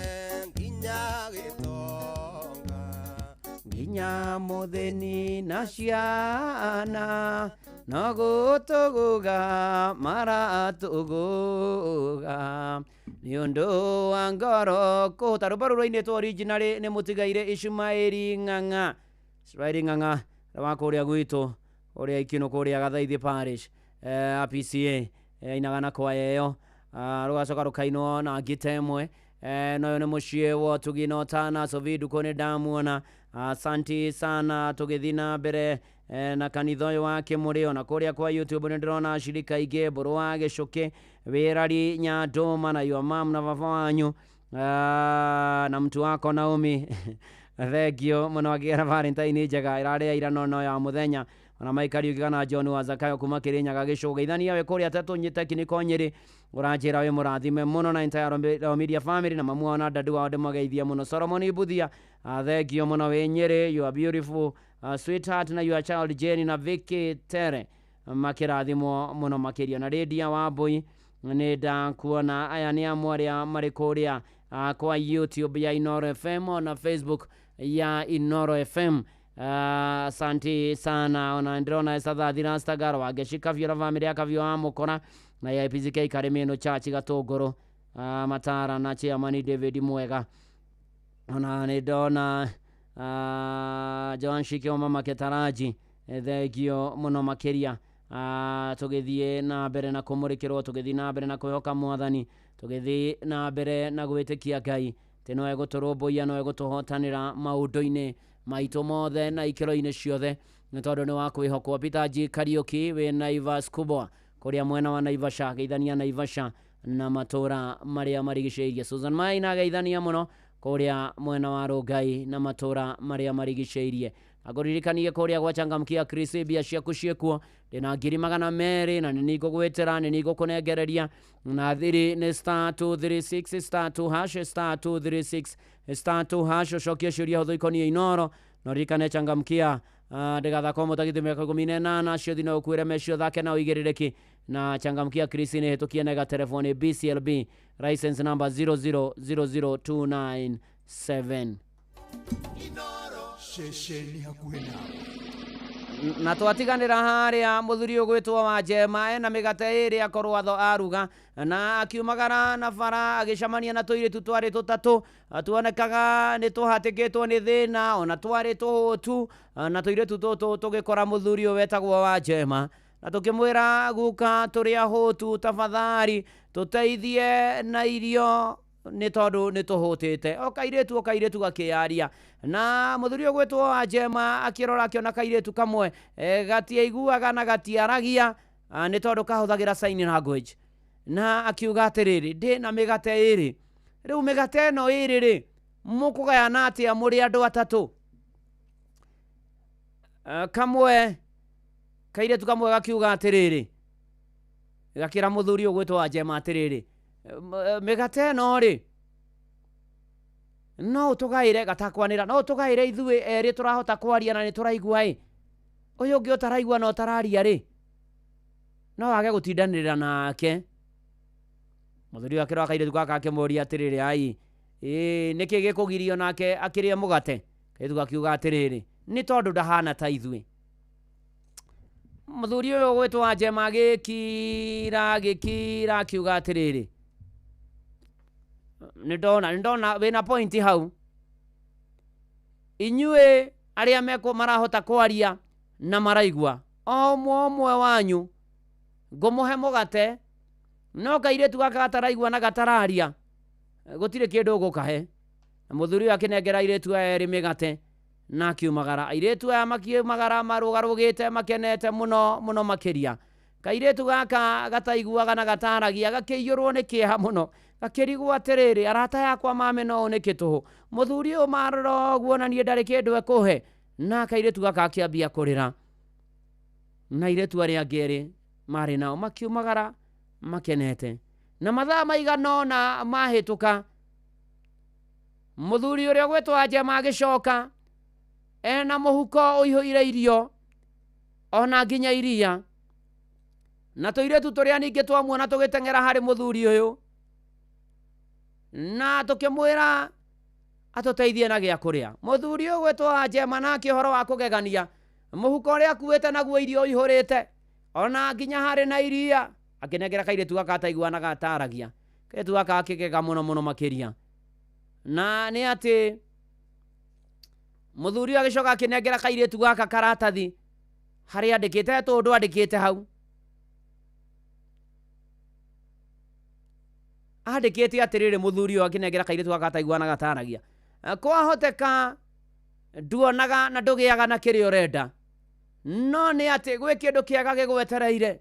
nginya gitonga nginya mutheni na ciana no gutuguga maratuguga ni undu wa ngoro kuhuta rwimbo rũrũ rũinĩtwo originally nĩ mũtigaire Ismaili Ng'ang'a. Ismaili Ng'ang'a wa kũrĩa gwitũ ũrĩa ikino kũrĩa Gathaithi Parish APCA inaga na kwaya ĩyo rũgacoka rũkainwo na ngita ĩmwe noyo nĩ mũciĩ wa tugino tana Sovidu kone ndamuona. Asante sana tũgĩthiĩ na mbere na kanitha ũyũ wa Kĩmũrĩ ona kũrĩa kwa YouTube nĩ ndĩrona ashirika ingĩ Mbũrũ wa Gĩcũkĩ Wĩrari Nyandũma na your mom na baba wanyu na mtu wako Naomi thengio mũno agĩra Valentine njega ĩrarĩ ira no ya mũthenya ona Maikari ũgana John wa Zakayo kuma Kĩrĩnyaga Gĩcũgeithania we kũrĩa atatũ nyite kiniko Nyĩrĩ ũranjĩra we mũrathime mũno na entire media family na mamu ona dadu wao ndĩmageithia mũno. Solomon Buthia thengio mũno we Nyĩrĩ you are beautiful sweetheart na your child Jenny na Vicky Tere makĩrathimwo mũno makĩria na Lydia Wambui nĩ ndakuona aya nĩ amwe arĩa marĩ kũrĩa kwa YouTube ya Inoro FM na Facebook ya Inoro FM. Asante sana ona ndĩrona Esadhathi na Stagaro wageshika vyo family ya kavyo amukora na ya PZK Karemeno Church Gatũngũrũ Matara na Chairman David Mwega ona nĩ ndona Joan Shike o mama Ketaraji thengio mũno makĩria tũgĩthiĩ na mbere na kũmũrĩkĩrwo tũgĩthiĩ na mbere na kwĩhoka Mwathani tũgĩthiĩ na mbere na gwĩtĩkia Ngai teno egũtũrũmbũiya no egũtũhotanĩra maũndũ-inĩ maitũ mothe na ikĩro-inĩ ciothe nĩ tondũ nĩ wa kwĩhokwo. Peter G Kariuki we Naivas kubwa kũrĩa mwena wa Naivasha geithania Naivasha na matũra marĩa marigicĩirie. Susan Maina geithania mũno kũrĩa mwena wa Rongai na matũra marĩa marigicĩirie. Agũririkanie kũrĩa gwachangamkia Chris bia ciaku ciekuo ndĩna 200 na nĩ ngũgwĩtĩra nĩ ngũkũnengereria na thiri nĩ *236 *2# *236 *2# ucokie ciũria hũthũ ikoniĩ Inoro no ririkane changamkia ndĩgathakwo mũtagithi mĩaka 18 cio thina ũkuĩre mecio thake na ũigĩrĩrĩki na changamkia Chris nĩ hĩtũkie nega telefoni BCLB license number 00297 Shesheni hakuhĩ nawe na twatiganĩra harĩa mũthuri ũgwĩtwo wa Njema na mĩgate ĩrĩa akorwo aruga na akiumagara na bara agĩcamania na tũirĩtu twarĩ tũtatũ tuonekaga nĩ tũhatĩkĩtwo nĩ thĩna ona twarĩ tũhũtu na tũirĩtu tũtũ tũgĩkora mũthuri ũyũ wetagwo wa Njema na tũkĩmwĩra guka tũrĩa hũtu tafadhali tũteithie na irio nĩ tondũ nĩ tũhũtĩte o kairĩtu gakĩaria na mũthuri ũgwĩtwo wa Njema akĩrora akĩona kairĩtu kamwe gatiaiguaga na gatiaragia nĩ tondũ kahũthagĩra sign language na akiuga atĩrĩrĩ ndĩ na mĩgate ĩrĩ rĩu mĩgate ĩno ĩrĩ rĩ mũkũgayana atĩa mũrĩ andũ atatũ kamwe kairĩtu kamwe gakiuga atĩrĩrĩ gakĩra mũthuri ũgwĩtwo wa Njema atĩrĩrĩ mĩgate ĩno rĩ no tũgaĩre gatakwanĩra no tũgaĩre ithuĩ erĩ tũrahota kwaria na nĩ tũraigua ũyũ ũngĩ ũtaraigua na ũtararia rĩ no wage gũtindanĩrĩra nake. Mũthuri wake wa kairĩtu gaka akĩmũria atĩrĩrĩ ai nĩkĩ gĩkũgirio nake akĩrĩa mũgate kairĩtu gakiuga atĩrĩrĩ nĩ tondũ ndahana ta ithuĩ. Mũthuri ũyũ ũgwĩtwo wa Njema gĩkira akiuga atĩrĩrĩ nĩ ndona wĩna point hau inyuĩ arĩa marahota kwaria na maraigua o ũmwe wanyu ngũmũhe mũgate no kairĩtu gaka gataraigua na gatararia gũtirĩ kĩndũ ũgũkahe. Na mũthuri ũyũ akĩnengera airĩtu aya erĩ mĩgate na akiumagara. Airĩtu aya makiumagara marũgarũgĩte makenete mũno makĩria. Kairĩtu gaka gataiguaga na gataragia gakĩiyũrwo nĩ kĩeha mũno gakĩrigwo atĩrĩrĩ arata yakwa mamena ũũ nĩ kĩtũhũ mũthuri ũyũ marora ũguo na niĩ ndarĩ kĩndũ ekũhe na kairĩtu gaka akĩambia kũrĩra na airĩtu arĩa angĩ erĩ marĩ nao makiumagara makenete. Na mathaa maigana ũna mahĩtũka mũthuri ũrĩa ũgwĩtwo wa Njema agĩcoka ena mũhuko ũihũire irio ona nginya iria na tuiretu turia ningi twamuona tugitengera hari muthuri uyu na tukimwira atuteithie na gia kuria. Muthuri uyu gwetwa Jema na kihoro wa kugegania muhuko uria akuite naguo irio ihurite ona nginya hari na iria akinengera kairetu gaka ataiguana gataragia kairetu gaka akigega muno makiria na ni ati muthuri agicoka akinengera kairetu gaka karatathi hari andikite tundu andikite hau andikite atiriri muthuri uyu akinengera kairetu gaka ataiguana gataragia kwa hoteka nduonaga na ndugiaga na kiri urenda no ni ati gwi kindu kiega gigwetereire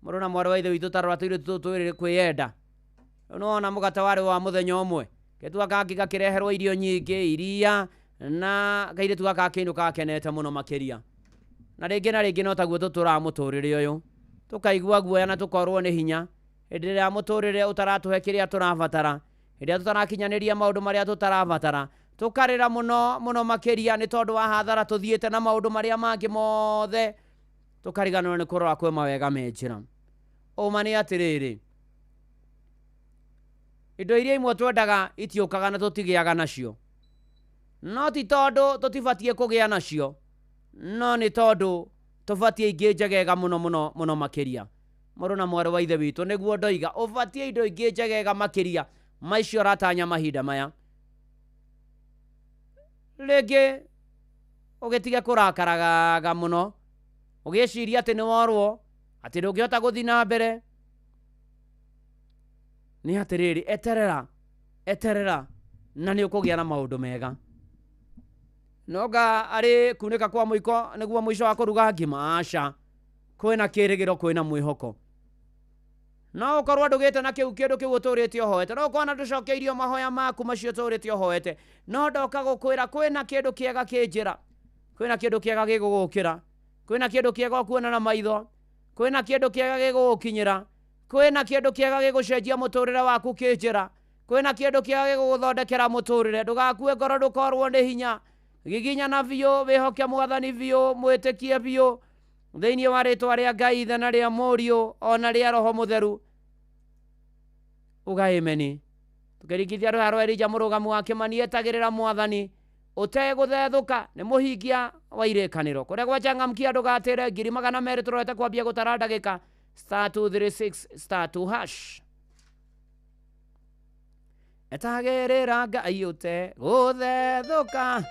muruna mwari wa ithe witu tarora tuire tutwirire kwiyenda unaona mugata wari wa muthenya umwe ketu gaka gakireherwo irio nyingi iria na kairetu gaka kinuka kenete muno makiria na ringi no taguo tutura muturire uyu tukaigua guoya na tukorwo ni hinya hindi ria muturire utaratuhe kiria turabatara hindi tutarakinyaniria maundu maria tutarabatara tukarira muno makiria ni tondu wa hathara tuthiete na maundu maria mangi mothe tukariganwo ni kurora kwe mawega menjira umani atiriri indo iria imwe twendaga itiukaga na tutigiaga nacio no ti tondu tutibatie kugia nacio no ni tondu tubatie ingi njegega muno makiria muruna mwari wa ithe witu niguo ndoiga ubatie indo ingi njegega makiria maicio ratanya mahinda maya ringi ugitiga kurakaraga muno ugiciria ati ni worwo ati ndungihota guthi na mbere ni atiriri eterera na ni ukugia na maundu mega noga ari kunika kwa muiko niguo mwisho wa kuruga ngima aca kwina kirigiro kwina mwihoko no ukorwo ndugite na kindu kiu uturite hoete no kwana nducokeirio mahoya maku macio uturite hoete no ndoka gukwira kwina kindu kiega kinjira kwina kindu kiega gigugukira kwina kindu kiega kuona na maitho kwina kindu kiega gigukinyira kwina kindu kiega gigucenjia muturire waku kinjira kwina kindu kiega giguthondekera muturire ndugakue ngoro ndukorwo ni hinya giginya na biu wihoke mwathani biu mwitikie biu thiini wa ritwa ria Ngai ithe na ria Muriu ona ria Roho Mutheru ugaimeni tukirikithia rwa Elija murugamu wake manietagirira mwathani uteguthethuka ni muhingia wa irikaniro kuria gwachangamkia ndugatire 200 turete kwambia gutara ndagika *236*2# etagirira Ngai uteguthethuka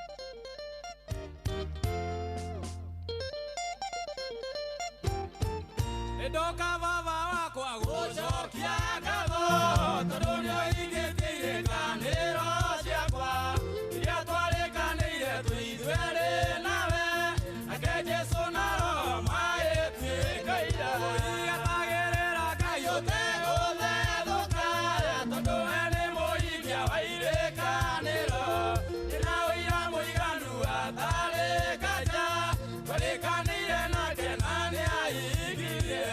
Ndoka baba wakwa gucokia ngatho tondu ni uhingitie ikaniro ciakwa iria twarikanire twithuere nawe ake Jesu na Roho magituikaira atagirira Ngai uteguthethuka tondu we ni muhingia wa irikaniro na uira muiganu atari kaja twarikanire nake na ni aigirie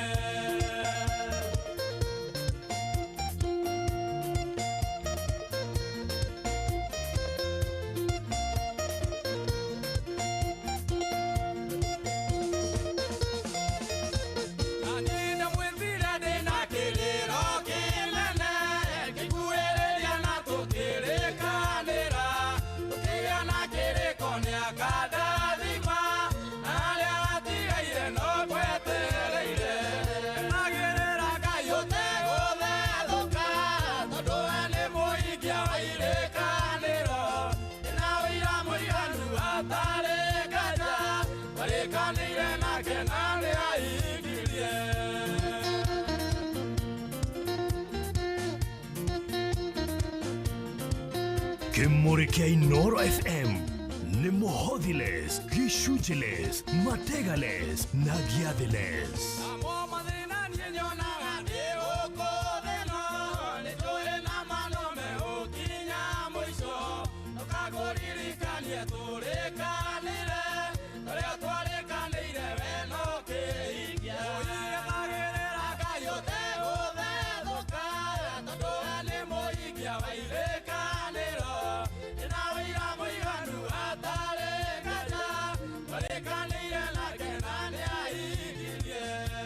Kimuri kia Inoro FM ni muhothiles, gicunjiles, mategales na giathiles. Yeah.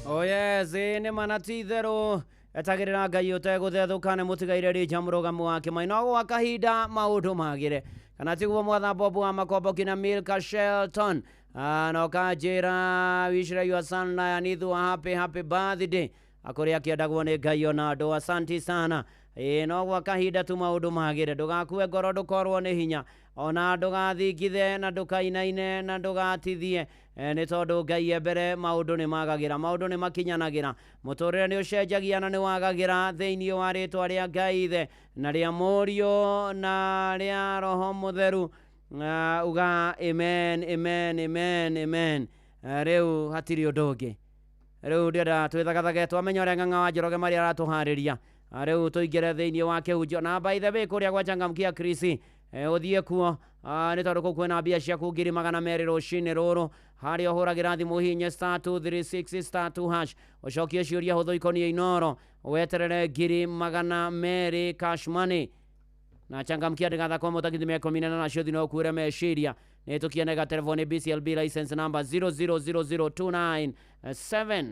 Oh yes, nĩ manati itherũ etagĩrĩra Ngai ũtegũthethũkane mũtigaire rĩ mũrũgamo wake maino gwa kahinda maũndũ magĩre kana tiguo mwatha Bob wa Makombo kina Milka Shelton no kanjĩra wishira your son Nithu happy birthday akũrĩa kĩendagwo nĩ Ngai ona andũ asanti sana no gwa kahinda tu maũndũ magĩre ndũgakue ngoro ndũkorwo nĩ hinya ona ndũgathingithe na ndũkainaine na ndũgatithie nĩ tondũ Ngai mbere maũndũ nĩ magagĩra maũndũ nĩ makinyanagĩra mũtũrĩre nĩ ũcenjagia na nĩ wagagĩra thĩinĩ wa rĩtwa rĩa Ngai Ithe na rĩa Mũriũ na rĩa Roho Mũtheru uga amen amen amen amen rĩu hatirĩ ũndũ ũngĩ rĩu ndĩrenda twĩthagathage twamenya ũrĩa Ng'ang'a wa Njoroge marĩa aratũharĩria rĩu tũingĩre thĩinĩ wa kĩhunjio na by the way kũrĩa gwa Changamkia Chris ũthiĩ kuo nĩ tondũ kũu kwĩna mbia ciaku 200 rũcinĩ rũrũ harĩa ũhũragĩra thimũ hihinya *236*2# ũcokie ciũria hũthũ ikoniĩ Inoro weterere 200 cash money na Changamkia ndĩgathakwo mũtakithi 18 nacio thĩ no kuure meciria nĩ tũkienega telefoni BCLB license number 0000297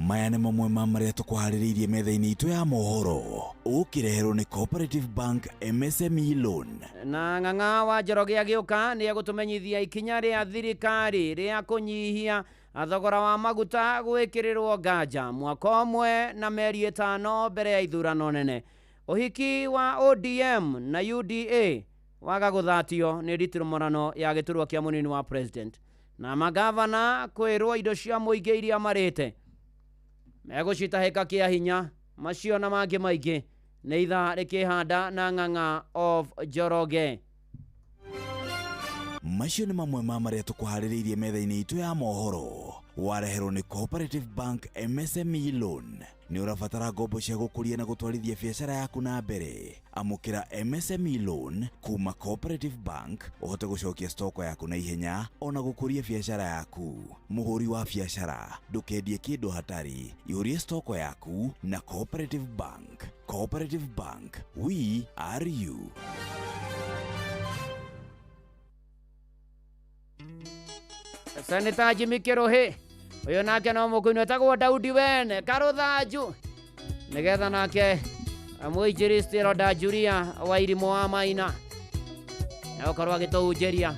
maya nĩ mamwe ma marĩa tũkũharĩrĩirie metha-inĩ itũ ya mohoro ũkĩreherwo nĩ Cooperative Bank MSME Loan na Ng'ang'a wa Njoroge agĩũka nĩ egũtũmenyithia ikinya rĩa thirikari rĩa kũnyihia thogora wa maguta gwĩkĩrĩrwo nganja mwaka ũmwe na mĩeri 5 mbere ya ithurano nene ũhiki wa ODM na UDA waga gũthatio nĩ nditimũrano ya gĩturwa kĩa mũnini wa president na magavana kwĩrwo indo cia mũingĩ iria marĩte megũcitahĩka kĩa hinya macio na mangĩ maingĩ nĩ ithaa rĩkĩhanda na Ng'ang'a of Njoroge macio nĩ mamwe ma marĩa tũkũharĩrĩirie metha-inĩ itũ ya mohoro wareherwo nĩ Cooperative Bank MSME Loan nĩ ũrabatara ngombo cia gũkũria na gũtwarithia biacara yaku na mbere amũkĩra MSME Loan kuma Cooperative Bank ũhote gũcokia stoko yaku na ihenya ona gũkũria biacara yaku mũhũri wa biacara ndũkendie kĩndũ hatarĩ ihũrie stoko yaku na Cooperative Bank. Cooperative Bank, we are you. Senator Jimmy Kiruhi uyu nake no mukunyu etagwo Daudi Wene Karuthanju nigetha nake muinjiristi Roda Julia wa Irimo wa Maina na ukorwo agĩtũhunjĩria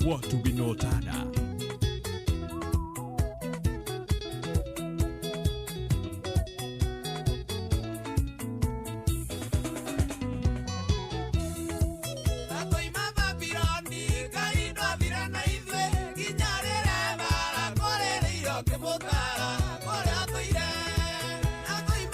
watu binotana Ngai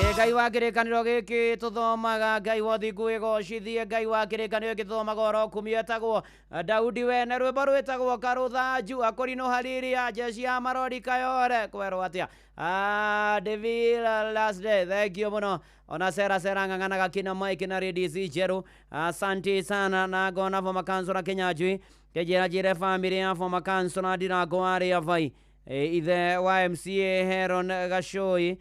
Ngai wa kĩrĩkanĩro gĩkĩ tũthomaga Ngai wothi ngwĩgocithie Ngai wa kĩrĩkanĩro gĩkĩ tũthomaga oro kumia etagwo Daudi wene rwĩmbo rwĩtagwo Karũthanju akorino hariria jeshi ya marori Kayore kwerwo atĩa David last day thank you mũno ona sera ng'ang'anaga kina Mike na ladies njerũ asante sana na gona for makansora Kenyanjui kejera family ya for makansora Ndirango ari avai ithe wa MCA Heron Gashoi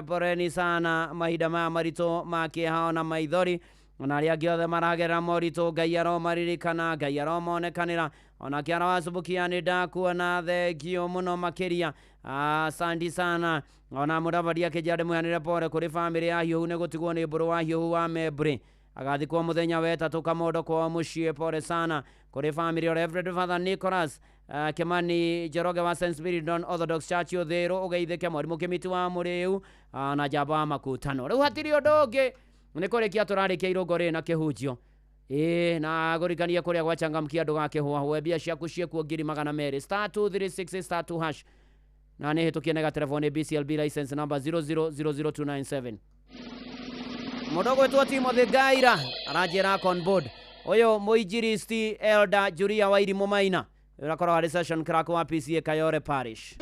poreni sana mahinda maya maritũ makĩhao na maithori ona arĩa angĩ othe maragerera moritũ Ngai aromaririkana Ngai aromonekanĩra ona kĩara wacubukia nĩ ndakuona thengio mũno makĩria asante sana ona mũravaria kĩnjari mũhanĩre pore kũrĩ family ya Hiũhu nĩ gũtigwo nĩ mbũrũ wa Hiũhu wa Mebre agathikwo mũthenya wetatũ Kamondo kwa mũciĩ pore sana kũrĩ family ya Reverend Father Nicholas Kimani Njoroge wa St. Spiridon Orthodox Church Ũthĩĩrũ ũgeithĩke mwarimũ Kĩmiti wa Mũrĩu na njamba wa makutano rĩu hatirĩ ũndũ ũngĩ nĩ kũrĩkia tũrarĩkia irũngo rĩ na kĩhunjio na gũrikania kũrĩa gwachangamkia ndũgakĩhũahũe mbia ciaku ciekuo 200 *236*2# na nĩ hĩtũkie nega telefoni BCLB license number 0000297 mũndũ gwĩtwo Timothy Gaira aranjĩra on board ũyũ mũinjilisti Elder Julia Wairimũ Maina urakorwo harĩ session crack wa PCA Kayore Parish.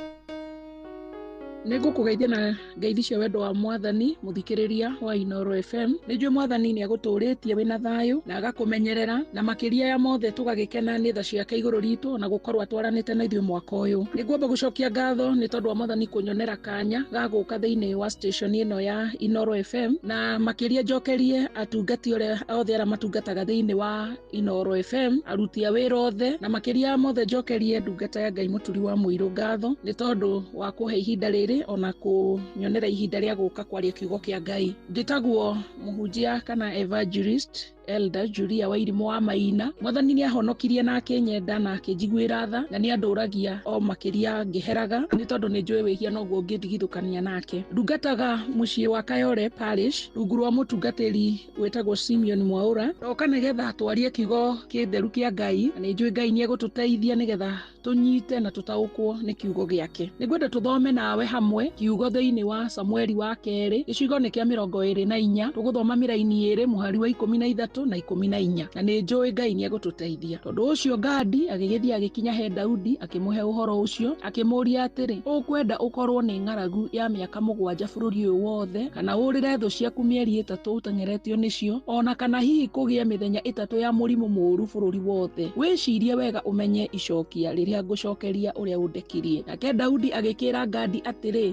Nĩngũkũgeithia na ngeithi cia wendo wa Mwathani mũthikĩrĩria wa Inoro FM. Nĩnjũĩ Mwathani nĩ agũtũrĩtie wĩna thayũ na agakũmenyerera na makĩria ya mothe tũgagĩkena nĩ tha ciake igũrũ ritũ na gũkorwo atwaranĩte na ithuĩ mwaka ũyũ. Nĩngwamba gũcokia ngatho nĩ tondũ wa Mwathani kũnyonera kanya ga gũka thĩinĩ wa station ĩno ya Inoro FM na makĩria njokerie atungati othe arĩa matungataga thĩinĩ wa Inoro FM, aruti a wĩra othe na makĩria ya mothe njokerie ndungata ya Ngai Mũturi wa Mũirũ ngatho nĩ tondũ wa kũhe ihinda rĩrĩ ona kũnyonera ihinda rĩa gũka kwaria kiugo kĩa Ngai. Njĩtagwo mũhunjia kana evangelist Elder Julia Wairimũ wa Maina. Mwathani nĩ ahonokirie na akĩnyenda na akĩnjiguĩra tha na nĩ andũragia o makĩria ngĩheraga nĩ tondũ nĩ njũĩ wĩhia noguo ngĩndigithũkania nake. Ndungataga mũciĩ wa Kayore Parish rungu rwa mũtungatĩri wĩtagwo Simeon Mwaũra. Oka nĩgetha twarie kiugo kĩtheru kĩa Ngai na nĩ njũĩ Ngai nĩ egũtũteithia nĩgetha tũnyite na tũtaũkwo nĩ kiugo gĩake. Nĩngwenda tũthome nawe hamwe kiugo thĩinĩ wa Samueli wa kerĩ gĩcigo nĩ kĩa 24 tũgũthoma mĩraini 2 mũhari wa 13 na 14 na nĩ njũĩ Ngai nĩ egũtũteithia. Tondũ ũcio Gadi agĩgĩthiĩ agĩkinya he Daudi akĩmũhe ũhoro ũcio akĩmũria atĩrĩ, ũkwenda ũkorwo nĩ ng'aragu ya mĩaka 7 bũrũri ũyũ wothe kana ũrĩre thũ ciaku mĩeri 3 ũteng'eretio nĩcio ona kana hihi kũgĩe mĩthenya 3 ya mũrimũ mũũru bũrũri wothe? Wĩcirie wega ũmenye icokia rĩrĩa ngũcokeria ũrĩa ũndekirie. Nake Daudi agĩkĩra Gadi atĩrĩ,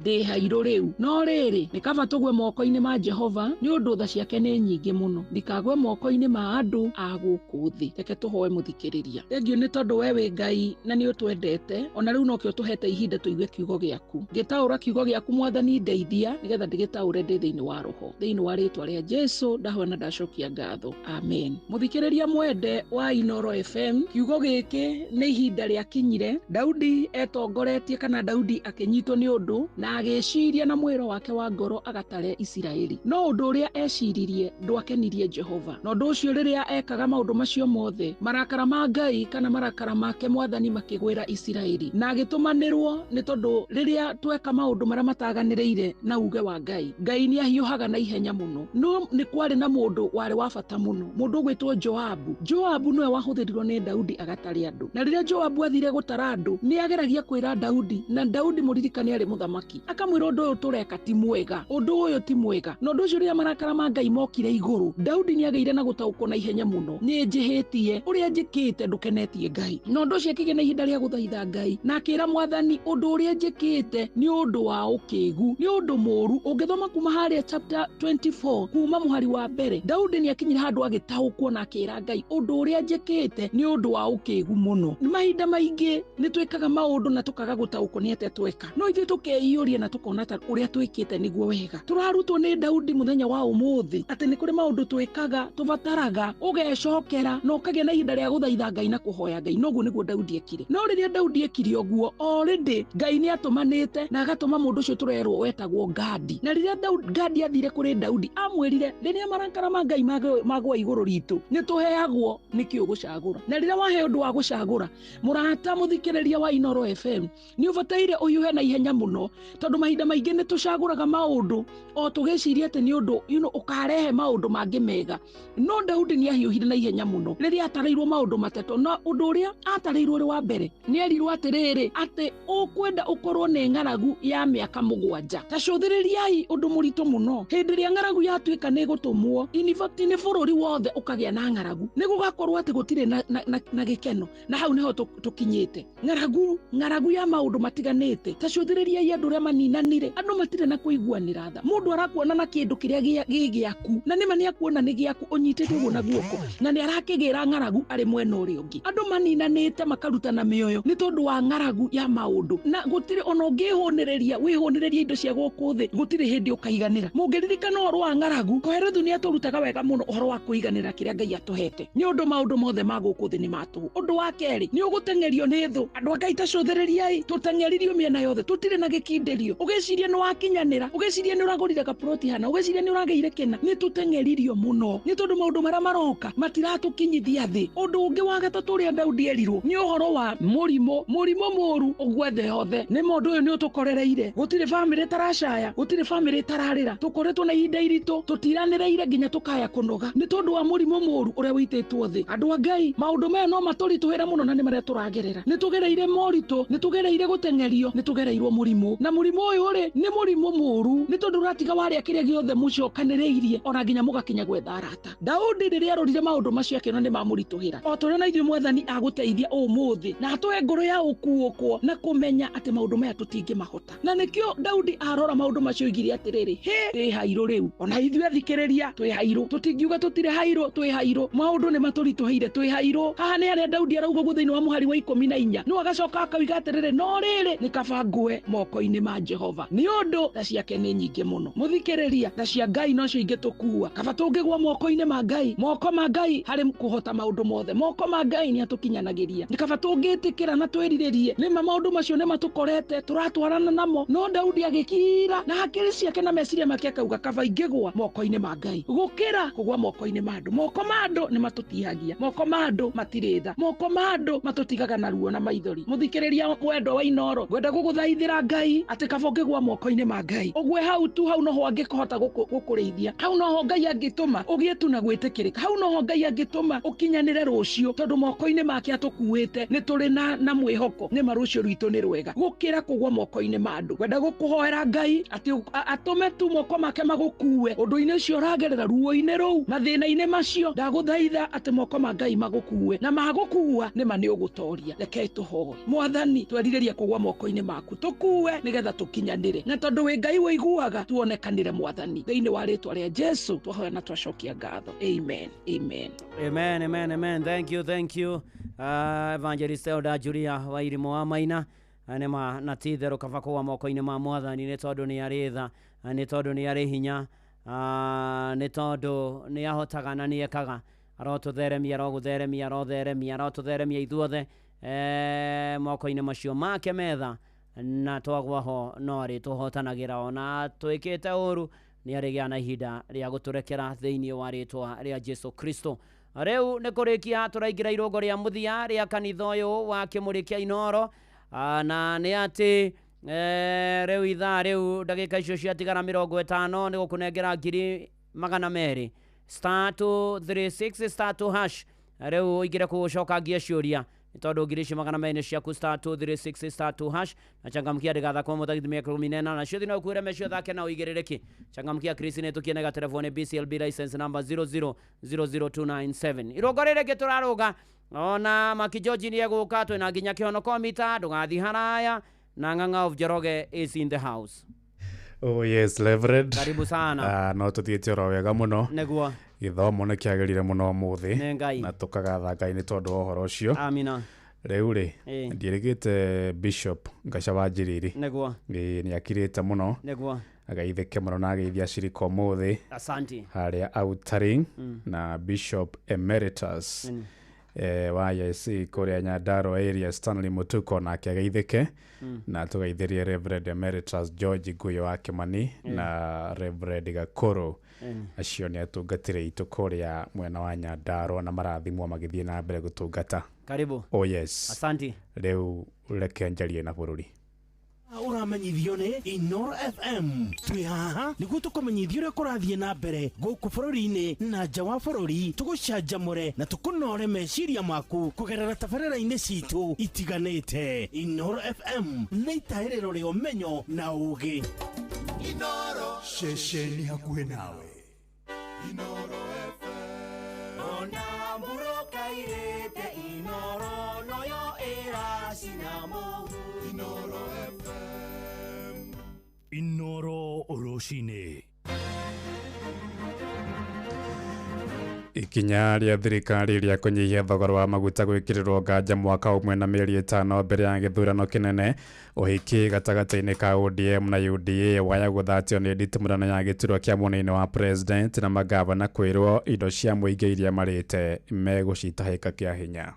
ndĩ hairũ rĩu, no rĩrĩ nĩ kaba tũgwe moko-inĩ ma Jehova nĩ ũndũ tha ciake nĩ nyingĩ mũno, ndikagwe moko-inĩ ma andũ a gũkũ thĩ. Reke tũhoe mũthikĩrĩria. Thengio nĩ tondũ we wĩ Ngai na nĩ ũtwendete ona rĩu nokĩo tũhete ihinda tũigue kiugo gĩaku. Ngĩtaũra kiugo gĩaku Mwathani ndeithia nĩgetha ndĩgĩtaũre ndĩ thĩinĩ wa roho, thĩinĩ wa rĩtwa rĩa Jesu ndahoya na ndacokia ngatho, amen. Mũthikĩrĩria mwende wa Inoro FM, kiugo gĩkĩ nĩ ihinda rĩakinyire. Daudi etongoretie kana Daudi akĩnyitwo nĩ ũndũ na agĩciria na mwĩro wake wa ngoro agatare Isiraeli, no ũndũ ũrĩa eciririe ndwakenirie Jehova. Na ũndũ ũcio rĩrĩa ekaga maũndũ macio mothe marakara ma Ngai kana marakara make Mwathani makĩgwĩra Isiraeli na agĩtũmanĩrwo nĩ tondũ rĩrĩa tweka maũndũ marĩa mataganĩrĩire na uge wa Ngai, Ngai nĩ ahiũhaga na ihenya mũno. No nĩ kwarĩ na mũndũ warĩ wa bata mũno, mũndũ ũgwĩtwo Joabu. Joabu nĩwe wahũthĩrirwo nĩ Daudi agatare andũ, na rĩrĩa Joabu athire gũtara andũ nĩ ageragia kwĩra Daudi, na Daudi mũririkane arĩ mũthamaki, akamwĩra ũndũ ũyũ tũreka ti mwega, ũndũ ũyũ ti mwega. Na ũndũ ũcio rĩrĩa marakara ma Ngai mokire igũrũ, Daudi nĩ agĩire na gũtaũkwo na ihenya mũno, nĩ njĩhĩtie ũrĩa njĩkĩte ndũkenetie Ngai. Na ũndũ ũcio akĩgĩa na ihinda rĩa gũthaitha Ngai na akĩra Mwathani, ũndũ ũrĩa njĩkĩte nĩ ũndũ wa ũkĩgu, nĩ ũndũ mũru. Ũngĩthoma kuma harĩa chapter 24 kuma mũhari wa mbere, Daudi nĩ akinyire handũ agĩtaũkwo na akĩra Ngai, ũndũ ũrĩa njĩkĩte nĩ ũndũ wa ũkĩgu mũno. Nĩ mahinda maingĩ nĩ twĩkaga maũndũ na tũkaga gũtaũkwo nĩ atĩa tweka, no ithuĩ tũkeiyũria na tũkona ta ũrĩa twĩkĩte nĩguo wega. Tũrarutwo nĩ Daudi mũthenya wa ũmũthĩ atĩ nĩ kũrĩ maũndũ twĩkaga tũbataraga ũgecokera na ũkagĩa na ihinda rĩa gũthaitha Ngai na kũhoya Ngai. Noguo nĩguo Daudi ekire. No rĩrĩa Daudi ekire ũguo, already Ngai nĩ atũmanĩte na agatũma mũndũ ũcio tũrerwo wetagwo Gadi. Na rĩrĩa Gadi athire kũrĩ Daudi amwĩrire, rĩrĩa marakara ma Ngai magwa igũrũ ritũ nĩ tũheagwo nĩkĩo gũcagũra, na rĩrĩa wahe ũndũ wa gũcagũra murata muthikiriria wa Inoro FM ni ubataire uyuhe na ihenya muno tondu mahinda maingi ni tucaguraga maundu o tugeciria ati ni undu ukarehe maundu mangi mega no Daudi ni ahiuhire na ihenya muno riria atareirwo maundu mateto na undu uria atareirwo ri wa mbere ni erirwo atiriri ati ukwenda ukorwo ni ng'aragu ya miaka 7 tacuthiririai undu murito muno hindi ria ng'aragu yatuika ni gutumwo inifati ni bururi wothe ukagia na ng'aragu ni gugakorwo ati gutire na gikeno na hau niho tukinyite ng'aragu ya maundu matiganite tacuthiririai andu ria maninanire andu matire na kuiguanira tha mundu arakuona na kindu kiria gigiaku na nima ni akuona ni giaku unyitite uguo na guoko na ni arakigira ng'aragu ari mwena uria ungi andu maninanite makaruta na mioyo ni tondu wa ng'aragu ya maundu na gutire ona ungihunireria wihunireria indo cia guku thi gutire hindi ukaiganira mungiririkana horo wa ng'aragu koherethu ni aturutaga wega muno horo wa kuiganira kiria Ngai atuhete ni undu maundu mothe ma guku thi ni matu undu wa keri ni ugutengerio ni thu andu Ngai tacuthiririai tutengeririo miena yothe tutire na gikinderio ugeciria ni wakinyanira ugeciria ni uragurire ka proti hana ugeciria ni urageire kena ni tutengeririo muno ni tondu maundu maria maroka matiratukinyithia thi undu ungi wa gatatu ria Daudi erirwo ni uhoro wa murimo moru ugwethe yothe ni mundu uyu ni utukorereire gutire family taracaya gutire family tararira tukoretwo na ihinda irito tutiranereire nginya tukaya kunoga ni tondu wa murimo moru uria wititwo thi andu a Ngai maundu maya no maturituhira muno na ni maria turagerera ni tugereire morito ni tugereire gutengerio ni tugereirwo murimo na murimo uyu ri ni murimo moru ni tondu ratiga waria kiria giothe mucokaniriirie ona nginya mugakinya gwetha arata Daudi riria arorire maundu macio akĩona ni mamurituhira o turia na ithuĩ Mwathani aguteithia umuthi na atwe ngoro ya ukuokwo na kumenya ati maundu maya tutingi mahota na nikio Daudi arora maundu macio igire atiriri ri hairu riu ona ithuĩ athikiriria twi hairu tutingiuga tutire hairu twi hairu maundu ni maturituhire twi hairu haha ni aria Daudi arauga guthaini wa muhari wa 14 no agacoka akauga atiriri no riri ni kabangue moko-ini ma Jehova ni undu tha ciake ni nyingi muno muthikiriria tha cia Ngai no cio ingitukua kaba tungigwa moko-ini ma Ngai moko ma Ngai hari kuhota maundu mothe moko ma Ngai ni atukinyanagiria ni kaba tungitikira na twiriririe ni maundu macio ni matukorete turatwarana namo no Daudi agikira na hakiri ciake na meciria make akauga kaba ingigwa moko-ini ma Ngai gukira kugwa moko-ini ma andu moko ma andu ni matutihagia moko ma andu matiritha moko ma andu matutigaga na ruo na maithori muthikiriria wendo wa Inoro gwenda guguthaithira Ngai ati kaba ngigwa moko-ini ma Ngai ugwe hau tu hau no ho angikuhota gukureithia hau no ho Ngai angituma ugie tu na gwitikirika hau no ho Ngai angituma ukinyanire rucio tondu moko-ini make atukuite ni turi na mwihoko ni marucio rwitu ni rwega gukira kugwa moko-ini ma andu gwenda gukuhoera Ngai ati atume tu moko make magukue undu-ini ucio uragerera ruo-ini ruu mathina-ini macio ndaguthaitha ati moko ma Ngai magukue na magukua ni mani ugutoria reke tuhoe Mwathani tweriririe kugwa moko-ini maku tukue nigetha tukinyanire na tondu wi Ngai wiguaga tuonekanire Mwathani thiini wa ritwa ria Jesu twahoya na twacokia ngatho amen amen amen amen amen thank you Evangelist Elder Julia wa Irimo wa Maina anema na tithero kaba kugwa moko-ini ma Mwathani ni tondu ni aritha ni tondu ni ari hinya ni tondu ni ahotaga na ni ekaga arotutheremia arotutheremia ithuothe moko-ini macio make metha na twagwa ho no ri tuhotanagira ona twikite uru ni arigia na ihinda ria guturekera thiini wa ritwa ria Jesu Kristo riu ni kurikia turaingira irongo ria muthia ria kanitha uyu wa kimurikia Inoro na ni ati riu ithaa riu ndagika icio ciatigara 50 ni gukunengera 200 *236 *2# riu igire kucoka ngia ciuria tondu ngirici 200 ciaku *236 *2# na changamkia ndigatha kwa mutagithia miaka 18 na cio thina ukuire mecio thake na uigirereki changamkia Chris ne tukienega telefone BCLB license number 0000297 irongo rire gituraruga ona makijoji ni eguka twina nginya kihono komita ndugathi haraya na Ng'ang'a of Njoroge is in the house. Oh yes, Reverend. Karibu sana. No tuthiete ro wega muno. Negua. Githomo ne kiagerire muno muthi. Na tukagatha Ngai ni tondu ohoro ucio. Amina. Riu ri ndirigite Bishop Ngacaba Njiriri. Negua. Ni akirite muno. Negua. Agaitheke muno na ageithia ciriko muthi. Asante. Haria outering na Bishop Emeritus. Wa YC kuria Nyandaro area Stanley Mutuko na akiageitheke na tugaithirie Reverend Emeritus George Guyo wa Kimani na Reverend Gakoro acio nĩ atungatĩri itũ kũrĩa mwena wa Nyandarua na marathimwo magĩthiĩ na mbere gũtungata. Karibu. Oh yes. Asante. Rĩu reke njarie na bũrũri. Uramenyithio nĩ Inoro FM. Twi haha nĩguo tũkũmenyithia ũrĩa kũrathiĩ na mbere gũkũ bũrũri-inĩ na nja wa bũrũri, tũgũcanjamũre na tũkũnore meciria maku kũgerera tabarĩra-inĩ citũ itiganĩte. Inoro FM nĩ itaĩrĩro rĩa ũmenyo na ũũgĩ. Inoro ceceni hakuhĩ nawe. Inoro FM. Ona mburoka irete Inoro noyo era sinamo. Inoro FM. Inoro Oroshine. Ikinya rĩa thirikari rĩa kũnyihia thogora wa maguta gwĩkĩrĩrwo nganja mwaka ũmwe na mĩeri 5 mbere ya gĩthurano kĩnene. Ũhiki gatagatĩ-inĩ ka ODM na UDA waya gũthatio nĩ nditimũrano ya gĩturwa kĩa mũnini wa president na magavana kwĩrwo indo cia mũingĩ iria marĩte megũcitahĩka kĩa hinya.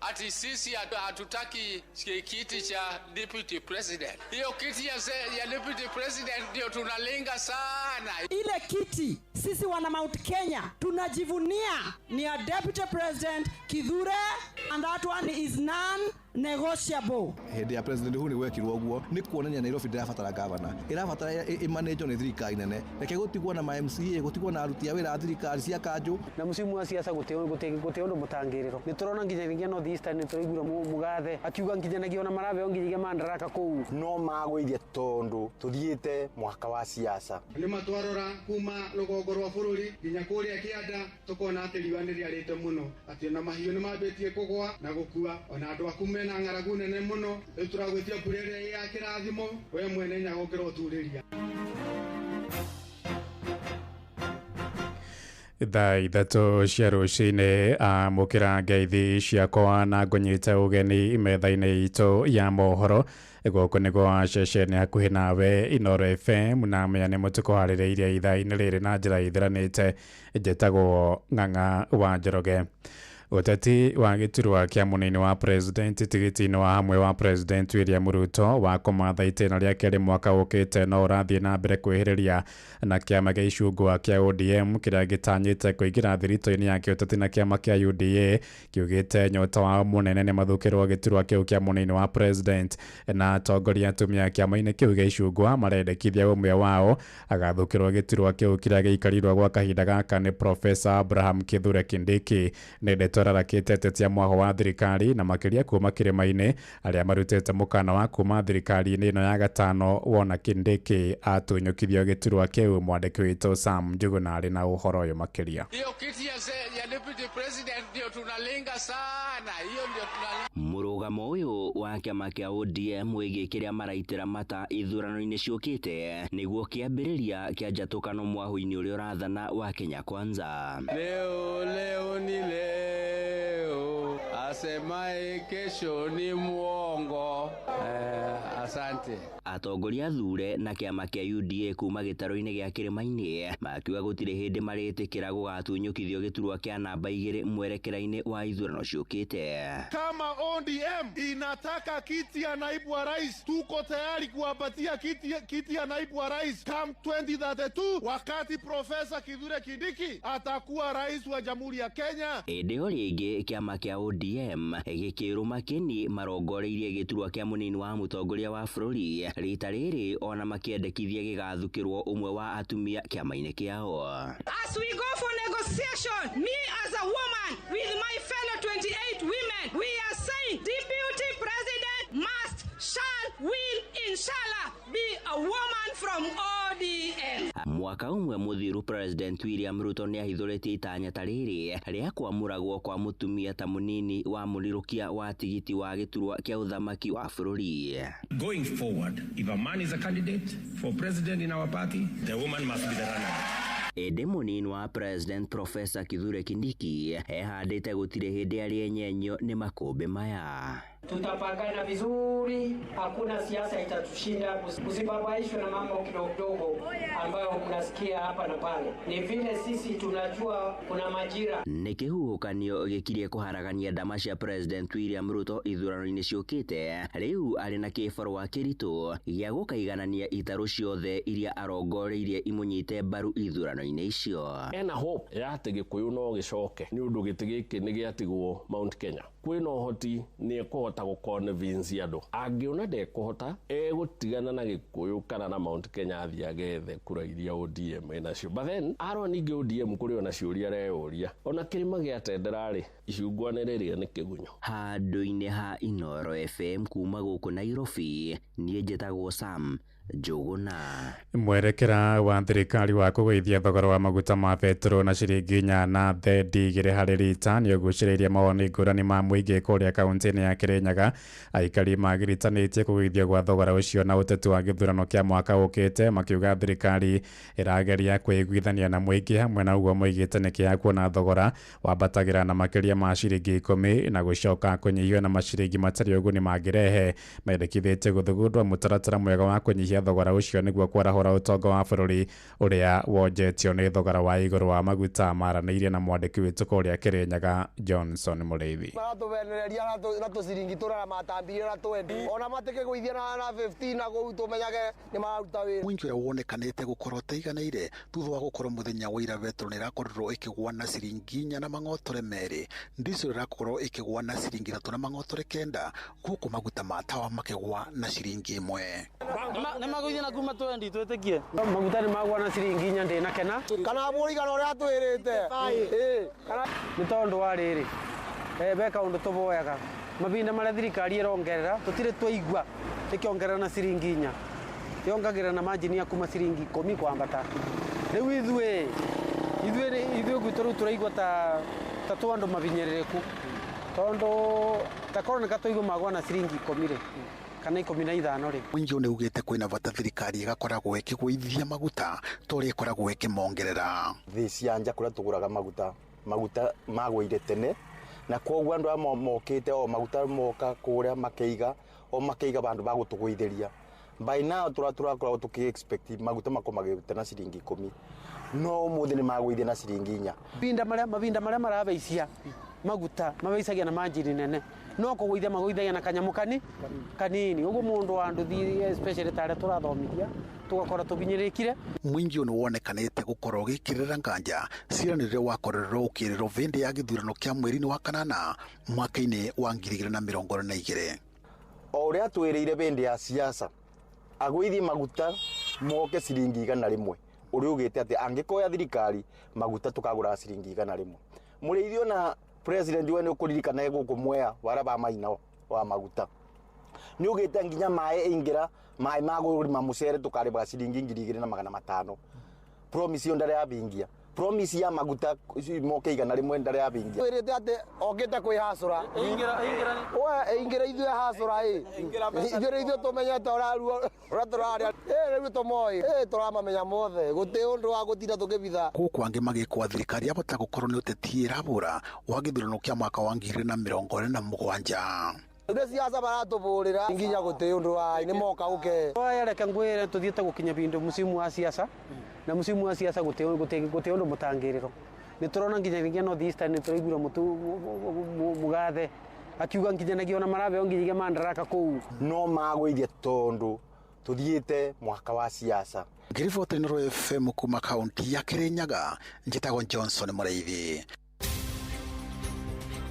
Ati sisi hatutaki kiti cha deputy president. Hiyo kiti ya deputy president ndio tunalenga sana. Ile kiti sisi wana Mount Kenya tunajivunia ni ya deputy president Kithure, and that one is non-negotiable. Hedi ya president huu ni wekirwo guo ni kuonania Nairobi ndirabatara governor, irabatara imanage ni thirikari nene, reke gutigwo na MCA, gutigwo na aruti a wira a thirikari cia kanju na musimu wa siasa guteo mutangiriro. Ni turona nginya North Eastern ni turaigura mugathe akiuga nginya na marabe onginya mandaraka kuu no magwithie tondu tuthiite mwaka wa siasa. Ni matwarora kuma rugongo rwa bururi nginya kuria Kianda tukona ati riũa rĩarĩte muno ati na mahiũ ni mambitie kugwa na gukua ona andu akume na ng'aragu nene muno. Rĩu turagwitia mbura ĩrĩa ya kĩrathimo we mwene nyagokĩra ũturĩria. Thaa ithatũ cia rũcinĩ amũkĩra ngeithi ciakwa na ngũnyite ũgeni metha-inĩ itũ ya mohoro gũkũ nĩguo ceceni hakuhĩ nawe Inoro FM na menya nĩ mũtũkũharĩrĩirie ithaa-inĩ rĩrĩ na njĩra ithiranĩte. Njĩtagwo Ng'ang'a wa Njoroge. Ũteti wa gĩturwa kĩa mũnini wa president tigiti-inĩ wa hamwe wa president William Ruto wa kũmatha itĩna rĩa kerĩ mwaka ũkĩte no ũrathiĩ na mbere kwĩhĩrĩria na kĩama gĩa icungwa kĩa ODM kĩrĩa gĩtanyĩte kũingĩra thirito-inĩ ya kĩũteti na kĩama kĩa UDA kiugĩte nyota wao mũnene nĩ mathũkĩrwo gĩturwa kĩu kĩa mũnini wa president na atongoria atumia kĩama-inĩ kĩu gĩa icungwa marendekithia ũmwe wao agathũkĩrwo gĩturwa kĩu kĩrĩa gĩikarirwo gwa kahinda gaka nĩ Professor Abraham Kithure Kindiki. Nĩ tũrarakĩte tetia mwaho wa thirikari na makĩria kuma kĩrĩma-inĩ arĩa marutĩte mũkana wa kuma thirikari-inĩ ĩno ya gatano wona Kindiki atunyũkithio gĩturwa kĩu. Mwandĩki witũ Sam Njuguna arĩ na ũhoro ũyũ makĩria. Hiyo kiti ya deputy president ndio tunalenga sana. Hiyo ndio tunalenga. Mũrũgamo ũyũ wa kĩama kĩa ODM wĩgiĩ kĩrĩa maraitĩra mata ithurano-inĩ ciũkĩte nĩguo kĩambĩrĩria kĩa njatũkano mwahu-inĩ ũrĩa ũrathana wa Kenya Kwanza. Leo ni leo, asemaye kesho ni muongo. Asante. Atongoria thure na kĩama kĩa UDA kuma gĩtaro-inĩ gĩa kĩrĩma-inĩ makiuga gũtirĩ hĩndĩ marĩtĩkĩra gũgatunyũkithio gĩturwa kĩa namba 2 mwerekera-inĩ wa ithurano ciũkĩte. Kama ODM inataka kiti ya naibu wa rais, tuko tayari kuwapatia kiti ya naibu wa rais come 2032 wakati Profesa Kithure Kindiki atakuwa rais wa Jamhuri ya Kenya. Ĩndĩ rĩngĩ kĩama kĩa ODM gĩkĩrũma kĩni marongoreirie gĩturwa kĩa mũnini wa mũtongoria wa bũrũri rita rĩrĩ ona makĩendekithia gĩgathukĩrwo ũmwe wa atumia kĩama-inĩ kĩao. As we go for negotiation, me as a woman with my fellow 28 women, we are saying deputy president shall will inshallah be a woman from ODM. Mwaka ũmwe mũthiru president William Ruto nĩ ahithũrĩtie itanya ta rĩrĩ rĩa kwamũragwo kwa mũtumia ta mũnini wa mũrirũkia wa tigiti wa gĩturwa kĩa ũthamaki wa bũrũri. Going forward, if a man is a candidate for president in our party, the woman must be the runner. Ĩndĩ mũnini wa president Professor Kithure Kindiki ehandĩte gũtirĩ hĩndĩ arĩ enyenyo nĩ makũmbĩ maya. Tutapangana vizuri, hakuna siasa itatushinda. Usibabaishwe na mambo kidogo ambayo mnasikia hapa na pale. Ni vile sisi tunajua kuna majira. Nĩ kĩhuhũkanio gĩkirie kũharagania ndama cia President William Ruto ithurano-inĩ ciũkĩte. Rĩu arĩ na kĩbarũa kĩritũ gĩa gũkaiganania itarũ ciothe iria arongoreirie imunyite mbaru ithurano-inĩ icio. Ena hope ya atĩ Gĩkũyũ no gĩcoke nĩ ũndũ gĩtĩ gĩkĩ nĩ gĩatigwo Mount Kenya. Kwĩna ũhoti nĩ ekũhota gũconvince andũ. Angĩona ndekũhota egũtigana na Gĩkũyũ kana na Mount Kenya athiĩ agethe kura iria ODM enacio. But then aro ningĩ ODM kũrĩ ona ciũria areyũria. Ona kĩrĩma gĩa Tendera-rĩ icungwane rĩrĩa nĩ kĩgunyũ. Handũ-inĩ ha Inooro FM kuma gũkũ Nairobi, niĩ njĩtagwo Sam Njuguna. Mwerekera wa thirikari wa kũgũithia thogora wa maguta ma petro na ciringi 8 igĩrĩ harĩ rita nĩ ũgucĩrĩirie mawoni ngũrani ma mũingĩ kũrĩa kaunti-inĩ ya Kirinyaga. Aikari magiritanĩtie kũgũithia gwa thogora ũcio na ũteti wa gĩthurano kĩa mwaka ũkĩte, makiuga thirikari ĩrageria kwĩiguithania na mũingĩ, hamwe na ũguo moigĩte nĩ kĩa kuona thogora wambatagĩra na makĩria ma ciringi 10 na gũcoka kũnyihio na maciringi matarĩ ũguni mangĩrehe. Mendekithĩtie gũthugundwo mũtaratara mwega wa kũnyihia thogora ũcio nĩguo kwarahũra ũtonga wa bũrũri ũrĩa wonjetio nĩ thogora wa igũrũ wa maguta. Maranĩirie na mwandĩki witũ kũrĩa Kirinyaga Johnson Mũrĩithi. Maratubenereria na tũciringi tũrĩa matambirie na 20 ona matikĩgũithia na 15 na gũu tũmenyage nĩ mararuta wĩra. Mũingĩ ũrĩa wonekanĩte gũkorwo taiganĩire thutha wa gũkorwo mũthenya wa ira petro nĩ ĩrakorirwo ĩkĩgwa na ciringi 4 na mang'otore merĩ, diesel ĩrakorwo ĩkĩgwa na ciringi 3 na mang'otore 9, gũkũ maguta ma tawa makĩgwa na ciringi 1. Magũithia na kuma 20 twĩtĩkie. Maguta nĩ magwa na ciringi 4 ndĩna kena. Kana mũigana ũrĩa twĩrĩte. Nĩ tondũ wa rĩrĩ. Beka ũndũ tũboyaga. Mabinda marĩa thirikari ĩrongerera tũtirĩ twaigua ĩkĩongerera na ciringi 4. Yongagĩrĩra na margin ya kuma ciringi 10 kwambata. Rĩu ithuĩ gwitũ rĩu tũraigua ta tũandũ mabinyĩrĩrĩku. Tondũ ta korwo nĩ katũigua magwa na ciringi 10 kana 15 rĩ. Mũingĩ nĩ ugĩte kwĩna bata thirikari ĩgakoragwo ĩkĩgũithia maguta tũrĩa ĩkoragwo ĩkĩmongerera. Thĩ cia nja kũrĩa tũgũraga maguta magũire tene, na koguo andũ aya mokĩte o maguta moka kũrĩa makĩiga bandũ ba gũtũgũithĩria. By now tũrakorwo tũkĩ-expect maguta makomagĩte na ciringi 10, no ũmũthĩ nĩ magũithia na ciringi 4. Mabinda marĩa marabeicia maguta mabeicagia na margin nene, no kũgũithia magũithagia na kanyamũ kanini. Ũguo mũndũ wa nduthi especially ta arĩa tũrathomithia tũgakora tũbinyĩrĩkire. Mũingĩ nĩ wonekanĩte gũkorwo gĩkĩrĩra nganja ciranĩrĩre wakorerwo ũkĩrĩrwo vĩndĩ ya gĩthurano kĩa mweri-inĩ wa kanana mwaka-inĩ wa 2022. O ũrĩa twĩrĩire vĩndĩ ya siasa agũithie maguta moke ciringi 100 ũrĩa ugĩte atĩ angĩkoya thirikari maguta tũkagũra ciringi 100. Mũrĩithio na president wene ũkũririkana gũkũ Mwea wara ba maina wa maguta nĩ ugĩte nginya maĩ ingĩra maĩ magũrima mũcere tũkarĩba ciringi 2,500. Promise ndare ya bingia, promise ya maguta moke 100 ndare ya bingia. Wĩrĩte atĩ okĩte kwĩhacũra ingĩra ithuĩ hacũra ithuĩ tũmenyete ũrĩa tũrarĩa rĩu tũmoĩ tũramamenya mothe gũtĩ ũndũ wa gũtinda tũkĩbitha. Gũkũ angĩ magĩkwa thirikari yabota gũkorwo nĩ ũteti ĩrabũra wa gĩthurano kĩa mwaka wa 2027. Ndio siasa baratũbũrĩra nginya gũtĩ ũndũ wa nĩ moka gũke. Reke ngwĩre tũthiĩte gũkinya bindu musimu wa siasa, na musimu wa siasa gũtĩ ũndũ mũtangĩrĩro. Nĩ tũrona nginya North Eastern nĩ tũraigura mũgathe akiuga nginyanagia ona marabeo nginya mandaraka kũu. No magũithia tondũ tuthiĩte mwaka wa siasa. Ngiriboti Inooro FM kuma kaunti ya Kirinyaga, njĩtagwo Johnson Mũrĩithi.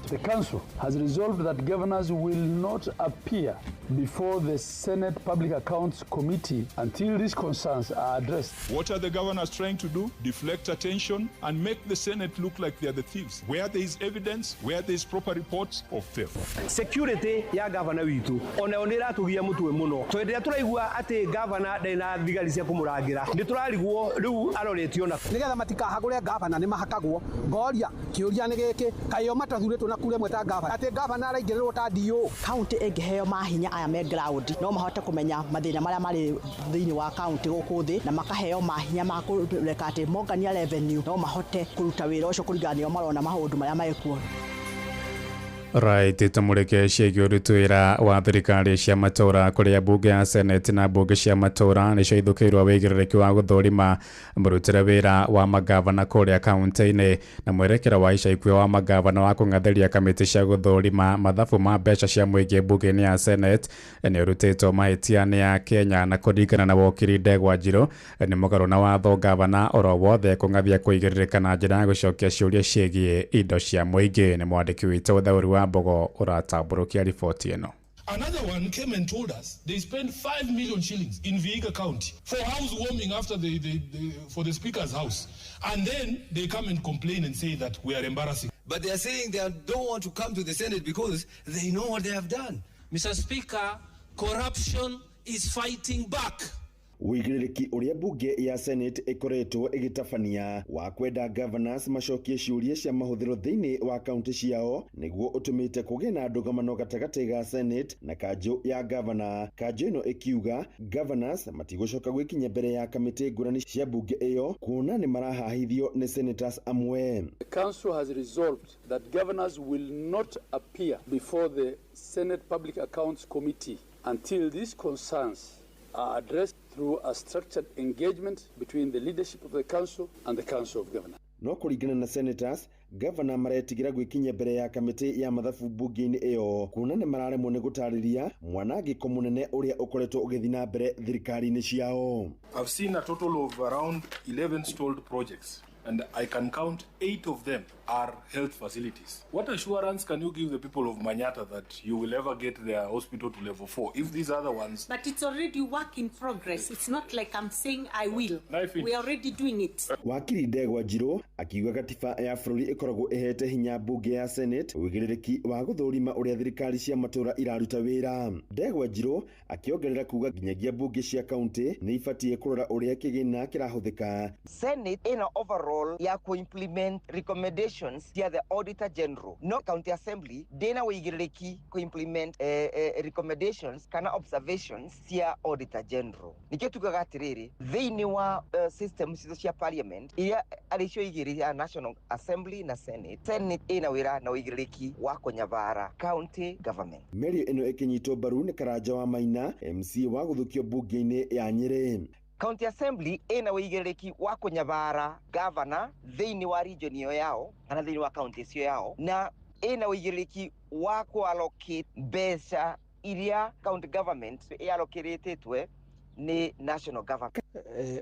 The Council has resolved that governors will not appear before the Senate Public Accounts Committee until these concerns are addressed. What are the governors trying to do? Deflect attention and make the Senate look like they are the thieves. Where there is evidence, where there is proper reports of theft. Security ya governor witu ona onera tugia mutwe muno. Twendera turaigua ati governor ndena thigari cia kumurangira. Ndi turarigwo riu aroretio na nigetha matikahagũre governor ni mahakagwo. Ngoria kiuria ni giki kayo matathuretwo na kure mweta governor. Ati governor araingĩrĩrwo ta DO. County ĩngĩheo mahinya aya me ground no mahote kũmenya mathĩna marĩa marĩ thĩinĩ wa county gũkũ thĩ na makaheo mahinya ma kũreka atĩ mongania revenue no mahote kũruta wĩra ũcio kũringana na marona maũndũ marĩa marĩ kuo. Right, tumurike ciĩgiĩ ũrutĩra wa thirikari cia matora kũrĩa bunge ya Senate na bunge cia matora nĩcio ithũkĩirwo wĩigĩrĩrĩki wa gũthũrima mũrutĩre wĩra wa magavana kũrĩa kaunti-inĩ na mwerekera wa ica ikuhĩ wa magavana wa kũng'athĩria kamĩtĩ cia gũthũrima mathabu ma mbeca cia mũingĩ bunge-inĩ ya Senate nĩ ũrutĩtwo mahĩtia nĩ ya Kenya na kũringana na wokiri Ndegwa Njirũ nĩ mũgarũ na watho gavana oro wothe kũng'athia kũigĩrĩrĩka na njĩra ya gũcokia ciũria ciĩgiĩ indo cia mũingĩ. Nĩ mwandĩki witũ Thaũri wa Mbogo ũratambũrũkia riboti ĩno. Another one came and told us they spent 5 million shillings in Vihiga County for housewarming after for the speaker's house. And then they come and complain and say that we are embarrassing. But they are saying they don't want to come to the Senate because they know what they have done. Mr. Speaker, corruption is fighting back. Wĩigĩrĩrĩki ũrĩa bunge ya Senate ĩkoretwo ĩgĩtabania wa kwenda governors macokie ciũria cia mahũthĩro thĩinĩ wa kaunti ciao nĩguo ũtũmĩte kũgĩe na ndũgamano gatagatĩ ga Senate na kanjũ ya governor. Kanjũ ĩno ĩkiuga governors matigũcoka gwĩkinya mbere ya kamĩtĩ ngũrani cia bunge ĩyo kuona nĩ marahahithio nĩ senators amwe. The council has resolved that governors will not appear before the Senate Public Accounts Committee until these concerns are addressed through a structured engagement between the leadership of the council and the Council of Governors. No kũringana na senators, governor maretigira gwĩkinya mbere ya kamĩtĩ ya mathabu bunge-inĩ ĩyo kuona nĩ mararemwo nĩ gũtarĩria mwanangĩko mũnene ũrĩa ũkoretwo ũgĩthiĩ na mbere thirikari-inĩ ciao. I've seen a total of around 11 stalled projects, and I can count 8 of them are health facilities. What assurance can you give the people of Manyata that you will ever get their hospital to level 4 if these other ones... But it's already work in progress. It's not like I'm saying I will. We are already doing it. Wakiri Ndegwa Njirũ akiuga katiba ya bũrũri ĩkoragwo ĩhete hinya bunge ya Senate wĩigĩrĩrĩki wa gũthũrima ũrĩa thirikari cia matũra iraruta wĩra. Ndegwa Njirũ akiongerera kuga nginyagia bunge cia kaunti nĩ ibatiĩ kũrora ũrĩa kĩgĩna kĩrahũthĩka. Senate ina overall ya implement recommendations via the Auditor General. No County Assembly dena wĩigĩrĩrĩki implement recommendations kana observations via Auditor General. Nikio tugaga atiriri thĩinĩ wa system cia parliament iria arĩcio igĩrĩ ya National Assembly na Senate. Senate ina wĩra na wĩigĩrĩrĩki wa kũnyabara county government. Mĩario ĩno ĩkĩnyitwo mbaru nĩ Karanja wa Maina, MC wa gũthukio bunge-inĩ ya Nyĩrĩ. County Assembly ina wĩigĩrĩrĩki wa kũnyabara governor thĩinĩ wa region ĩyo yao kana thĩinĩ wa county ĩyo yao na ina wĩigĩrĩrĩki wa allocate mbeca iria county government allocated ni national government.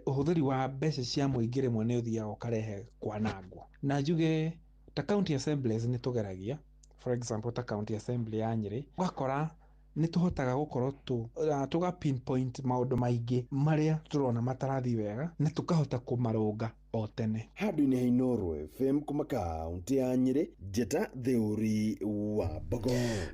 Ũhũthĩri wa mbeca cia mũingĩ rĩmwe nĩ ũthiaga ũkarehe kwanangwo. Na njuge ta county assemblies nĩ tũgeragia, for example ta county assembly ya Nyĩrĩ ũgakora nĩ tũhotaga gũkorwo tũga pinpoint maũndũ maingĩ marĩa tũrona matarathi wega na tũkahota kũmarũnga o tene. Handũ-inĩ ha Inooro FM kuma kaunti ya Nyĩrĩ, Njeta Thaũri wa Mbogo.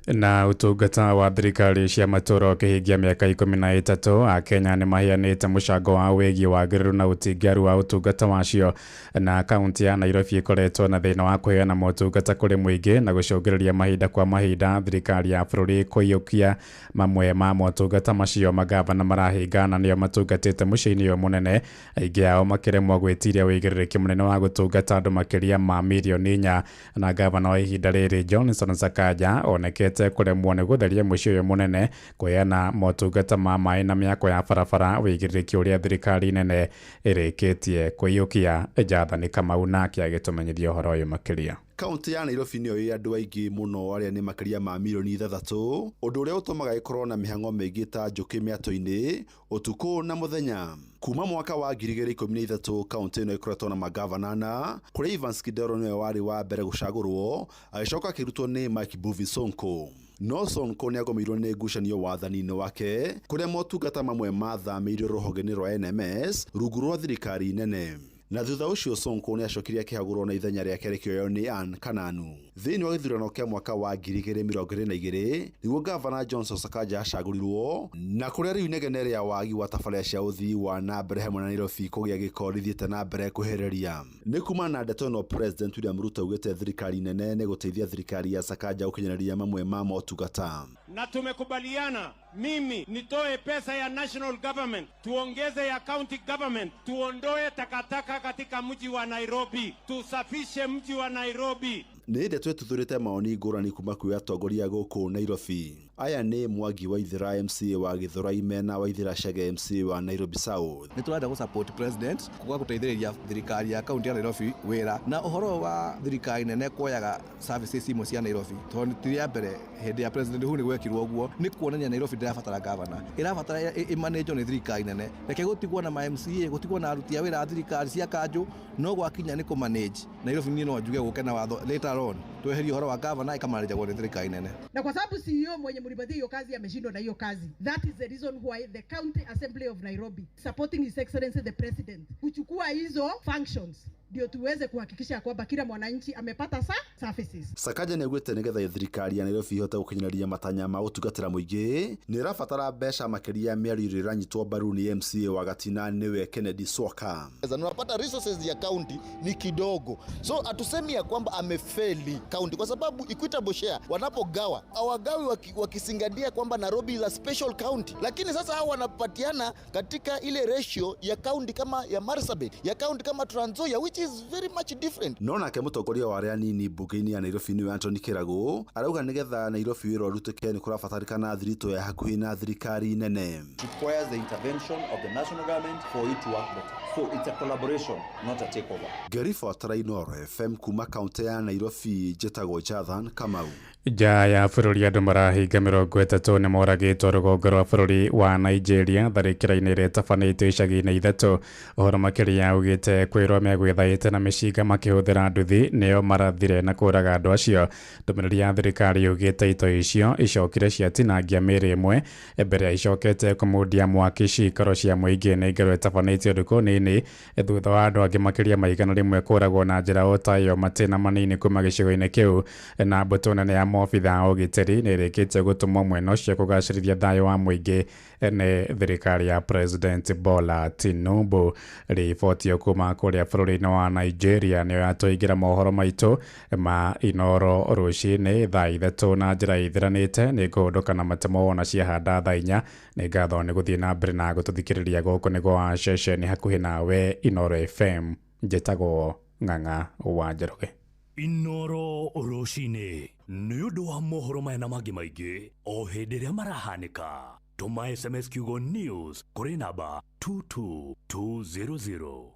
Na ũtungata wa thirikari cia matũra ũkĩhingia mĩaka 13 Akenya nĩ maheanĩte mũcango wa wĩgiĩ wagĩrĩru na ũtingiaru wa ũtungata wacio na kaunti ya Nairobi ĩkoretwo na thĩna wa kũheana motungata kũrĩ mũingĩ na gũcũngĩrĩria mahinda kwa mahinda thirikari ya bũrũri kũiyũkia mamwe ma motungata macio magavana marahinga na nĩo matungatĩte mũciĩ-inĩ ũyũ mũnene, aingĩ ao makĩremwo gwĩtiria wĩigĩrĩrĩki mũnene wa gũtungata andũ makĩria ma mirioni 4 na gavana wa ihinda rĩrĩ Johnson Sakaja onekete kũremwo nĩ gũtheria mũciĩ ũyũ mũnene kũheana motungata ma maĩ na mĩako ya barabara, wĩigĩrĩrĩki ũrĩa thirikari nene ĩrĩkĩtie kũiyũkia. Jathani Kamau nake agĩtũmenyithia ũhoro ũyũ makĩria. Kaunti ya Nairobi nĩyo ĩ andũ aingĩ mũno arĩa nĩ makĩria ma mirioni 6, ũndũ ũrĩa ũtũmaga ĩkorwo na mĩhang'o mĩingĩ ta njũkĩ mĩatũ-inĩ ũtukũ na mũthenya. Kuma mwaka wa 2013 kaunti ĩno ĩkoretwo na magavana na kũrĩa Evans Kidero nĩwe warĩ wa mbere gũcagũrwo, agĩcoka akĩrutwo nĩ Mike Mbuvi Sonko. No Sonko nĩ agũmĩirwo nĩ ngucanio wathani-inĩ wake kũrĩa motungata mamwe mathamĩirio rũhonge-inĩ rwa NMS rungu rwa thirikari nene. Na thutha ũcio Sonko nĩ acokirie akĩhagũrwo na ithenya rĩake rĩkĩoywo nĩ Anne Kananu. Thĩinĩ wa gĩthurano kĩa mwaka wa 2022 nĩguo gavana Johnson Sakaja acagũrirwo, na kũrĩa rĩu inegene rĩa wagi wa tabarĩra cia ũthii wa na mbere hamwe na Nairobi kũgĩa gĩko rĩthiĩte na mbere kũhereria. Nĩ kuma na ndeto ĩno President William Ruto augĩte thirikari nene nĩ gũteithia thirikari ya Sakaja gũkinyanĩria mamwe ma motungata. Na tumekubaliana mimi nitoe pesa ya national government, tuongeze ya county government, tuondoe takataka katika mji wa Nairobi, tusafishe mji wa Nairobi. nĩ ndĩ twetuthũrĩte maoni ngũrani kuma kwĩ atongoria gũkũ Nairobi. Aya nĩ Mwangi Waithira MC wa Gĩthũrai mena Waithira Chege MC wa Nairobi South. Nĩ tũrenda gũ support president kwa gũteithĩrĩria thirikari ya kaunti ya Nairobi wĩra na ũhoro wa thirikari nene kuoyaga services imwe cia Nairobi. Tondũ ti rĩa mbere hĩndĩ ya president hu nĩ gwekirwo ũguo nĩ kuonania Nairobi ndĩrabatara governor. Ĩrabatara ĩmanage nĩ thirikari nene. Reke gũtigwo na MCA gũtigwo na aruti a wĩra a thirikari cia kanjũ no gwakinya nĩ kũ-manage. Nairobi niĩ no njuge gũke na watho later on tweherie ũhoro wa governor ikamanage gwa thirikari nene. Na kwa sababu CEO mwenye mlipatia hiyo kazi ameshindwa na hiyo kazi. That is the reason why the County Assembly of Nairobi supporting His Excellency the President kuchukua hizo functions ndio tuweze kuhakikisha kwamba kila mwananchi amepata services. Sakaja nĩ augĩte nĩgetha thirikari ya Nairobi ihote gũkinyanĩria matanya ma ũtungatĩra mũingĩ nĩ ĩrabatara mbeca makĩria mĩario ĩrĩa ĩranyitwo mbaru nĩ MCA wa Gatina nĩwe Kennedy Swaga. Unapata resources ya county ni kidogo, so atusemi ya kwamba amefeli county kwa sababu equitable share wanapogawa hawagawi wakisingadia kwamba Nairobi is a special county, lakini sasa hao wanapatiana katika ile ratio ya county kama ya Marsabit, ya county kama Trans Nzoia, which is very much different. No nake mũtongoria wa arĩa nini mbunge-inĩ ya Nairobi nĩwe Anthony Kĩragũ arauga nĩgetha Nairobi wĩra ũrutĩke nĩ kũrabatarĩkana thirito ya hakuhĩ na thirikari nene. Requires the intervention of the national government for it to work better. So it's a collaboration, not a takeover. Gerifa Trainor FM kuma kaunti ya Nairobi njĩtagwo Jathan Kamau. Ja ya bũrũri andũ marahinga 30 nĩ moragĩtwo rũgongo rwa bũrũri wa Nigeria tharĩkĩra-inĩ ĩrĩa ĩtabanĩtio icagi-inĩ ithatũ. Ũhoro makĩria ugĩte kwĩrwo megwĩthaĩte na mĩcinga makĩhũthĩra nduthi nĩo marathire na kũraga andũ acio. Ndũmĩrĩri ya thirikari ugĩte ito icio icokire ciatinangia mĩĩrĩ ĩmwe mbere ya icokete kũmundia mwaki cikaro cia mũingĩ nĩ ngero ĩtabanĩtio ndũkũ-inĩ thutha wa andũ angĩ makĩria maigana rĩmwe kũragwo na njĩra o tayo matĩna manini kuma gĩcigo-inĩ kĩu. Na mbũtũ nene ya mobitha wa ũgitĩri nĩ ĩrĩkĩtie gũtũmwo mwena ũcio kũgacĩrithia thayũ wa mũingĩ nĩ thirikari ya President Bola Tinubu. Riboti kuma kũrĩa bũrũri-inĩ wa Nigeria nĩyo yatũingĩra mohoro maitũ ma Inoro rũcinĩ thaa 3 na njĩra ithiranĩte nĩ ngũndũka na matemo wona ciahanda thaa 4. Nĩ ngatho nĩ gũthiĩ na mbere na gũtũthikĩrĩria gũkũ nĩ gwa ceceni hakuhĩ nawe Inoro FM. Njĩtagwo Ng'ang'a wa Njoroge. Inoro rũcinĩ nĩ ũndũ wa mohoro maya na mangĩ maingĩ o hĩndĩ ĩrĩa marahanĩka. Tũma SMS kiugo news kũrĩ namba 22200.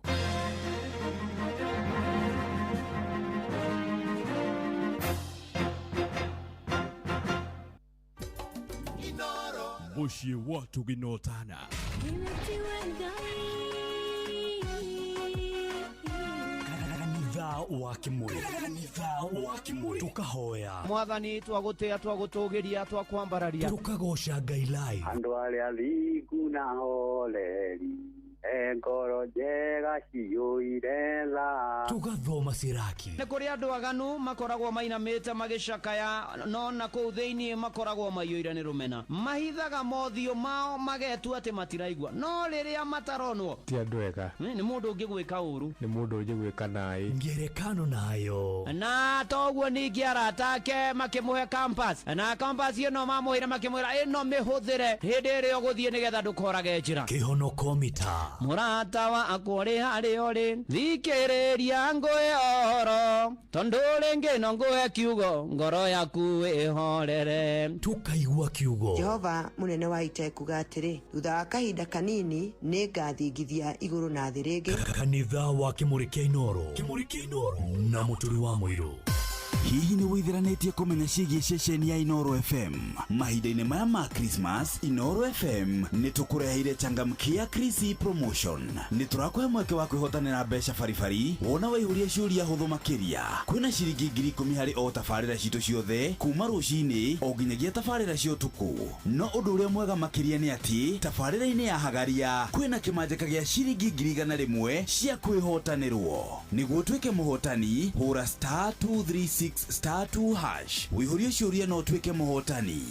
Mũciĩ watu ginotana wa Kimuri tukahoya mwathani twagũtĩa twagũtũgĩria twakwambararia tukagoca Ngai live andũ arĩa athingu na holeri ngoro njega ciyũire tha tugathoma ciraki. Nĩ kũrĩ andũ aganu makoragwo mainamĩte magĩcakaya no na kũu thĩinĩ makoragwo maiyũire nĩ rũmena, mahithaga mothiũ mao magetua atĩ matiraigua, no rĩrĩa mataronwo ti andũ ega, nĩ mũndũ ũngĩ gwĩka ũru, nĩ mũndũ ũngĩ gwĩka naĩ ngerekano nayo. Na toguo ningĩ arata ake makĩmũhe campus, na campus ĩno mamũhĩra makĩmwĩra ĩno mĩhũthĩre hĩndĩ ĩrĩa ũgũthiĩ nĩgetha ndũkorage njĩra. Kĩhonoko mita mũrata wa akũrĩ harĩ ũrĩ thikĩrĩria ngũĩ oro tondũ rĩngĩ no ngũhe kiugo ngoro yaku ĩhorere. Tukaigua kiugo. Jehova mũnene wa ita kuga atĩrĩ, thutha wa kahinda kanini nĩ ngathingithia igũrũ na thĩ rĩngĩ. Kanitha wa Kimuri kĩa Inoro na mũtũri wa mũirũ. Hihi nĩ wĩthiranĩtie kũmenya ciĩgiĩ ceceni ya Inoro FM? Mahinda-inĩ maya ma Christmas, Inoro FM nĩ tũkũreheire changamkia Chrissy promotion. Nĩ tũrakũhe mweke wa kwĩhotanĩra mbeca baribari wona waihũria ciũria hũthũ makĩria. Kwĩna ciringi 10,000 harĩ o tabarĩra citũ ciothe kuma rũcinĩ o nginyagia tabarĩra cia ũtukũ. No ũndũ ũrĩa mwega makĩria nĩ atĩ tabarĩra-inĩ ya Hagaria kwĩna kĩmanjĩka gĩa ciringi 100,000 cia kwĩhotanĩrwo. Nĩguo tuĩke mũhotani hũra *236 *2# wĩihũrie ciũria no tuĩke mũhotani.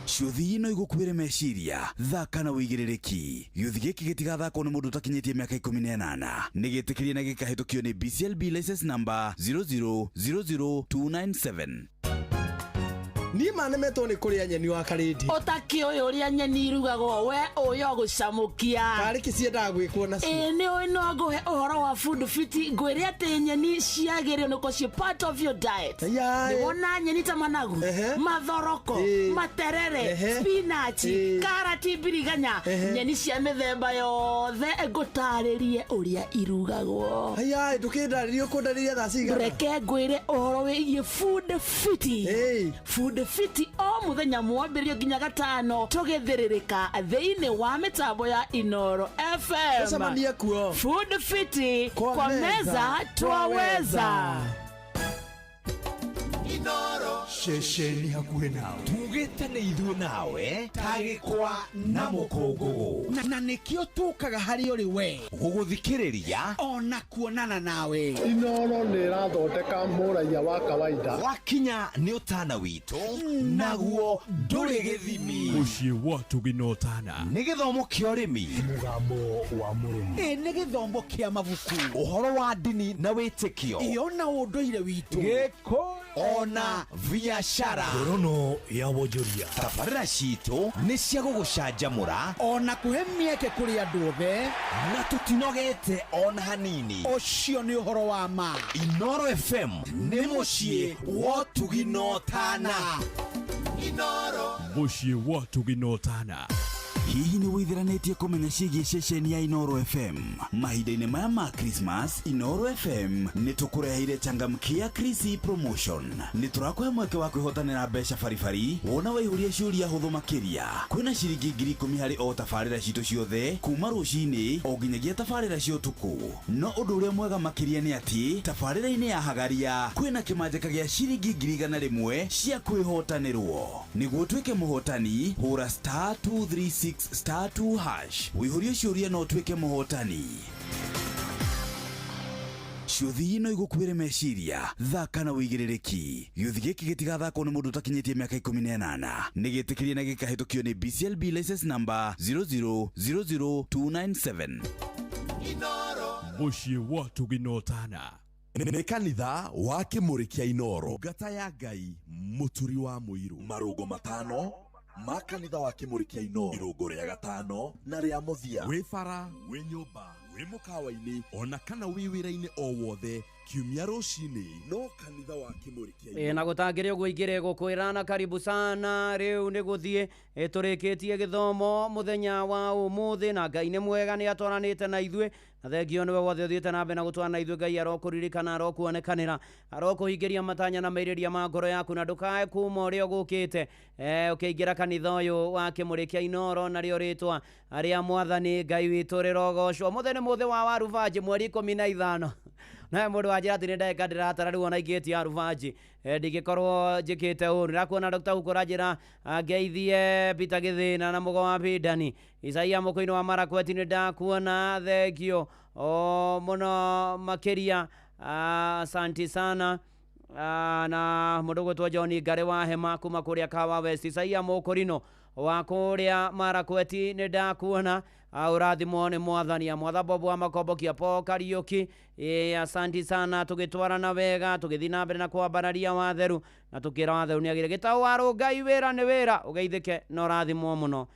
Ciũthi ino igũkuĩre meciria, thaka na wĩigĩrĩrĩki. Gĩũthi gĩkĩ gĩtigathakwo nĩ mũndũ ũtakinyĩtie mĩaka 18. Nĩ gĩtĩkĩrie na gĩkahĩtũkio nĩ BCLB license number 0000297. ni manemetwo ni kuria nyeni wa karindi Utakioyo uria nyeni irugagwo we uyo gucamukia kari kiciendaga gwikwo na ni uyu no nguhe uhoro wa food fit ngwire ati nyeni ciagirio nuko ci part of your diet ni wona nyeni ta managu mathoroko materere spinach karati biriganya nyeni cia mithemba yothe ngutaririe uria irugagwo aya ndukindaririe ukundaririe thaciga reke ngwire uhoro wigie food fit food fit o muthenya mwambĩrĩrio nginya gatano tũgĩthĩrĩrĩka thĩinĩ wa mĩtambo ya Inoro FM. Tucemanie kuo. Food fit kwa meza twaweza. Inoro shesheni hakuhe nawe tugĩtane ithuĩ nawe tagĩkwa na mũkũngũgũ na nĩkĩo tũkaga harĩ ũrĩ we gũgũthikĩrĩria ona kuonana nawe. Inoro nĩ ĩrathondeka mũraia wa kawaida wakinya nĩ ũtana witũ naguo ndũrĩ gĩthimi. Mũciĩ wa Tũginotana nĩ gĩthomo kĩa ũrĩmi mũgambo wa mũrĩmi nĩ gĩthomo kĩa mabuku ũhoro wa ndini na wĩtĩkio ona ũndũire witũ gĩkũ ona biashara ngorono ya wonjoria. Tabarĩra citũ nĩ cia gũgũcanjamũra ona kũhe mĩeke kũrĩ andũ othe na tũtinogete ona hanini. Ũcio nĩ ũhoro wa ma. Inoro FM nĩ mũciĩ wa Tũginotana. Inoro mũciĩ wa Tũginotana. Hihi nĩ wĩtheranĩtie kũmenya ciĩgiĩ ceceni ya Inoro FM? Mahinda-inĩ maya ma Christmas, Inoro FM nĩ tũkũreheire changamkia Krisi promotion. Nĩ tũrakũhe mweke wa kwĩhotanĩra mbeca baribari wona waihũria ciũria hũthũ makĩria. Kwĩna ciringi 10,000 harĩ o tabarĩra citũ ciothe kuma rũcinĩ o nginyagia tabarĩra cia ũtukũ. No ũndũ ũrĩa mwega makĩria nĩ atĩ tabarĩra-inĩ ya Hagaria kwĩna kĩmanjĩka gĩa ciringi 100,000 cia kwĩhotanĩrwo. Nĩguo ũtuĩke mũhotani, hũra *236 *2# wĩihũrie ciũria no ũtuĩke mũhotani. Ciũthi ino igũkuĩre meciria thaka na wĩigĩrĩrĩki. Gĩũthi gĩkĩ gĩtigathakwo nĩ mũndũ ũtakinyĩtie mĩaka 18. Nĩ gĩtĩkĩrie na gĩkahĩtũkio nĩ BCLB license number 0000297. Mũciĩ wa Tũginotana nĩ kanitha wa kĩmũrĩ kĩa Inoro, ngata ya Ngai mũturi wa mũirũ. Marũngo matano ma kanitha wa kĩmũrĩ kĩa Inoro, irũngo rĩa gatano na rĩa mũthia. Wĩ bara, wĩ nyũmba, wĩ mũkawa-inĩ ona kana wĩ wĩra-inĩ o wothe, kiumia rũcinĩ no kanitha wa kĩmũrĩ kĩa Inoro. Na gũtangĩre ũguo ingĩre gũkwĩra na karibu sana. Rĩu nĩ gũthiĩ tũrĩkĩtie gĩthomo mũthenya wa ũmũthĩ na Ngai nĩ mwega nĩ atwaranĩte na ithuĩ na thengio nĩwe wothe ũthiĩte na mbere na gũtwarana na ithuĩ. Ngai arokũririkana, arokuonekanĩra, arokũhingĩria matanya na merirĩria ma ngoro yaku na ndũkae kuma ũrĩa ũgũkĩte ũkĩingĩra kanitha ũyũ wa kĩmũrĩ kĩa Inoro narĩo rĩtwa arĩa mwathani Ngai witũ rĩrogocwo. Mũthĩ nĩ mũthĩ wa Warubanji mweri 15 na mũndũ wanjĩra atĩ nĩ ndagĩka ndĩratara rĩu ona ingĩtia Warubanji ndingĩkorwo njĩkĩte ũru. Ndakuona Dr. Hukura njĩra ngeithie Peter Gĩthĩna na Mũgo wa Bindani, Isaia Mũkũinĩ wa Marakweti nĩ ndakuona, thengio mũno makĩria, asanti sana. Na mũndũ gwĩtwo John Ngare wa Hema kuma kũrĩa Kawa West, Isaia Mũkũrino wa kũrĩa Marakweti nĩ ndakuona, urathimwo nĩ mwathani. Mwatha Bobo wa Makombokia Po Kariuki, asanti sana. Tũgĩtwarana wega, tũgĩthiĩ na mbere na kwambararia watheru na tũkĩra watheru nĩ agire gĩtaũ warũ. Ngai wĩra nĩ wĩra, ũgeithĩke na ũrathimwo mũno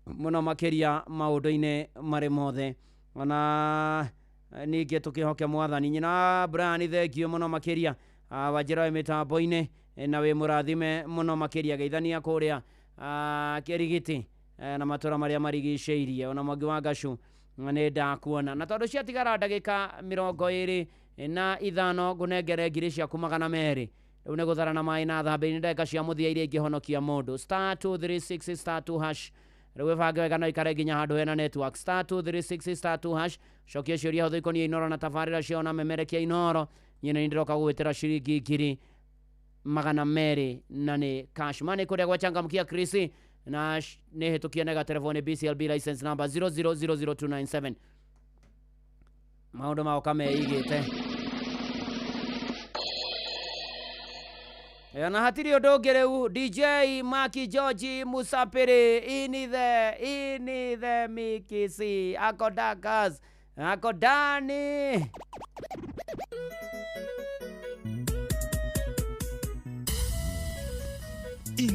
mũno makĩria maũndũ-inĩ marĩ mothe. Ona ningĩ tũkĩhoke mwathani. Nyina Brian thengio mũno makĩria, wanjĩra wĩ mĩtambo-inĩ na wĩ mũrathime mũno makĩria. Geithania kũrĩa Kĩrigiti na matũra marĩa marigicĩirie. Ona Mwangi wa Gashu nĩ ndakuona. Na tondũ ciatigara ndagĩka 25 ngũnengere ngiri ciaku 200. Rĩu nĩ gũtharana maĩ na thambĩ-inĩ ndagĩka cia mũthia iria ingĩhonokia mũndũ. *236 *2#. Rĩu wĩbange wega no ikare nginya handũ hena network. *236 *2#. Cokia ciũria hũthũ ikoniĩ Inoro na tabarĩra cio na memerekia Inoro. Nyina nĩndĩroka gũgwĩtĩra ciringi 200 na nĩ cash money kũrĩa gwa changamkia Krisi na nĩ hĩtũkia nega telefoni BCLB license number 0000297. Maũndũ maoka meigĩte. Na hatirĩ ũndũ ũngĩ rĩu. DJ Maki George Musapiri inithe mikisi akodakas akodani.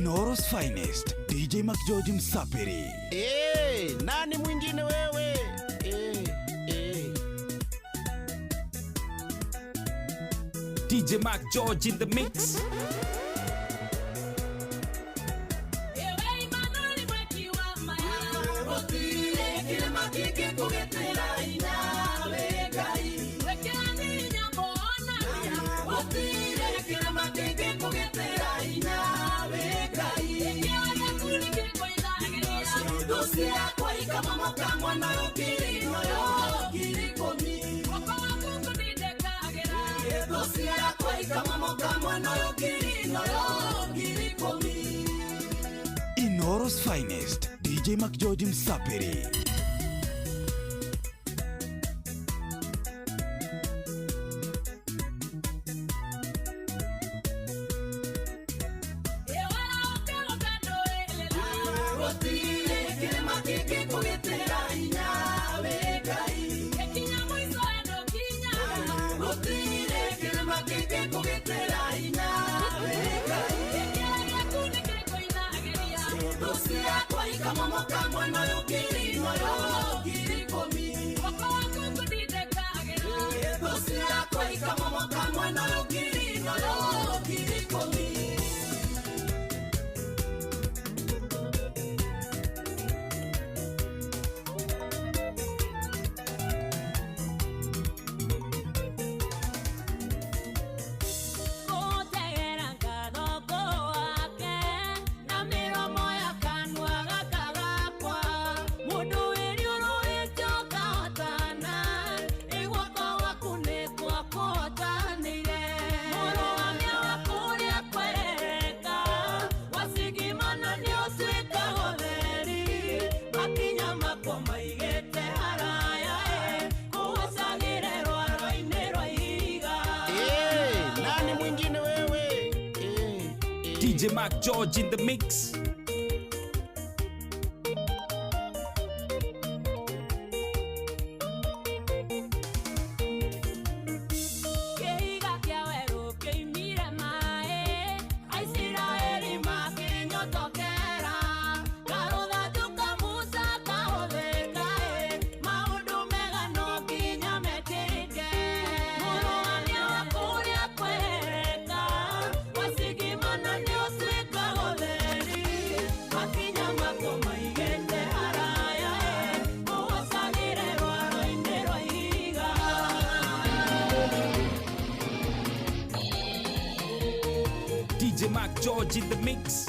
Inoros Finest, DJ Mac George Msapiri. Nani mwingine wewe? DJ Mac George in the mix. Inoros Finest, DJ Mac George Msapiri. DJ Mac George in the mix. DJ Mac George in the mix.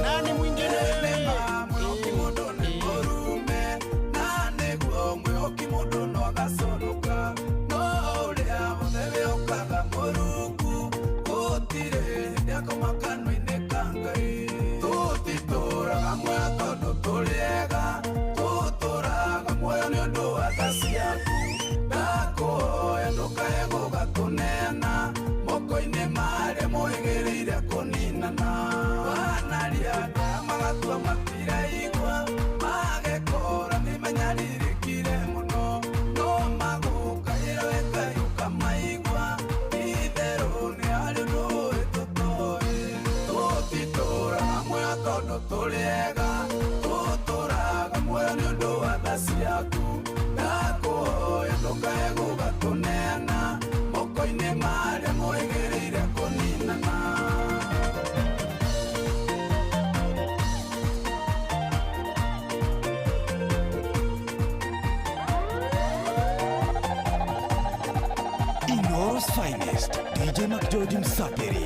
Nani mwingine? wĩgĩrĩire kũninana wanarianda magatua matiraigua magekora nĩmanyarirĩkire mũno no magũkaĩra wekayũka maigua itherũ nĩ harĩ ndũĩ tũtoĩ tũtitũraga muoyo tondũ tũrĩega tũtũraga muoyo nĩ ũndũ wa tha ciaku ndakũhoya ndũkae gũgatũneana moko-inĩ marĩa mwĩgĩrĩire kũninana Inoros Finest, DJ McGeorge Msapiri.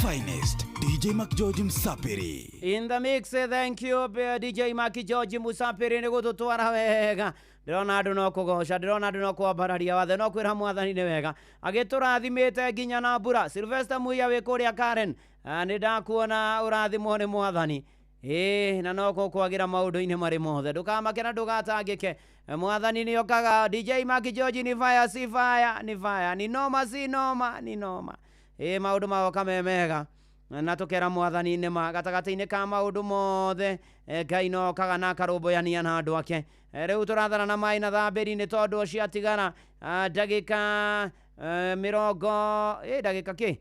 Finest, DJ McGeorge Msapiri. In the mix, thank you, DJ McGeorge Msapiri nĩ gũtũtwara wega. Ndĩrona andũ no kũgoca, ndĩrona andũ no kwambararia wathe, no kwĩra mwathani nĩ wega. Agĩtũrathimĩte nginya na mbura. Sylvester Muya wĩ kũrĩa Karen. Nĩ ndakuona ũrathimwo nĩ mwathani. Na no kwagĩra maũndũ-inĩ marĩ mothe. Ndũkamake na ndũgatangĩke. Mwathani nĩ okaga. DJ McGeorge ni fire, si fire, ni fire. Ni noma, si noma, ni noma. Maũndũ magoka memega na tũkera mwathani nĩma gatagatĩ-inĩ ka maũndũ mothe Ngai no kaga na karũmbũyania na andũ ake. Rĩu tũrathana na maĩ na thambĩri nĩ tondũ ciatigara ndagĩka mĩrongo ndagĩka kĩ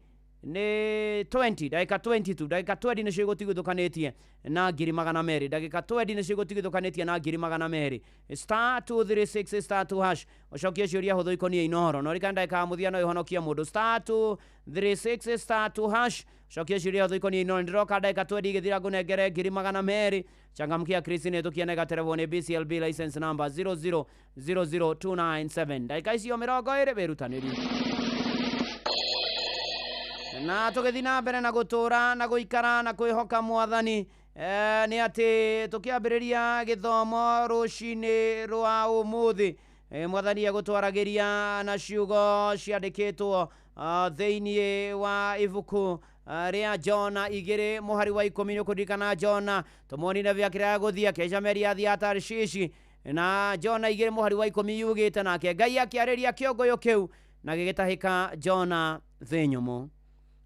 nĩ 20 ndagĩka 22 ndagĩka 20 nĩcio igũtigithũkanĩtie na 200 ndagĩka 20 nĩcio igũtigithũkanĩtie na 200 star 236 star 2 hash ũcokie ciũria hũthũ ikoniĩ Inoro no rĩka ndagĩka mũthia no ihonokia mũndũ star 236 star 2 hash ũcokie ciũria hũthũ ikoniĩ Inoro ndiroka ndagĩka 20 igĩthira ngũnengere 200 changamkia Christine tukiene gaterevone BCLB license number 0000297 ndagĩka icio 20 berutanĩri na tũgĩthiĩ na mbere na gũtũra na gũikara na kwĩhoka mwathani nĩ atĩ tũkĩambĩrĩria gĩthomo rũcinĩ rwa ũmũthĩ mwathani egũtwaragĩria na ciugo ciandĩkĩtwo thĩinĩ wa ibuku rĩa Jona 2 mũhari wa 10 nĩũkũririkana Jona tũmonire vya kĩrĩa gũthiĩ akĩnja meri athiĩ Tarishishi na Jona 2 mũhari wa 10 yugĩte nake Ngai akĩarĩria kĩongoyo kĩu na gĩgĩtahĩka Jona thĩ nyũmũ.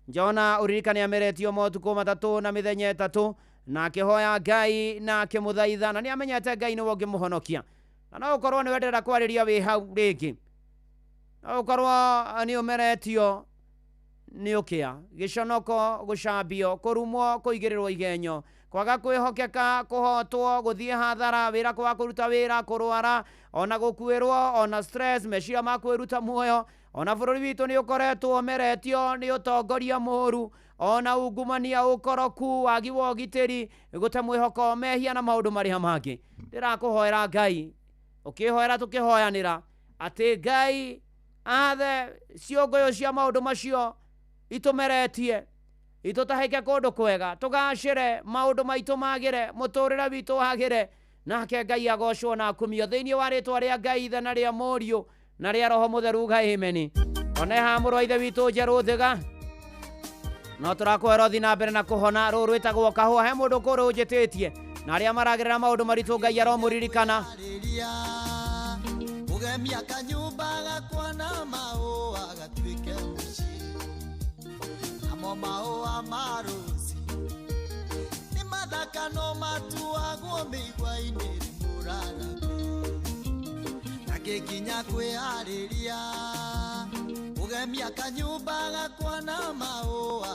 Jona uririkane ameretio motuko matatũ na mĩthenya 3 na akĩhoya Ngai na akĩmũthaitha na nĩamenyete Ngai nĩwe ũngĩmũhonokia na no ũkorwo nĩ wenderera kwarĩria wĩ hau rĩngĩ no ũkorwo nĩ ũmeretio nĩ ũkĩa gĩconoko gũcambio kũrumwo kũigĩrĩrwo igenyo kwaga kwĩhokeka kũhotwo gũthiĩ hathara wĩra kwa kũruta wĩra kũrwara ona gũkuĩrwo ona stress meciria ma kwĩruta muoyo ona bũrũri witũ nĩ ũkoretwo meretio nĩ ũtongoria mũũru ona ungumania ũkoroku wagi wa ũgitĩri gũte mwĩhoko mehia na maũndũ marĩa mangĩ ndĩrakũhoera Ngai ũkĩhoera tũkĩhoyanĩra atĩ Ngai athe ciũngũyũ cia maũndũ macio itũmeretie itũtahĩke kũndũ kwega tũgacĩre maũndũ maitũ magĩre mũtũrĩre witũ wagĩre nake Ngai agocwo na akumio thĩinĩ wa rĩtwa rĩa Ngai ithe na rĩa Mũriũ na rĩa Roho Mũtheru ga amen. Ona hamũrũ wa ithe witũ njerũ thĩga no tũrakwĩra ũthiĩ na mbere na kũhona rũrũ rwĩtagwo kahũa he mũndũ kũrũ ũnjĩtĩtie na arĩa maragerera maũndũ maritũ Ngai aromũririkana ũgemia kanyũmba gakwa na mahũa gatuĩke mũciĩ namo mahũa ma rũci nĩ mathaka no matuagwo mĩigua-inĩ mũraragu na gĩkinya kwĩharĩria ũgemia kanyũmba gakwa na mahũa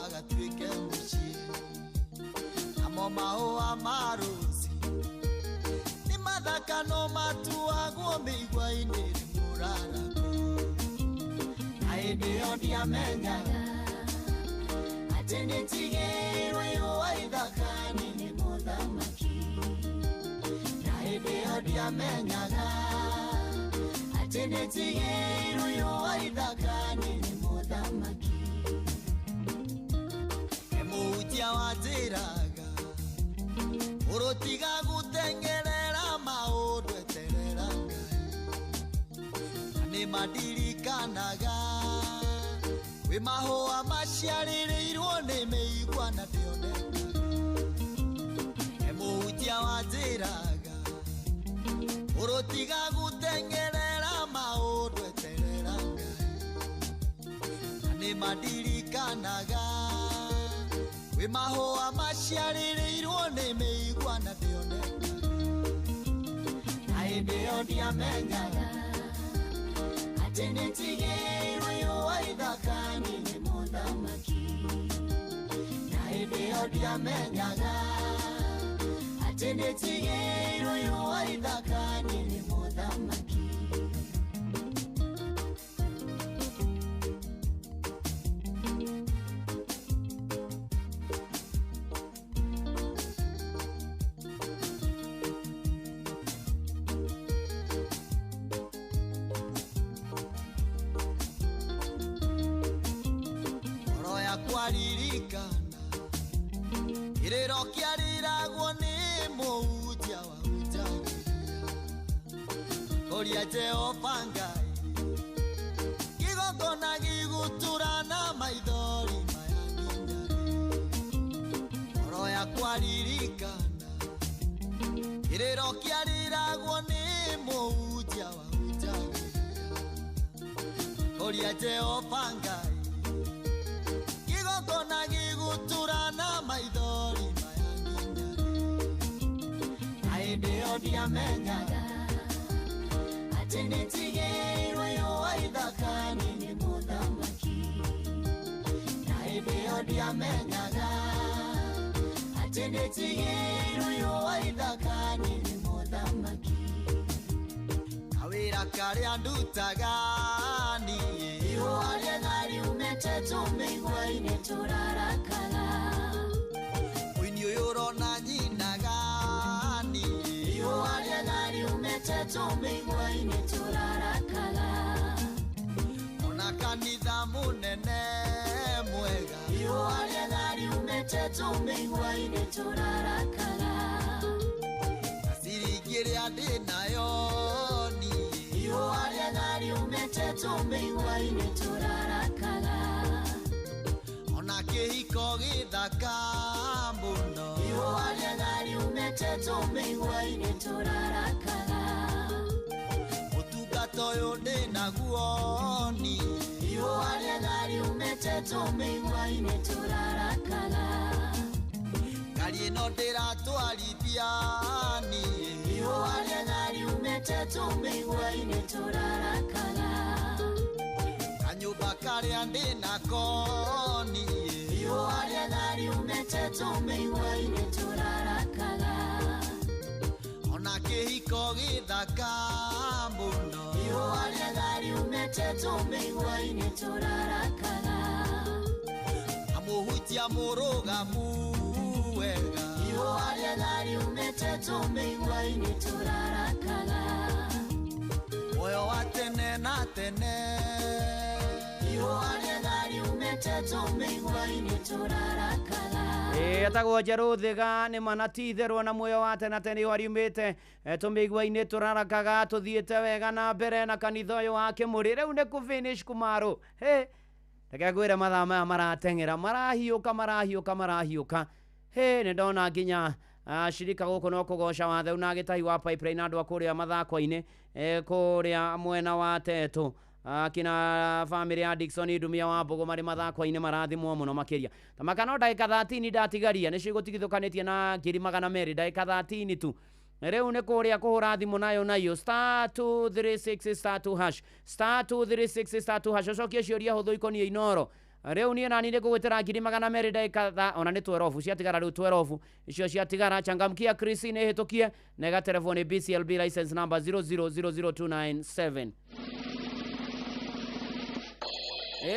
amo mahũa ma rũci nĩ mathaka no matuagwo mĩigua-inĩ mũrarambe na hĩndĩ ĩyo ndiamenyaga atĩ nĩntigĩirwo ihũa ithaka-inĩ nĩ mũthamaki na hĩndĩ ĩyo ndiamenyaga atĩ nĩntigĩirwo ihũa ithaka-inĩ nĩ mũthamaki mũhunjia wanjĩraga ũrũtiga gũtengerera maũndũ eterera Ngai na nĩ mandirikanaga wĩ mahũa maciarĩrĩirwo nĩ mĩigua na ndĩonekaga mũhunjia wanjĩraga ũrũtiga gũtengerera maũndũ eterera Ngai na nĩ mandirikanaga wĩ mahũa maciarĩrĩirwo nĩ mĩigua na ndĩonekaga na hĩndĩ ĩyo ndiamenyaga atĩ nĩntigĩirwo ihũa ithaka-inĩ nĩ mũthamaki na hĩndĩ ĩyo ndiamenyaga atĩ nĩntigĩirwo ihũa ithaka-inĩ nĩ mũthamaki kwaririkana irĩro kĩariragwo nĩ mũhunjia wahunjagĩria kũria Jehova Ngai kĩgongona gĩgũturana maithori maya nginya ngoro ya kwaririkana irĩro kĩariragwo nĩ mũhunjia wahunjagĩria kũria Jehova Ngai kona gĩgũturana maithori maya nginya na hĩndĩ ĩyo ndiamenyaga atĩ nĩntigĩirwo ihũa ithaka-inĩ nĩ mũthamaki na hĩndĩ ĩyo ndiamenyaga atĩ nĩntigĩirwo ihũa ithaka-inĩ nĩ mũthamaki kawĩra karĩa ndutaga niĩ ihũa rĩega riumĩte tũmĩigua-inĩ tũrarakaga ũini ũyũ ũrona nyinaga niĩ ihũa rĩega riumĩte tũmĩigua-inĩ tũrarakaga ona kanitha mũnene mwega ihũa rĩega riumĩte tũmĩigua-inĩ tũrarakaga na ciringi ĩrĩa ndĩ nayo niĩ ihũa rĩega riumĩte tũmĩigua-inĩ tũrarakaga ona kĩhiko gĩthaka mũno ihũa rĩega riumĩte tũmĩigua-inĩ tũrarakaga ũtungata ũyũ ndĩ naguo niĩ ihũa rĩega riumĩte tũmĩigua-inĩ tũrarakaga ngari ĩno ndĩratwarithia niĩ ihũa rĩega riumĩte tũmĩigua-inĩ tũrarakaga kanyũmba karĩa ndĩ nako niĩ ihũa rĩega riumĩte tũmĩigua-inĩ tũrarakaga ona kĩhiko gĩthaka mũno ihũa rĩega riumĩte tũmĩigua-inĩ tũrarakaga na mũhunjia mũrũgamu wega ihũa rĩega riumĩte tũmĩigua-inĩ tũrarakaga muoyo wa tene na tene ihũa rĩega riumĩte tũmĩigua-inĩ tũrarakaga etagwo Njerũ Thĩga nĩ manatitherwo na muoyo wa tene na tene ihũa riumĩte tũmĩigua-inĩ tũrarakaga tũthiĩte wega na mbere na kanitha ũyũ wa Kĩmũrĩ rĩu nĩ kũ finish Kumarũ reke ngwĩre mathaa maya marateng'era marahiũka nĩ ndona nginya shirika gũkũ no kũgoca wathe na gĩtahi wa pipeline andũ a kũrĩa mathako-inĩ kũrĩa mwena wa Tetũ kina family ya Dickson Ndumia wa Mbogo marĩ mathako-inĩ marathimwo mũno makĩria tamakano ndagĩka 13 ndatigaria nĩcio igũtigithũkanĩtie na 200 ndagĩka 13 tu rĩu nĩ kũrĩa kũhũra thimũ nayo star 236 star 2 hash star 236 star 2 hash ũcokie ciũria hũthũ ikoniĩ Inoro Rĩu niĩ nani nĩ kũgwĩtĩra ngiri magana merĩ ndagĩka ona nĩ 12 ciatigara rĩu 12 icio ciatigara. Changamkia Chris nĩ hĩtũkie na ĩgatelefoni BCLB license number 0000297.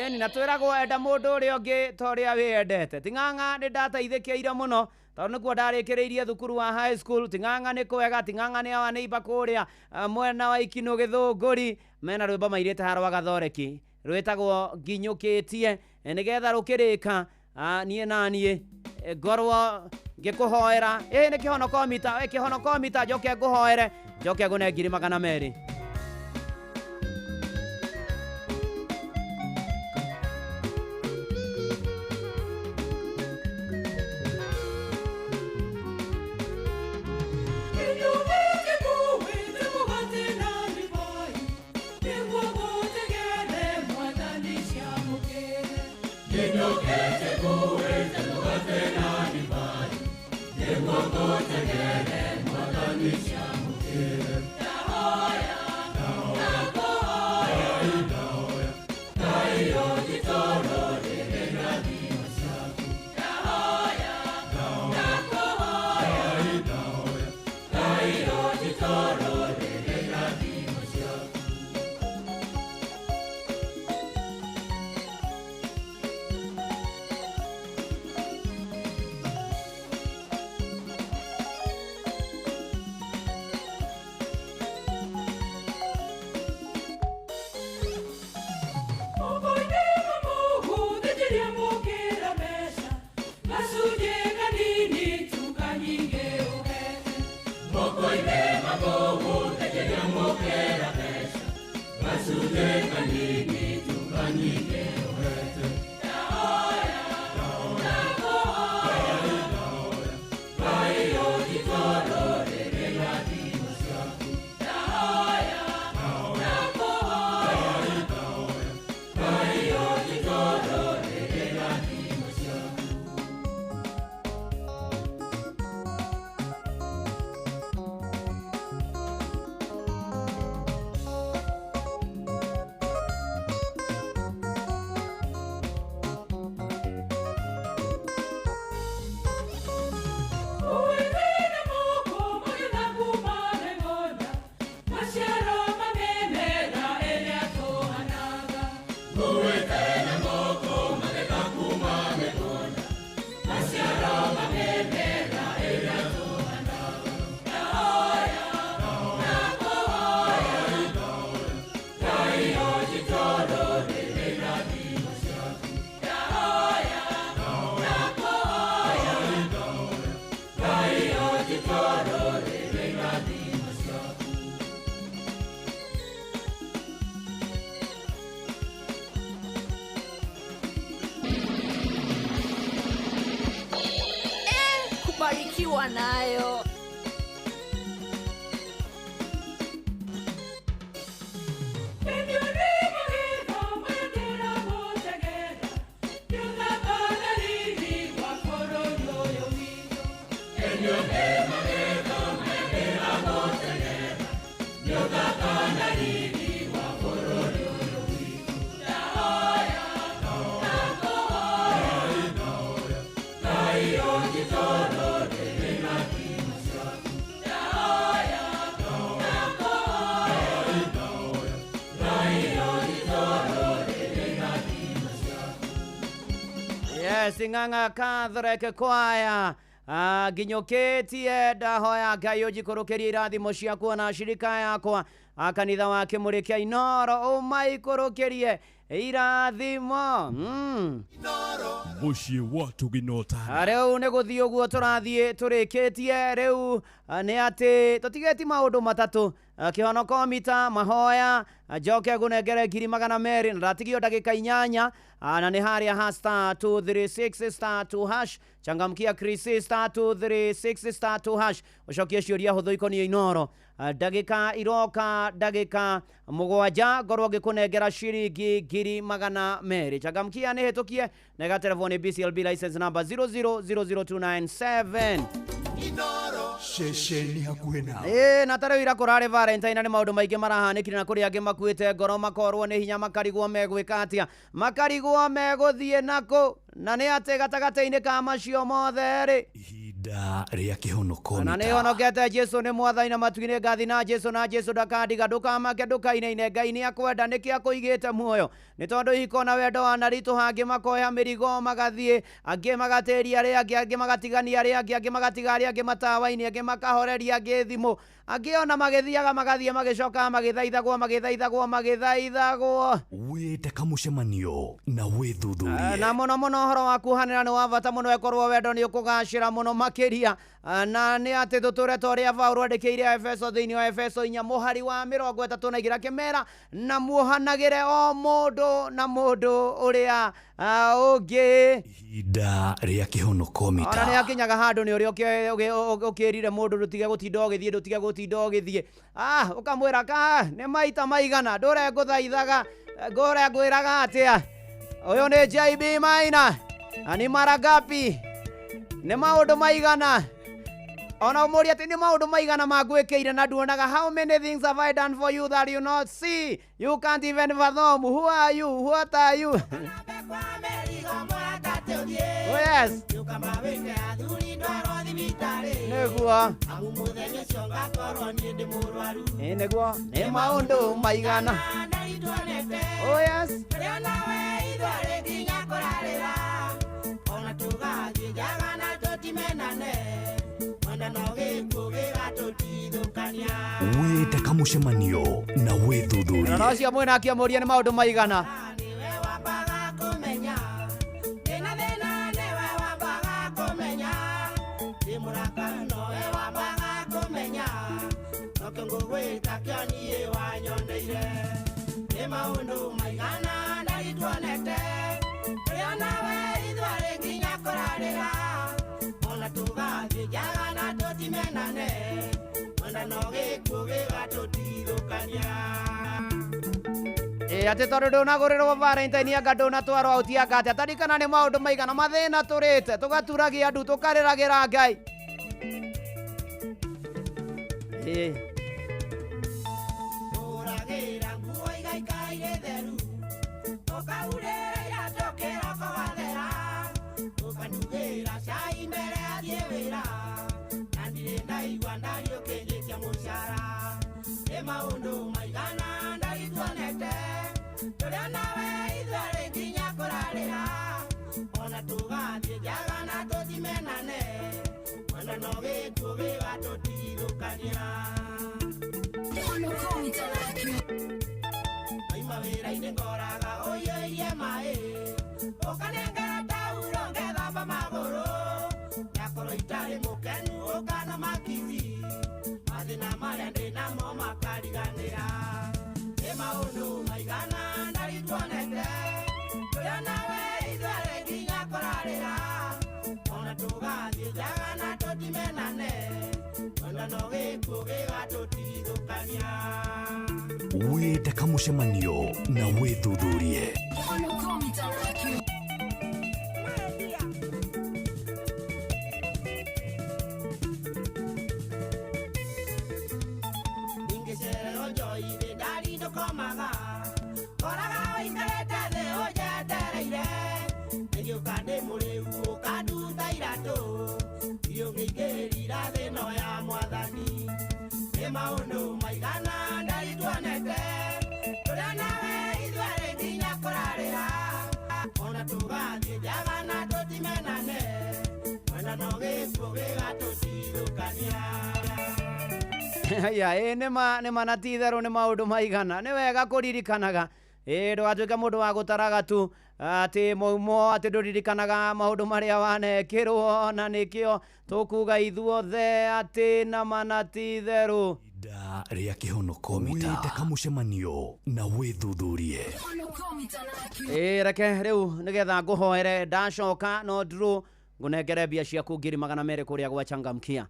Ni natwĩragwo enda mũndũ ũrĩa ũngĩ ta ũrĩa wĩendete. Ting'ang'a nĩ ndateithĩkĩire mũno tondũ nĩkuo ndarĩkĩrĩirie thukuru wa high school. Ting'ang'a nĩ kwega, Ting'ang'a nĩ awa neighbor kũrĩa mwena wa Ikinũ Gĩthũngũri mena rwĩmbo mairĩte harwa Gathoreki rwĩtagwo nginyũkĩtie nĩgetha rũkĩrĩka. Niĩ naniĩ ngorwo ngĩkũhoera nĩ kĩhonokomita njoke ngũhoere njoke ngũne ngiri magana merĩ. Kubarikiwa nayo. Sing'ang'a Catholic Choir nginyũkĩtie ndahoya Ngai ũnjikũrũkĩrie irathimo ciaku na shirika yakwa kanitha wa Kĩmũrĩ kĩa Inoro ũmaikũrũkĩrie irathimo mũciĩ wa tũginota. Rĩu nĩ gũthiĩ ũguo tũrathiĩ tũrĩkĩtie rĩu nĩ atĩ tũtigĩti maũndũ matatũ kĩhonokomita mahoya njoke ngũnengere ngiri magana merĩ na ndatigio ndagĩka 8 na nĩ harĩa ha *236*2# changamkia Chris *236*2# ũcokie ciũria hũthũ ikonie Inoro ndagĩka iroka ndagĩka 7 ngorwo ngĩkũnengera ciringi ngiri magana merĩ. Changamkia nĩ hĩtũkie na ĩgatelefoni BCLB license number 0000297. Shesheni hakuhe nao. Na tarĩu ira kũrarĩ Valentine na nĩ maũndũ maingĩ marahanĩkire na kũrĩ angĩ makuĩte ngoro makorwo nĩ hinya makarigwo megwĩka atĩa makarigwo megũthiĩ nakũ na nĩ atĩ gatagatĩ-inĩ ka macio mothe rĩ ihinda rĩa kĩhonoko na nĩ honokete Jesu nĩ mwathani na matugi-inĩ ngathi na Jesu ndakandiga ndũkamake ndũkainaine Ngai nĩ akwenda nĩkĩ akũigĩte muoyo nĩ tondũ ihiko na wendo wanaritũha angĩ makoya mĩrigo magathiĩ angĩ magatĩria arĩa angĩ magatigania arĩa angĩ magatiga arĩa angĩ matawa-inĩ angĩ makahoreria angĩ thimũ angĩ ona magĩthiaga magathiĩ magĩcoka magĩthaithagwo wĩte kamũcemanio na wĩthuthurie na mũno ũhoro wa kuhanĩra nĩ wa bata mũno ekorwo wendo nĩ ũkũgacĩra mũno makĩria na nĩ atĩ tũtũre ta ũrĩa Paulo andĩkĩire Efeso thĩinĩ wa Efeso 4 mũhari wa 32 kĩmera na muohanagĩre o mũndũ na mũndũ ũrĩa ũngĩ ihinda rĩa kĩhonoko mita ona nĩ akinyaga handũ nĩ ũrĩa ũkĩrire mũndũ ndũtige gũtinda ũgĩthiĩ ũkamwĩra ka nĩ maita maigana ndũre ngũthaithaga ngũre ngwĩraga atĩa ũyũ nĩ JB Maina ani mara ngapi nĩ maũndũ maigana ona ũmũria atĩ nĩ maũndũ maigana magwĩkĩire na nduonaga how many things have I done for you that you not see you can't even fathom who are you what are you oh yes nĩguo nĩguo nĩ maũndũ maigana oh yes wĩte kamũcemanio na wĩthuthurie no cio mwĩna akĩamũria nĩ maũndũ maigana atĩ tondũ ndũnagũrĩrwo Valentine anga ndũnatwarwo auti anga atĩa tarikana nĩ maũndũ maigana mathĩna tũrĩte tũgaturagia andu tũkarĩragĩra Ngai wĩte kamũcemanio na wĩthuthurie nĩ manatitherũ nĩ maũndũ maigana nĩ wega kũririkanaga ndũgatuĩke mũndũ wa gũtaraga tu atĩ maumo atĩ ndũririkanaga maũndũ marĩa wanekĩrwo na nĩkĩo tũkuga ithuothe atĩ na manatitherũ ihinda rĩa kĩhonoko mita wĩte kamũcemanio na wĩthuthurie reke rĩu nĩgetha ngũhoere ndacoka no ndrũ ngũnengere mbia ciaku 200 kũrĩa gwa Changamkia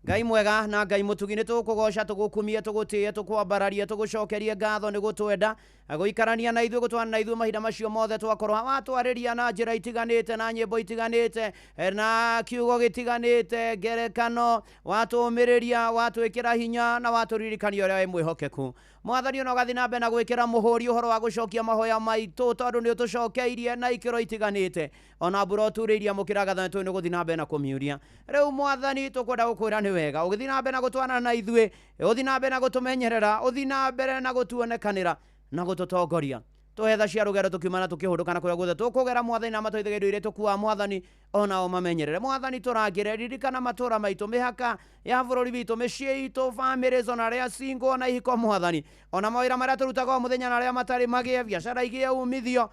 Ngai mwega na Ngai mutugi nĩ tũkũgoca tũgũkumie tũgũtĩe tũkwambararia tũgũcokerie ngatho nĩ gũtwenda gũikarania na ithuĩ gũtwana na ithuĩ mahinda macio mothe twakorwo watwarĩria na njĩra itiganĩte na nyĩmbo itiganĩte na kiugo gĩtiganĩte ngerekano watũmĩrĩria watwĩkĩra hinya na watũririkania ũrĩa wĩ mwĩhokeku. Mwathani ona ũgathiĩ na mbere na gwĩkĩra mũhũri ũhoro wa gũcokia mahoya maitũ tondũ nĩ ũtũcokeirie na ikĩro itiganĩte ona mbura ũturĩirie mũkĩra gatho nĩ gũthiĩ na mbere na kũmiuria. Rĩu Mwathani tũkwenda gũkwĩra nĩ wega ũgĩthiĩ na mbere na gũtwana na ithuĩ ũthiĩ na mbere na gũtũmenyerera ũthiĩ na mbere na gũtuonekanĩra na gũtũtongoria. Tũhe cia rũgero tũkiumana tũkĩhũndũka na kũrĩa guothe tũkũgera Mwathani na matũithagĩrio irĩ tũkuaga Mwathani onao mamenyerere. Mwathani tũrangĩre ririkana matũra maitũ mĩhaka ya bũrũri witũ mĩciĩ itũ families ona arĩa single na ihiko Mwathani ona mawĩra marĩa tũrutaga o mũthenya na arĩa matarĩ magĩe biacara igĩe umithio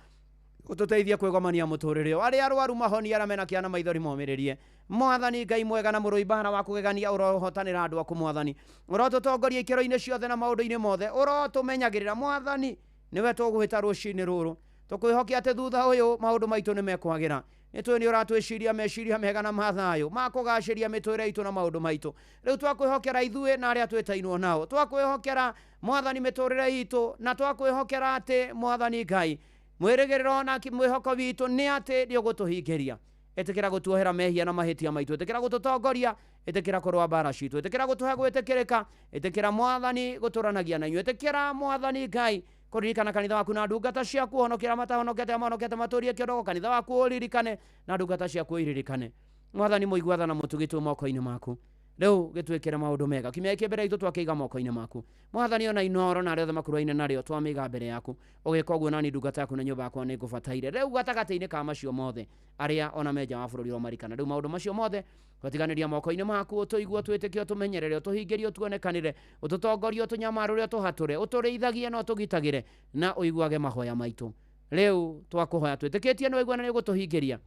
ũtũteithie kwĩgomania mũtũrĩre arĩa arwaru mahonia arĩa mena kĩana maithori momĩrĩrie. Mwathani Ngai mwega na mũrũi mbara wa kũgegania ũrohotanĩra andũ aku Mwathani ũrotũtongoria ikĩro-inĩ ciothe na maũndũ-inĩ mothe ũrotũmenyagĩrĩra Mwathani niwe tũgwĩta rũcinĩ rũrũ tũkwĩhokia atĩ thutha ũyũ maũndũ maitũ nĩ mekwagĩra nĩtũĩ nĩ ũratwĩciria meciria mega na mathayũ ma kũgacĩria mĩtũrĩre itũ na maũndũ maitũ. Rĩu twakwĩhokera ithuĩ na arĩa twĩtainwo nao twakwĩhokera Mwathani mĩtũrĩre itũ na twakwĩhokera atĩ Mwathani Ngai mwĩrĩgĩrĩro na mwĩhoko witũ nĩ atĩ nĩ ũgũtũhingĩria. Ĩtĩkĩra gũtuohera mehia na mahĩtia maitũ, ĩtĩkĩra gũtũtongoria, ĩtĩkĩra kũrũa mbara citũ, ĩtĩkĩra gũtũhe gwĩtĩkĩrĩka, ĩtĩkĩra Mwathani gũtũranagia na inyuĩ, ĩtĩkĩra Mwathani Ngai kũririkana kanitha waku na ndungata ciaku honokera matahonokete mahonokete matũrie kĩrogo kanitha waku ũririkane na ndungata ciaku iririkane. Mwathani mũigwatha na mũtugĩtwo moko-inĩ maku rĩu gĩtwĩkĩre maũndũ mega kiumia gĩkĩ mbere itũ twakĩiga moko-inĩ maku Mwathani ona inoro na arĩa othe makuruaine narĩo twamĩiga mbere yaku ũgĩka ũguo nani ndungata yaku na nyũmba yakwa nĩ ngũbataire rĩu gatagatĩ-inĩ ka macio mothe arĩa ona menja wa bũrũri romarikana rĩu maũndũ macio mothe twatiganĩria moko-inĩ maku ũtũigue ũtwĩtĩkie ũtũmenyerere ũtũhingĩrie ũtuonekanĩre ũtũtongorie ũtũnyamarũre ũtũhatũre ũtũrĩithagie na ũtũgitagĩre na ũiguage mahoya maitũ rĩu twakũhoya twĩtĩkĩtie nĩ waigua na nĩ ũgũtũhingĩria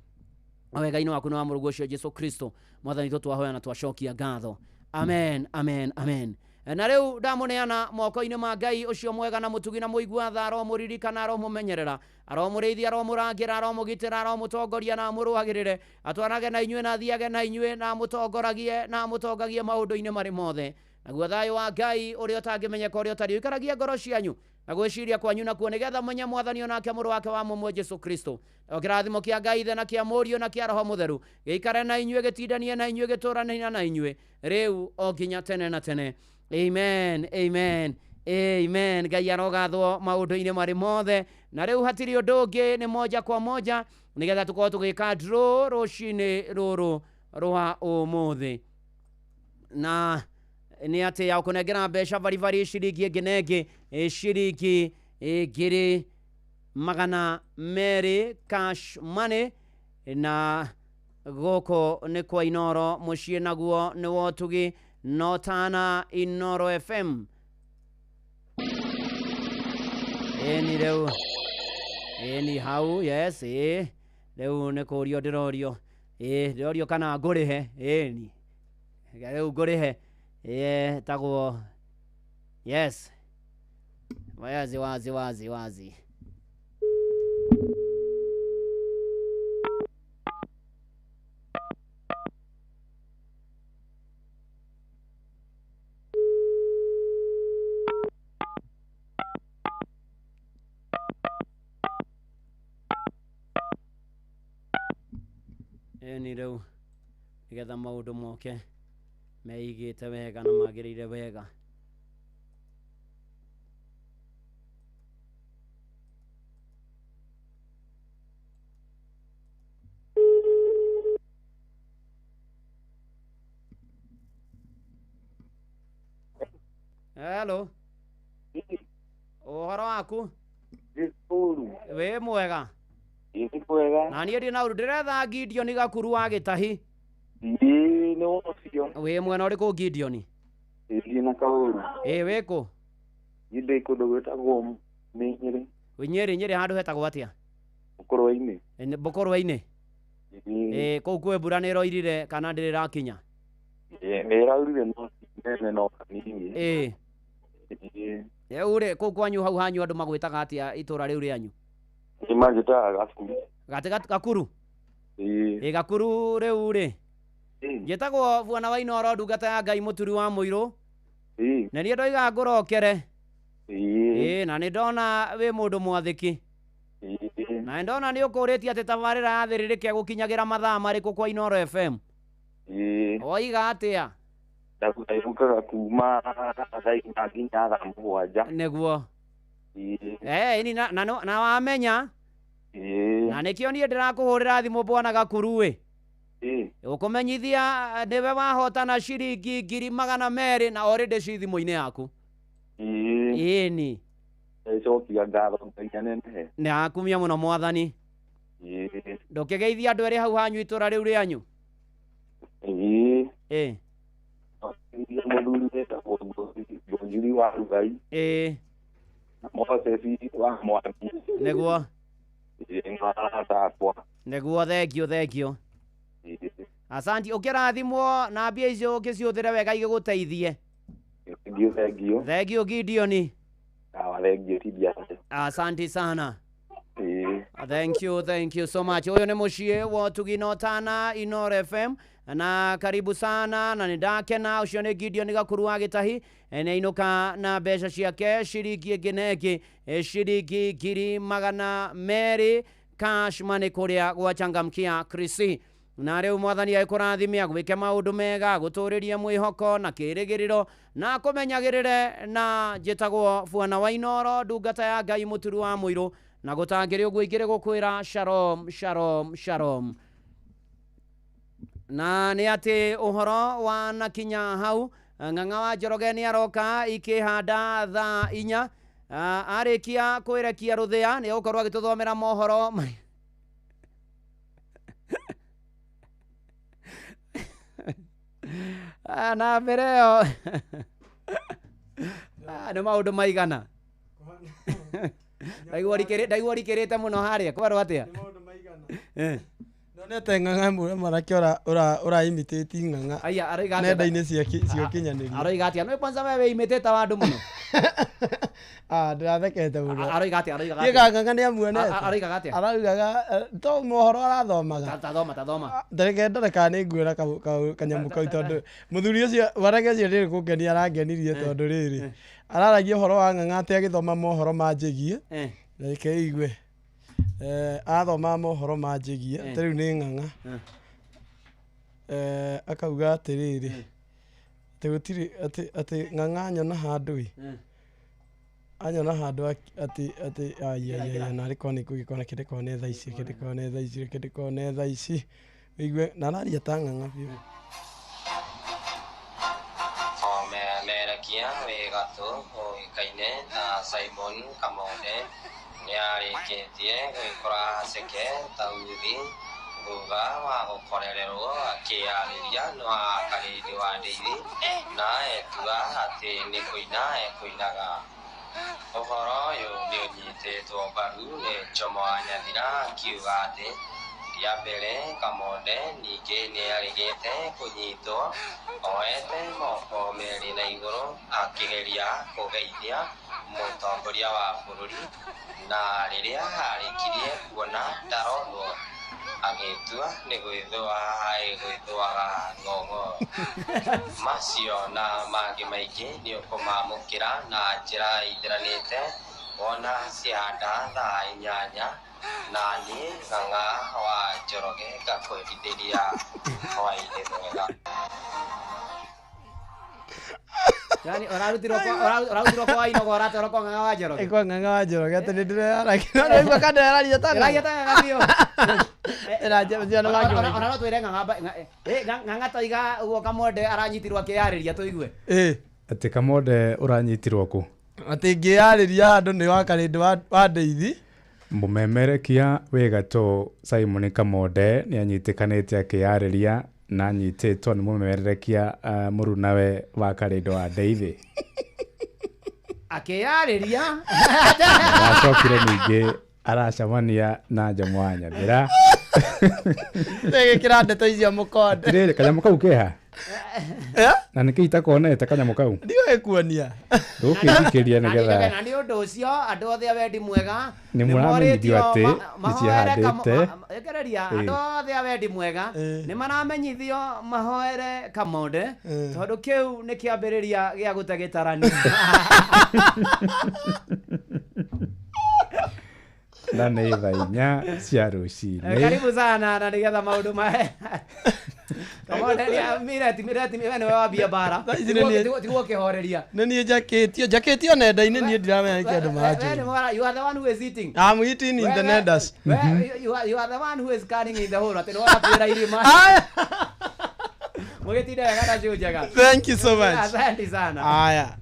wega-inĩ waku na wa mũrũguo ũcio Jesu Kristo Mwathani twahoya na twacokia ngatho amen amen amen. Na rĩu ndamũneana moko-inĩ ma Ngai ũcio mwega na mũtugi na mũigua-tha aromũririkana aromũmenyerera aromũrĩithia aromũrangĩra aromũgitĩra aromũtongoria na amũrũagĩrĩre atwarage na inyuĩ na athiage na inyuĩ na amũtongoragie na amũtongagie maũndũ-inĩ marĩ mothe naguo thayũ wa Ngai ũrĩa ũtangĩmenyeka ũrĩa ũtariĩ ũikaragie ngoro cianyu na gwĩciria kwanyu nakuo nĩgetha menye Mwathani onake mũrũ wake wa mũmwe Jesu Kristo o kĩrathimo kĩa Ngai ithe na kĩa Mũriũ na kĩa Roho Mũtheru gĩikare na inyuĩ gĩtindanie na inyuĩ gĩtũũranie na inyuĩ rĩu o nginya tene na tene. Amen, amen, amen. Ngai arogathwo maũndũ-inĩ marĩ mothe na rĩu hatirĩ ũndũ ũngĩ nĩ moja kwa moja nĩgetha tũkorwo tũgĩka draw rũcinĩ rũrũ rwa ũmũthĩ na nĩ atĩ ya kũnengera mbeca baribari ciringi ĩngĩ na ĩngĩ ciringi ngiri magana merĩ cash money na gũkũ nĩ kwa Inoro mũciĩ naguo nĩ wotugi Notana Inoro FM ni rĩu ni hau yes rĩu nĩ kũrio ndĩrorio kana ngũrĩhe ni rĩu ngũrĩhe tagwo yes wazi ni rĩu nĩgetha maũndũ moke meigĩte wega na magĩrĩire wega hello ũhoro waku wĩ mwega na niĩ ndĩ na ũndũ ndĩretha Gideon Gakuru wa Gĩtahi nĩ wocio wĩ mwena ũrĩkũ Gideon na Kaũru wĩ kũ ndĩ kũndũ gwĩtagwo Nyĩrĩ Nyĩrĩ handũ hetagwo atĩa Mbũkũrwa-inĩ Mbũkũrwa-inĩ kũu kwĩ mbura nĩ ĩroirire kana ndĩrĩ rakinya nĩ ĩraurire no kanini rĩu rĩ kũu kwanyu hau hanyu andũ magwĩtaga atĩa itũra rĩu rĩanyu magĩtaga Gakuru Gakuru Gakuru rĩu rĩ Njĩtagwo Bwana wa Inoro ndungata ya Ngai mũturi wa mũirũ. Na niĩ ndoiga ngũrokere. Na nĩ ndona wĩ mũndũ mwathĩki. Na ndona nĩ ũkũrĩtie atĩ tabarĩra ya thĩrĩrĩke gũkinyagĩra mathaa marĩkũ kwa Inoro FM. Oiga atĩa? Ndagũkaga kuma thaa nginya thaa mũgwanja. Nĩguo. Na wamenya? Na nĩkĩo niĩ ndĩrakũhũrĩra thimũ Bwana Gakuru we. Ũkũmenyithia nĩwe wahotana ciringi 200,000 na already ci thimũ-inĩ yaku. Ĩni. Cokia ngatho Ngai anene. Nĩ akumia mũno mwathani. Ndũkĩgeithia andũ erĩ hau hanyu itũra rĩu rĩanyu. Mũthuri wĩtagwo Njuri wa Rugai. Moses wa Mwangi. Nĩguo. Ng'atakwa. Nĩguo, thengio. Asanti, ũkĩrathimwo na mbia icio ũkĩcihũthĩre wega igĩgũteithie. Thengio Gideon. Thengio Tidia. Asante sana. Thank you so much. Huyo ni mushie wa Tuginotana Inoro FM na karibu sana na nindakena ucio ni Gideon Gakuru wa Gitahi ene inuka na mbeca ciake ciringi ngineki ciringi 200,000 cash money kuria gwachangamkia Krisi na riu mwathani aikurathimia gwike maundu mega guturiria mwihoko na kirigiriro na kumenyagirire na njitagwo Bwana wa Inoro ndungata ya Ngai muturu wa muiru na gutangire uguo igire gukwira shalom. Na ni ati uhoro wa nakinya hau ng'ang'a wa Njoroge ni aroka ikihanda thaa 4 arikia kwirekia ruthia ni ukorwo agituthomera mohoro na mbere nĩ maũndũ maigana ndaigua rikĩrĩte mũno harĩa kwarwo atĩa nonete ng'ang'a mũre marake ura-imitate ng'ang'a nenda-inĩ cia ũkinyanĩria aroiga atĩa nĩ kwanza wewe imitate wa andũ mũno ndĩrathekete mũno aroiga atĩa ng'ang'a nĩ amuonete aroigaga atĩa araugaga to mohoro arathomaga tathoma ndore kana nĩ nguona kanyamũ kau tondũ mũthuri ũcio warage ũcio rĩrĩ kũngenia arangenirie tondũ rĩrĩ araragia ũhoro wa ng'ang'a atĩ agĩthoma mohoro manjĩgie reke igue athoma mohoro manjĩgie atĩ rĩu nĩ ng'ang'a akauga atĩrĩrĩ atĩ gũtirĩ atĩ ng'ang'a anyona handũ anyona handũ atĩ ayayaya narĩ korwo nĩ kũgĩkona kĩndĩ kone thaa ici wĩigue na araria ta ng'ang'a biũ merekia wĩ gatũ ũĩkaine na Simon Kamonde nĩ arĩkĩtie gwĩkora Ceke Tauthi thutha wa gũkorererwo akĩarĩria na Karĩndĩ wa Ndeithi na etuga atĩ nĩ kũina ekũinaga. Ũhoro ũyũ nĩ ũnyitĩtwo mbaru nĩ Jomo wa Nyathira akiuga atĩ rĩa mbere Kamonde ningĩ nĩ arĩgĩte kũnyitwo oete moko merĩ na igũrũ akĩgeria kũgeithia mũtongoria wa bũrũri na rĩrĩa arĩkirie kuona ndaronwo agĩtua nĩ gwĩthũaga ng'ong'o. Macio na mangĩ maingĩ nĩ ũkũmamũkĩra na njĩra ithĩranĩte wona ciahanda thaa 8 na niĩ ng'ang'a wa Njoroge ngakwendithĩria hwaĩ-inĩ mwega. Yani orarutirwo kwa Inogo oratwarwo kwa ng'ang'a wa Njoroge. Kwa ng'ang'a wa Njoroge atĩ nĩ ndĩreyaragia na nĩigua kana ndĩrararia ta ng'ang'a. Ona no twĩre ng'ang'a toiga ũguo Kamonde aranyitirwo akĩyarĩria tũigue. Atĩ Kamonde ũranyitirwo kũ? Atĩ ngĩyarĩria handũ nĩ wa Karĩndĩ wa Ndeithi. Mũmemerekia wĩ gatũ Simon Kamonde nĩ anyitĩkanĩte akĩyarĩria na nyitĩtwo nĩ mũmemerekia mũrunawe wa Karĩndĩ wa Ndeithi. Akĩyarĩria acokire ningĩ aracemania na Jomo wa Nyathira gĩkĩra ndeto icio mũkonde rĩrĩ kanyamũ kau keha Na nikita kuonete kanyamo kau. Ndio ekuonia. Ndukirikiria nigetha. Na ndio ndo cio andu othe awendi mwega. Ni muramenyithio ati nicihandite. Ekereria andu othe awendi mwega ni maramenyithio mahoere kamonde tondu kiu ni kiambiriria gia gutegitarani. Na nĩ thaa 4 cia rũcinĩ. Karibu sana na nigetha maundu mae. Kamonde ni mireti wewe ni wabia bara. Tiguo kihoreria. Nĩ jaketio nenda-inĩ niĩ ndiramenya nĩ kĩndũ marajo. You are the one who is eating. I'm eating in the nedas. You are the one who is carrying in the hole. Ati no apira irima. Mugetinda wega na njega. Thank you so much. Asante sana. Haya.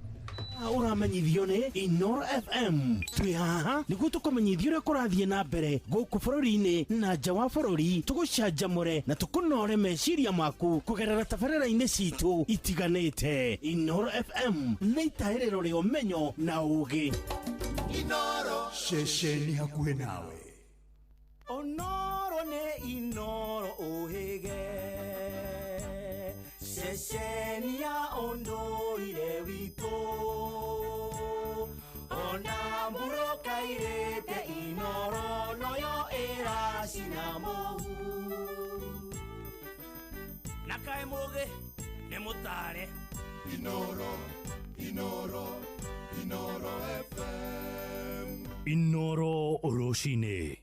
Uramenyithio ni Inoro FM. Twi haha niguo tukumenyithio uria kurathie na mbere guku bururi-ini na nja wa bururi, tugucanjamure na tukunore meciria maku kugerera tabarĩra-inĩ citu itiganĩte. Inoro FM nĩ itaĩrĩro rĩa ũmenyo na ũũgĩ. Inoro ceceni hakuhĩ nawe. Onoro nĩ Inoro ũhĩge ceceni ya ũndũire witũ. Ona mburo kairĩte Inoro noyo ĩracina mũhu. Na kaĩ mũgĩ nĩ mũtare. Inoro FM. Inoro rũcinĩ.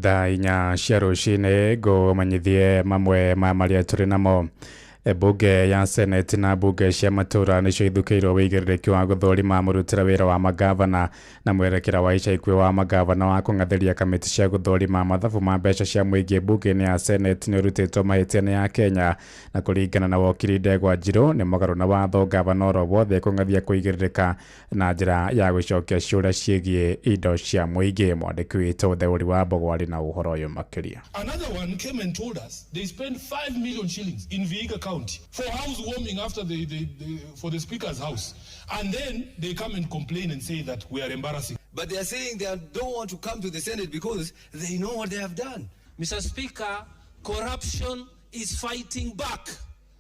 Thaa 4 cia rũcinĩ ngũmenyithie mamwe ma marĩa tũrĩ namo. Bunge ya Senate na bunge cia matura nĩcio ithukĩirwo wĩigĩrĩrĩki wa gũthũrima mũrutĩre wĩra wa magavana na mwerekera wa ica ikuhĩ wa magavana wa kũng'athĩria kamĩtĩ cia gũthũrima mathabu ma mbeca cia mũingĩ. Bunge-inĩ ya Senate nĩ ũrutĩtwo mahĩtia ya Kenya na kũringana na wakiri Ndegwa Njirũ nĩ mũgarũ na watho gavana oro wothe kũng'athia kũigĩrĩrĩka na njĩra ya gũcokia ciũria ciĩgiĩ indo cia mũingĩ. Mwandĩki witũ Theũri wa Mbogwa na ũhoro ũyũ makĩria. Another one came and told us they spent 5 million shillings in Vihiga County for housewarming after for the speaker's house, and then they come and complain and say that we are embarrassing. But they are saying they don't want to come to the Senate because they know what they have done. Mr. Speaker, corruption is fighting back.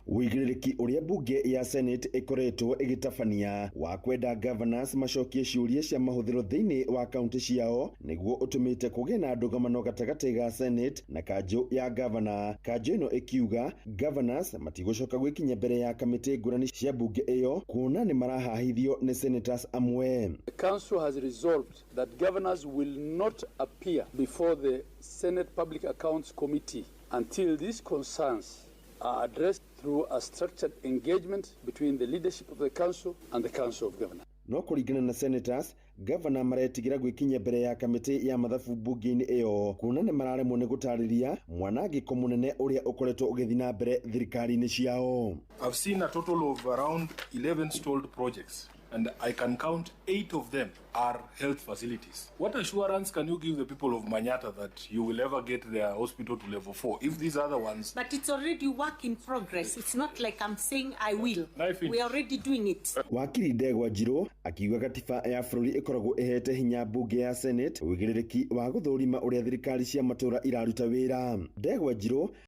Wĩigĩrĩrĩki ũrĩa bunge ya Senate ĩkoretwo ĩgĩtabania wa kwenda governors macokie ciũria cia mahũthĩro thĩinĩ wa kaunti ciao nĩguo ũtũmĩte kũgĩe na ndũgamano gatagatĩ ga Senate na kanjũ ya governor. Kanjũ ĩno ĩkiuga governors matigũcoka gwĩkinya mbere ya kamĩtĩ ngũrani cia bunge ĩyo kuona nĩ marahahithio nĩ senators amwe. The council has resolved that governors will not appear before the Senate Public Accounts Committee until these concerns are addressed through a structured engagement between the leadership of the council and the council of governors. No kũringana na senators, governor maretigira gwĩkinya mbere ya kamĩtĩ ya mathabu bunge-inĩ ĩyo kuona nĩ mararemwo nĩ gũtarĩria mwanangĩko mũnene ũrĩa ũkoretwo ũgĩthiĩ na mbere thirikari-inĩ ciao. I've seen a total of around 11 stalled projects, and I can count 8 of them are health facilities. What assurance can you give the people of Manyata that you will ever get their hospital to level 4 if these other ones... But it's already work in progress. It's not like I'm saying I will. We are already doing it. Wakiri Ndegwa Njirũ akiuga katiba ya bũrũri ĩkoragwo ĩhete hinya bunge ya Senate wĩigĩrĩrĩki wa gũthũrima ũrĩa thirikari cia matũra iraruta wĩra. Ndegwa Njirũ